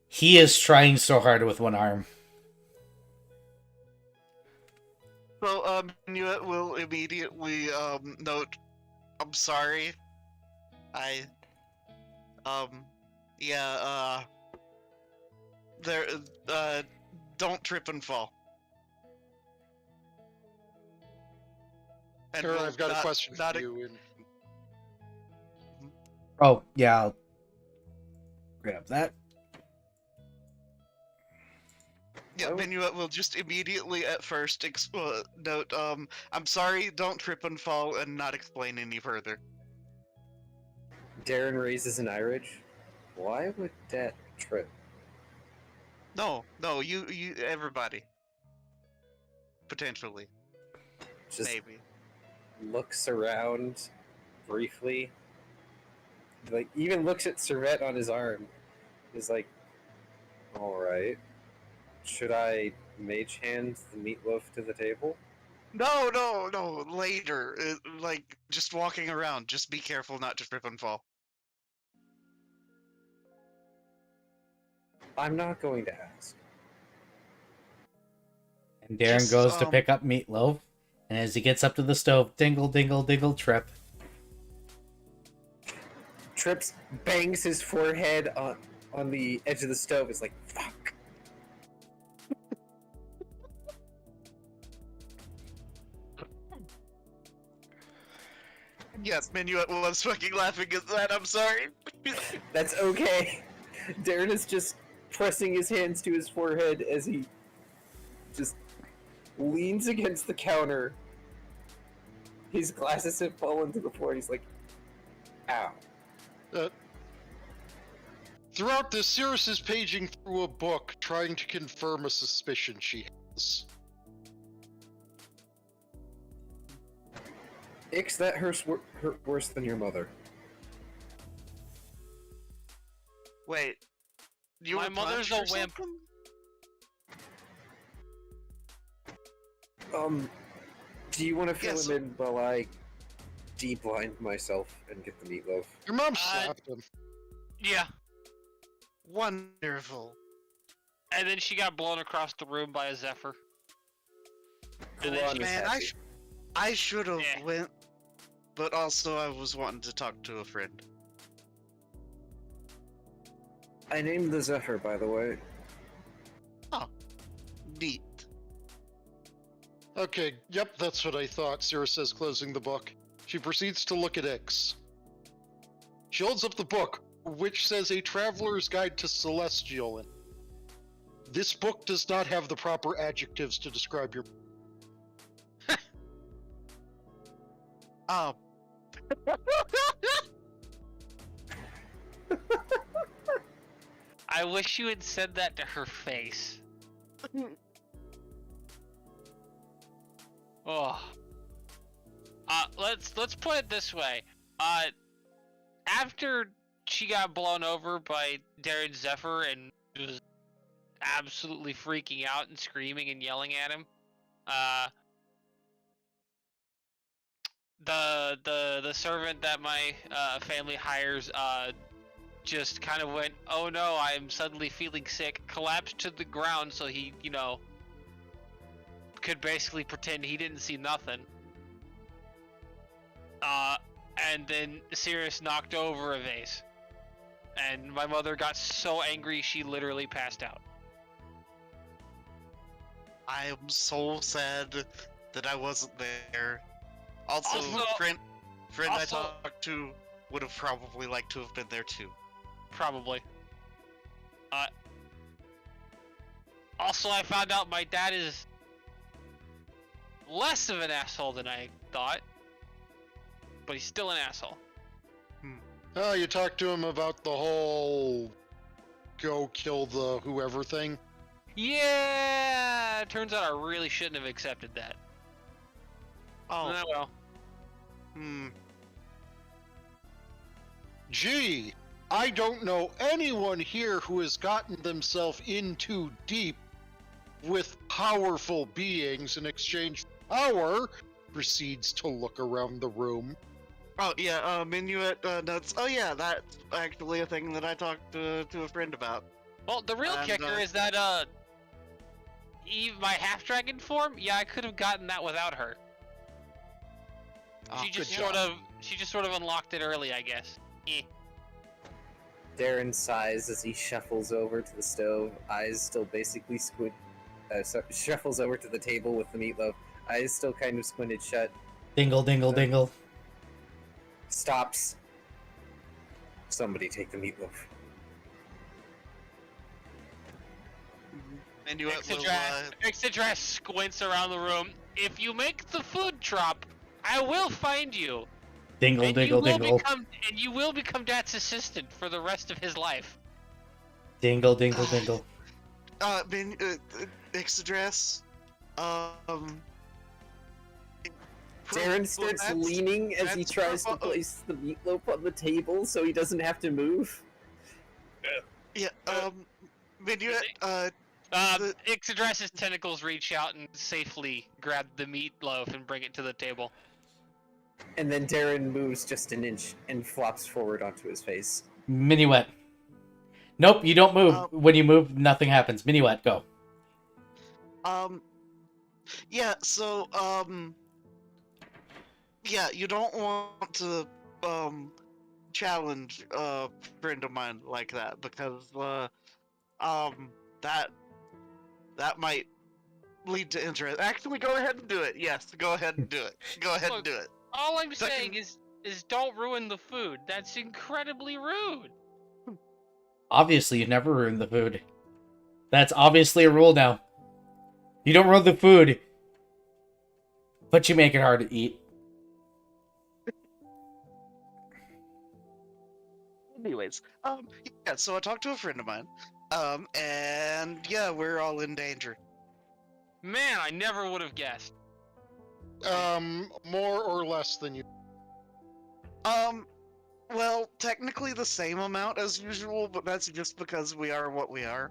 He is trying so hard with one arm. so Minuet will immediately note, I'm sorry. There, don't trip and fall. And Tara, we'll I've got a question not for you. Oh, yeah, I'll grab that. Yeah, Oh. Minuet will just immediately at first note, I'm sorry, don't trip and fall, and not explain any further. Darren raises an eyebrow. Why would that trip? No, you, everybody. Potentially. Just Maybe. looks around briefly. Like, even looks at Servette on his arm. Is like, alright. Should I mage hand the meatloaf to the table? No, later. Like, just walking around. Just be careful not to trip and fall. I'm not going to ask. And Darren Just, goes to pick up Meatloaf, and as he gets up to the stove, dingle, dingle, dingle, trip. Trips bangs his forehead on the edge of the stove. It's like, fuck. Yes, Minuet was fucking laughing at that, I'm sorry. That's okay. Darren is just pressing his hands to his forehead as he just leans against the counter. His glasses have fallen to the floor. He's like, ow. Throughout this, Cirrus is paging through a book, trying to confirm a suspicion she has. Ix, that hurt worse than your mother. Wait. You My were mother's punched a or wimp. something? Do you want to fill Yes. him in while I de-blind myself and get the meatloaf? Your mom slapped him. Yeah. Wonderful. And then she got blown across the room by a Zephyr. And then Quran she- is Man, happy. I should have Yeah. went, but also I was wanting to talk to a friend. I named the Zephyr, by the way. Neat. Okay, yep, that's what I thought, Cirrus says, closing the book. She proceeds to look at Ix. She holds up the book, which says A Traveler's Guide to Celestial. This book does not have the proper adjectives to describe your... Um, I wish you had said that to her face. Oh. Let's put it this way. After she got blown over by Darren Zephyr and was absolutely freaking out and screaming and yelling at him, the servant that my family hires just kind of went, oh no, I'm suddenly feeling sick, collapsed to the ground so he, could basically pretend he didn't see nothing. And then Sirius knocked over a vase. And my mother got so angry she literally passed out. I am so sad that I wasn't there. Also, friend I also- talked to would have probably liked to have been there too. Probably. Also, I found out my dad is less of an asshole than I thought. But he's still an asshole. Oh, you talked to him about the whole... go kill the whoever thing? Yeah! It turns out I really shouldn't have accepted that. Oh, Well. Gee, I don't know anyone here who has gotten themselves in too deep with powerful beings in exchange for power. Proceeds to look around the room. Oh yeah, Minuet notes. Oh yeah, that's actually a thing that I talked to a friend about. Well, the real And, kicker is that, Eve, my half-dragon form, yeah, I could have gotten that without her. Oh, She just good job. sort of unlocked it early, I guess. Darren sighs as he shuffles over to the stove, eyes still basically shuffles over to the table with the meatloaf, eyes still kind of squinted shut, Dingle, dingle, dingle. stops. Somebody take the meatloaf. Minuet will, Ixadras squints around the room. If you make the food drop, I will find you. Dingle, And dingle, dingle. you will become Dad's assistant for the rest of his life. Dingle, dingle, dingle. Ixadras, Darren starts leaning as he that's tries to propo- place the meatloaf on the table so he doesn't have to move. Yeah, Minuet, Ixadras' tentacles reach out and safely grab the meatloaf and bring it to the table. And then Darren moves just an inch and flops forward onto his face. Minuet. Nope, you don't move. When you move, nothing happens. Minuet, go. Yeah, so, yeah, you don't want to, challenge a friend of mine like that, because, that might lead to interest. Actually, go ahead and do it. Yes, go ahead and do it. Go ahead and do it. All I'm saying is don't ruin the food. That's incredibly rude. Obviously, you never ruin the food. That's obviously a rule now. You don't ruin the food, but you make it hard to eat. Anyways, yeah, so I talked to a friend of mine, and yeah, we're all in danger. Man, I never would have guessed. More or less than you. Well, technically the same amount as usual, but that's just because we are what we are.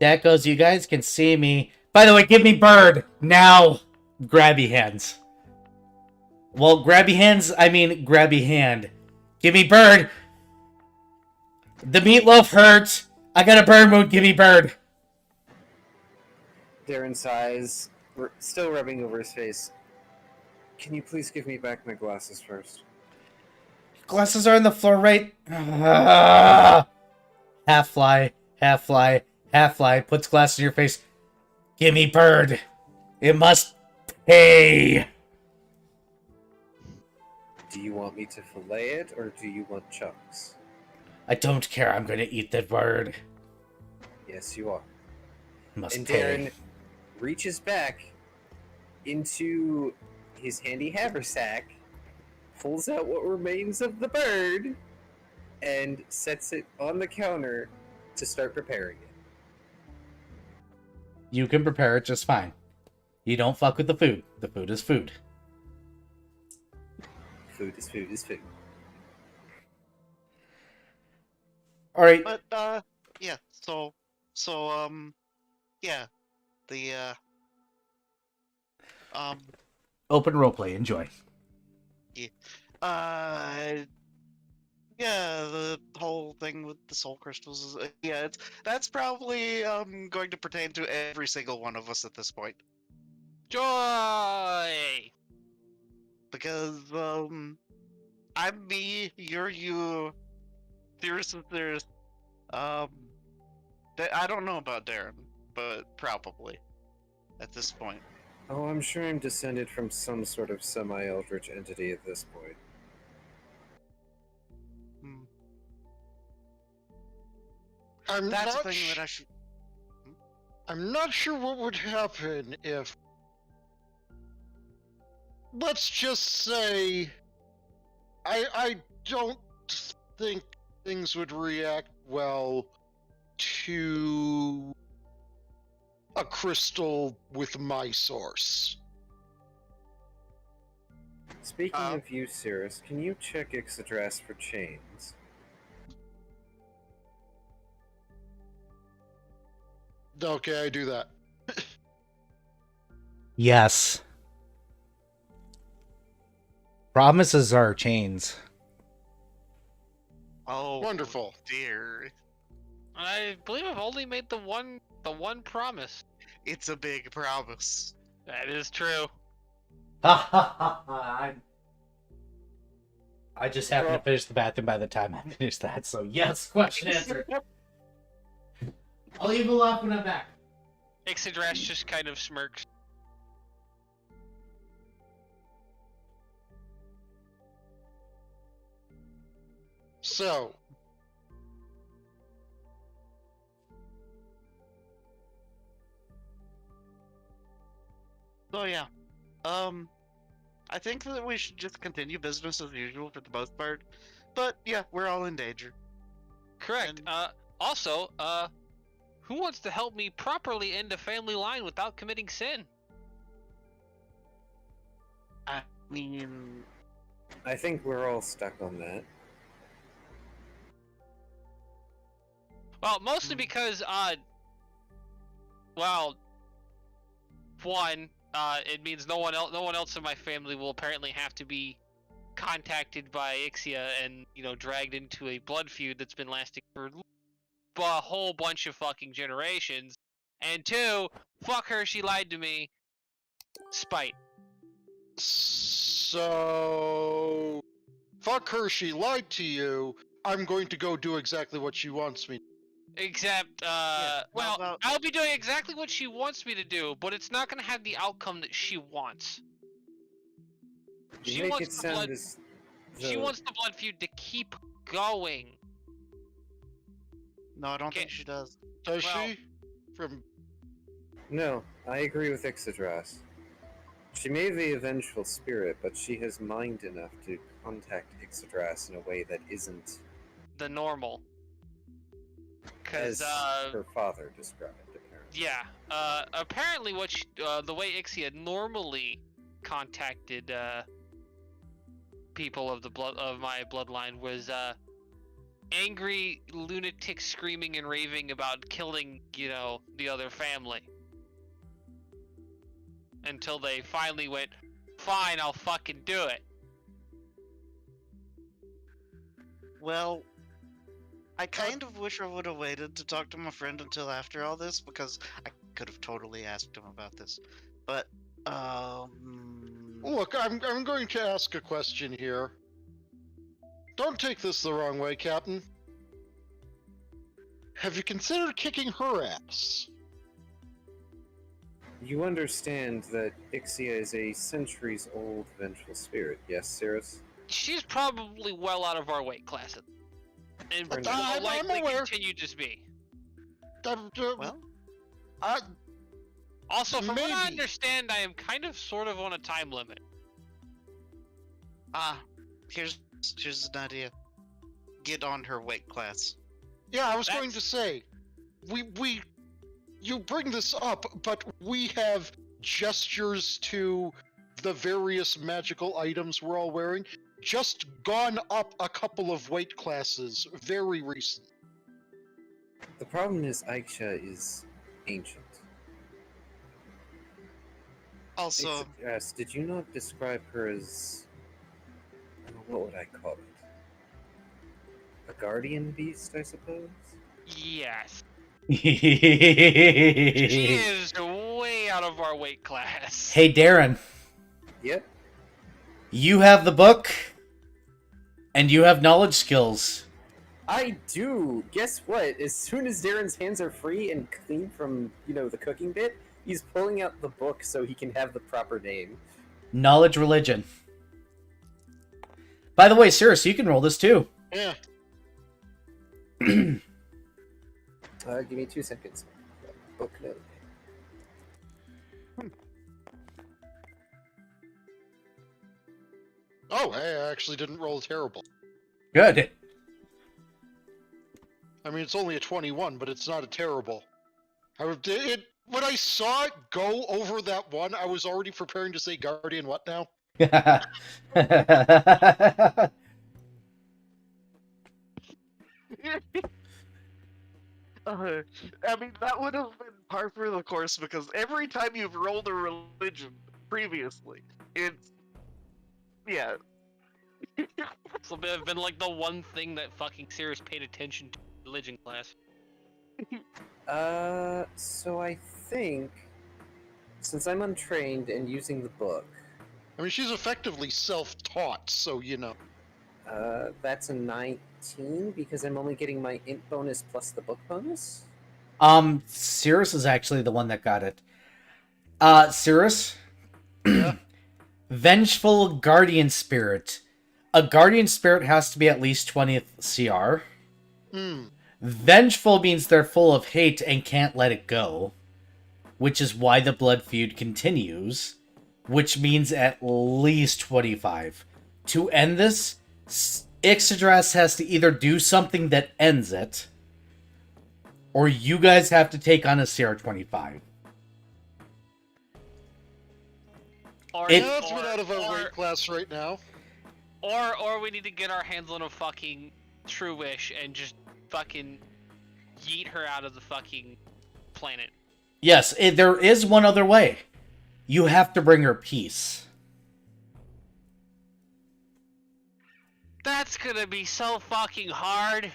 That goes, you guys can see me. By the way, give me bird now. Grabby hands. Well, grabby hands, I mean grabby hand. Give me bird. The meatloaf hurts. I got a bird mood. Give me bird. Darren sighs, still rubbing over his face. Can you please give me back my glasses first? Glasses are on the floor, right? Half fly, half fly, half fly. Puts glasses in your face. Give me bird. It must pay. Do you want me to fillet it, or do you want chunks? I don't care. I'm going to eat that bird. Yes, you are. Must And pay. Darren reaches back into his handy haversack, pulls out what remains of the bird, and sets it on the counter to start preparing it. You can prepare it just fine. You don't fuck with the food. The food is food. Food is food is food. All right. But, yeah, so, yeah, the, Open roleplay. Enjoy. yeah, the whole thing with the soul crystals is, yeah, that's probably, going to pertain to every single one of us at this point. Joy! Because, I'm me, you're you, Theris is Theris, I don't know about Darren, but probably, at this point. Oh, I'm sure I'm descended from some sort of semi-eldritch entity at this point. Hmm. I'm That's not the thing that I should... I'm not sure what would happen if, let's just say, I don't think things would react well to a crystal with my source. Speaking of you, Cirrus, can you check Ixadras for chains? Okay, I do that. Yes. Promises are chains. Oh, Wonderful. dear. I believe I've only made the one promise. It's a big promise. That is true. I just happened to finish the bathroom by the time I finished that, so yes, question answered. I'll leave a laugh when I'm back. Ixadras just kind of smirks. So, So yeah, I think that we should just continue business as usual for the most part. But yeah, we're all in danger. Correct. And- Also, who wants to help me properly end a family line without committing sin? I mean, I think we're all stuck on that. Well, mostly because Well, one, it means no one else in my family will apparently have to be contacted by Ixia and, dragged into a blood feud that's been lasting for a whole bunch of fucking generations. And two, fuck her, she lied to me. Spite. So, fuck her, she lied to you. I'm going to go do exactly what she wants me. Except, how well, about- I'll be doing exactly what she wants me to do, but it's not gonna have the outcome that she wants. You She make wants it the sound blood. as She though- wants the blood feud to keep going. No, I don't Okay. think she does. Does Well- she? From No, I agree with Ixadras. She may be a vengeful spirit, but she has mind enough to contact Ixadras in a way that isn't The normal. as Cause, her father described, apparently. yeah. Apparently what the way Ixia normally contacted, people of my bloodline was, angry lunatics screaming and raving about killing, the other family. Until they finally went, fine, I'll fucking do it. Well, I kind of wish I would have waited to talk to my friend until after all this, because I could have totally asked him about this. But, Look, I'm going to ask a question here. Don't take this the wrong way, Captain. Have you considered kicking her ass? You understand that Ixia is a centuries-old vengeful spirit, yes, Cirrus? She's probably well out of our weight class. And But will I'm likely aware. continue to be. well, Also, from what I Maybe. understand, I am kind of sort of on a time limit. here's an idea. Get on her weight class. Yeah, I was That's- going to say, you bring this up, but we have gestures to the various magical items we're all wearing just gone up a couple of weight classes very recent. The problem is Aiksha is ancient. Also, Ixadras, did you not describe her as... what would I call it? A guardian beast, I suppose? Yes. She Hey, is way out of our weight class. Darren, Yep. you have the book, and you have knowledge skills. I do! Guess what? As soon as Darren's hands are free and clean from, the cooking bit, he's pulling out the book so he can have the proper name. Knowledge religion. By the way, Cirrus, you can roll this too. Yeah. Give me 2 seconds. Book note. Oh, hey, I actually didn't roll terrible. Good. I mean, it's only a 21, but it's not a terrible. When I saw it go over that one, I was already preparing to say Guardian what now? I mean, that would have been par for the course, because every time you've rolled a religion previously, it's... Yeah. This will have been like the one thing that fucking Sirius paid attention to in religion class. So I think, since I'm untrained and using the book, I mean, she's effectively self-taught, so you know. that's a 19 because I'm only getting my int bonus plus the book bonus. Cirrus is actually the one that got it. Cirrus? Yeah. Vengeful Guardian Spirit. A Guardian Spirit has to be at least 20th CR. Vengeful means they're full of hate and can't let it go, which is why the blood feud continues, which means at least 25. To end this, Ixadras has to either do something that ends it, or you guys have to take on a CR25. Or, It- Yeah, it's been out of our weight class right now. or we need to get our hands on a fucking True Wish and just fucking yeet her out of the fucking planet. Yes, there is one other way. You have to bring her peace. That's gonna be so fucking hard.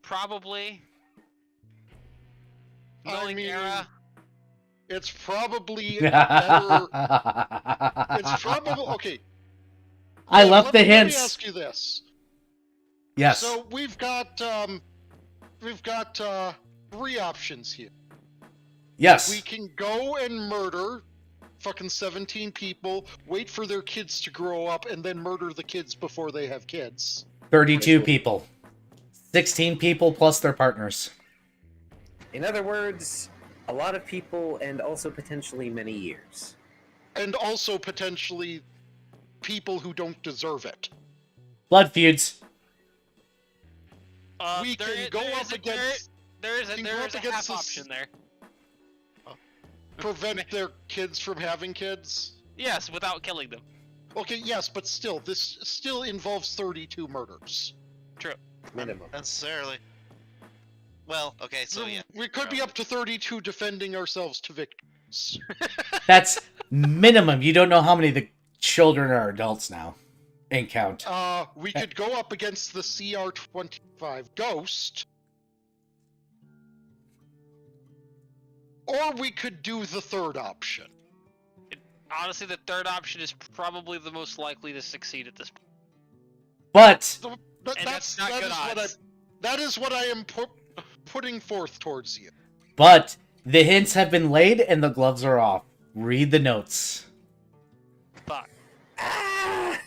Probably. I Knowing mean, Era. it's probably better. It's probably okay. I Well, left the let me hints. ask you this. Yes. So we've got 3 options here. Yes. We can go and murder fucking 17 people, wait for their kids to grow up, and then murder the kids before they have kids. 32 people. 16 people plus their partners. In other words, a lot of people and also potentially many years. And also potentially people who don't deserve it. Blood feuds. We can go up against... There is can a go up against half this- option there. Prevent their kids from having kids? Yes, without killing them. Okay, yes, but still, this still involves 32 murders. True. Minimum. Necessarily. Well, okay, so yeah. We could be up to 32 defending ourselves to victims. That's minimum. You don't know how many of the children are adults now. In count. We could go up against the CR-25 Ghost. Or we could do the third option. Honestly, the third option is probably the most likely to succeed at this point. But And that's not good odds. That is what I am putting forth towards you. the hints have been laid and the gloves are off. Read the notes. Fuck. Ah!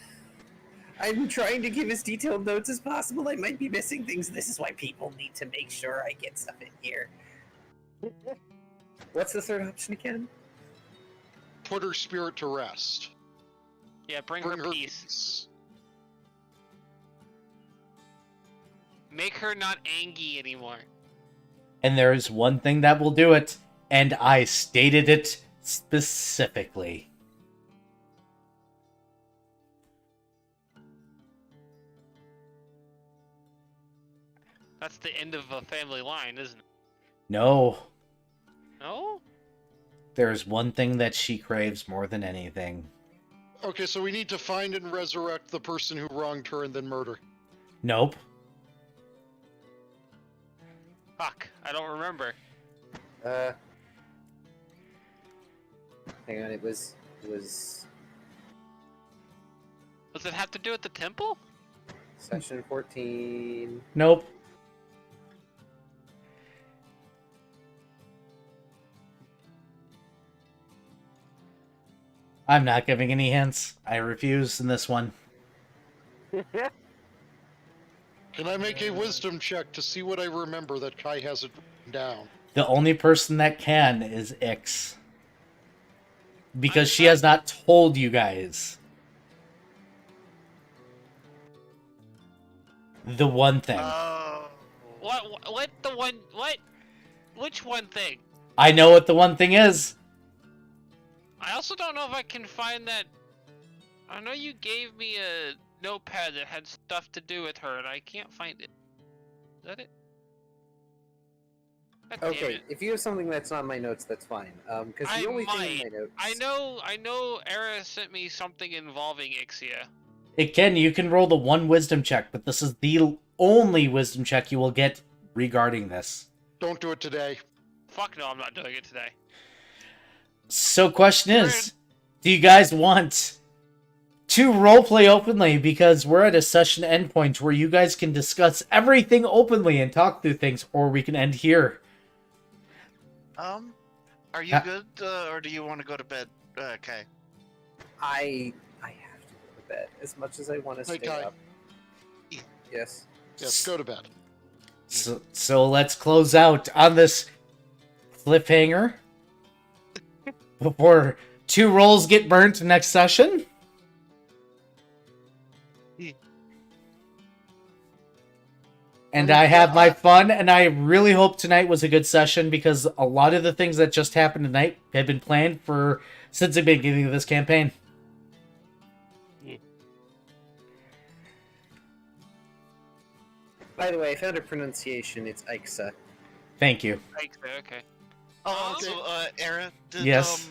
I'm trying to give as detailed notes as possible. I might be missing things. This is why people need to make sure I get stuff in here. What's the third option again? Put her spirit to rest. Yeah, bring her peace. Make her not angry anymore. And there is one thing that will do it, and I stated it specifically. That's the end of a family line, isn't it? No, No? there's one thing that she craves more than anything. Okay, so we need to find and resurrect the person who wronged her and then murder. Nope. Fuck, I don't remember. Hang on, it was Does it have to do with the temple? session 14. Nope. I'm not giving any hints. I refuse in this one. Can I make a wisdom check to see what I remember that Kai hasn't written down? The only person that can is Ix. Because she has not told you guys. The one thing. Oh. What the one, what? Which one thing? I know what the one thing is. I also don't know if I can find that. I know you gave me a notepad that had stuff to do with her, and I can't find it. Is that it? God damn Okay, it. if you have something that's not in my notes, that's fine. Because I the only thing might. in my notes... I know Era sent me something involving Ixia. You can roll the one wisdom check, but this is the only wisdom check you will get regarding this. Don't do it today. Fuck no, I'm not doing it today. So question is, do you guys want to roleplay openly? Because we're at a session endpoint where you guys can discuss everything openly and talk through things, or we can end here. Are you good, or do you want to go to bed, Kai? I have to go to bed as much as I want to Hey, stay Kai. up. Yes. Yes, go to bed. So let's close out on this cliffhanger before 2 rolls get burnt next session. And I have my fun, and I really hope tonight was a good session because a lot of the things that just happened tonight have been planned since the beginning of this campaign. By the way, I found a pronunciation. It's Ixa. Thank you. Okay. Oh, Okay. also, Aaron, Yes.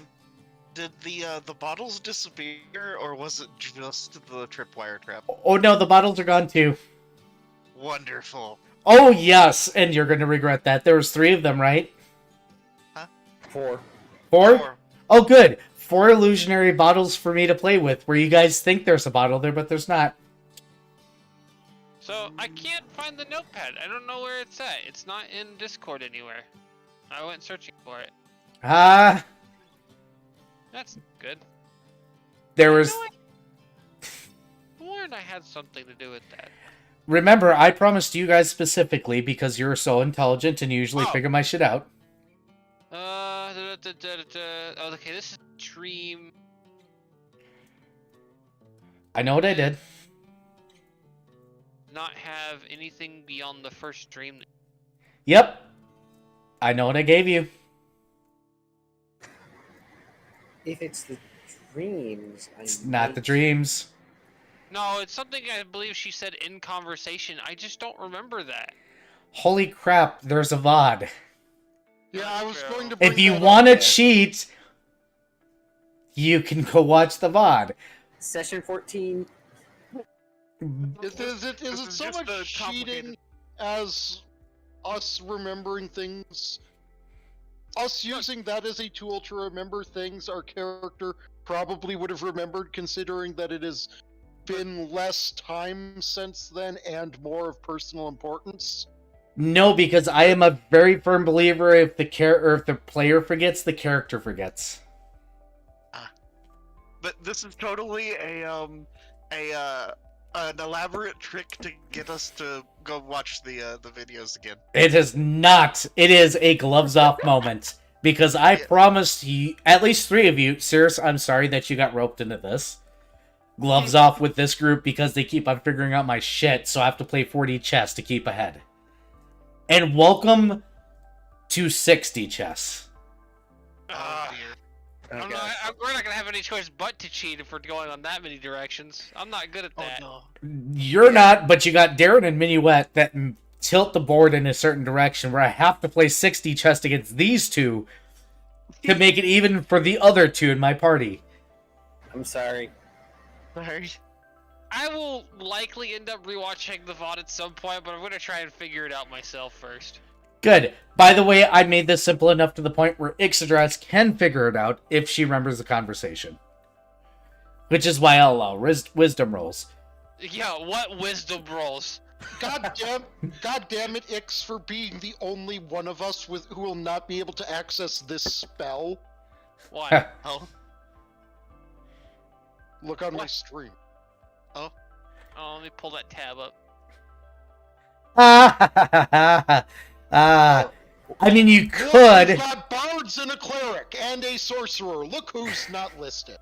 did the bottles disappear, or was it just the tripwire trap? Oh no, the bottles are gone too. Wonderful. Oh yes, and you're gonna regret that. There was 3 of them, right? 4. 4? Oh good. 4 illusionary bottles for me to play with, where you guys think there's a bottle there, but there's not. So I can't find the notepad. I don't know where it's at. It's not in Discord anywhere. I went searching for it. Ah, That's good. there was... No, Warren, I had something to do with that. Remember, I promised you guys specifically, because you're so intelligent and usually Oh. figure my shit out. Oh, okay, this is Dream. I know what I did. Not have anything beyond the first dream. Yep. I know what I gave you. If it's the dreams, It's not the dreams. No, it's something I believe she said in conversation. I just don't remember that. Holy crap, there's a VOD. Yeah, I was going to. If bring you that want up. to cheat, you can go watch the VOD. Session 14. Is it This is so just much a cheating complicated- as us remembering things? Us using that as a tool to remember things our character probably would have remembered, considering that it has been less time since then and more of personal importance. No, because I am a very firm believer if the if the player forgets, the character forgets. But this is totally an elaborate trick to get us to go watch the videos again. It is not. It is a gloves off moment. Because I promised you, at least 3 of you, Cirrus, I'm sorry that you got roped into this. Gloves off with this group because they keep on figuring out my shit, so I have to play 40 chess to keep ahead. And welcome to 60 chess. Oh, dear. Oh, We're not gonna have any choice but to cheat if we're going on that many directions. I'm not good at Oh that. no. You're not, but you got Darren and Minuet that tilt the board in a certain direction where I have to play 60 chess against these 2 to make it even for the other 2 in my party. I'm sorry. Sorry. I will likely end up rewatching the VOD at some point, but I'm gonna try and figure it out myself first. Good. By the way, I made this simple enough to the point where Ixadras can figure it out if she remembers the conversation. Which is why I'll allow wisdom rolls. Yeah, what wisdom rolls? God damn it, Ix, for being the only one of us who will not be able to access this spell. Why? Oh. Look on my What? stream. Oh, let me pull that tab up. I mean, you Look, could. we've got bards and a cleric and a sorcerer. Look who's not listed.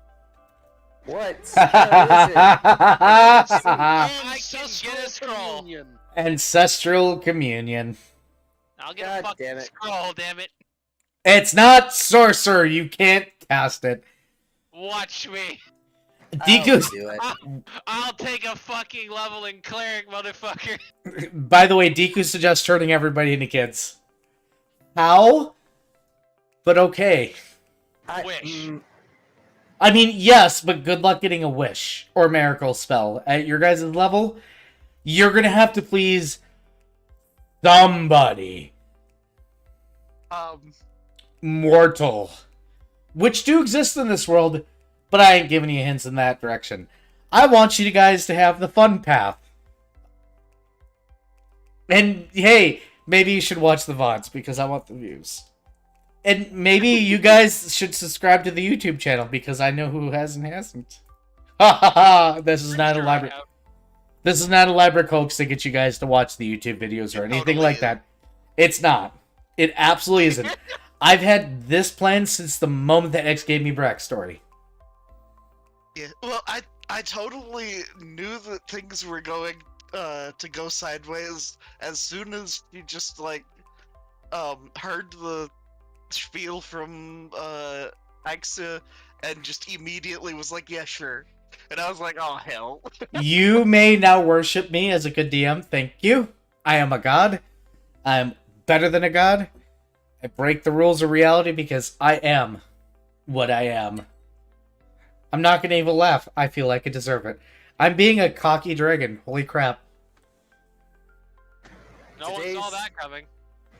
What spell is it? I can get a scroll. Communion. Ancestral communion. I'll get God a fucking damn it. scroll, damn it. It's not sorcerer. You can't cast it. Watch me. Deku's. I'll do it. I'll take a fucking level in cleric, motherfucker. By the way, Deku suggests turning everybody into kids. How? But okay. Wish. I mean, yes, but good luck getting a wish or miracle spell at your guys' level. You're gonna have to please somebody. Mortal. Which do exist in this world, but I ain't giving you hints in that direction. I want you guys to have the fun path. And hey, maybe you should watch the VODs because I want the views. And maybe you guys should subscribe to the YouTube channel because I know who has and hasn't. Ha ha ha! This is not a elaborate. This is not a elaborate hoax to get you guys to watch the YouTube videos or It anything totally like is. that. It's not. It absolutely isn't. I've had this plan since the moment that X gave me Brack's story. Yeah. Well, I totally knew that things were going to go sideways as soon as you just like heard the spiel from Ixa and just immediately was like, yeah, sure. And I was like, oh hell. You may now worship me as a good DM. Thank you. I am a god. I'm better than a god. I break the rules of reality because I am what I am. I'm not going to even laugh. I feel like I deserve it. I'm being a cocky dragon. Holy crap. No one saw that coming.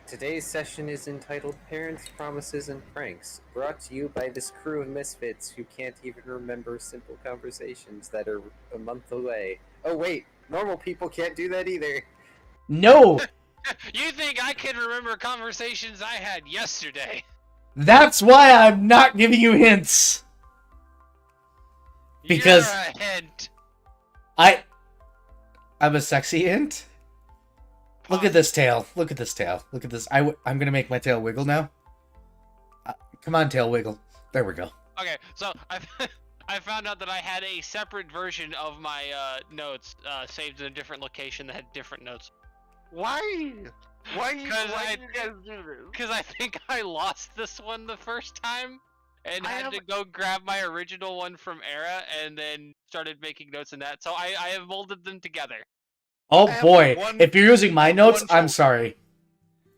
Today's session is entitled Parents, Promises, and Pranks, brought to you by this crew of misfits who can't even remember simple conversations that are a month away. Oh wait, normal people can't do that either. No! You think I can remember conversations I had yesterday? That's why I'm not giving you hints. Because You're a hint. I'm a sexy hint? Look at this tail. Look at this tail. Look at this. I'm gonna make my tail wiggle now. Come on, tail wiggle. There we go. Okay, so I found out that I had a separate version of my notes saved in a different location that had different notes. Why? Why do you Because guys do this? Because I think I lost this one the first time and had to go grab my original one from Era and then started making notes in that. So I have molded them together. Oh I have boy, one- if you're using my notes, one I'm folder. sorry.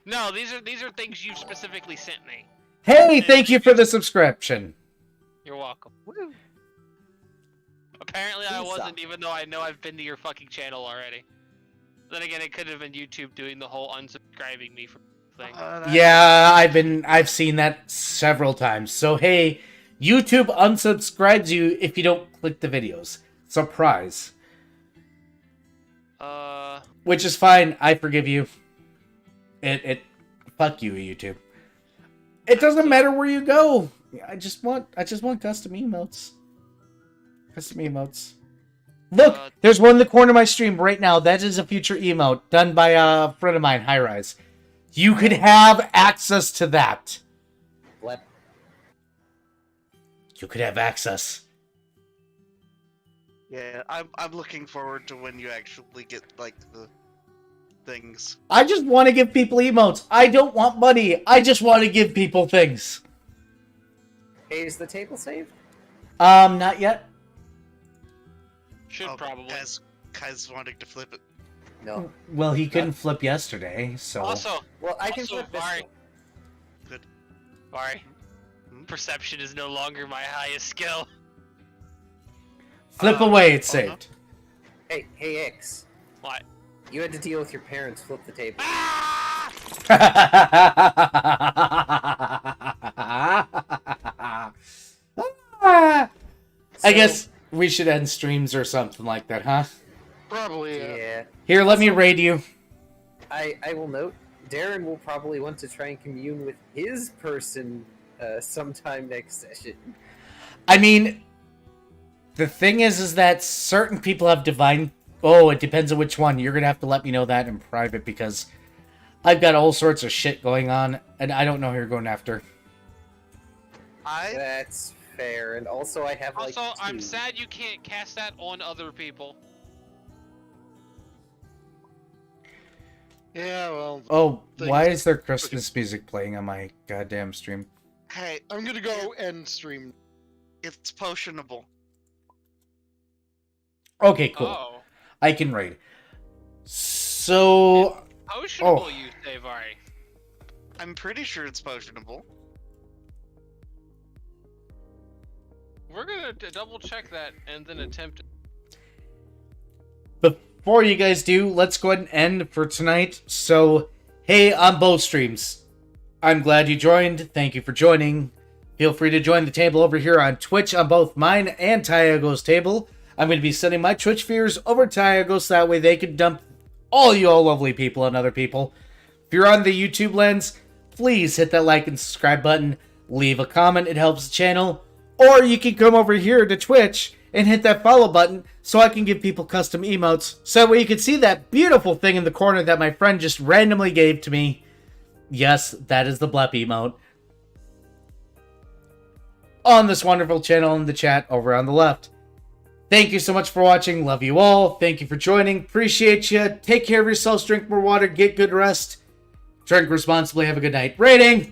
No, these are things you specifically sent me. Hey, thank you for the subscription. You're welcome. Apparently I wasn't, even though I know I've been to your fucking channel already. Then again, it could have been YouTube doing the whole unsubscribing me from thing. Yeah, I've seen that several times. So hey, YouTube unsubscribes you if you don't click the videos. Surprise. Which is fine. I forgive you. Fuck you, YouTube. It doesn't matter where you go. I just want custom emotes. Custom emotes. Look, there's one in the corner of my stream right now. That is a future emote done by a friend of mine, High Rise. You could have access to that. What? You could have access. Yeah, I'm looking forward to when you actually get like the things. I just want to give people emotes. I don't want money. I just want to give people things. Hey, is the table saved? Not yet. Should probably. Kai's wanting to flip it. No. Well, he couldn't flip yesterday, so... Also, Well, I can Also, flip this Vari. one. Good. Vari, perception is no longer my highest skill. Flip away, it's saved. Hey, X. What? You had to deal with your parents. Flip the table. I So- guess we should end streams or something like that, huh? Probably. Yeah. Here, let me raid you. I will note, Darren will probably want to try and commune with his person sometime next session. I mean, the thing is that certain people have divine... Oh, it depends on which one. You're gonna have to let me know that in private, because I've got all sorts of shit going on, and I don't know who you're going after. That's fair, and also I have like Also, I'm two. sad you can't cast that on other people. Yeah, well, Oh, Things- why is there Christmas music playing on my goddamn stream? Hey, I'm gonna go end stream. it's potionable. Okay, cool. Oh. I can raid. So... Potionable, Oh. you say, Vari. I'm pretty sure it's potionable. We're gonna double check that and then attempt it. Before you guys do, let's go ahead and end for tonight. So, hey, on both streams, I'm glad you joined. Thank you for joining. Feel free to join the table over here on Twitch on both mine and Tiago's table. I'm going to be sending my Twitch viewers over to Tiago's, so that way they can dump all you all lovely people on other people. If you're on the YouTube lens, please hit that like and subscribe button. Leave a comment, it helps the channel. Or you can come over here to Twitch and hit that follow button so I can give people custom emotes. So that way you can see that beautiful thing in the corner that my friend just randomly gave to me. Yes, that is the blep emote. On this wonderful channel in the chat over on the left. Thank you so much for watching. Love you all. Thank you for joining. Appreciate you. Take care of yourselves. Drink more water. Get good rest. Drink responsibly. Have a good night. Rating!